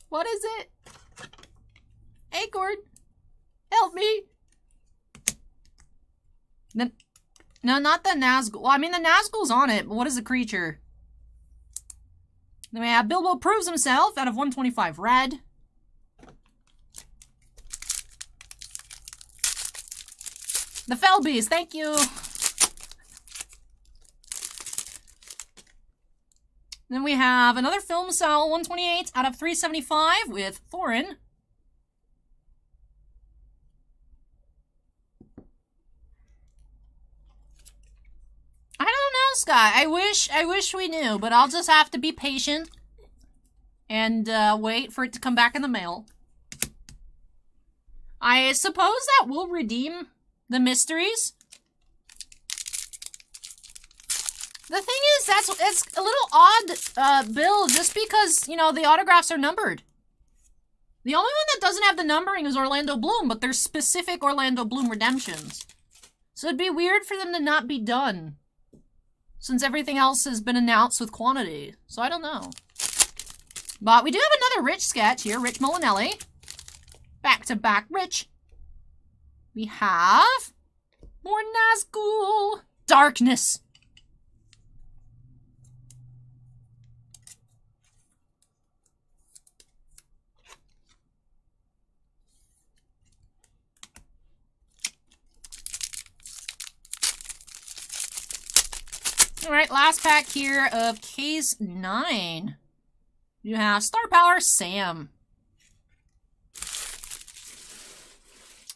What is it? Acorn! Help me! No, not the Nazgul. Well, I mean, the Nazgul's on it, but what is the creature? Then we have Bilbo proves himself out of 125 red. The Felbies, thank you. Then we have another film cell, 128 out of 375 with Thorin. I don't know, Scott. I wish we knew, but I'll just have to be patient and wait for it to come back in the mail. I suppose that will redeem the mysteries. The thing is, it's a little odd build just because, you know, the autographs are numbered. The only one that doesn't have the numbering is Orlando Bloom, but there's specific Orlando Bloom redemptions. So it'd be weird for them to not be done, since everything else has been announced with quantity. So I don't know. But we do have another Rich sketch here, Rich Molinelli. Back to back Rich. We have more Nazgul. Darkness. Alright, last pack here of case 9. You have Star Power Sam.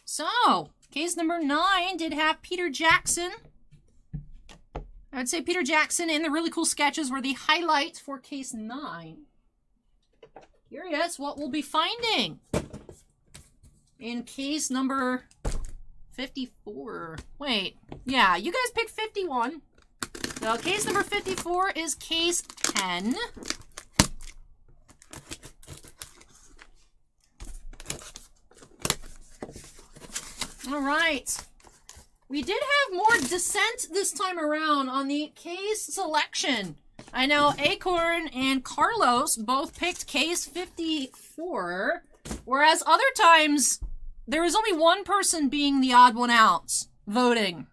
So, case number 9 did have Peter Jackson. I would say Peter Jackson and the really cool sketches were the highlight for case 9. Curious what we'll be finding in case number 54. Wait, yeah, you guys picked 51. So case number 54 is case 10. All right. We did have more dissent this time around on the case selection. I know Acorn and Carlos both picked case 54, whereas other times there was only one person being the odd one out voting.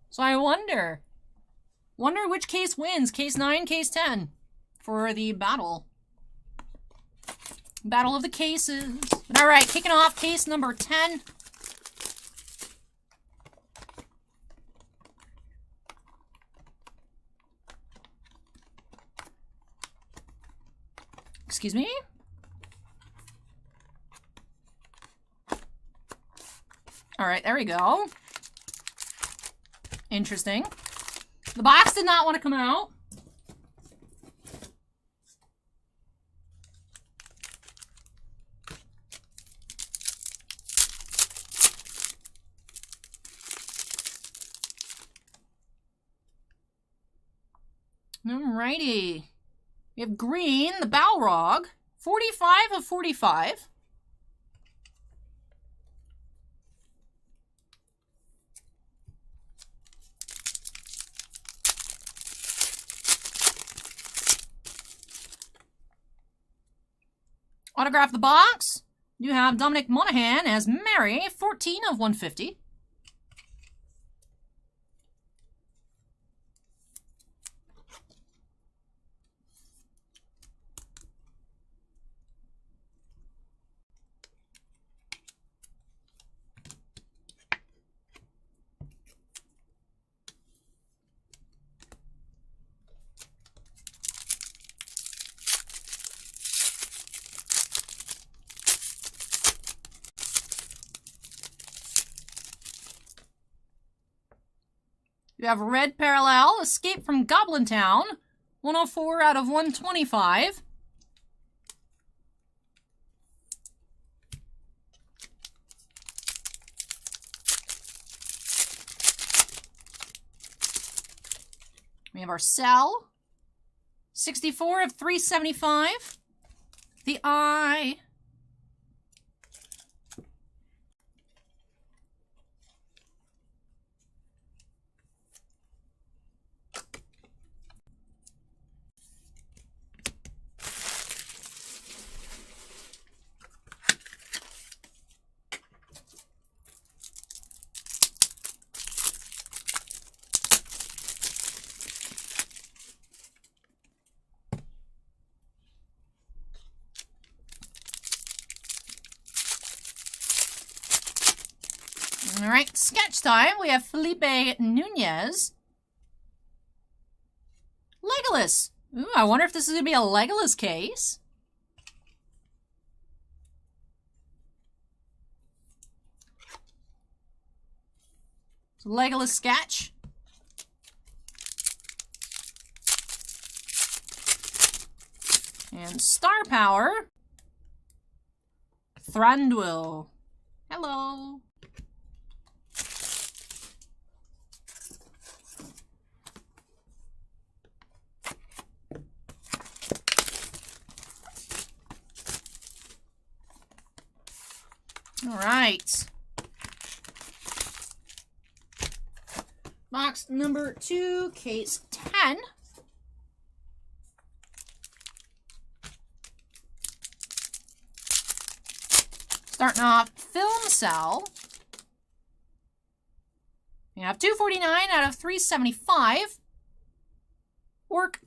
So I wonder which case wins, case 9, case 10, for the battle. Battle of the cases. All right, kicking off case number 10. Excuse me? All right, there we go. Interesting. The box did not want to come out. Alrighty. We have green, the Balrog, 45 of 45. Autograph the box. You have Dominic Monaghan as Mary, 14 of 150. You have Red Parallel, Escape from Goblin Town, 104 out of 125. We have our Cell, 64 of 375. The Eye. All right, sketch time. We have Felipe Nunez. Legolas. Ooh, I wonder if this is going to be a Legolas case. So Legolas sketch. And Star Power. Thranduil. Hello. All right. Box number 2, case 10. Starting off, Film Cell. You have 249 out of 375. Work.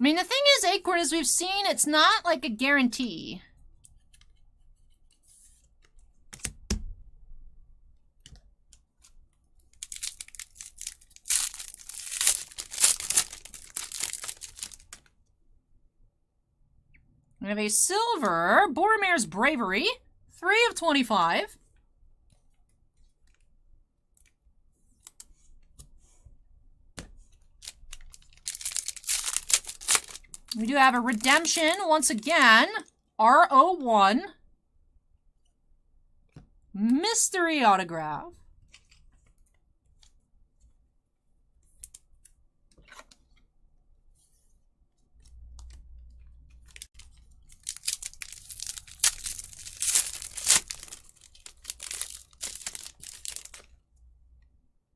I mean, the thing is, Acorn, as we've seen, it's not like a guarantee. We have a silver, Boromir's Bravery, 3 of 25. We do have a redemption once again. R01. Mystery autograph.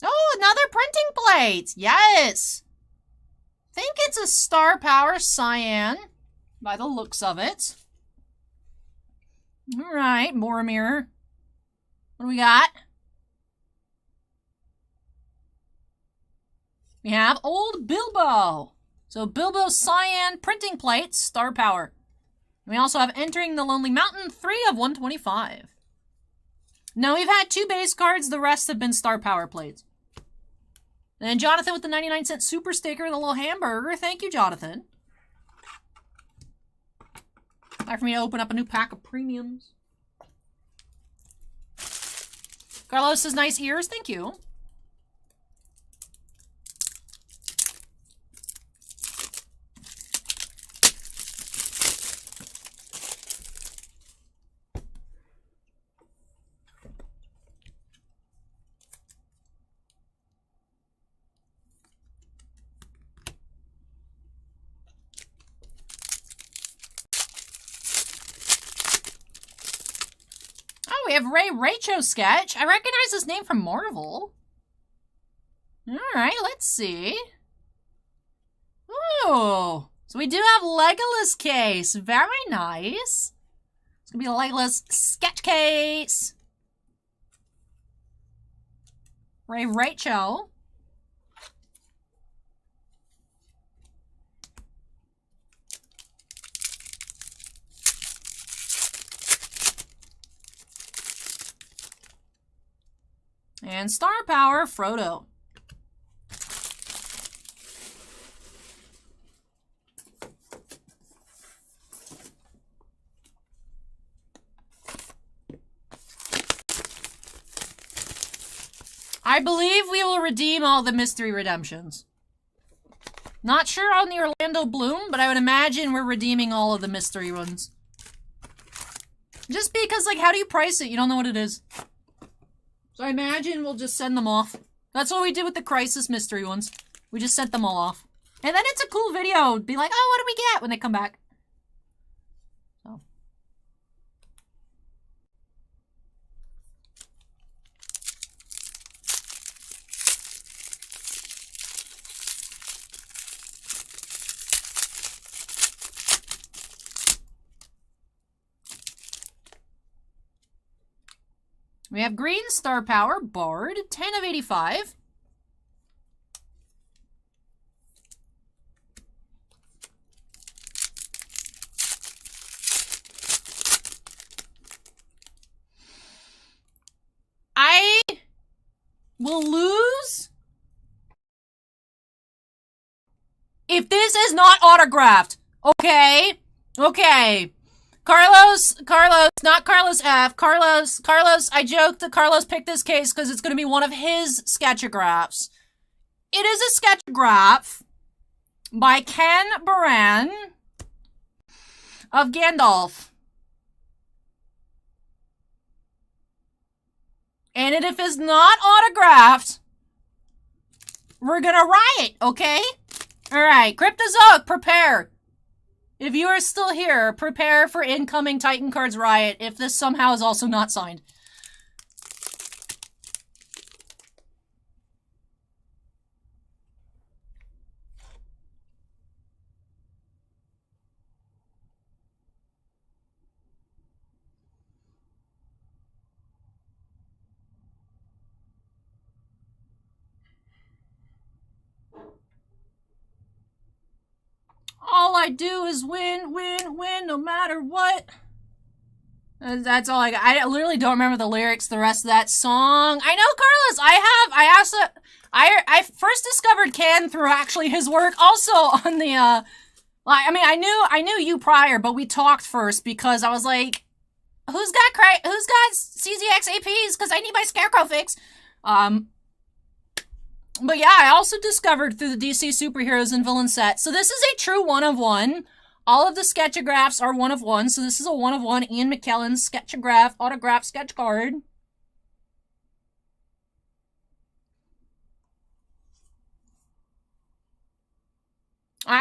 Oh, another printing plate. Yes. I think it's a Star Power Cyan by the looks of it. All right, Boromir. What do we got? We have Old Bilbo. So Bilbo Cyan printing plates, Star Power. We also have Entering the Lonely Mountain, 3 of 125. Now we've had 2 base cards, the rest have been Star Power plates. And Jonathan with the 99-cent super sticker and a little hamburger. Thank you, Jonathan. Time for me to open up a new pack of premiums. Carlos says nice ears. Thank you. We have Ray Racho sketch. I recognize this name from Marvel. Alright, let's see. Ooh. So we do have Legolas case. Very nice. It's gonna be a Legolas sketch case. Ray Racho. And Star Power, Frodo. I believe we will redeem all the mystery redemptions. Not sure on the Orlando Bloom, but I would imagine we're redeeming all of the mystery ones. Just because, like, how do you price it? You don't know what it is. So I imagine we'll just send them off. That's what we did with the Crisis mystery ones. We just sent them all off. And then it's a cool video. Be like, oh, what do we get when they come back? So. We have Green Star Power, Bard, 10 of 85. I will lose if this is not autographed. Okay? Okay. Carlos, not Carlos F. Carlos, I joked that Carlos picked this case because it's going to be one of his sketchagraphs. It is a sketchagraph by Ken Baran of Gandalf. And if it is not autographed, we're going to riot, okay? Alright, Cryptozoic, prepare. If you are still here, prepare for incoming Titan Cards riot if this somehow is also not signed. All I do is win, no matter what. That's all I got. I literally don't remember the lyrics, the rest of that song. I know, Carlos, I first discovered Ken through actually his work also on the, I mean, I knew you prior, but we talked first because I was like, who's got CZX APs? Because I need my Scarecrow fix. But yeah, I also discovered through the DC Superheroes and Villain set. So this is a true one-of-one. All of the sketchagraphs are one-of-one. So this is a one-of-one Ian McKellen sketchagraph autograph sketch card.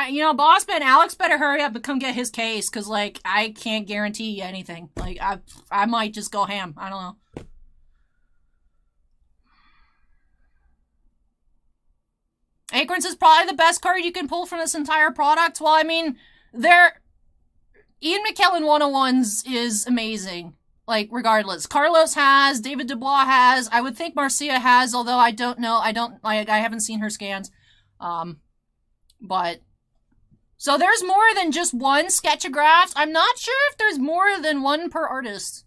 You know, Bossman, Alex better hurry up and come get his case, because, like, I can't guarantee anything. Like, I might just go ham. I don't know. Acorns is probably the best card you can pull from this entire product. Well, I mean, Ian McKellen 101s is amazing. Like, regardless. Carlos has, David Desbois has, I would think Marcia has, although I don't know. I haven't seen her scans. But... So there's more than just one sketchagraph. I'm not sure if there's more than one per artist.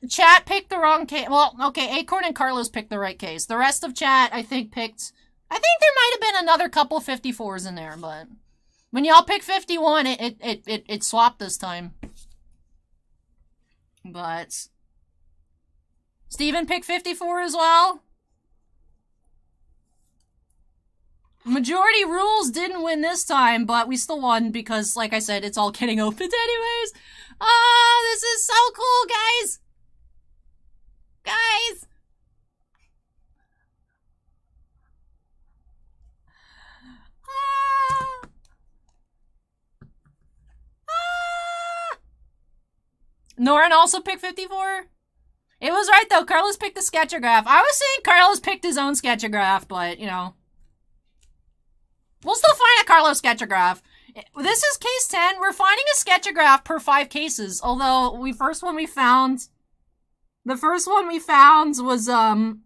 Chat picked the wrong case. Well, okay, Acorn and Carlos picked the right case. The rest of chat, I think there might have been another couple 54s in there, but when y'all pick 51, it swapped this time. But Steven picked 54 as well. Majority rules didn't win this time, but we still won because, like I said, it's all getting opened anyways. Oh, this is so cool, guys. Guys. Norin also picked 54? It was right, though. Carlos picked the sketchagraph. I was saying Carlos picked his own sketchagraph, but, you know. We'll still find a Carlos sketchagraph. This is case 10. We're finding a sketchagraph per 5 cases. Although, the first one we found was, not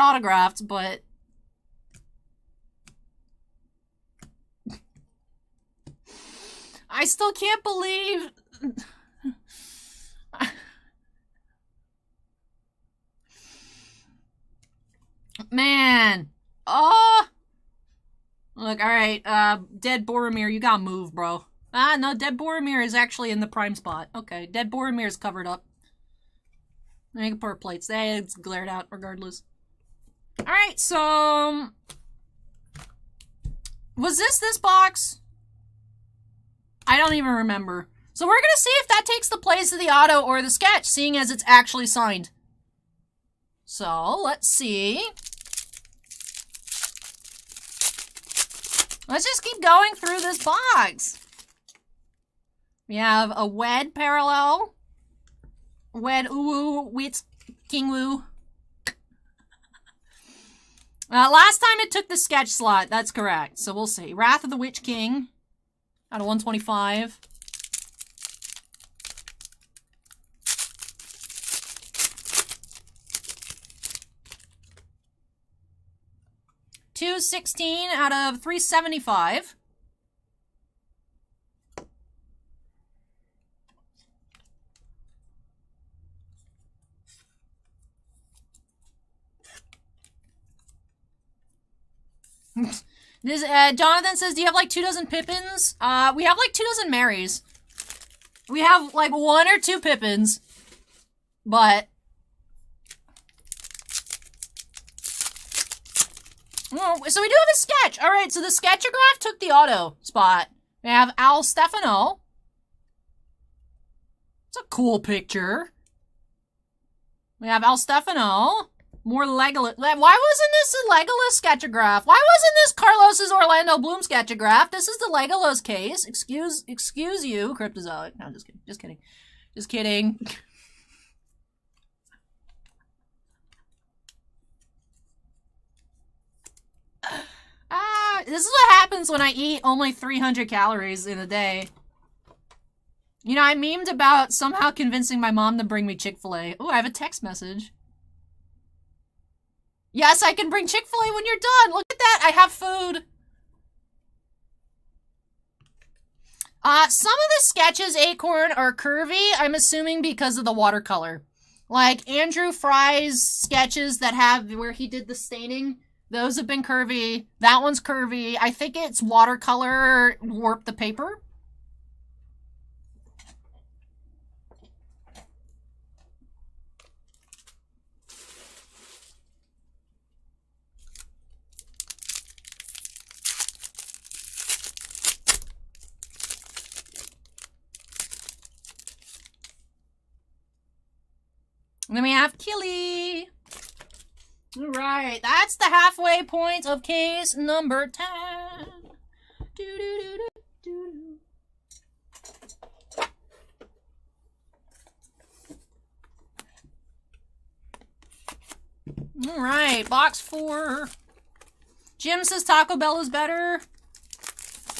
autographed, but... I still can't believe... Man. Oh. Look, alright. Dead Boromir, you gotta move, bro. No, Dead Boromir is actually in the prime spot. Okay, Dead Boromir is covered up. I can put plates. It's glared out regardless. Alright, so... Was this box? I don't even remember. So we're gonna see if that takes the place of the auto or the sketch, seeing as it's actually signed. So, let's see. Let's just keep going through this box. We have a Wed parallel. Wed Uwu Wit King Wu. Last time it took the sketch slot. That's correct. So we'll see. Wrath of the Witch King. Out of 125. $216 out of 375. This, Jonathan says, do you have like 2 dozen Pippins? We have like 2 dozen Marys. We have like 1 or 2 Pippins. But... Oh, so we do have a sketch. Alright, so the sketchagraph took the auto spot. We have Al Stefano. It's a cool picture. We have Al Stefano. More Legolas. Why wasn't this a Legolas sketchagraph? Why wasn't this Carlos's Orlando Bloom sketchagraph? This is the Legolas case. Excuse you, Cryptozoic. No, I'm just kidding. Just kidding. Just kidding. This is what happens when I eat only 300 calories in a day. You know, I memed about somehow convincing my mom to bring me Chick-fil-A. Oh, I have a text message. Yes, I can bring Chick-fil-A when you're done. Look at that. I have food. Some of the sketches, Acorn, are curvy. I'm assuming because of the watercolor. Like Andrew Fry's sketches that have where he did the staining. Those have been curvy. That one's curvy. I think it's watercolor warped the paper. then we have Killy. Alright, that's the halfway point of case number 10. Alright, box 4. Jim says Taco Bell is better.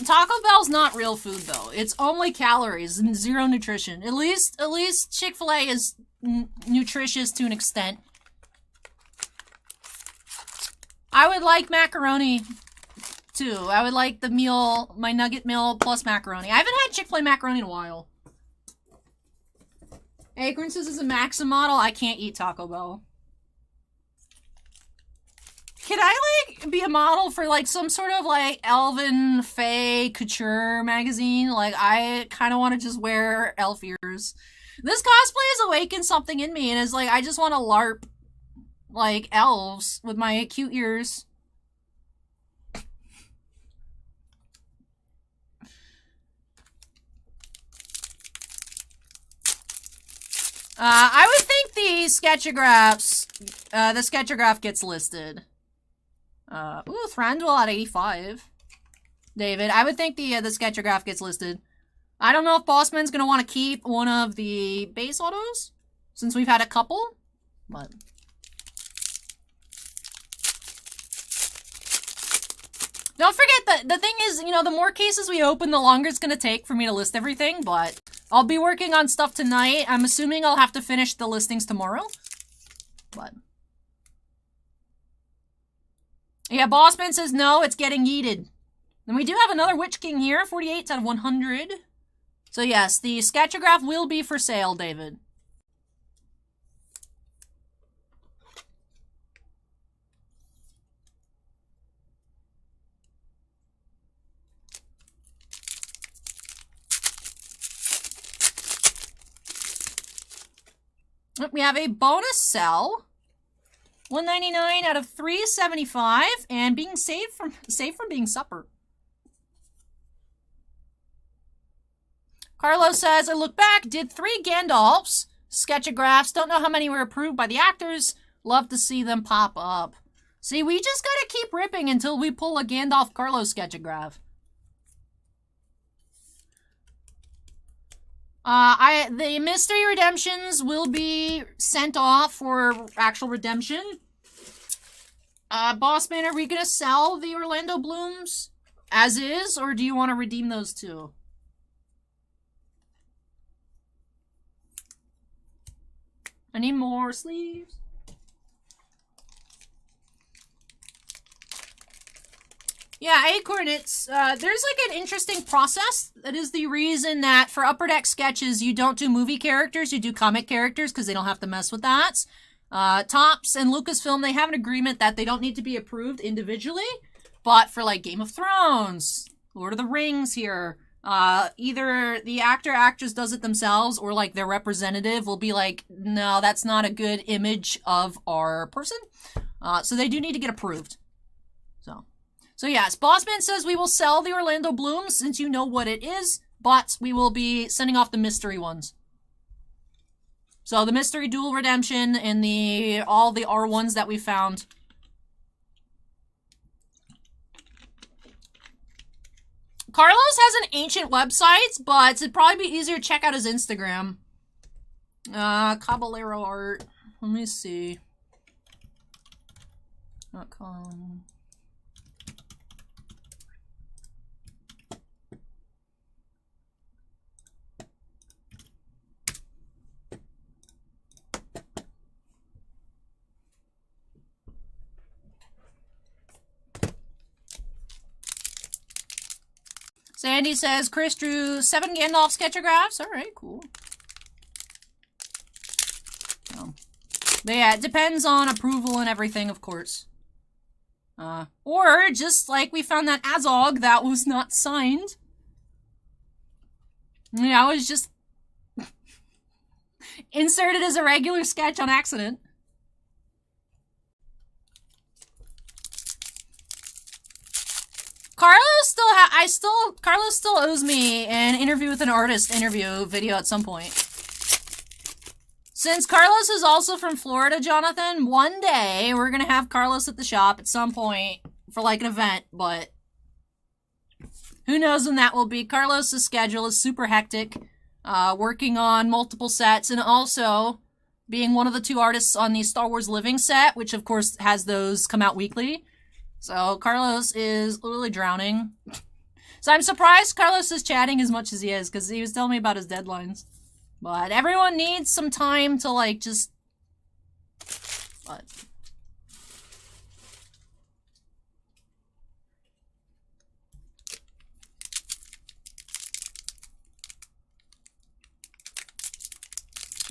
Taco Bell's not real food though. It's only calories and zero nutrition. At least Chick-fil-A is nutritious to an extent. I would like macaroni too. I would like the meal, my nugget meal plus macaroni. I haven't had Chick-fil-A macaroni in a while. Acorn says is a Maxim model. I can't eat Taco Bell. Can I, like, be a model for, like, some sort of, like, Elven Fae Couture magazine? Like, I kind of want to just wear elf ears. This cosplay has awakened something in me, and it's like, I just want to LARP, like, elves with my cute ears. I would think the sketchagraph gets listed. Ooh, Thranduil at 85. David, I would think the sketchagraph gets listed. I don't know if Bossman's gonna want to keep one of the base autos, since we've had a couple, but... Don't forget the thing is, you know, the more cases we open, the longer it's gonna take for me to list everything, but I'll be working on stuff tonight. I'm assuming I'll have to finish the listings tomorrow, but... Yeah, Bossman says no, it's getting yeeted. And we do have another Witch King here, 48 out of 100. So yes, the sketchagraph will be for sale, David. We have a bonus cell. 199 out of 375, and being saved from being supper. Carlos says, I look back, did 3 Gandalfs, sketchagraphs, don't know how many were approved by the actors, love to see them pop up. See, we just gotta keep ripping until we pull a Gandalf Carlos sketchagraph. The mystery redemptions will be sent off for actual redemption. Bossman, are we gonna sell the Orlando Blooms as is, or do you want to redeem those too? I need more sleeves. Yeah, Acorn, it's, there's like an interesting process. That is the reason that for Upper Deck sketches, you don't do movie characters, you do comic characters, because they don't have to mess with that. Topps and Lucasfilm, they have an agreement that they don't need to be approved individually, but for like Game of Thrones, Lord of the Rings here, either the actress does it themselves, or like their representative will be like, no, that's not a good image of our person. So they do need to get approved. So yes, Bossman says we will sell the Orlando Blooms since you know what it is, but we will be sending off the mystery ones. So the mystery dual redemption and all the R1s that we found. Carlos has an ancient website, but it'd probably be easier to check out his Instagram. Cabaleiro art. Let me see. .com. Sandy says Chris drew 7 Gandalf sketchagraphs. Alright, cool. But yeah, it depends on approval and everything, of course. Or just like we found that Azog that was not signed. Yeah, it was just inserted as a regular sketch on accident. Carlos still owes me an interview with an artist interview video at some point. Since Carlos is also from Florida, Jonathan, one day we're gonna have Carlos at the shop at some point for like an event, but who knows when that will be. Carlos's schedule is super hectic, working on multiple sets and also being one of the 2 artists on the Star Wars Living set, which of course has those come out weekly. So Carlos is literally drowning. So I'm surprised Carlos is chatting as much as he is, because he was telling me about his deadlines. But everyone needs some time to, like, just... What?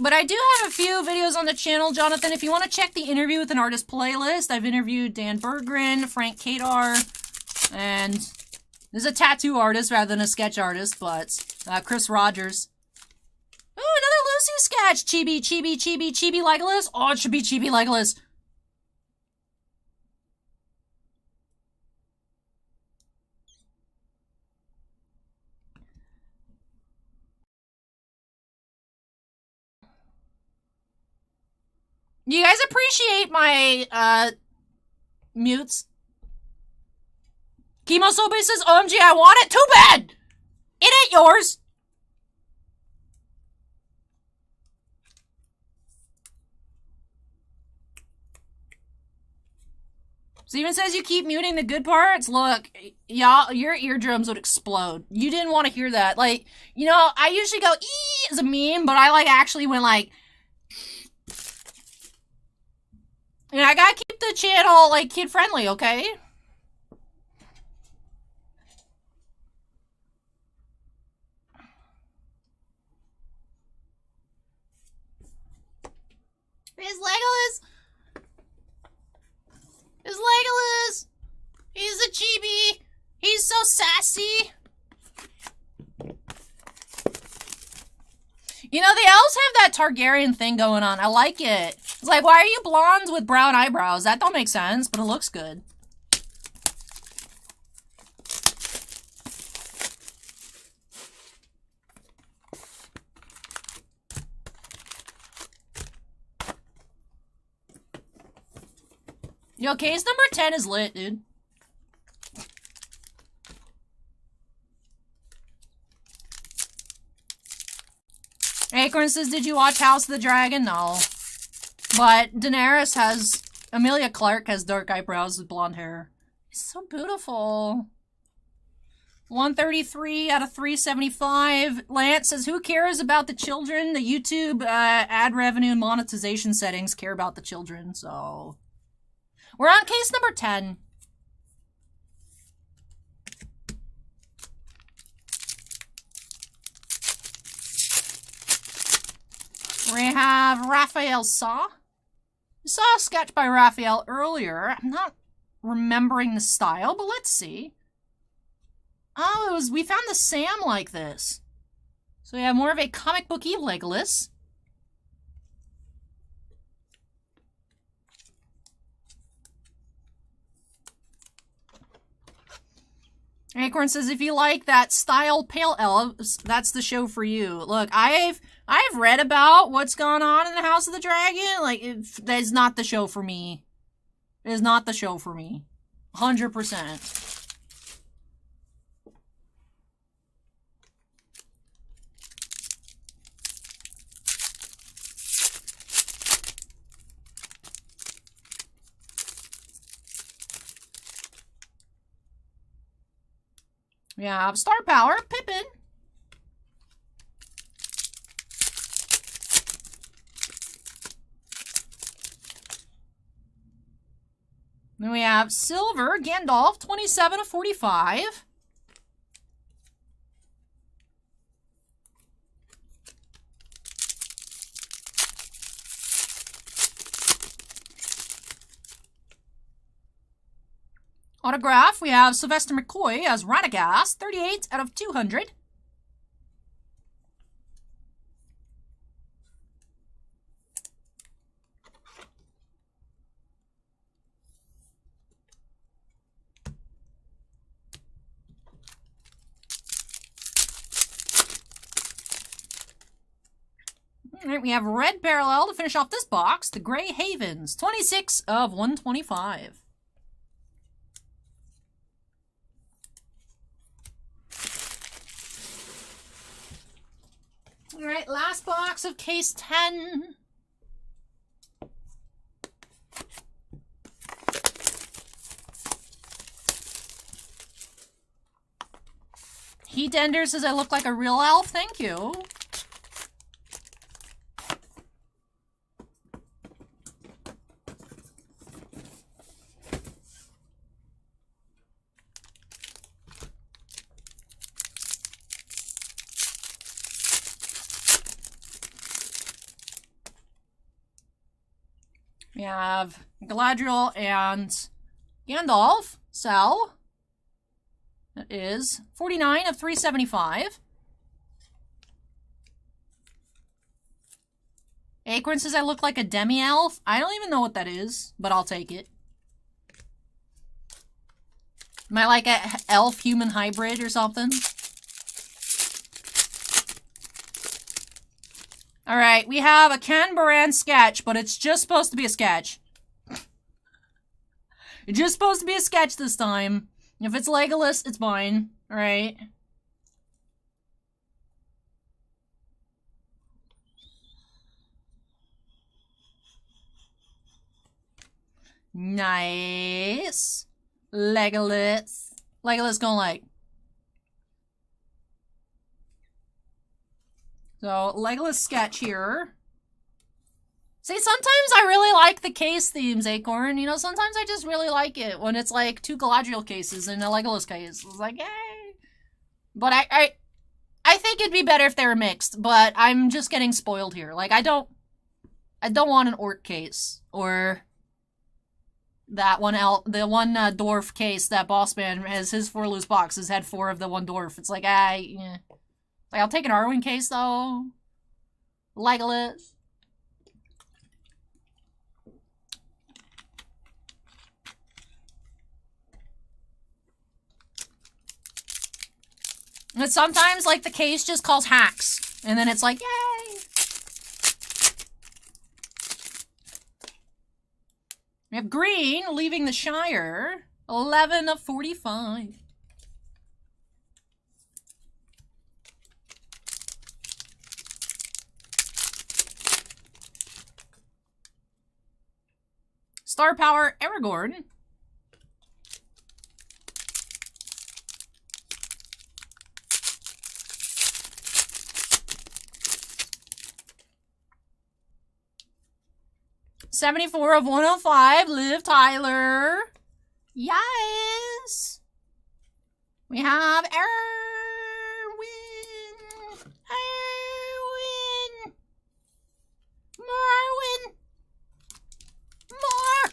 But I do have a few videos on the channel, Jonathan. If you want to check the interview with an artist playlist, I've interviewed Dan Berggren, Frank Kadar, and this is a tattoo artist rather than a sketch artist, but Chris Rogers. Oh, another Lucy sketch! Chibi, Chibi, Chibi, Chibi Legolas. Oh, it should be Chibi Legolas. You guys appreciate my, mutes? Chemo Sobe says, OMG, I want it. Too bad! It ain't yours! Steven says you keep muting the good parts. Look, y'all, your eardrums would explode. You didn't want to hear that. Like, you know, I usually go, ee as a meme, but I, like, actually went, like... And I gotta keep the channel, like, kid-friendly, okay? It's Legolas! It's Legolas! He's a chibi! He's so sassy! You know, the elves have that Targaryen thing going on. I like it. It's like, why are you blonde with brown eyebrows? That don't make sense, but it looks good. Yo, case number 10 is lit, dude. Acorn says, did you watch House of the Dragon? No. But Daenerys has... Emilia Clarke has dark eyebrows with blonde hair. It's so beautiful. 133 out of 375. Lance says, who cares about the children? The YouTube ad revenue and monetization settings care about the children, so... We're on case number 10. We have Raphael Saw. We saw a sketch by Raphael earlier. I'm not remembering the style, but let's see. Oh, we found the Sam like this. So we have more of a comic booky Legolas. Acorn says, if you like that style pale elves, that's the show for you. Look, I've read about what's going on in the House of the Dragon. Like, that is not the show for me. It is not the show for me. 100%. Yeah, Star Power, Pippin. Then we have Silver, Gandalf, 27 of 45. Autograph, we have Sylvester McCoy as Radagast, 38 out of 200. All right, we have red parallel to finish off this box. The Gray Havens, 26 of 125. All right, last box of case 10. Heat Ender says I look like a real elf. Thank you. We have Galadriel and Gandalf. Sell. That is 49 of 375. Acorn says I look like a demi-elf. I don't even know what that is, but I'll take it. Am I like a elf-human hybrid or something? All right, we have a Ken Baran sketch, but it's just supposed to be a sketch. It's just supposed to be a sketch this time. If it's Legolas, it's mine. All right. Nice. Legolas. Legolas going like. So, Legolas sketch here. See, sometimes I really like the case themes, Acorn. You know, sometimes I just really like it when it's like 2 Galadriel cases and a Legolas case. It's like, yay! But I think it'd be better if they were mixed, but I'm just getting spoiled here. Like, I don't want an orc case, or that one, the one dwarf case that Bossman has his 4 loose boxes had 4 of the one dwarf. It's like, yeah. Like, I'll take an Arwen case, though. Legolas. And sometimes, like, the case just calls hacks. And then it's like, yay! We have green leaving the Shire. 11 of 45. Star Power Aragorn. $74 of 105. Liv Tyler. Yes. We have Arwen. Arwen. More Arwen. More.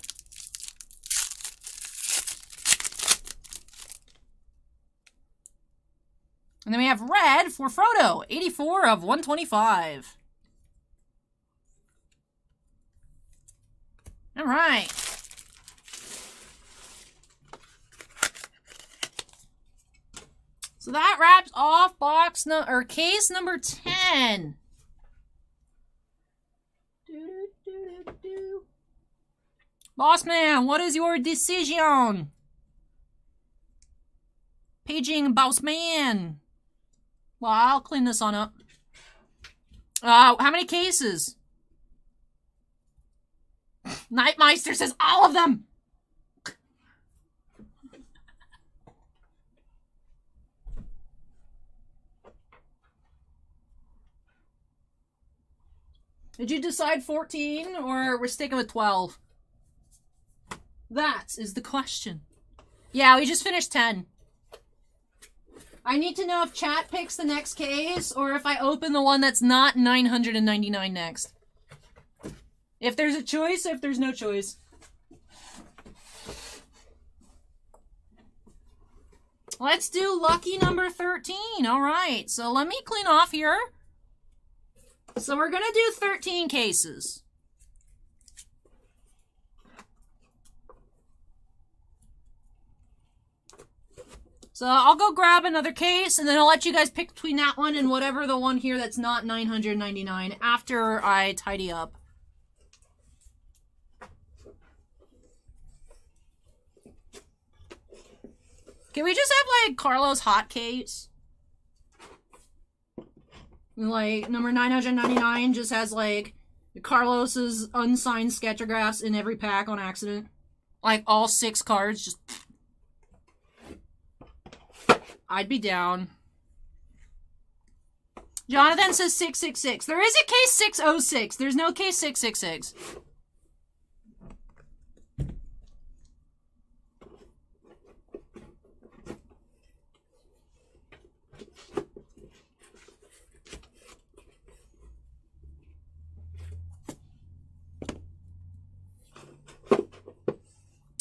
And then we have red for Frodo. 84 of 125. All right. So that wraps off case number 10. Bossman, what is your decision? Paging Bossman. Well, I'll clean this on up. How many cases? Nightmeister says all of them! Did you decide 14 or we're sticking with 12? That is the question. Yeah, we just finished 10. I need to know if chat picks the next case or if I open the one that's not 999 next. If there's a choice, if there's no choice. Let's do lucky number 13. All right, so let me clean off here. So we're going to do 13 cases. So I'll go grab another case, and then I'll let you guys pick between that one and whatever the one here that's not $999 after I tidy up. Can we just have, like, Carlos hot case? Like, number 999 just has, like, Carlos's unsigned sketchagraphs in every pack on accident. Like, all 6 cards, just... I'd be down. Jonathan says 666. There is a case 606. There's no case 666.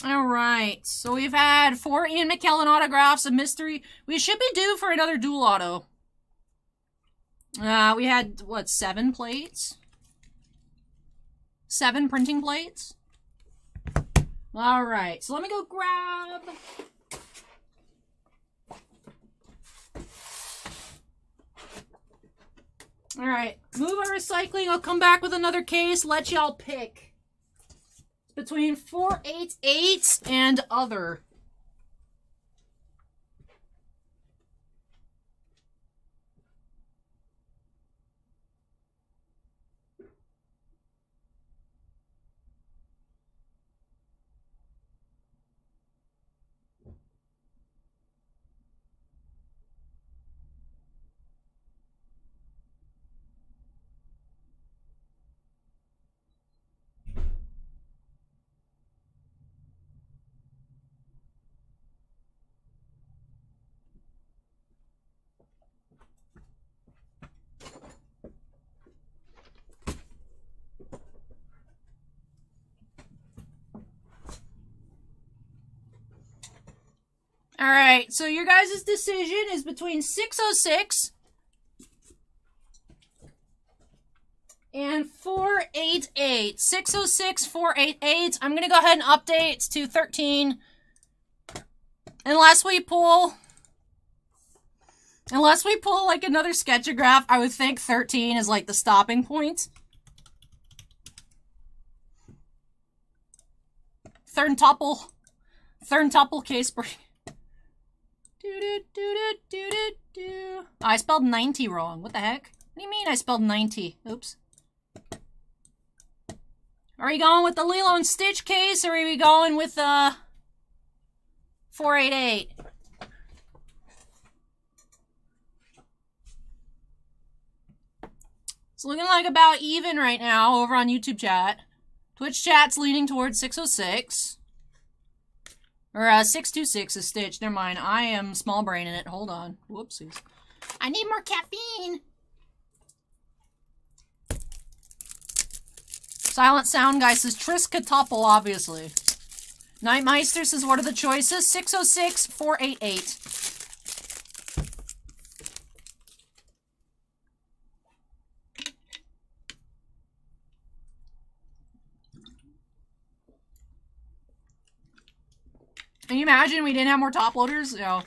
Alright, so we've had 4 Ian McKellen autographs, a mystery. We should be due for another dual auto. We had, what, 7 plates? 7 printing plates? Alright, so let me go grab... Alright, move our recycling. I'll come back with another case, let y'all pick. Between 488 and other. Alright, so your guys' decision is between 606 and 488. 606, 488. I'm going to go ahead and update to 13. Unless we pull like another sketchagraph, I would think 13 is like the stopping point. Third tuple case break. Oh, I spelled 90 wrong. What the heck? What do you mean I spelled 90? Oops. Are we going with the Lilo and Stitch case, or are we going with 488? It's looking like about even right now over on YouTube chat. Twitch chat's leaning towards 606. Or 626 is Stitch. Never mind. I am small braining it. Hold on. Whoopsies. I need more caffeine. Silent Sound Guy says Triskatuple, obviously. Nightmeister says, what are the choices? 606, 488. Can you imagine we didn't have more top loaders? No.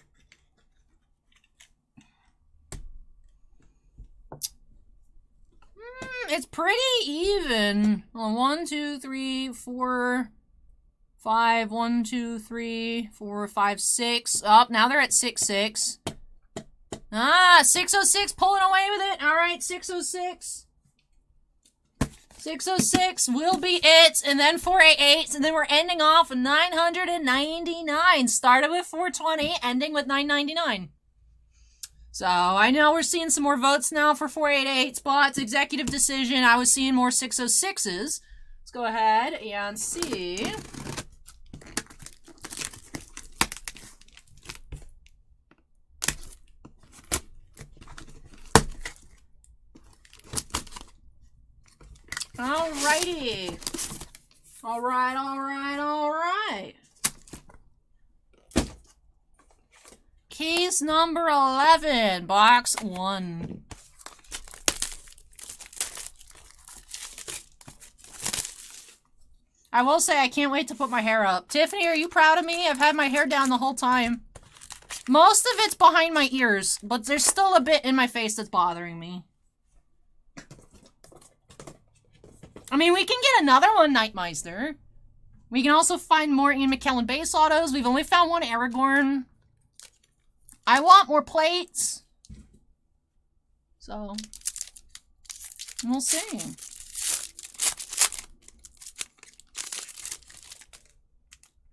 It's pretty even. 1, 2, 3, 4, 5. 1, 2, 3, 4, 5, 6. Oh, now they're at 6, 6. Ah, 606 pulling away with it. All right, 606. 606 will be it, and then 488, and then we're ending off 999. Started with 420, ending with 999. So I know we're seeing some more votes now for 488 spots. Executive decision. I was seeing more 606s. Let's go ahead and see. Alrighty. Alright. Case number 11, box 1. I will say I can't wait to put my hair up. Tiffany, are you proud of me? I've had my hair down the whole time. Most of it's behind my ears, but there's still a bit in my face that's bothering me. I mean, we can get another one, Nightmeister. We can also find more Ian McKellen base autos. We've only found one Aragorn. I want more plates. So, we'll see.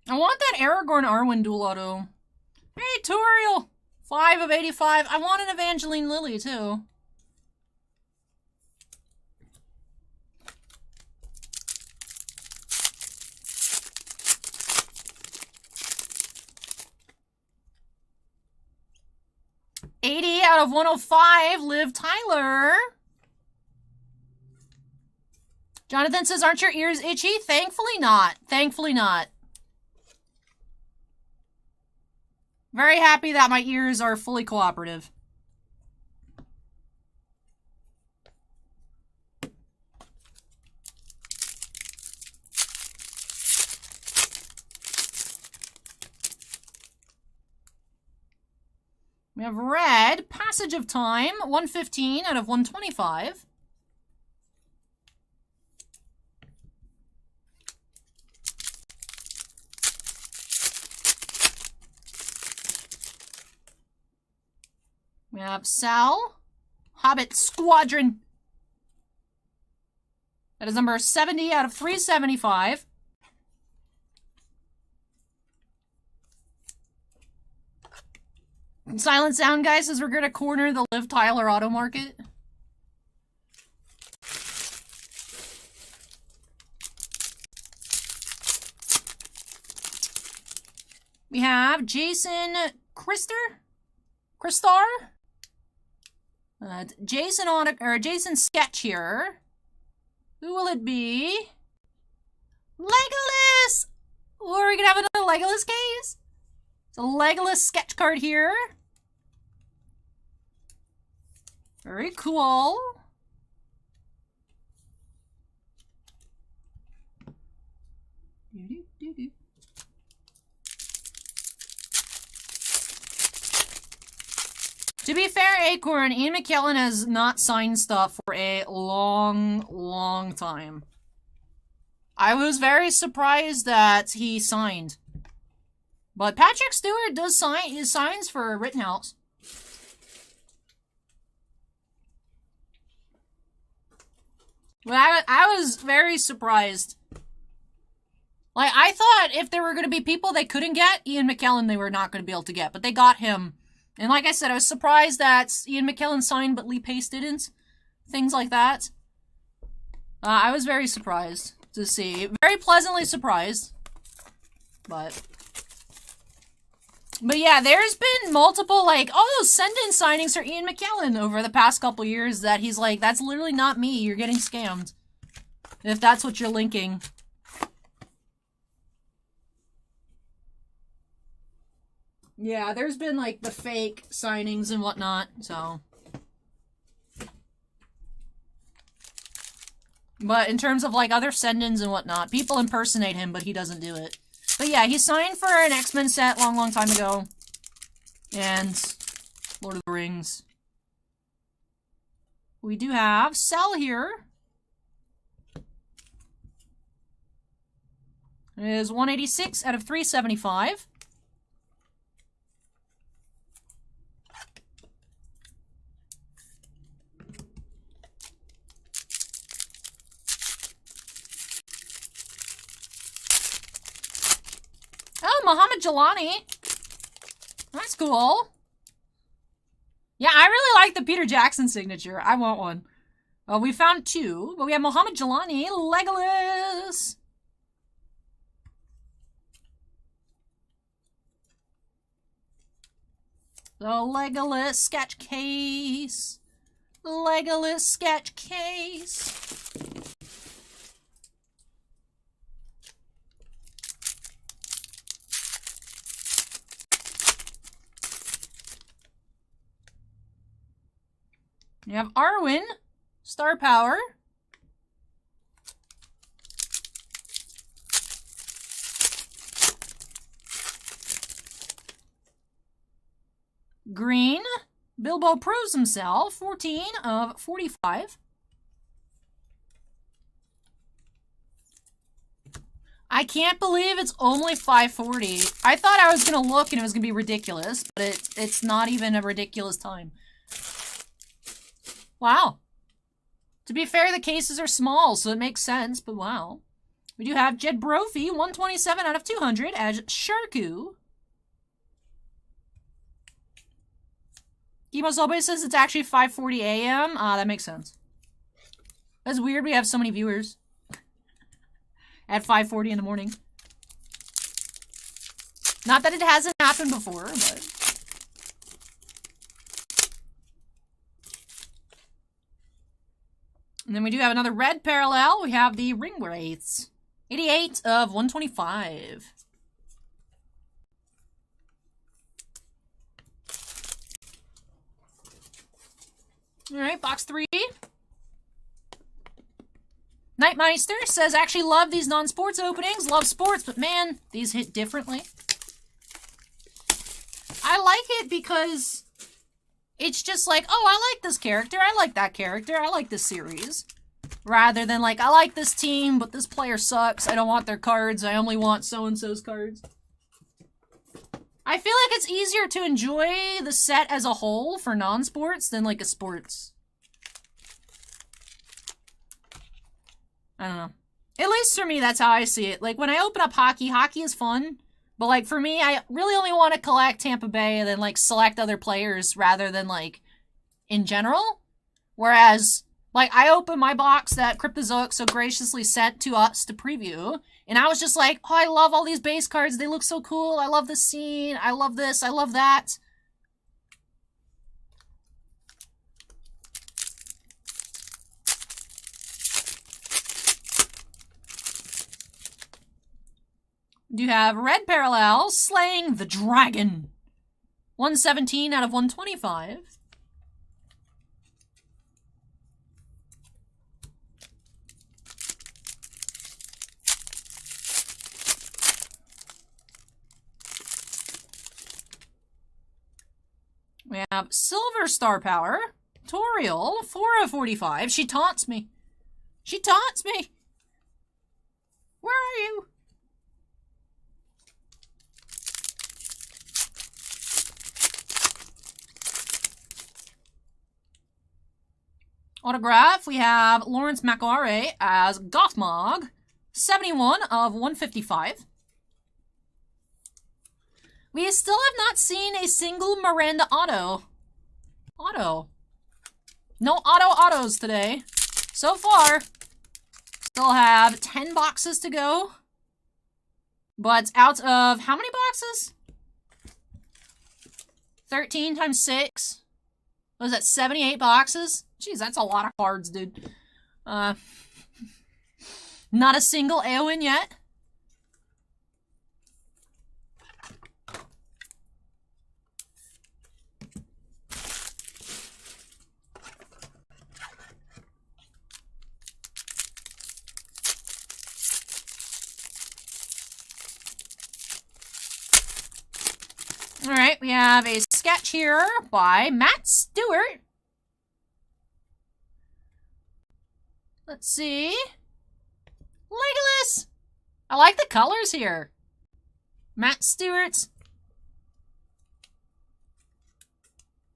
I want that Aragorn Arwen dual auto. Hey, Toriel! 5 of 85. I want an Evangeline Lily, too. out of 105, Liv Tyler. Jonathan says, aren't your ears itchy? Thankfully not. Thankfully not. Very happy that my ears are fully cooperative. We have red, Passage of Time, 115 out of 125. We have Sal, Hobbit Squadron. That is number 70 out of 375. Silent Sound Guy says we're going to corner the Liv Tyler auto market. We have Jason Christar? Jason Sketch here. Who will it be? Legolas! Or are we going to have another Legolas case? It's a Legolas sketch card here. Very cool. To be fair, Acorn, Ian McKellen has not signed stuff for a long time. I was very surprised that he signed. But Patrick Stewart does signs for Rittenhouse. But I was very surprised. Like, I thought if there were going to be people they couldn't get, Ian McKellen they were not going to be able to get. But they got him. And like I said, I was surprised that Ian McKellen signed but Lee Pace didn't. Things like that. I was very surprised to see. Very pleasantly surprised. But yeah, there's been multiple, like, oh, send-in signings for Ian McKellen over the past couple years that he's like, that's literally not me, you're getting scammed. If that's what you're linking. Yeah, there's been, like, the fake signings and whatnot, so. But in terms of, like, other send-ins and whatnot, people impersonate him, but he doesn't do it. But yeah, he signed for an X-Men set long time ago. And Lord of the Rings. We do have Sal here. It is 186 out of 375. Oh, Muhammad Jelani. That's cool. Yeah, I really like the Peter Jackson signature. I want one. We found two, but we have Muhammad Jelani, Legolas. The Legolas sketch case. Legolas sketch case. You have Arwen, Star Power. Green. Bilbo proves himself. 14 of 45. I can't believe it's only 540. I thought I was going to look and it was going to be ridiculous, but it's not even a ridiculous time. Wow. To be fair, the cases are small, so it makes sense, but wow. We do have Jed Brophy, 127 out of 200 as Sharku. Emo Sobe says it's actually 5:40 a.m. That makes sense. That's weird we have so many viewers at 5:40 in the morning. Not that it hasn't happened before, but... And then we do have another red parallel. We have the Ring Wraiths. 88 of 125. Alright, box 3. Nightmeister says, actually love these non-sports openings. Love sports, but man, these hit differently. I like it because it's just like, oh, I like this character. I like that character. I like this series. Rather than like, I like this team, but this player sucks. I don't want their cards. I only want so-and-so's cards. I feel like it's easier to enjoy the set as a whole for non-sports than like a sports. I don't know. At least for me, that's how I see it. Like when I open up hockey, hockey is fun. But like for me, I really only want to collect Tampa Bay and then like select other players rather than like in general. Whereas like I opened my box that Cryptozoic so graciously sent to us to preview. And I was just like, oh, I love all these base cards. They look so cool. I love the scene. I love this. I love that. Do you have red parallel, Slaying the Dragon. 117 out of 125. We have Silver Star Power, Toriel, 4 of 45. She taunts me. She taunts me. Where are you? Autograph, we have Lawrence McAree as Gothmog, 71 of 155. We still have not seen a single Miranda auto. No autos today. So far, still have 10 boxes to go. But out of how many boxes? 13 times 6. What was that, 78 boxes? Jeez, that's a lot of cards, dude. Not a single Arwen yet. Alright, we have a sketch here by Matt Stewart. Let's see. Legolas! I like the colors here. Matt Stewart's.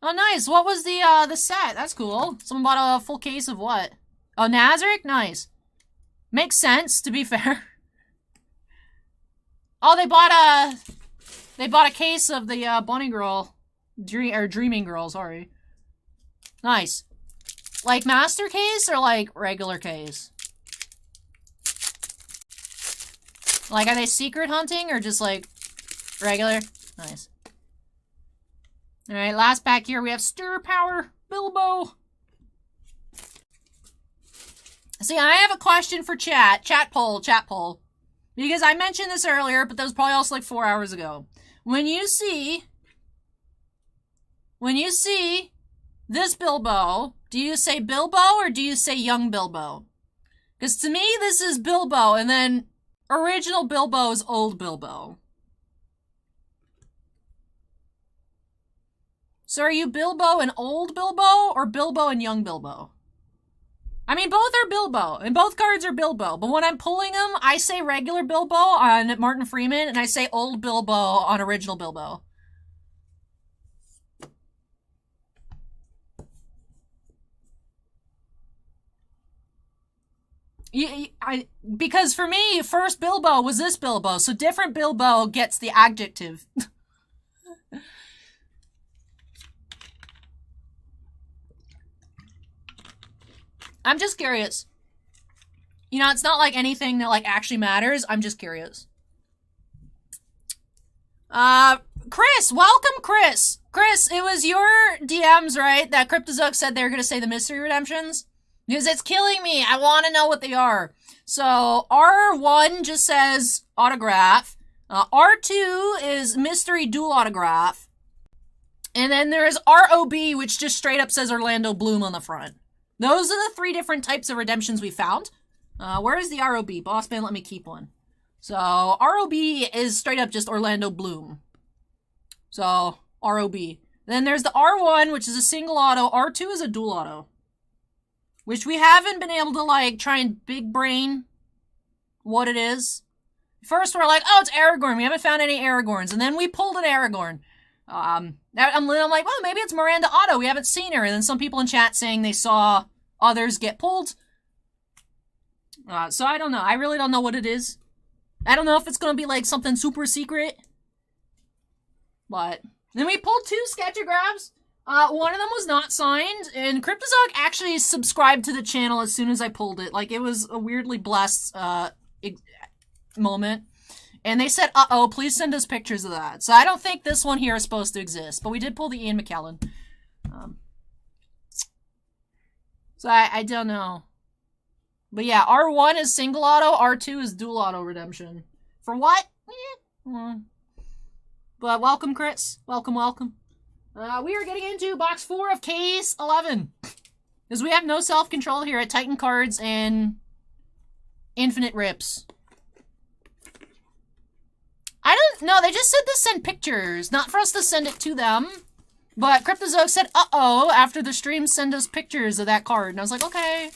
Oh, nice. What was the set? That's cool. Someone bought a full case of what? Oh, Nazarick? Nice. Makes sense, to be fair. Oh, they bought a case of the Bunny Girl. Dreaming Girl, sorry. Nice. Like master case or like regular case? Like, are they secret hunting or just like regular? Nice. Alright, last pack here we have Stir Power Bilbo. See, I have a question for chat. Chat poll. Because I mentioned this earlier, but that was probably also like 4 hours ago. When you see this Bilbo, do you say Bilbo or do you say young Bilbo? Because to me, this is Bilbo, and then original Bilbo is old Bilbo. So are you Bilbo and old Bilbo, or Bilbo and young Bilbo? I mean, both are Bilbo, and both cards are Bilbo, but when I'm pulling them, I say regular Bilbo on Martin Freeman, and I say old Bilbo on original Bilbo. Because for me, first Bilbo was this Bilbo, so different Bilbo gets the adjective. I'm just curious. You know, it's not like anything that, like, actually matters. I'm just curious. Chris, welcome, Chris. Chris, it was your DMs, right, that Cryptozoic said they were going to say the mystery redemptions? Because it's killing me. I want to know what they are. So, R1 just says autograph. R2 is mystery dual autograph. And then there's ROB, which just straight up says Orlando Bloom on the front. Those are the 3 different types of redemptions we found. Where is the ROB? Boss man, let me keep one. So, ROB is straight up just Orlando Bloom. So, ROB. Then there's the R1, which is a single auto. R2 is a dual auto. Which we haven't been able to, like, try and big brain what it is. First, we're like, oh, it's Aragorn. We haven't found any Aragorns. And then we pulled an Aragorn. I'm like, well, maybe it's Miranda Otto. We haven't seen her. And then some people in chat saying they saw others get pulled. So I don't know. I really don't know what it is. I don't know if it's going to be, like, something super secret. But then we pulled 2 sketchagraphs. One of them was not signed, and Cryptozoic actually subscribed to the channel as soon as I pulled it. Like, it was a weirdly blessed, moment. And they said, uh-oh, please send us pictures of that. So I don't think this one here is supposed to exist, but we did pull the Ian McKellen. So I don't know. But yeah, R1 is single auto, R2 is dual auto redemption. For what? But welcome, Chris. Welcome, welcome. We are getting into box 4 of case 11. Because we have no self-control here at Titan Cards and Infinite Rips. I don't know, they just said to send pictures, not for us to send it to them. But Cryptozoic said, uh-oh, after the stream, send us pictures of that card. And I was like, okay.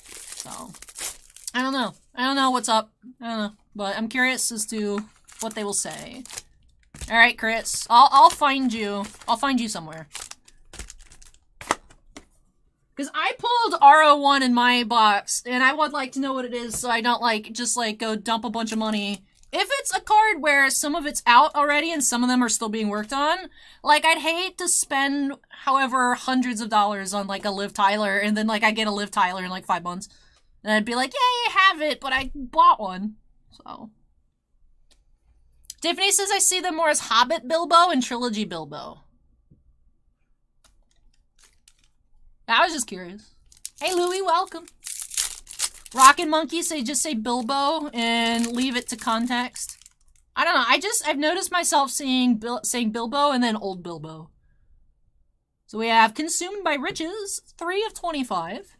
So, I don't know. I don't know what's up. I don't know. But I'm curious as to what they will say. Alright, Chris. I'll find you. I'll find you somewhere. Because I pulled RO1 in my box, and I would like to know what it is so I don't, like, just, like, go dump a bunch of money. If it's a card where some of it's out already and some of them are still being worked on, like, I'd hate to spend however hundreds of dollars on, like, a Liv Tyler, and then, like, I get a Liv Tyler in, like, 5 months. And I'd be like, yay, I have it, but I bought one. So. Tiffany says I see them more as Hobbit Bilbo and Trilogy Bilbo. I was just curious. Hey, Louie, welcome. Rockin' Monkey just say Bilbo and leave it to context. I don't know. I've noticed myself saying Bilbo and then old Bilbo. So we have Consumed by Riches, 3 of 25.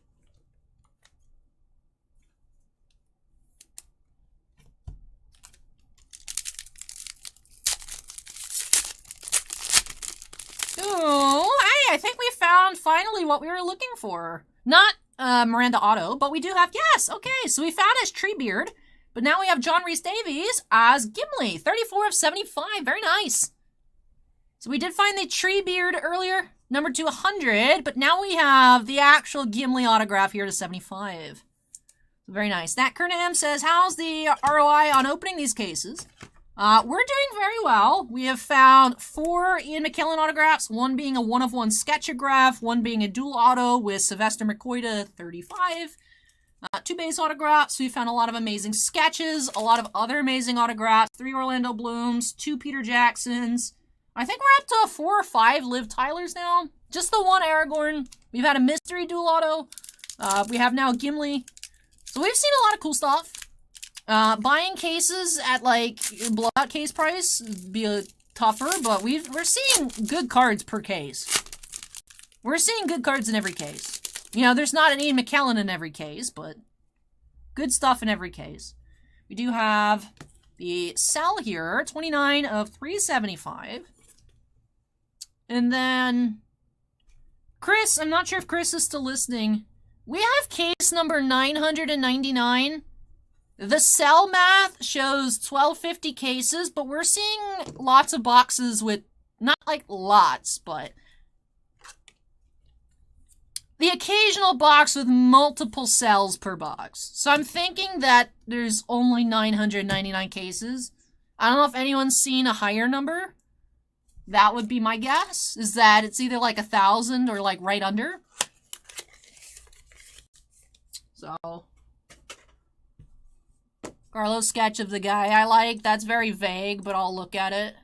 Ooh, I think we found finally what we were looking for. Not Miranda Otto, but we do have, yes, okay, so we found his Treebeard, but now we have John Rhys Davies as Gimli, 34 of 75, very nice. So we did find the Treebeard earlier, number 200, but now we have the actual Gimli autograph here to 75. Very nice. Nat Kernam says, how's the ROI on opening these cases? We're doing very well. We have found 4 Ian McKellen autographs, one being a 1-of-1 sketchagraph, one being a dual auto with Sylvester McCoy to 35. 2 base autographs. We found a lot of amazing sketches, a lot of other amazing autographs, 3 Orlando Blooms, 2 Peter Jacksons. I think we're up to 4 or 5 Liv Tylers now. Just the 1 Aragorn. We've had a mystery dual auto. We have now Gimli. So we've seen a lot of cool stuff. Buying cases at, like, blowout case price would be tougher, but we're seeing good cards per case. We're seeing good cards in every case. You know, there's not an Ian McKellen in every case, but good stuff in every case. We do have the Cell here, 29 of 375. And then Chris, I'm not sure if Chris is still listening. We have case number 999. The cell math shows 1250 cases, but we're seeing lots of boxes with, not like lots, but the occasional box with multiple cells per box. So I'm thinking that there's only 999 cases. I don't know if anyone's seen a higher number. That would be my guess, is that it's either like 1,000 or like right under. So, Carlos sketch of the guy I like. That's very vague, but I'll look at it.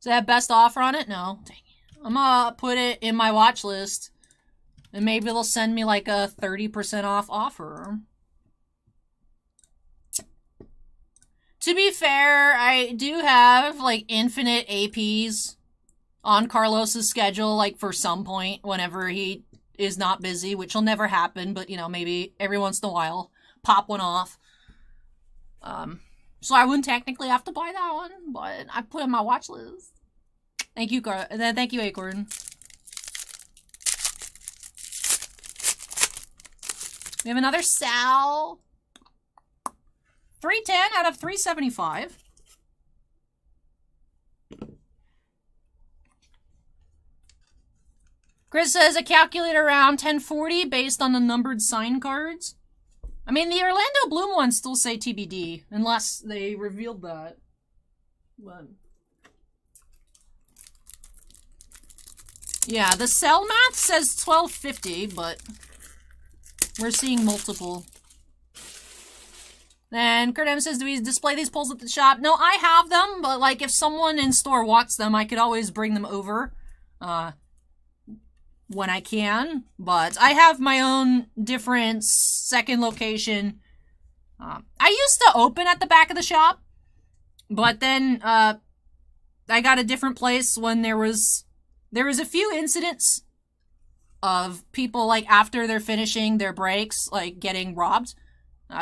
Does that have best offer on it? No. Dang it. I'm gonna put it in my watch list. And maybe they'll send me like a 30% off offer. To be fair, I do have like infinite APs on Carlos's schedule, like for some point whenever he is not busy, which will never happen, but you know, maybe every once in a while, pop one off. So I wouldn't technically have to buy that one, but I put it in my watch list. Thank you, thank you, Acorn. We have another Sal. 310 out of 375. Chris says a calculator around 1040 based on the numbered sign cards. I mean, the Orlando Bloom ones still say TBD, unless they revealed that. But yeah, the cell math says 1250, but we're seeing multiple. Then Kurt M says, do we display these polls at the shop? No, I have them, but like if someone in store wants them, I could always bring them over when I can. But I have my own different second location. I used to open at the back of the shop, but then I got a different place when there was a few incidents of people like after they're finishing their breaks, like getting robbed,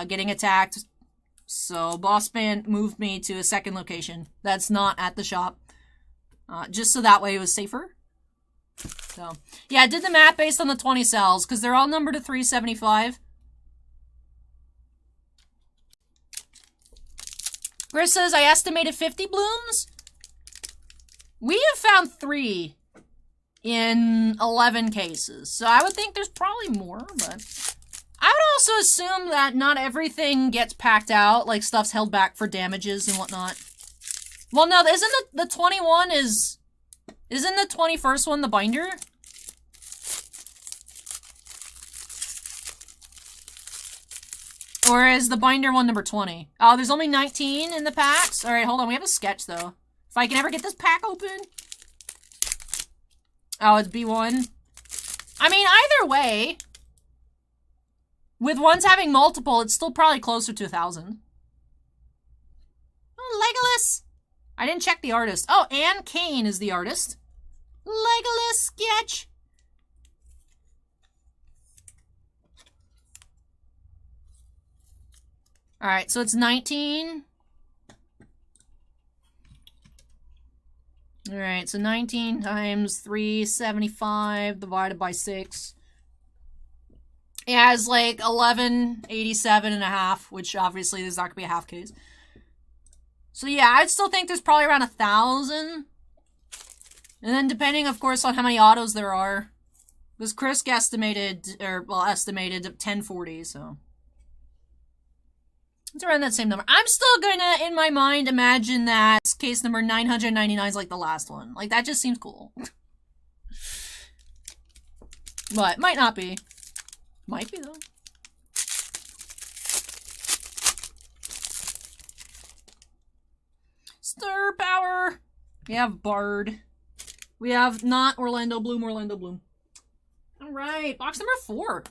getting attacked. So Boss Man moved me to a second location that's not at the shop, just so that way it was safer. So yeah, I did the math based on the 20 cells because they're all numbered to 375. Chris says I estimated 50 blooms. We have found 3 in 11 cases, so I would think there's probably more, but I would also assume that not everything gets packed out, like stuff's held back for damages and whatnot. Well, no, isn't the 21 isn't the 21st one the binder? Or is the binder one number 20? Oh, there's only 19 in the packs? Alright, hold on, we have a sketch though. If I can ever get this pack open. Oh, it's B1. I mean, either way, with ones having multiple, it's still probably closer to 1,000. Oh, Legolas! I didn't check the artist. Oh, Anne Kane is the artist. Legolas sketch! Alright, so it's 19. Alright, so 19 times 375 divided by 6. It has like 1187 and a half, which obviously there's not going to be a half case. So yeah, I'd still think there's probably around 1,000. And then depending, of course, on how many autos there are. Because Chris estimated 1040, so. It's around that same number. I'm still gonna, in my mind, imagine that case number 999 is like the last one. Like, that just seems cool. But, might not be. Might be, though. Stir power! We have Bard. We have not Orlando Bloom, Orlando Bloom. Alright, box number 4.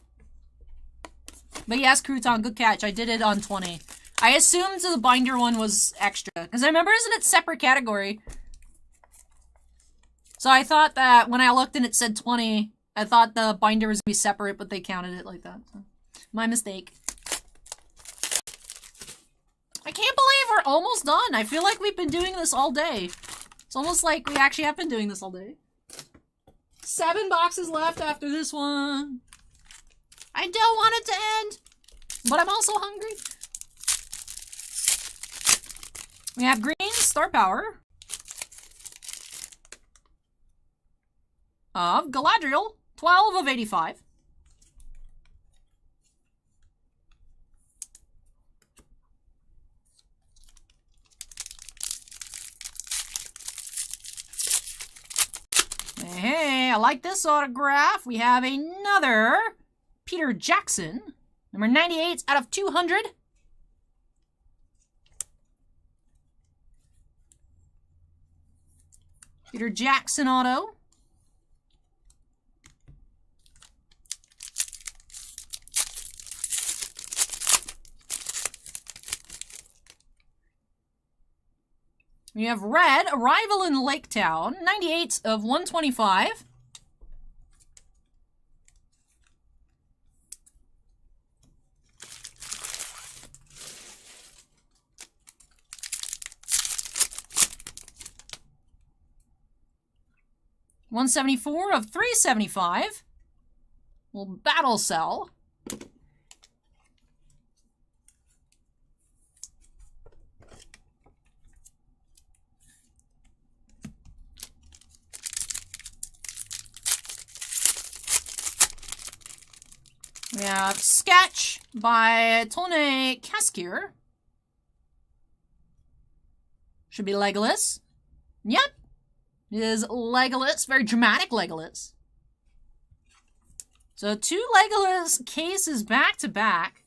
But yes, Crouton, good catch. I did it on 20. I assumed the binder one was extra. Because I remember, isn't it separate category? So I thought that when I looked and it said 20, I thought the binder was going to be separate, but they counted it like that. So. My mistake. I can't believe we're almost done. I feel like we've been doing this all day. It's almost like we actually have been doing this all day. 7 boxes left after this one. I don't want it to end, but I'm also hungry. We have green star power of Galadriel, 12 of 85. Hey, I like this autograph. We have another Peter Jackson, number 98 out of 200. Peter Jackson auto. We have red, Arrival in Lake Town, 98 of 125. $174 of 375. Well, Battle Cell. We have Sketch by Tone Kaskir. Should be Legolas. Yep. It is Legolas. Very dramatic Legolas. So 2 Legolas cases back to back.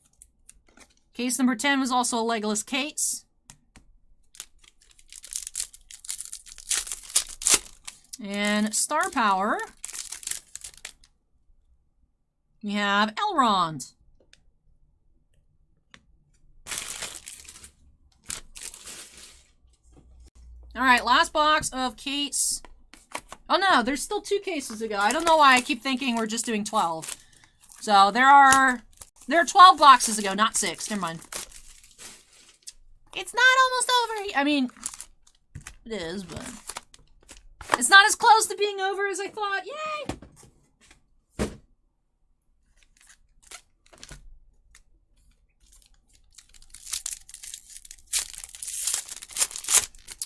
Case number 10 was also a Legolas case. And Star Power. We have Elrond. Alright, last box of case. Oh no, there's still 2 cases to go. I don't know why I keep thinking we're just doing 12. So there are 12 boxes to go, not 6. Never mind. It's not almost over. I mean, it is, but it's not as close to being over as I thought. Yay!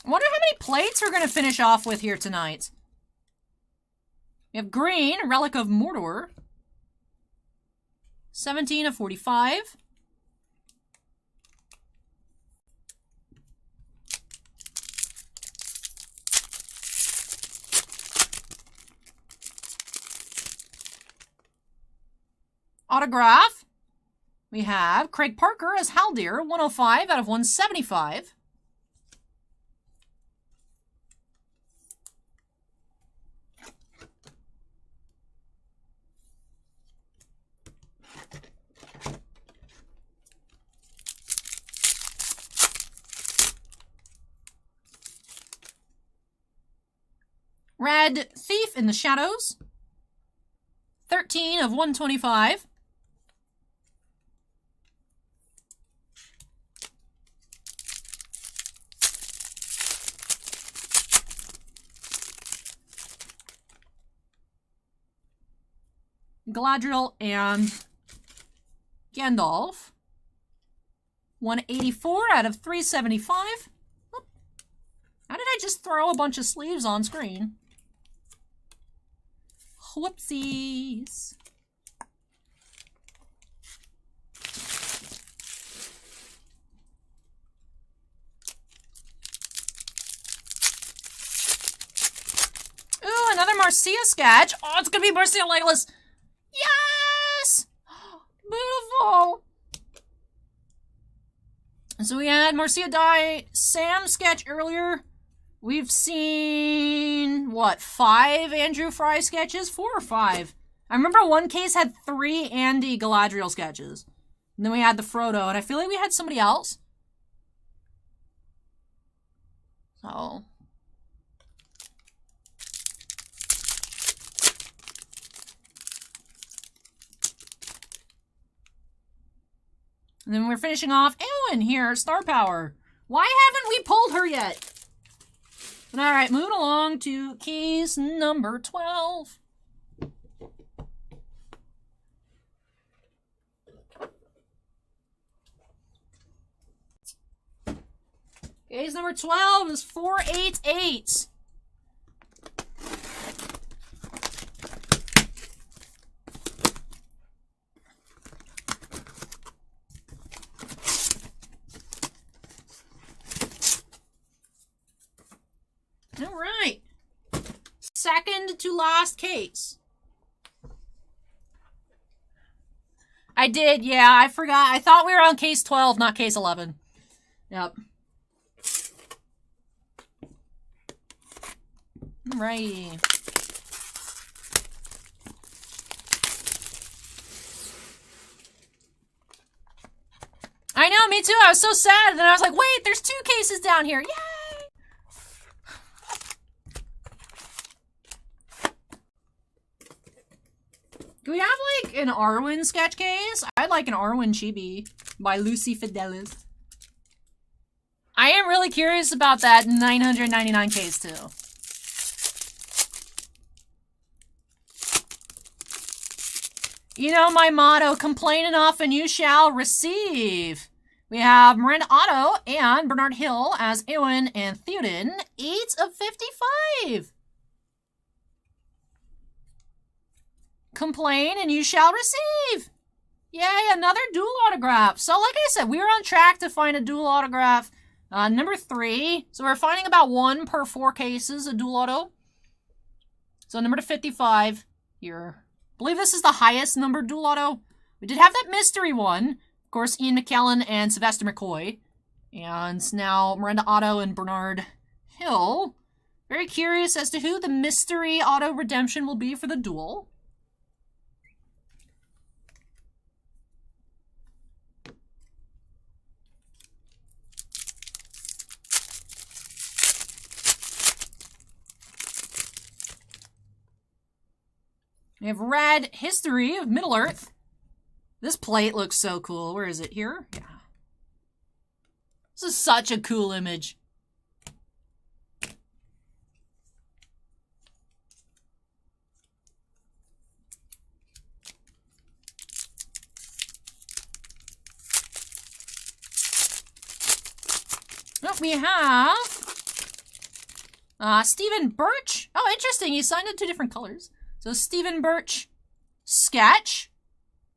I wonder how many plates we're going to finish off with here tonight. We have green, Relic of Mordor. 17 of 45. Autograph. We have Craig Parker as Haldir, 105 out of 175. Red Thief in the Shadows. 13 of 125. Galadriel and Gandalf. 184 out of 375. How did I just throw a bunch of sleeves on screen? Whoopsies. Ooh, another Marcia sketch. Oh, it's gonna be Marcia Legolas. Yes! Beautiful. So we had Marcia die Sam sketch earlier. We've seen, what, 5 Andrew Fry sketches? 4 or 5? I remember one case had 3 Andy Galadriel sketches. And then we had the Frodo, and I feel like we had somebody else. So. And then we're finishing off Arwen here, Star Power. Why haven't we pulled her yet? Alright, moving along to case number 12. Case number 12 is 488. All right. Second to last case. I did, yeah, I forgot. I thought we were on case 12, not case 11. Yep. Right. I know, me too. I was so sad. And then I was like, wait, there's 2 cases down here. Yay! Do we have, like, an Arwen sketch case? I'd like an Arwen chibi by Lucy Fidelis. I am really curious about that 999 case, too. You know my motto, complain enough and you shall receive. We have Miranda Otto and Bernard Hill as Ewan and Theoden, 8 of 55. Complain and you shall receive. Yay, another dual autograph. So like I said, we were on track to find a dual autograph. Number 3. So we're finding about 1 per 4 cases, a dual auto. So number to 55 here. I believe this is the highest numbered dual auto. We did have that mystery one. Of course, Ian McKellen and Sylvester McCoy. And now Miranda Otto and Bernard Hill. Very curious as to who the mystery auto redemption will be for the duel. We have Red History of Middle Earth. This plate looks so cool. Where is it? Here? Yeah. This is such a cool image. Oh, we have Stephen Birch. Oh, interesting. He signed in 2 different colors. So Stephen Birch, sketch.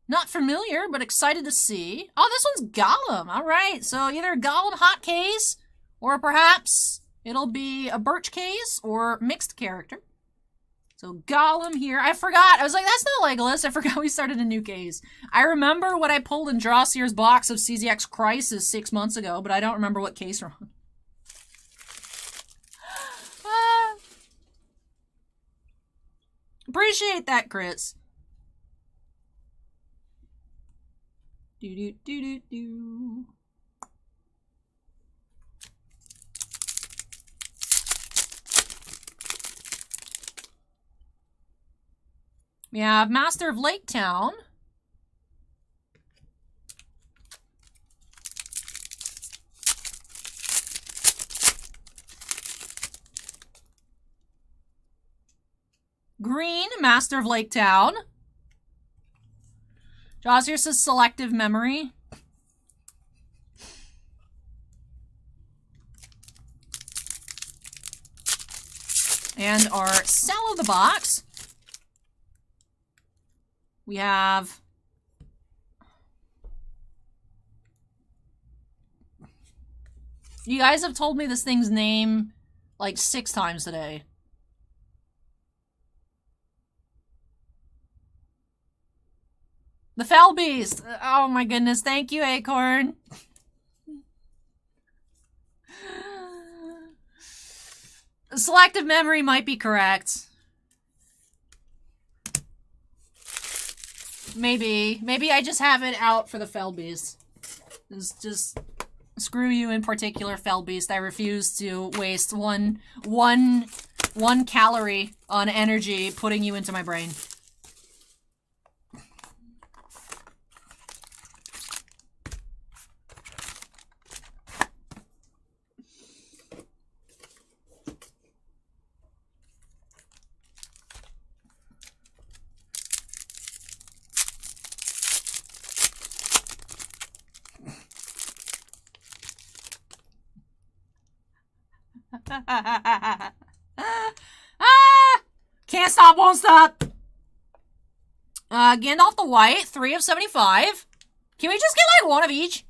Not familiar, but excited to see. Oh, this one's Gollum. All right, so either a Gollum hot case, or perhaps it'll be a Birch case, or mixed character. So Gollum here. I forgot. I was like, that's not Legolas. I forgot we started a new case. I remember what I pulled in Drawseer's box of CZX Crisis 6 months ago, but I don't remember what case we're on. Appreciate that, Chris. Do. We have Master of Lake Town. Green, Master of Lake Town. Josier says selective memory. And our cell of the box. We have you guys have told me this thing's name like 6 times today. The Fell Beast. Oh my goodness. Thank you, Acorn. Selective memory might be correct. Maybe. Maybe I just have it out for the Fell Beast. Just screw you in particular, Fell Beast. I refuse to waste one calorie on energy putting you into my brain. Can't stop, won't stop. Gandalf the White, 3 of 75. Can we just get like one of each?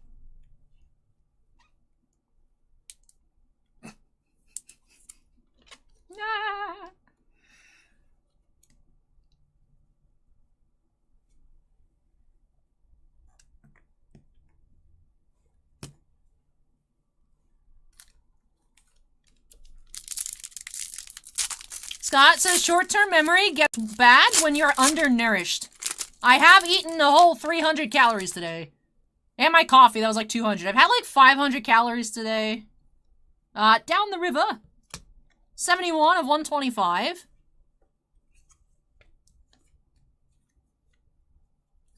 Scott says short-term memory gets bad when you're undernourished. I have eaten a whole 300 calories today. And my coffee, that was like 200. I've had like 500 calories today. Down the river. 71 of 125.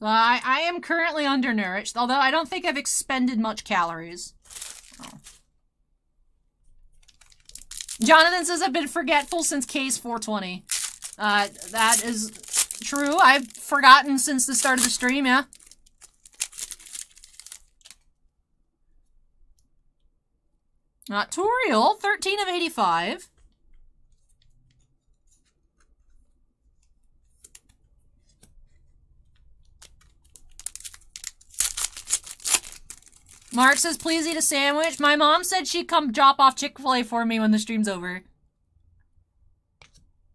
I am currently undernourished, although I don't think I've expended much calories. Oh. Jonathan says I've been forgetful since case 420. That is true. I've forgotten since the start of the stream, yeah. Toriel, 13 of 85. Mark says, please eat a sandwich. My mom said she'd come drop off Chick-fil-A for me when the stream's over.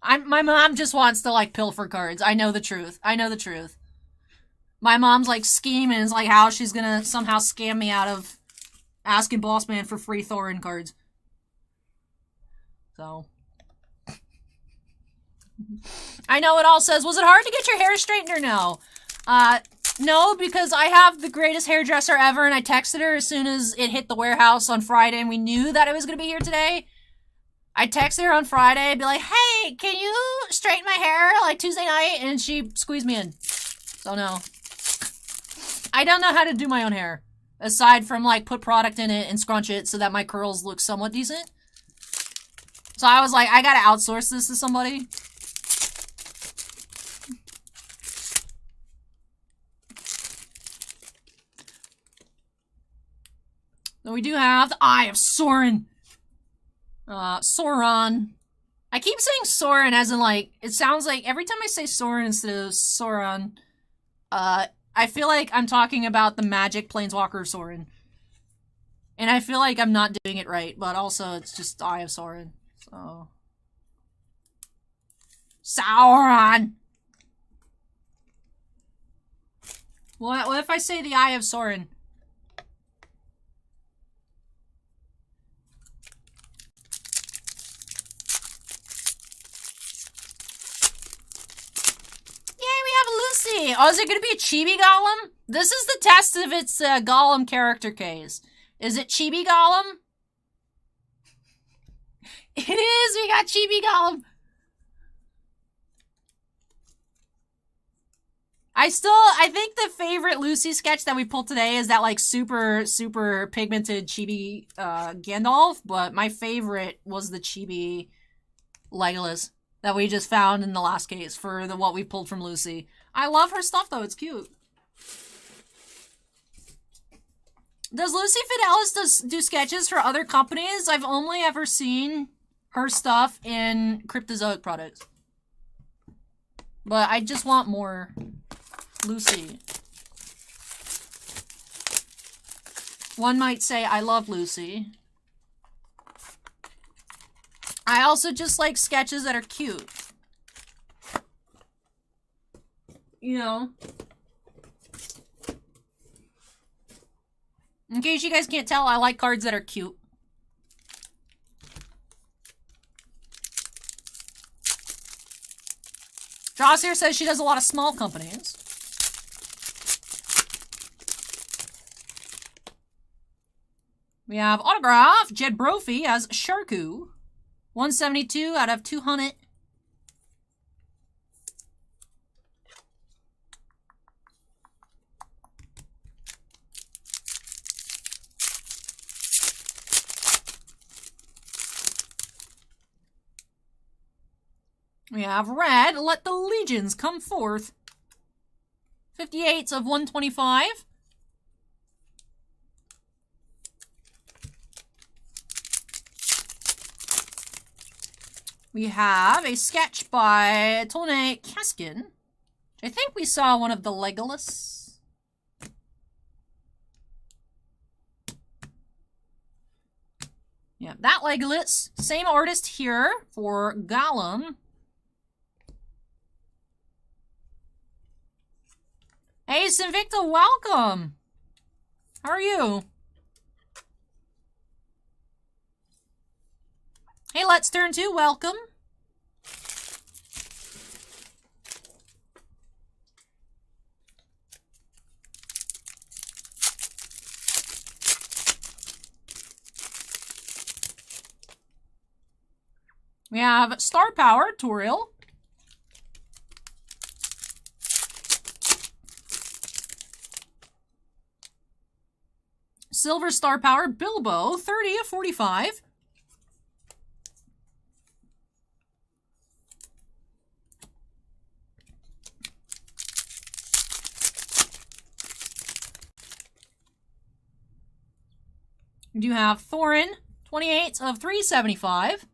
My mom just wants to, like, pilfer cards. I know the truth. I know the truth. My mom's, like, scheming is, like, how she's gonna somehow scam me out of asking Boss Man for free Thorin cards. So. I know it all says, was it hard to get your hair straightened or no? No, because I have the greatest hairdresser ever, and I texted her as soon as it hit the warehouse on Friday, and we knew that it was going to be here today. I texted her on Friday, be like, hey, can you straighten my hair, like, Tuesday night? And she squeezed me in. So, no. I don't know how to do my own hair, aside from, like, put product in it and scrunch it so that my curls look somewhat decent. So I was like, I gotta outsource this to somebody. Then we do have the Eye of Sauron. Sauron. I keep saying Sauron as in, like, it sounds like every time I say Sauron instead of Sauron, I feel like I'm talking about the magic planeswalker Sauron. And I feel like I'm not doing it right, but also it's just Eye of Sauron. So. Sauron! What if I say the Eye of Sauron? Oh, is it going to be a chibi golem? This is the test of its golem character case. Is it chibi golem? It is! We got chibi golem! I think the favorite Lucy sketch that we pulled today is that, like, super pigmented chibi Gandalf, but my favorite was the chibi Legolas that we just found in the last case for what we pulled from Lucy. I love her stuff, though. It's cute. Does Lucy Fidelis do sketches for other companies? I've only ever seen her stuff in Cryptozoic products. But I just want more Lucy. One might say I love Lucy. I also just like sketches that are cute. You know. In case you guys can't tell, I like cards that are cute. Joss here says she does a lot of small companies. We have autograph, Jed Brophy as Sharku. 172 out of 200. We have red, Let the Legions Come Forth. 58s of 125. We have a sketch by Tone Kaskin. I think we saw one of the Legolas. Yeah, that Legolas. Same artist here for Gollum. Hey, Sinvicta, welcome! How are you? Hey, Let's Turn 2, welcome. We have Star Power, Toriel. Silver Star Power, Bilbo, 30 of 45. We do have Thorin, 28 of 375.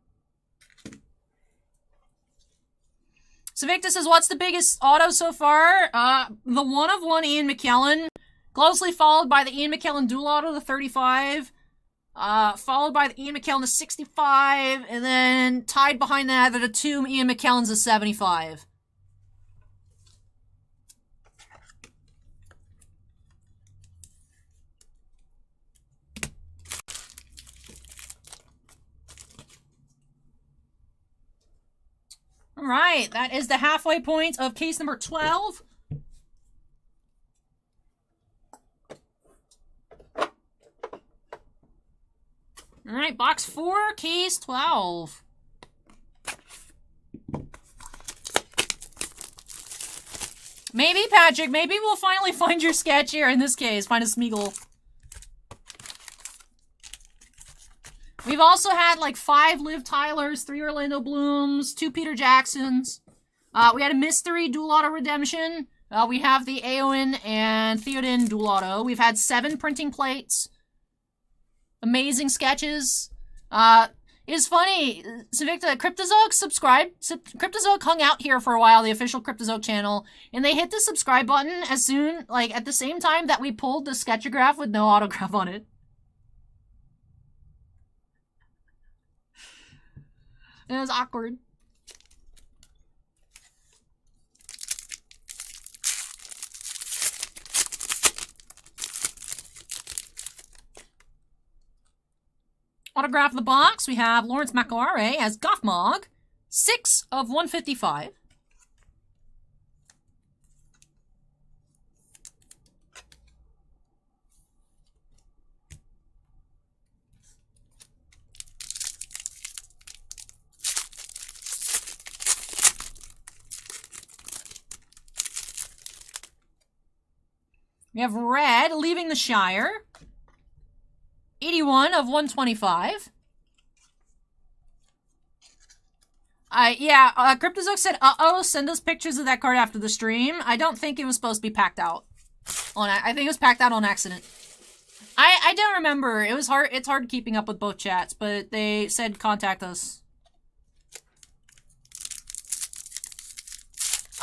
So Victor says, what's the biggest auto so far? The one-of-one Ian McKellen, closely followed by the Ian McKellen dual auto, the 35, followed by the Ian McKellen, the 65, and then tied behind that are the two Ian McKellens, the 75. All right, that is the halfway point of case number 12. All right, box 4, case 12. Maybe, Patrick, maybe we'll finally find your sketch here in this case. Find a Smeagol. We've also had like 5 Liv Tylers, 3 Orlando Blooms, 2 Peter Jacksons. We had a Mystery Dual Auto Redemption. We have the Eowyn and Theoden Dual Auto. We've had 7 printing plates. Amazing sketches. It's funny, Savicta, Cryptozoic subscribed. Cryptozoic hung out here for a while, the official Cryptozoic channel, and they hit the subscribe button as soon, like, at the same time that we pulled the sketchagraph with no autograph on it. It was awkward. Autograph the box. We have Lawrence Macaire as Gothmog, 6 of 155. We have Red leaving the Shire. 81 of 125. Cryptozoic said, uh-oh, send us pictures of that card after the stream. I don't think it was supposed to be packed out. I think it was packed out on accident. I don't remember. It was hard. It's hard keeping up with both chats, but they said contact us.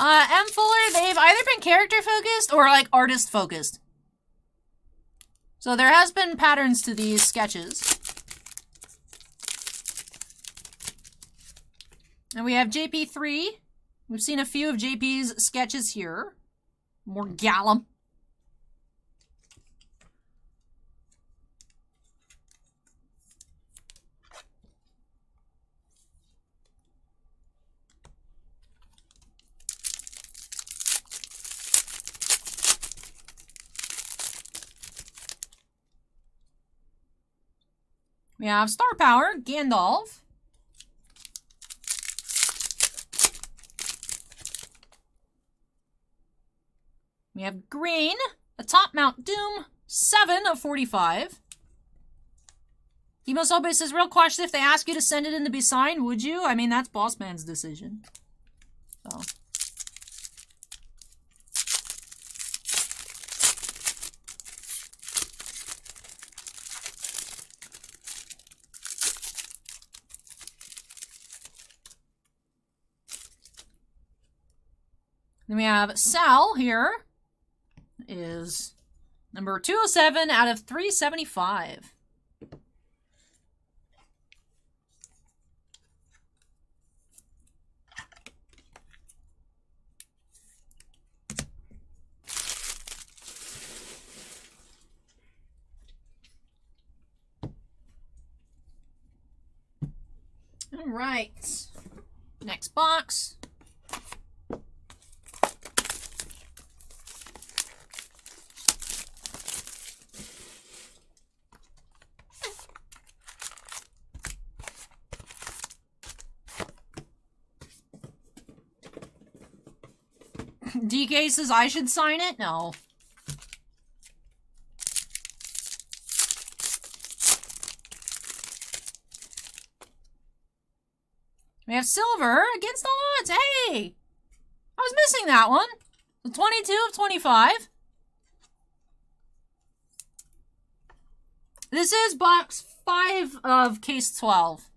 M. Fuller, they've either been character-focused or, like, artist-focused. So there has been patterns to these sketches. And we have JP3. We've seen a few of JP's sketches here. More Gollum. We have Star Power, Gandalf. We have Green, a Top Mount Doom, 7 of 45. Hemosobe says, real question, if they ask you to send it in to be signed, would you? I mean, that's Bossman's decision. So. Then we have Sal here. Is number 207 out of 375. All right. Next box. DK says I should sign it? No. We have silver against the odds. Hey! I was missing that one. The 22 of 25. This is box 5 of case 12.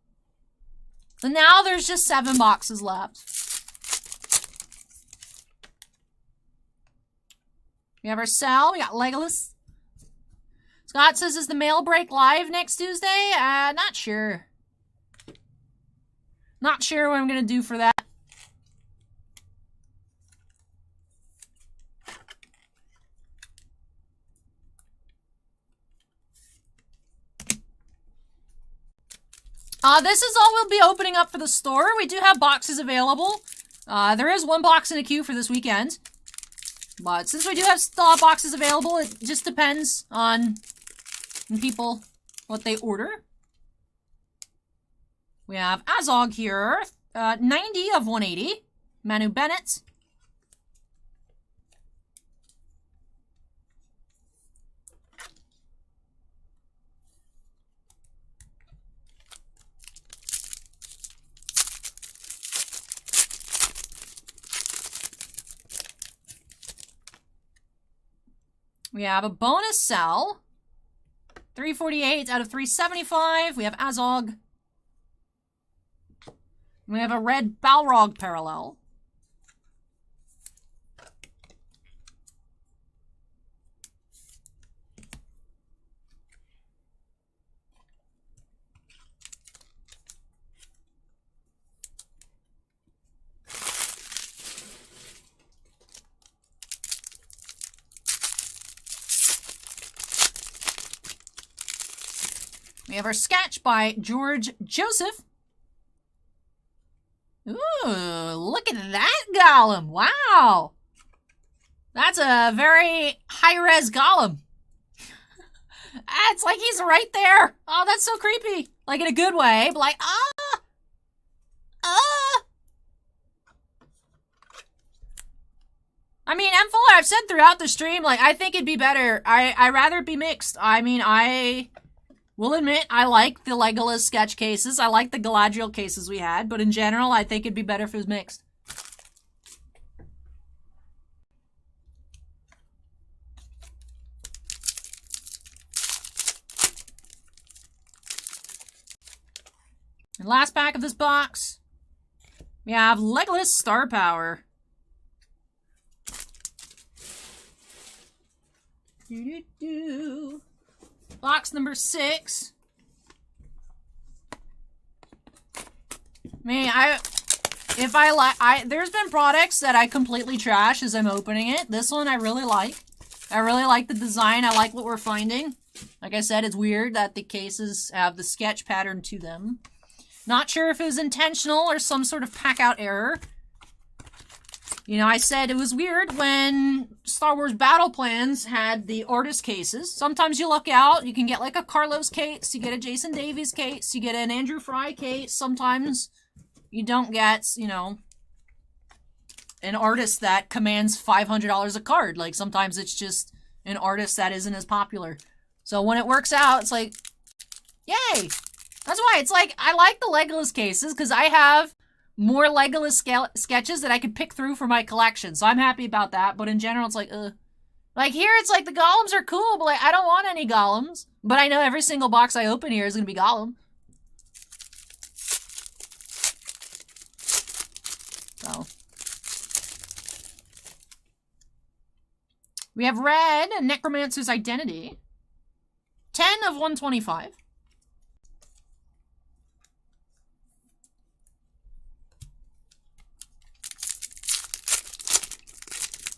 So now there's just 7 boxes left. We have our Sal. We got Legolas. Scott says, is the mail break live next Tuesday? Not sure. Not sure what I'm going to do for that. This is all we'll be opening up for the store. We do have boxes available. There is 1 box in a queue for this weekend. But since we do have boxes available, it just depends on people, what they order. We have Azog here, 90 of 180. Manu Bennett. We have a bonus Sal. 348 out of 375. We have Azog. We have a red Balrog parallel. We have our sketch by George Joseph. Ooh, look at that Gollum. Wow. That's a very high-res Gollum. It's like he's right there. Oh, that's so creepy. Like in a good way, but like, I mean, M. Fuller, I've said throughout the stream, like, I think it'd be better. I'd rather it be mixed. I mean, I will admit, I like the Legolas sketch cases. I like the Galadriel cases we had, but in general, I think it'd be better if it was mixed. And last pack of this box, we have Legolas Star Power. Box number 6. Man, there's been products that I completely trash as I'm opening it. This one I really like. I really like the design. I like what we're finding. Like I said, it's weird that the cases have the sketch pattern to them. Not sure if it was intentional or some sort of pack-out error. You know, I said it was weird when Star Wars Battle Plans had the artist cases. Sometimes you luck out. You can get like a Carlos case. You get a Jason Davies case. You get an Andrew Fry case. Sometimes you don't get, you know, an artist that commands $500 a card. Like, sometimes it's just an artist that isn't as popular. So when it works out, it's like, yay! That's why it's like, I like the Legolas cases because I have more Legolas sketches that I could pick through for my collection. So I'm happy about that. But in general, it's like, Like here, it's like the Golems are cool, but like I don't want any Golems. But I know every single box I open here is going to be Gollum. So. We have red, Necromancer's Identity. 10 of 125.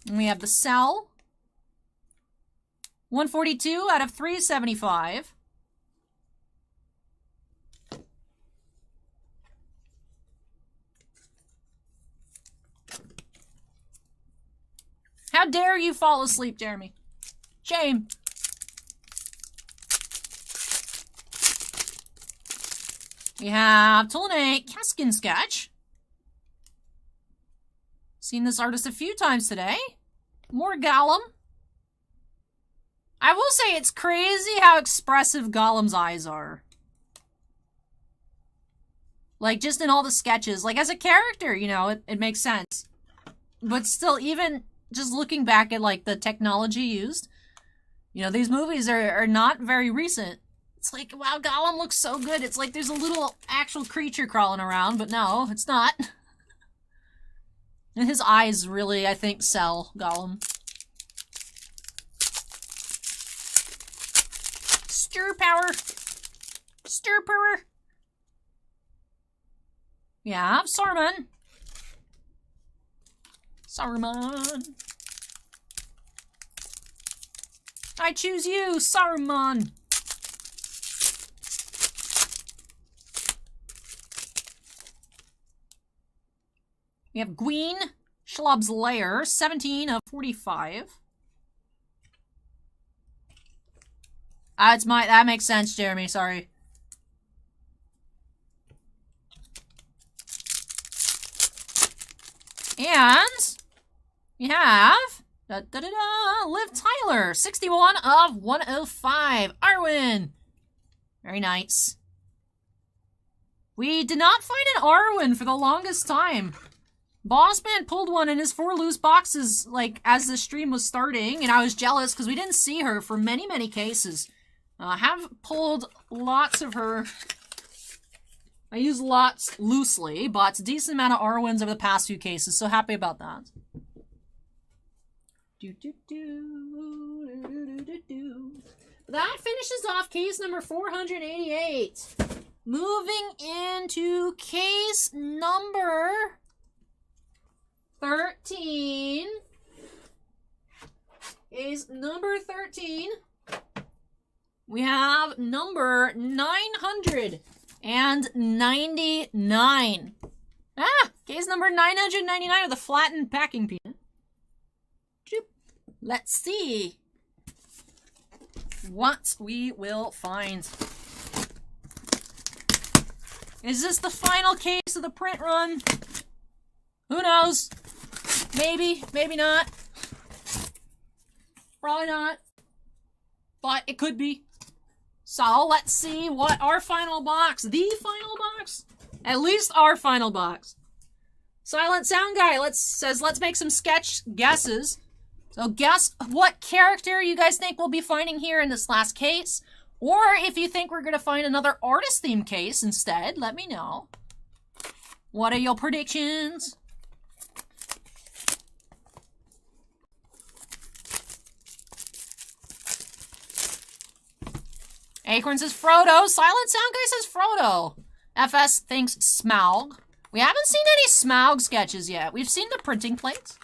And we have the Cell. 142 out of 375. How dare you fall asleep, Jeremy? Shame. We have Tolene Kaskin sketch. Seen this artist a few times today. More Gollum. I will say it's crazy how expressive Gollum's eyes are. Like, just in all the sketches. Like, as a character, you know, it makes sense. But still, even just looking back at, like, the technology used, you know, these movies are not very recent. It's like, wow, Gollum looks so good. It's like there's a little actual creature crawling around, but no, it's not. And his eyes really, I think, sell Gollum. Stir power. Stir power. Yeah, Saruman. Saruman. I choose you, Saruman. We have Gwyn Schlub's Lair, 17 of 45. That makes sense, Jeremy, sorry. And we have Liv Tyler, 61 of 105. Arwen. Very nice. We did not find an Arwen for the longest time. Bossman pulled one in his 4 loose boxes, like, as the stream was starting, and I was jealous because we didn't see her for many, many cases. Have pulled lots of her. I use lots loosely, but a decent amount of Arwens over the past few cases, so happy about that. That finishes off case number 488. Moving into case number 13. Case number 13. We have number 999. Case number 999 with a flattened packing peanut. Let's see what we will find. Is this the final case of the print run? Who knows? Maybe, maybe not. Probably not. But it could be. So let's see what our final box, the final box, at least our final box. Silent Sound Guy says let's make some sketch guesses. So guess what character you guys think we'll be finding here in this last case. Or if you think we're going to find another artist theme case instead, let me know. What are your predictions? Acorn says Frodo. Silent Sound Guy says Frodo. FS thinks Smaug. We haven't seen any Smaug sketches yet. We've seen the printing plates.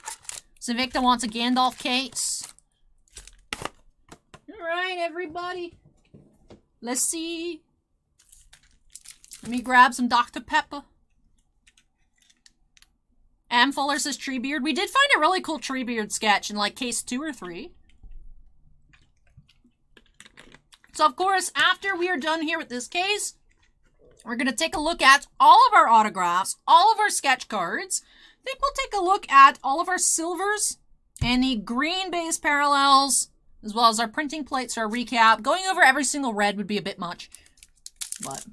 Savicta wants a Gandalf case. Alright, everybody. Let's see. Let me grab some Dr. Pepper. M. Fuller says Treebeard. We did find a really cool Treebeard sketch in like case 2 or 3. So, of course, after we are done here with this case, we're going to take a look at all of our autographs, all of our sketch cards. I think we'll take a look at all of our silvers and the green base parallels, as well as our printing plates for our recap. Going over every single red would be a bit much, but...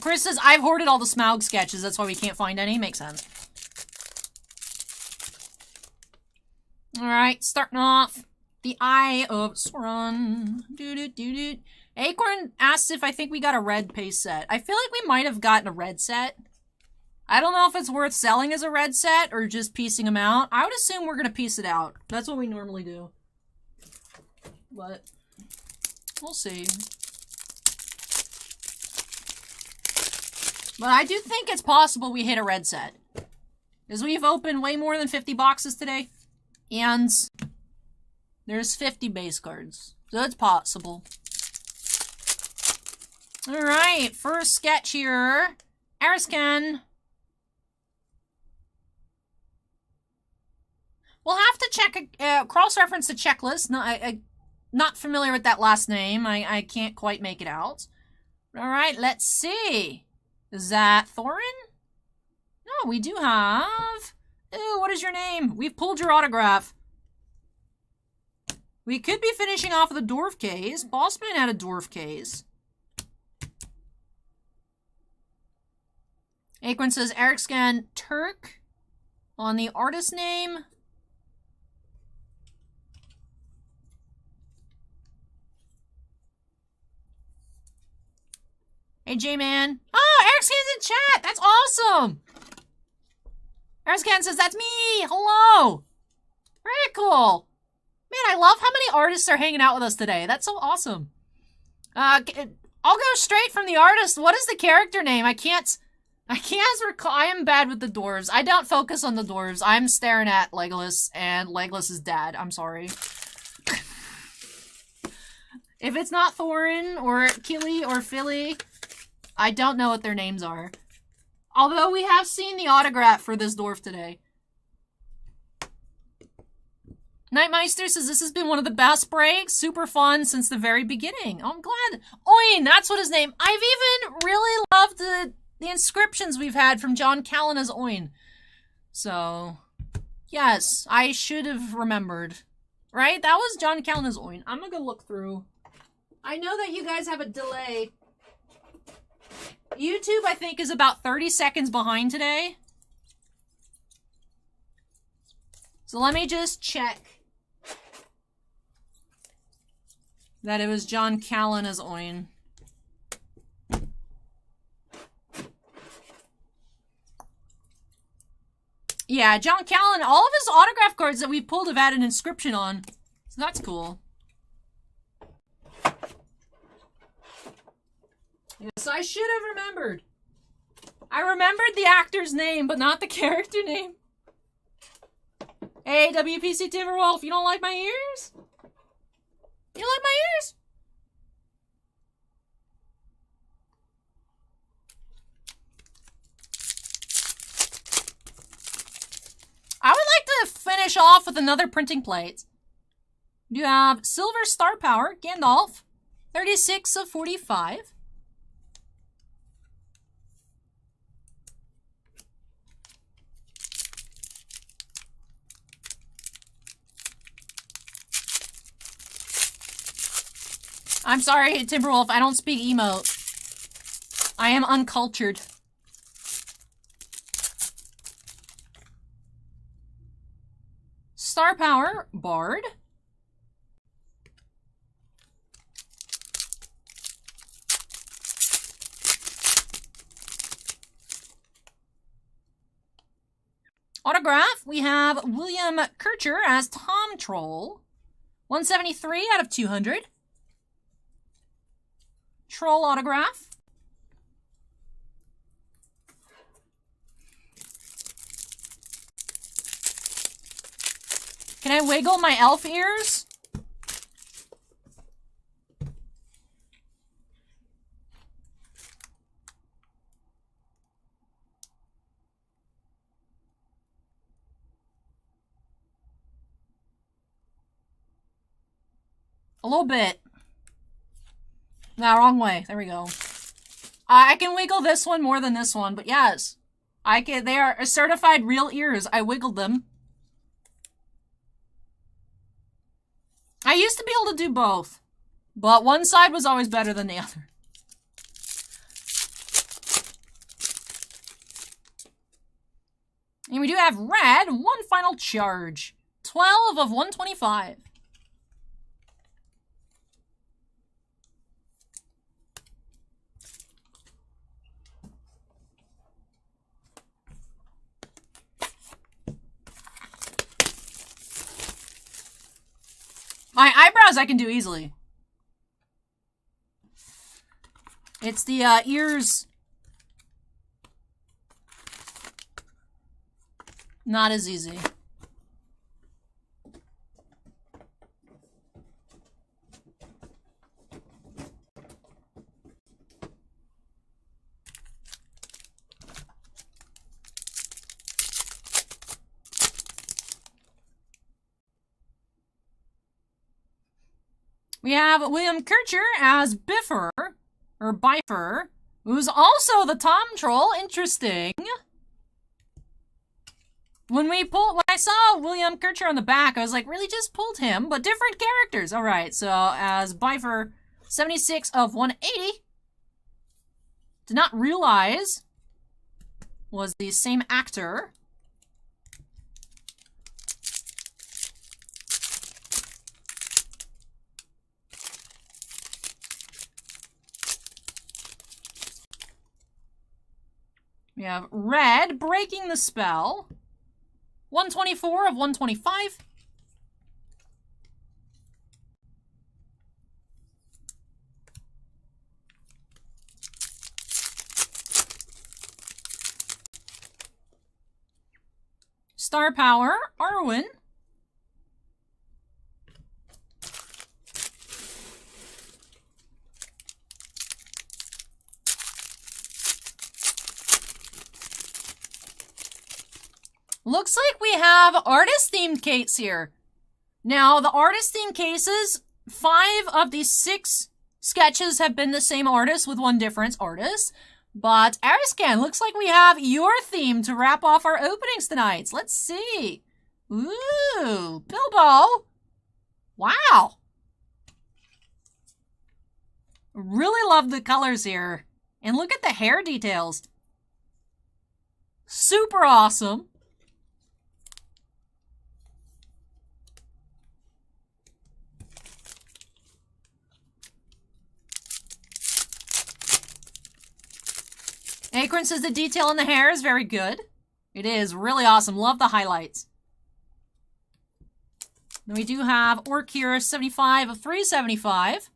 Chris says, I've hoarded all the Smaug sketches, that's why we can't find any. Makes sense. Alright, starting off, the Eye of Sauron. Acorn asked if I think we got a red paste set. I feel like we might have gotten a red set. I don't know if it's worth selling as a red set or just piecing them out. I would assume we're going to piece it out. That's what we normally do. But we'll see. But I do think it's possible we hit a red set. Because we've opened way more than 50 boxes today. And there's 50 base cards. So it's possible. Alright, first sketch here. Ariscan. We'll have to check, cross-reference the checklist. No, I'm not familiar with that last name. I can't quite make it out. Alright, let's see. Is that Thorin? No, we do have... Ooh, what is your name? We've pulled your autograph. We could be finishing off with a dwarf case. Bossman had a dwarf case. Akron says Ariscan Turk on the artist name. Hey, J-Man. Oh, Ariscan's in chat. That's awesome. Ariscan says, that's me. Hello. Very cool. Man, I love how many artists are hanging out with us today. That's so awesome. I'll go straight from the artist. What is the character name? I can't recall. I am bad with the dwarves. I don't focus on the dwarves. I'm staring at Legolas and Legolas's dad. I'm sorry. If it's not Thorin or Killy or Philly, I don't know what their names are. Although we have seen the autograph for this dwarf today. Nightmeister says this has been one of the best breaks. Super fun since the very beginning. Oh, I'm glad. Oin, that's what his name. I've even really loved the inscriptions we've had from John Callan as Oin. So, yes, I should have remembered. Right? That was John Callan as Oin. I'm gonna go look through. I know that you guys have a delay. YouTube, I think, is about 30 seconds behind today. So let me just check that it was John Callan as Oin. Yeah, John Callan, all of his autograph cards that we pulled have had an inscription on. So that's cool. Yes, I should have remembered. I remembered the actor's name, but not the character name. Hey, WPC Timberwolf, you don't like my ears? You like my ears? I would like to finish off with another printing plate. You have Silver Star Power, Gandalf, 36 of 45. I'm sorry, Timberwolf, I don't speak emote. I am uncultured. Star Power, Bard. Autograph, we have William Kircher as Tom Troll. 173 out of 200. Troll autograph. Can I wiggle my elf ears? A little bit. No, wrong way. There we go. I can wiggle this one more than this one, but yes. I can. They are certified real ears. I wiggled them. I used to be able to do both, but one side was always better than the other. And we do have red, one final charge. 12 of 125. My eyebrows I can do easily. It's the ears. Not as easy. We have William Kircher as Biffer, or Bifer, who's also the Tom Troll. Interesting. When I saw William Kircher on the back, I was like, really just pulled him, but different characters. All right, so as Bifer, 76 of 180. Did not realize was the same actor. We have Red breaking the spell. 124 of 125. Star Power, Arwen. Looks like we have artist-themed case here. Now, the artist-themed cases, 5 of the 6 sketches have been the same artist with one difference artist. But Ariscan, looks like we have your theme to wrap off our openings tonight. Let's see. Ooh, Bilbo. Wow. Really love the colors here. And look at the hair details. Super awesome. Acorn says the detail in the hair is very good. It is really awesome. Love the highlights. Then we do have Orc here, 75 of 375.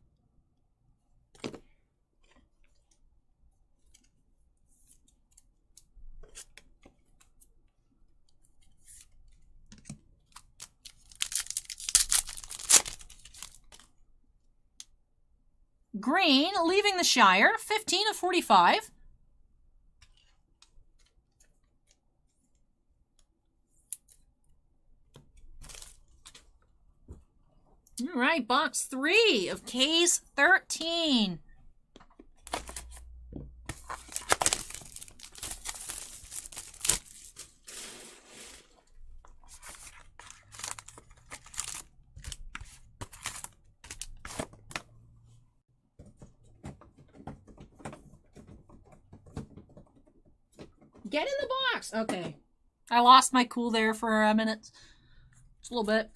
Green, leaving the Shire, 15 of 45. All right, box 3 of case 13. Get in the box. Okay. I lost my cool there for a minute. Just a little bit.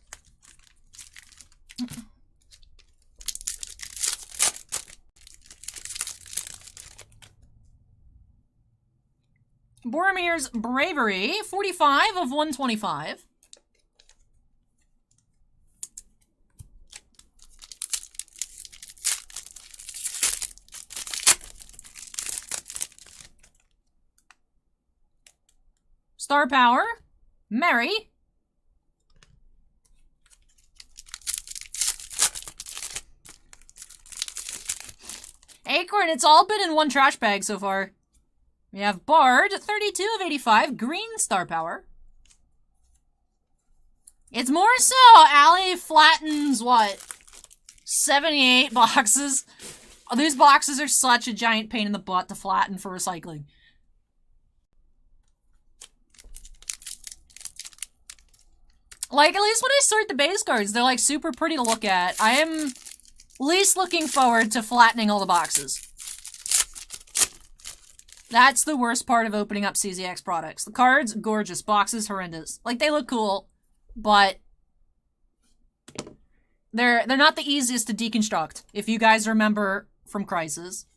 Boromir's Bravery, 45 of 125. Star Power, Mary. Acorn, it's all been in one trash bag so far. We have Bard, 32 of 85, green Star Power. It's more so Allie flattens, what, 78 boxes? Oh, these boxes are such a giant pain in the butt to flatten for recycling. Like, at least when I sort the base cards, they're like super pretty to look at. I am least looking forward to flattening all the boxes. That's the worst part of opening up CZX products. The cards, gorgeous. Boxes, horrendous. Like, they look cool, but they're not the easiest to deconstruct, if you guys remember from Crisis.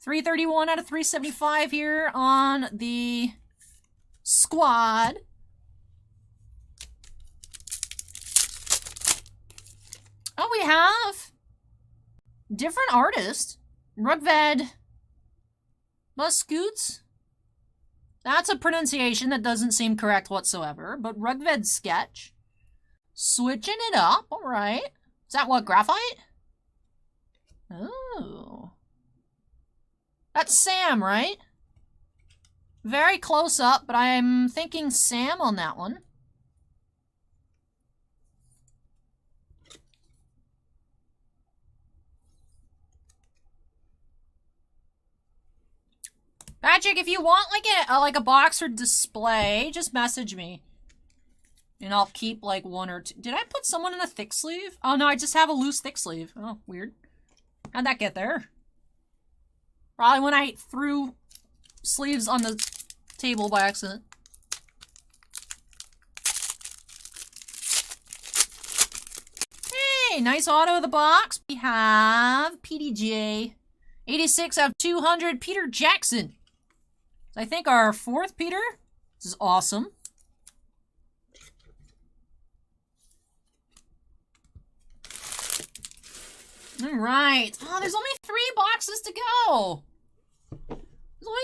331 out of 375 here on the squad. we have different artists. Rugved Muscoots. That's a pronunciation that doesn't seem correct whatsoever, but Rugved Sketch. Switching it up, alright. Is that what, graphite? Oh. That's Sam, right? Very close up, but I'm thinking Sam on that one. Patrick, if you want like a box or display, just message me. And I'll keep like one or two. Did I put someone in a thick sleeve? Oh no, I just have a loose thick sleeve. Oh, weird. How'd that get there? Probably when I threw sleeves on the table by accident. Hey, nice auto of the box. We have PDJ. 86 out of 200, Peter Jackson. I think our fourth Peter. This is awesome. All right. Oh, there's only 3 boxes to go. There's only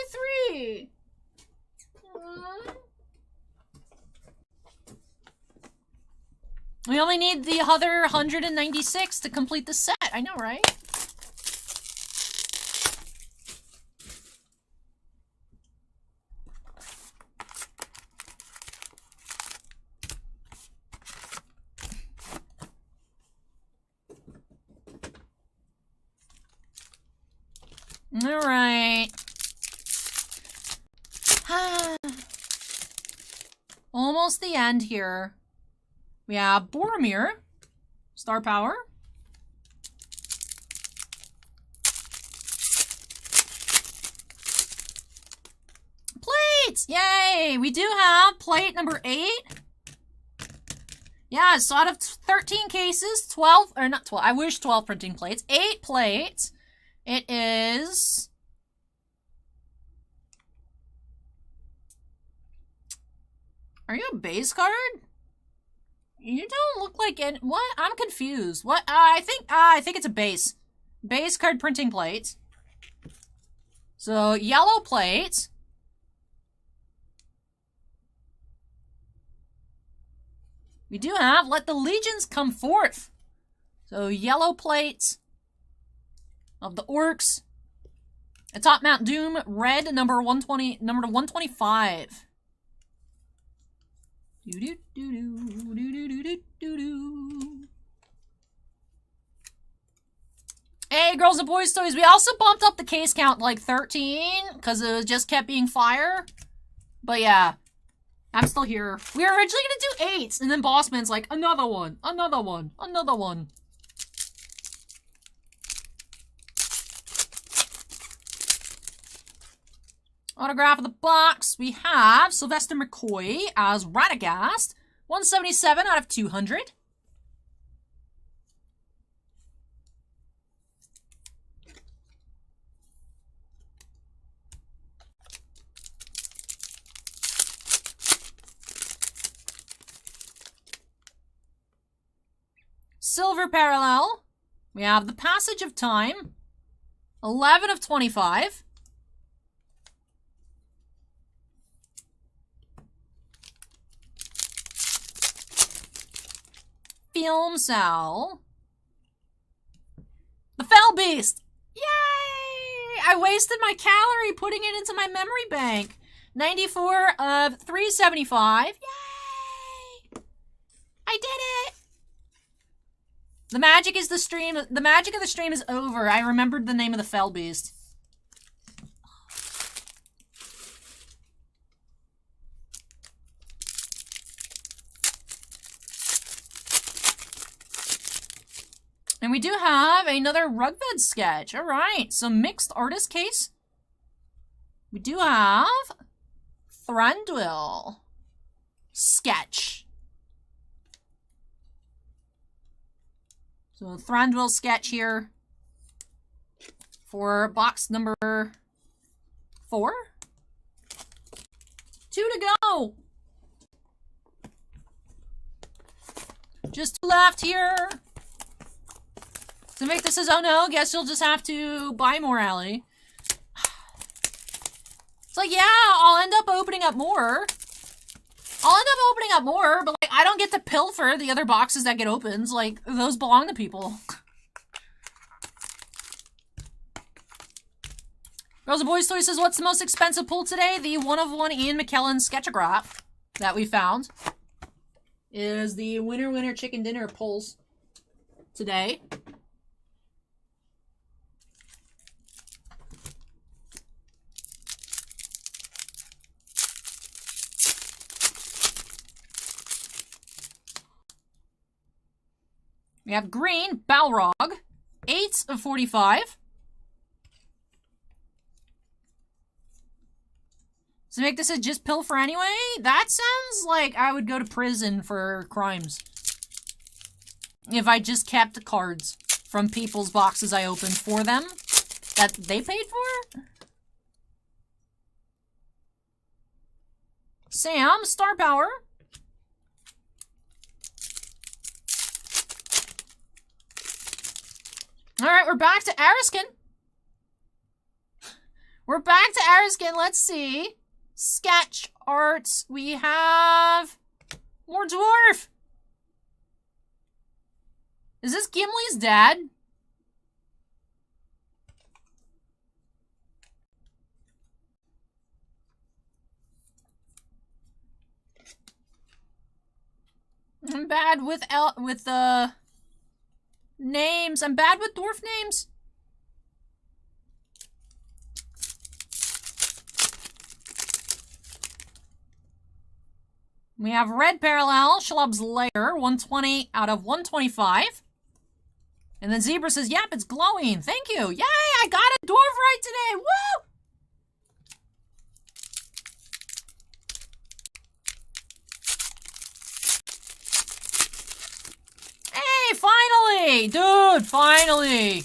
3. We only need the other 196 to complete the set. I know, right? All right. Almost the end here. We have Boromir, Star Power. Plates! Yay! We do have plate number 8. Yeah, so out of 13 cases, 12, or not 12, I wish 12 printing plates, 8 plates. It is... Are you a base card? You don't look like it. What? I'm confused. What? I think it's a base. Base card printing plates. So, yellow plates. We do have Let the Legions Come Forth. So, yellow plates of the Orcs. Atop Mount Doom, red, number 120, number 125. Hey, girls and boys toys, we also bumped up the case count to like 13 because it just kept being fire. But yeah, I'm still here. We were originally gonna do 8s, and then Bossman's like, another one, another one, another one. Autograph of the box, we have Sylvester McCoy as Radagast, 177 out of 200. Silver Parallel, we have The Passage of Time, 11 of 25. Film Sal. The Fell Beast. Yay! I wasted my calorie putting it into my memory bank. 94 of 375. Yay! I did it! The magic is the stream. The magic of the stream is over. I remembered the name of the Fell Beast. And we do have another Rugved sketch. All right, so mixed artist case. We do have Thranduil sketch. So Thranduil sketch here for box number 4. 2 to go. Just 2 left here. So Victor says, oh no, guess you'll just have to buy more, Allie. It's like, yeah, I'll end up opening up more. But like, I don't get to pilfer the other boxes that get opened. Like, those belong to people. Girls and Boys Toy says, what's the most expensive pull today? The one-of-one Ian McKellen sketchagraph that we found is the winner chicken dinner pulls today. We have green Balrog, 8 of 45. So make this a just pilfer anyway? That sounds like I would go to prison for crimes. If I just kept cards from people's boxes I opened for them that they paid for? Sam, Star Power. Alright, we're back to Ariskin. Let's see. Sketch arts. We have more dwarf. Is this Gimli's dad? I'm bad with names. I'm bad with dwarf names. We have red parallel, Schlub's Lair, 120 out of 125. And then Zebra says, yep, it's glowing. Thank you. Yay, I got a dwarf right today. Woo! Hey, finally! Dude, finally!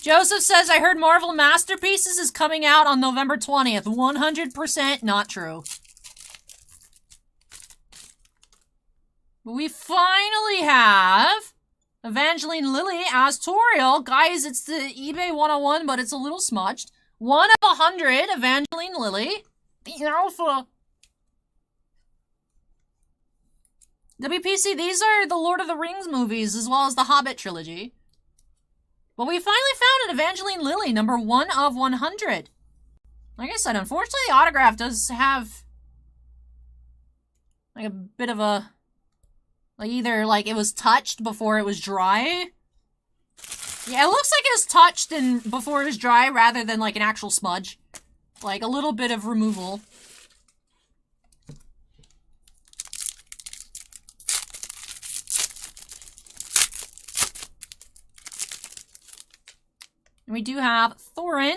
Joseph says, I heard Marvel Masterpieces is coming out on November 20th. 100% not true. But we finally have Evangeline Lilly as Toriel. Guys, it's the eBay 101, but it's a little smudged. 1 of 100, Evangeline Lilly. The Alpha. WPC, these are the Lord of the Rings movies, as well as the Hobbit trilogy. But we finally found an Evangeline Lilly, number 1 of 100. Like I said, unfortunately, the autograph does have like a bit of a... like either like it was touched before it was dry. Yeah, it looks like it was touched before it was dry rather than like an actual smudge. Like a little bit of removal. And we do have Thorin,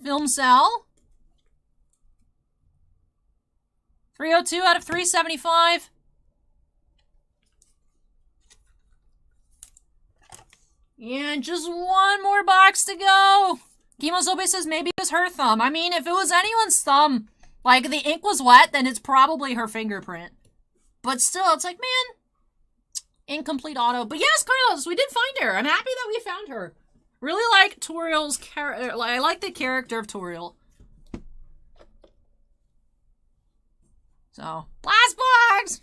Film Cell. 302 out of 375. And just one more box to go. Kimosobe says maybe it was her thumb. I mean, if it was anyone's thumb, like the ink was wet, then it's probably her fingerprint. But still, it's like, man, incomplete auto. But yes, Carlos, we did find her. I'm happy that we found her. Really like Toriel's character. I like the character of Toriel. So, last box!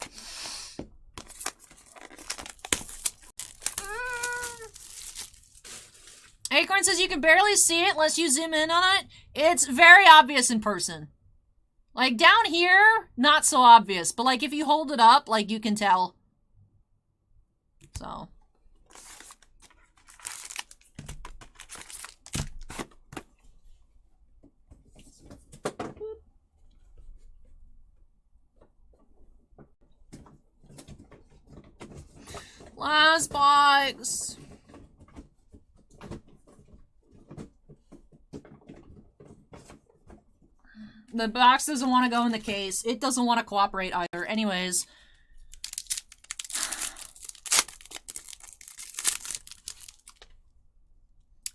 Acorn says you can barely see it unless you zoom in on it. It's very obvious in person. Like, down here, not so obvious. But, like, if you hold it up, like, you can tell. So. Last box. The box doesn't want to go in the case. It doesn't want to cooperate either. Anyways.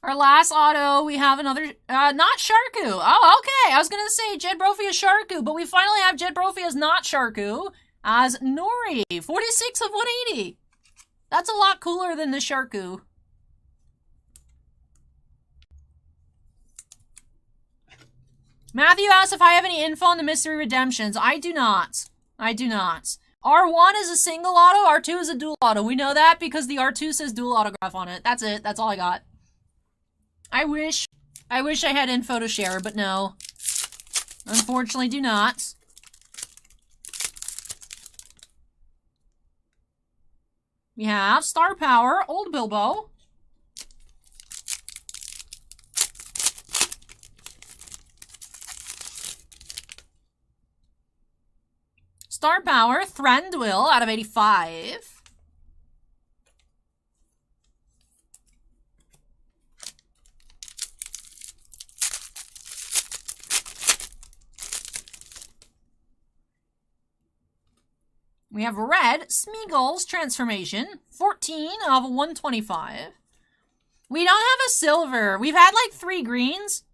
Our last auto, we have another, not Sharku. Oh, okay. I was going to say Jed Brophy is Sharku, but we finally have Jed Brophy as not Sharku, as Nori. 46 of 180. That's a lot cooler than the Sharku. Matthew asks if I have any info on the mystery redemptions. I do not. I do not. R1 is a single auto, R2 is a dual auto. We know that because the R2 says dual autograph on it. That's it. That's all I got. I wish I had info to share, but no. Unfortunately, do not. We have Star Power, Old Bilbo. Star Power, Thranduil out of 85. We have Red, Smeagol's Transformation, 14 of 125. We don't have a silver. We've had like 3 greens.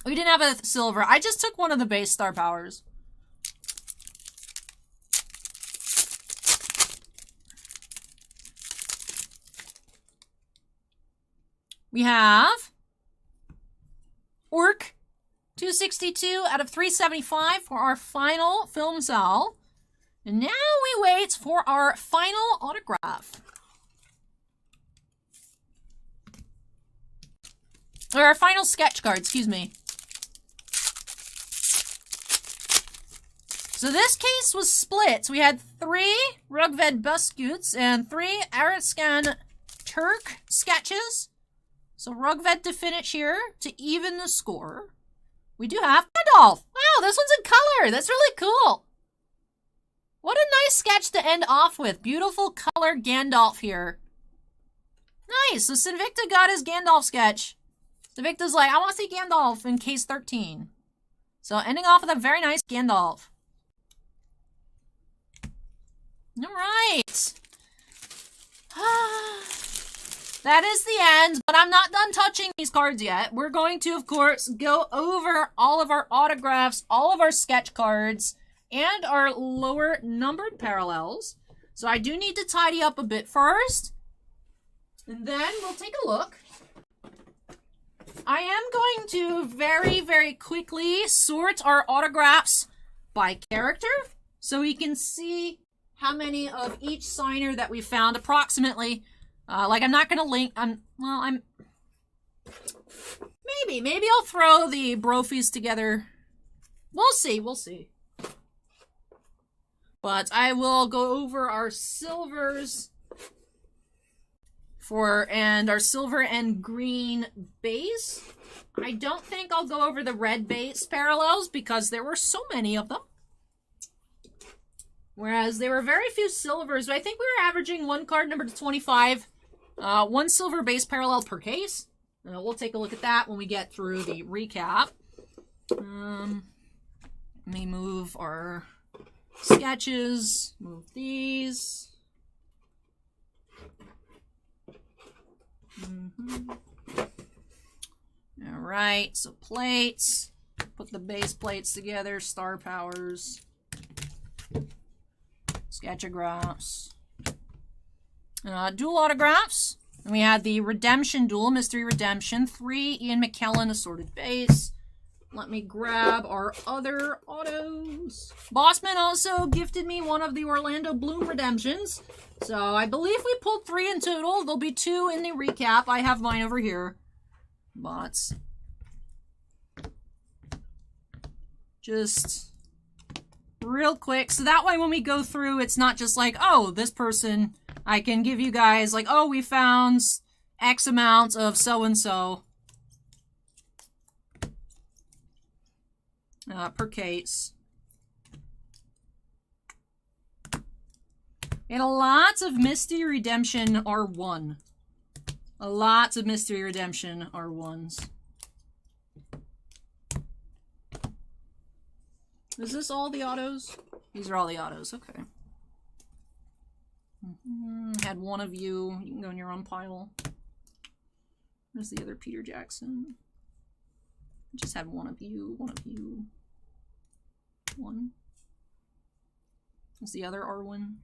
We didn't have a silver. I just took one of the base Star Powers. We have Orc, 262 out of 375 for our final film cell. And now we wait for our final autograph. Or our final sketch card, excuse me. So this case was split. We had 3 Rugved Buskoots and 3 Ariskan Turk sketches. So Rugved to finish here to even the score. We do have Gandalf. Wow, this one's in color. That's really cool. What a nice sketch to end off with. Beautiful color Gandalf here. Nice. So Sinvicta got his Gandalf sketch. Sinvicta's like, I want to see Gandalf in case 13. So ending off with a very nice Gandalf. All right. That is the end, but I'm not done touching these cards yet. We're going to, of course, go over all of our autographs, all of our sketch cards, and our lower numbered parallels. So I do need to tidy up a bit first, and then we'll take a look. I am going to very, very quickly sort our autographs by character, so we can see how many of each signer that we found approximately. Like, I'm not going to link, maybe I'll throw the Brophies together. We'll see. But I will go over our silvers and our silver and green base. I don't think I'll go over the red base parallels because there were so many of them. Whereas there were very few silvers, but I think we were averaging 1 card number to 25. 1 silver base parallel per case. We'll take a look at that when we get through the recap. Let me move our sketches. Move these. Alright, so plates. Put the base plates together. Star Powers. Sketchagraphs. Dual autographs. And we had the Redemption Duel, Mystery Redemption, 3 Ian McKellen assorted base. Let me grab our other autos. Bossman also gifted me one of the Orlando Bloom Redemptions. So I believe we pulled 3 in total. There'll be 2 in the recap. I have mine over here. Bots. Just real quick. So that way when we go through, it's not just like, oh, this person... I can give you guys, like, oh, we found X amount of so-and-so per case. And a lot of Mystery Redemption R1. A lot of Mystery Redemption R1s. Is this all the autos? These are all the autos, okay. Had one of you. You can go in your own pile. There's the other Peter Jackson. Just had one of you. One. There's the other Arwen.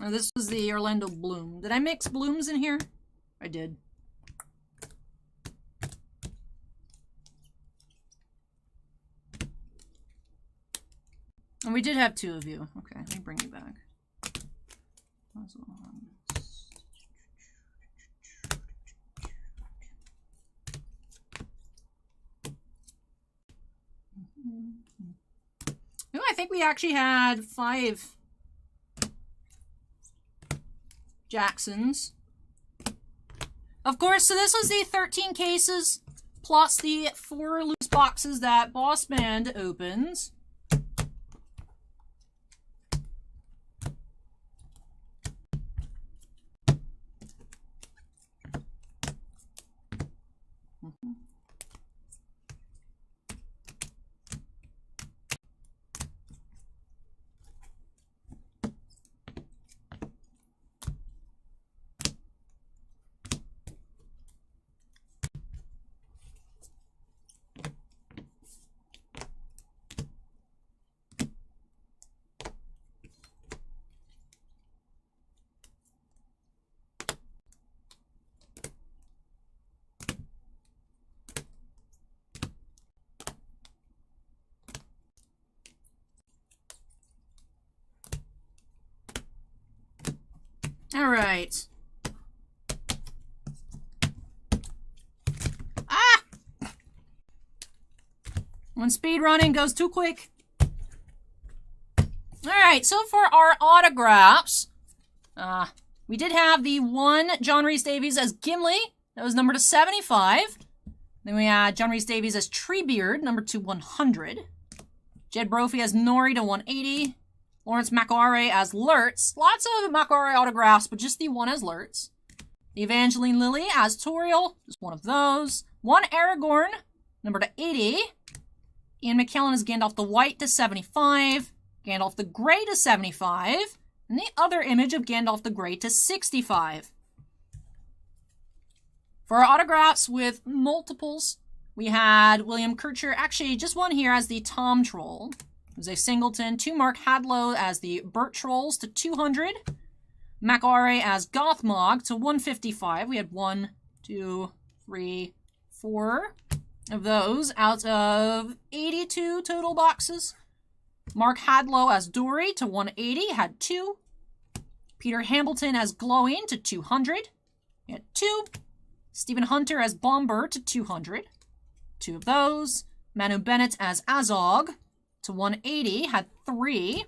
Oh, this was the Orlando Bloom. Did I mix blooms in here? I did. And we did have 2 of you. Okay, let me bring you back. Oh, I think we actually had 5 Jacksons. Of course, so this was the 13 cases plus the 4 loose boxes that Boss Band opens. All right. Ah! When speed running goes too quick. All right, so for our autographs, we did have the 1 John Rhys Davies as Gimli. That was number to 75. Then we had John Rhys Davies as Treebeard, number to 100. Jed Brophy as Nori to 180. Lawrence Macaire as Lurtz. Lots of Macaire autographs, but just the 1 as Lurtz. The Evangeline Lilly as Toriel. Just 1 of those. 1 Aragorn, number to 80. Ian McKellen as Gandalf the White to 75. Gandalf the Grey to 75. And the other image of Gandalf the Grey to 65. For our autographs with multiples, we had William Kircher, actually just 1 here as the Tom Troll. Jose Singleton, 2 Mark Hadlow as the Burt Trolls to 200. Macaire as Gothmog to 155. We had 1, 2, 3, 4 of those out of 82 total boxes. Mark Hadlow as Dory to 180, had 2. Peter Hambleton as Glowing to 200. We had 2. Stephen Hunter as Bomber to 200. 2 of those. Manu Bennett as Azog to 180, had 3.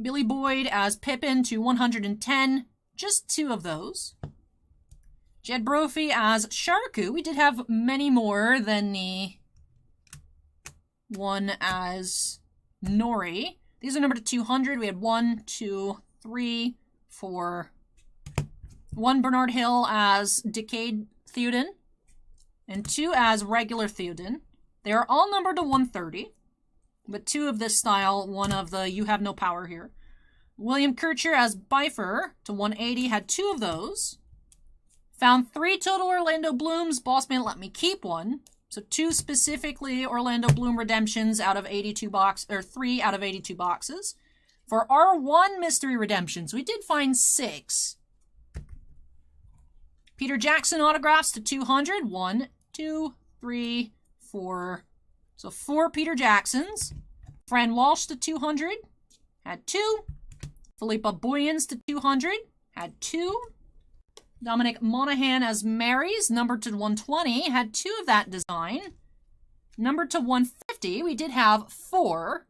Billy Boyd as Pippin to 110, just 2 of those. Jed Brophy as Sharku. We did have many more than the 1 as Nori. These are numbered to 200. We had 1, 2, 3, 4. 1 Bernard Hill as Decayed Theoden, and 2 as regular Theoden. They are all numbered to 130. But 2 of this style, 1 of the You Have No Power here. William Kircher as Bifer to 180, had 2 of those. Found 3 total Orlando Blooms. Boss Man let me keep 1. So 2 specifically Orlando Bloom redemptions out of 82 boxes, or 3 out of 82 boxes. For our 1 mystery redemptions, we did find 6. Peter Jackson autographs to 200. 1, 2, 3, 4. So 4 Peter Jacksons. Fran Walsh to 200, had 2. Philippa Boyens to 200, had 2. Dominic Monaghan as Mary's, numbered to 120, had 2 of that design. Numbered to 150, we did have 4.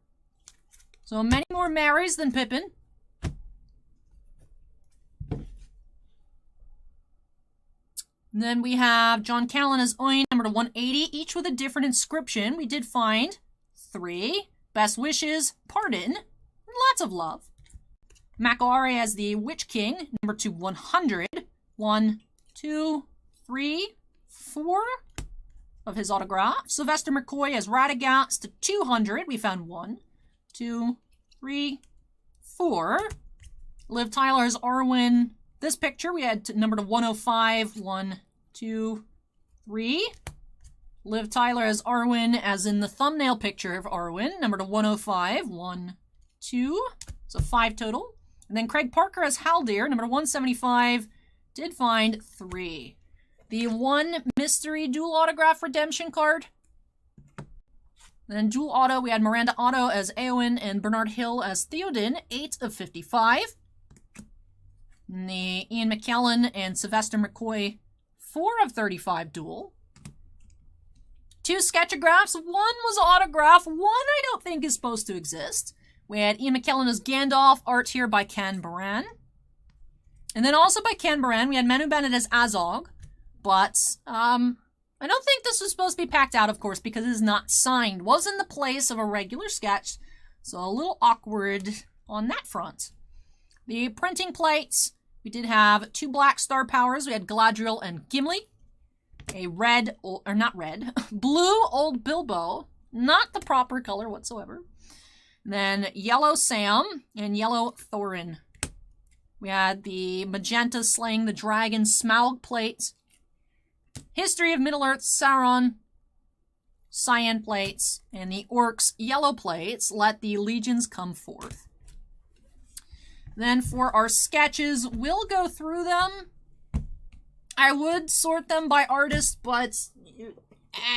So many more Marys than Pippin. Then we have John Callan as Oin, number to 180, each with a different inscription. We did find 3. Best wishes, pardon, lots of love. Macaire as the Witch King, number to 100. 1, 2, 3, 4 of his autograph. Sylvester McCoy as Radagast to 200. We found 1, 2, 3, 4. Liv Tyler as Arwen. This picture we had number to 105. 1, 2, 3. Liv Tyler as Arwen, as in the thumbnail picture of Arwen, number to 105. 1, 2. So 5 total. And then Craig Parker as Haldir, number 175, did find 3. The 1 mystery dual autograph redemption card. Then dual auto, we had Miranda Otto as Arwen and Bernard Hill as Theoden, 8 of 55. And the Ian McKellen and Sylvester McCoy, 4 of 35 dual. 2 sketchagraphs, 1 was autograph, 1 I don't think is supposed to exist. We had Ian McKellen as Gandalf, art here by Ken Baran. And then also by Ken Baran, we had Manu Bennett as Azog. But, I don't think this was supposed to be packed out, of course, because it is not signed. Was in the place of a regular sketch, so a little awkward on that front. The printing plates, we did have 2 black star powers. We had Galadriel and Gimli. A red, or not red, blue Old Bilbo. Not the proper color whatsoever. Then yellow Sam and yellow Thorin. We had the magenta slaying the dragon Smaug plates. History of Middle Earth Sauron cyan plates. And the orcs yellow plates. Let the legions come forth. Then for our sketches, we'll go through them. I would sort them by artist, but,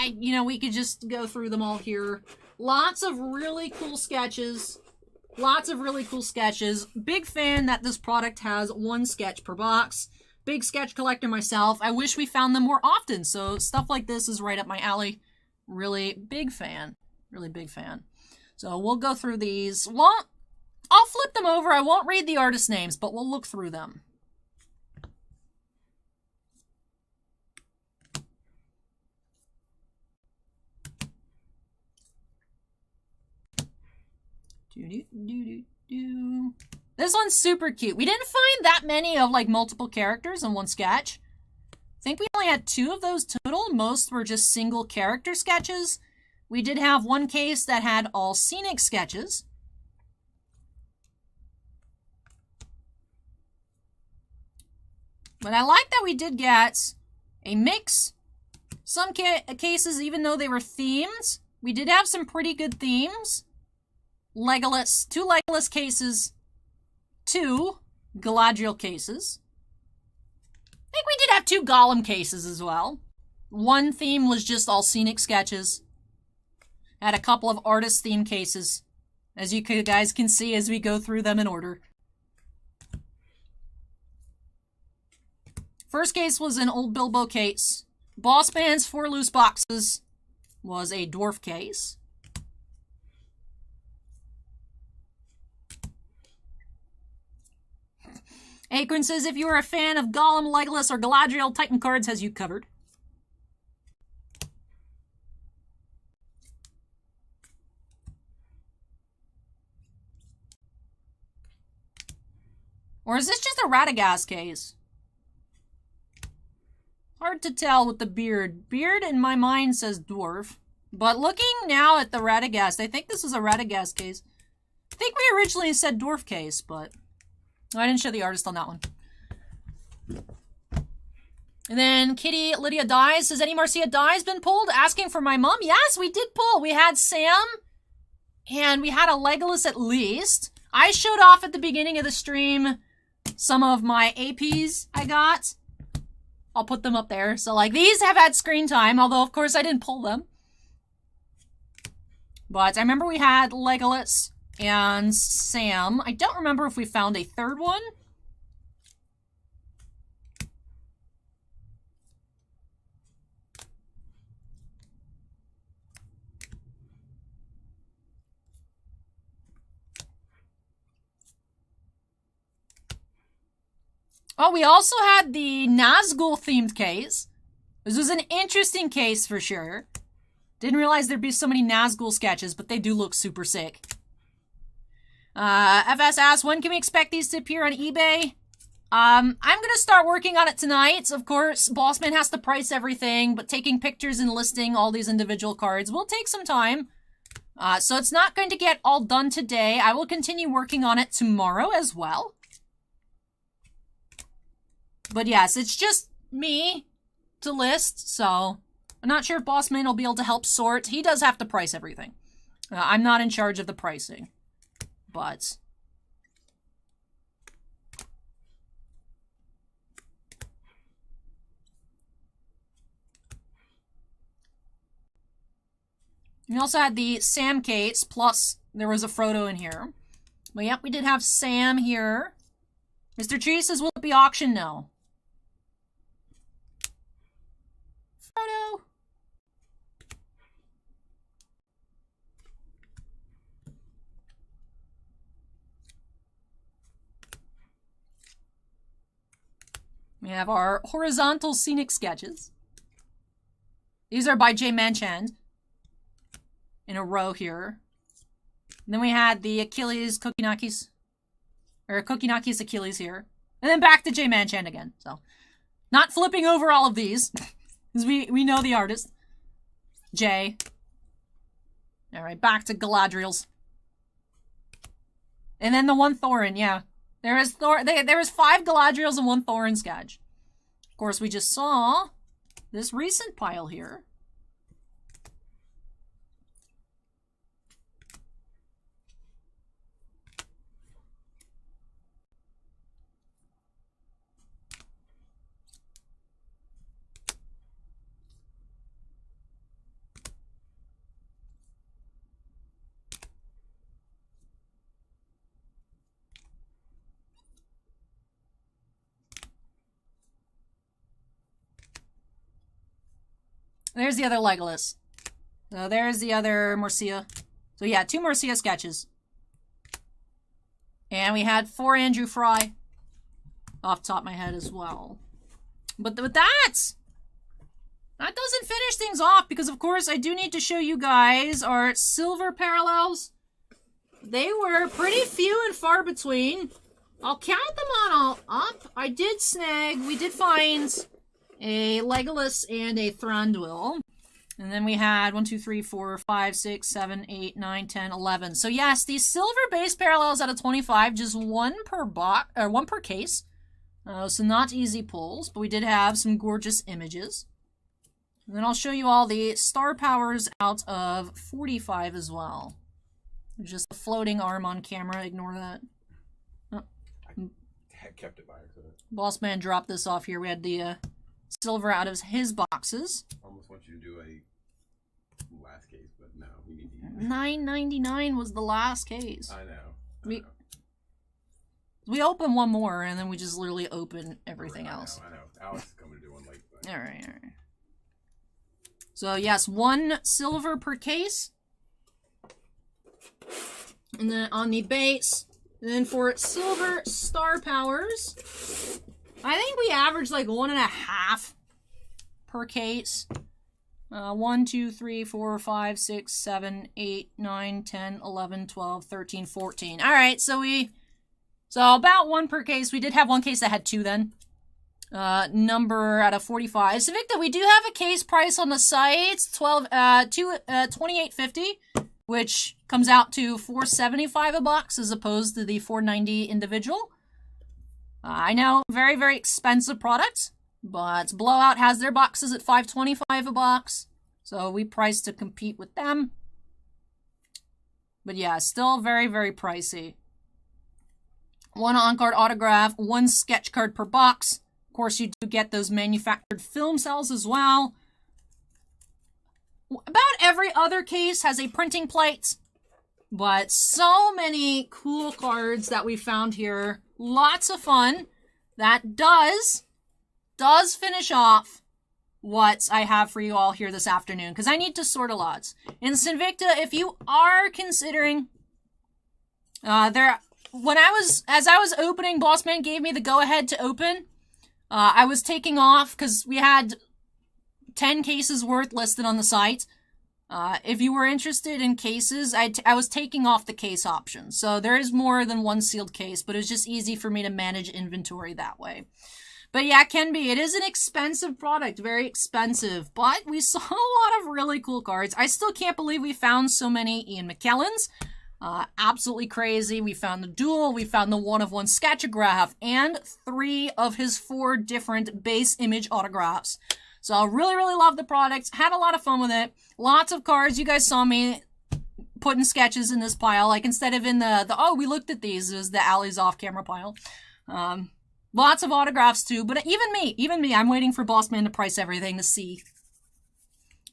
you know, we could just go through them all here. Lots of really cool sketches. Lots of really cool sketches. Big fan that this product has 1 sketch per box. Big sketch collector myself. I wish we found them more often, so stuff like this is right up my alley. Really big fan. Really big fan. So we'll go through these. Well, I'll flip them over. I won't read the artist names, but we'll look through them. This one's super cute. We didn't find that many of like multiple characters in 1 sketch. I think we only had 2 of those total. Most were just single character sketches. We did have 1 case that had all scenic sketches. But I like that we did get a mix. Some cases, even though they were themed, we did have some pretty good themes. Legolas, 2 Legolas cases, 2 Galadriel cases. I think we did have 2 Gollum cases as well. 1 theme was just all scenic sketches. Had a couple of artist theme cases, as you guys can see as we go through them in order. First case was an Old Bilbo case. Boss Man's 4 loose boxes was a dwarf case. Acorn says, if you are a fan of Gollum, Legolas, or Galadriel, Titan Cards has you covered. Or is this just a Radagast case? Hard to tell with the beard. Beard in my mind says dwarf. But looking now at the Radagast, I think this is a Radagast case. I think we originally said dwarf case, but I didn't show the artist on that one. And then Kitty Lydia Dies. Has Eddie Marcia Dies been pulled? Asking for my mom. Yes, we did pull. We had Sam. And we had a Legolas at least. I showed off at the beginning of the stream some of my APs I got. I'll put them up there. So, like, these have had screen time. Although, of course, I didn't pull them. But I remember we had Legolas and Sam. I don't remember if we found a 3rd one. Oh, we also had the Nazgul themed case. This was an interesting case for sure. Didn't realize there'd be so many Nazgul sketches, but they do look super sick. FS asks, when can we expect these to appear on eBay? I'm going to start working on it tonight. Of course, Bossman has to price everything, but taking pictures and listing all these individual cards will take some time. So it's not going to get all done today. I will continue working on it tomorrow as well. But yes, it's just me to list, so I'm not sure if Bossman will be able to help sort. He does have to price everything. I'm not in charge of the pricing. But We also had the Sam case, plus there was a Frodo in here. But yep, we did have Sam here. Mr. Tree says, will it be auctioned? No. Frodo. We have our horizontal scenic sketches. These are by Jay Manchand. In a row here. And then we had the Achilles Kokinakis. Or Kokinaki's Achilles here. And then back to Jay Manchand again. So, not flipping over all of these. Because we know the artist. Jay. Alright, back to Galadriel's. And then the one Thorin, yeah. There was 5 Galadriels and 1 Thorin sketch. Of course, we just saw this recent pile here. There's the other Legolas. So there's the other Morcia. So yeah, 2 Morcia sketches. And we had 4 Andrew Fry. Off the top of my head as well. But that doesn't finish things off, because of course I do need to show you guys our silver parallels. They were pretty few and far between. I'll count them on all up. We did find a Legolas and a Thranduil. And then we had 1, 2, 3, 4, 5, 6, 7, 8, 9, 10, 11. So yes, these silver base parallels out of 25, just 1 per box, or 1 per case. So not easy pulls, but we did have some gorgeous images. And then I'll show you all the star powers out of 45 as well. Just a floating arm on camera, ignore that. Oh. I kept it by accident. Boss Man dropped this off here. We had the silver out of his boxes. Almost want you to do a last case, but no, we need to $9.99 was the last case. I know. We open one more, and then we just literally open everything else. I know. Alex is coming to do one late. But... All right. So yes, 1 silver per case. And then on the base, and then for silver star powers, I think we averaged like 1.5 per case. 1, 2, 3, 4, 5, 6, 7, 8, 9, 10, 11, 12, 13, 14. All right, so about 1 per case. We did have 1 case that had 2 then. Number out of 45. So Victor, we do have a case price on the site, $28.50, which comes out to $4.75 a box as opposed to the $4.90 individual. I know, very, very expensive product, but Blowout has their boxes at $5.25 a box, so we priced to compete with them. But yeah, still very, very pricey. 1 on-card autograph, 1 sketch card per box. Of course, you do get those manufactured film cells as well. About every other case has a printing plate, but so many cool cards that we found here. Lots of fun. That does finish off what I have for you all here this afternoon, because I need to sort a lot. And Sinvicta, if you are considering, as I was opening, Bossman gave me the go-ahead to open. I was taking off because we had 10 cases worth listed on the site. If you were interested in cases, I was taking off the case option. So there is more than 1 sealed case, but it was just easy for me to manage inventory that way. But yeah, it can be. It is an expensive product, very expensive. But we saw a lot of really cool cards. I still can't believe we found so many Ian McKellens. Absolutely crazy. We found the duel, we found the 1-of-1 sketchagraph, and 3 of his 4 different base image autographs. So I really, really love the product. Had a lot of fun with it. Lots of cards. You guys saw me putting sketches in this pile. Like instead of in the oh, we looked at these, it was the Alley's off-camera pile. Lots of autographs too. But even me, I'm waiting for Bossman to price everything to see.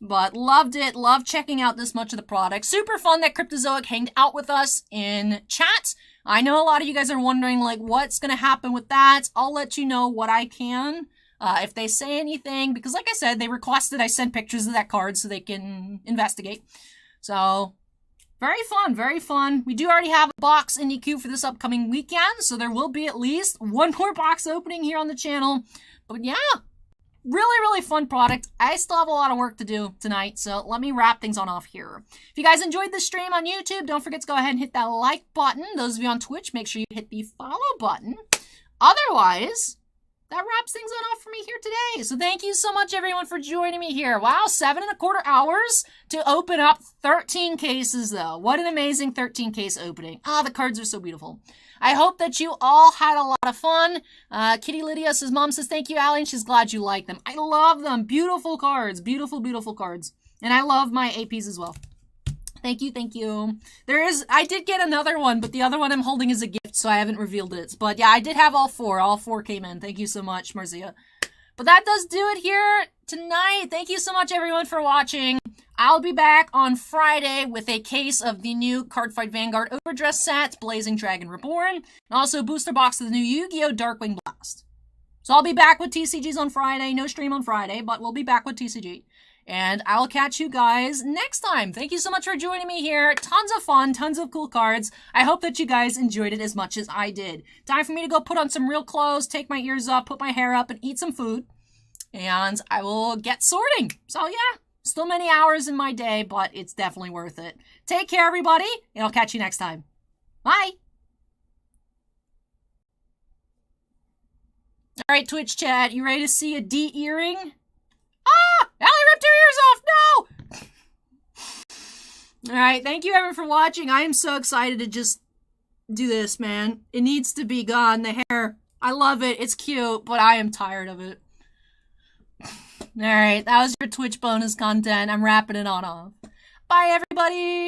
But loved it. Loved checking out this much of the product. Super fun that Cryptozoic hanged out with us in chat. I know a lot of you guys are wondering, like, what's going to happen with that. I'll let you know what I can. If they say anything, because like I said, they requested I send pictures of that card so they can investigate. So, very fun, very fun. We do already have a box in the queue for this upcoming weekend, so there will be at least one more box opening here on the channel. But yeah, really, really fun product. I still have a lot of work to do tonight, so let me wrap things on off here. If you guys enjoyed this stream on YouTube, don't forget to go ahead and hit that like button. Those of you on Twitch, make sure you hit the follow button. Otherwise, that wraps things on off for me here today. So thank you so much, everyone, for joining me here. Wow, 7.25 hours to open up 13 cases, though. What an amazing 13 case opening. Ah, the cards are so beautiful. I hope that you all had a lot of fun. Kitty Lydia says, Mom says, thank you, Allie, and she's glad you like them. I love them. Beautiful cards. Beautiful, beautiful cards. And I love my APs as well. Thank you, thank you. I did get another one, but the other one I'm holding is a gift, so I haven't revealed it. But yeah, I did have all four. All four came in. Thank you so much, Marzia. But that does do it here tonight. Thank you so much, everyone, for watching. I'll be back on Friday with a case of the new Cardfight Vanguard Overdress set, Blazing Dragon Reborn, and also booster box of the new Yu-Gi-Oh! Darkwing Blast. So I'll be back with TCGs on Friday. No stream on Friday, but we'll be back with TCG. And I'll catch you guys next time. Thank you so much for joining me here. Tons of fun, tons of cool cards. I hope that you guys enjoyed it as much as I did. Time for me to go put on some real clothes, take my ears up, put my hair up, and eat some food. And I will get sorting. So yeah, still many hours in my day, but it's definitely worth it. Take care, everybody, and I'll catch you next time. Bye. All right, Twitch chat, you ready to see a de-earring? Ah! Allie ripped her ears off! No! Alright, thank you everyone for watching. I am so excited to just do this, man. It needs to be gone, the hair. I love it. It's cute, but I am tired of it. Alright, that was your Twitch bonus content. I'm wrapping it on off. Bye, everybody!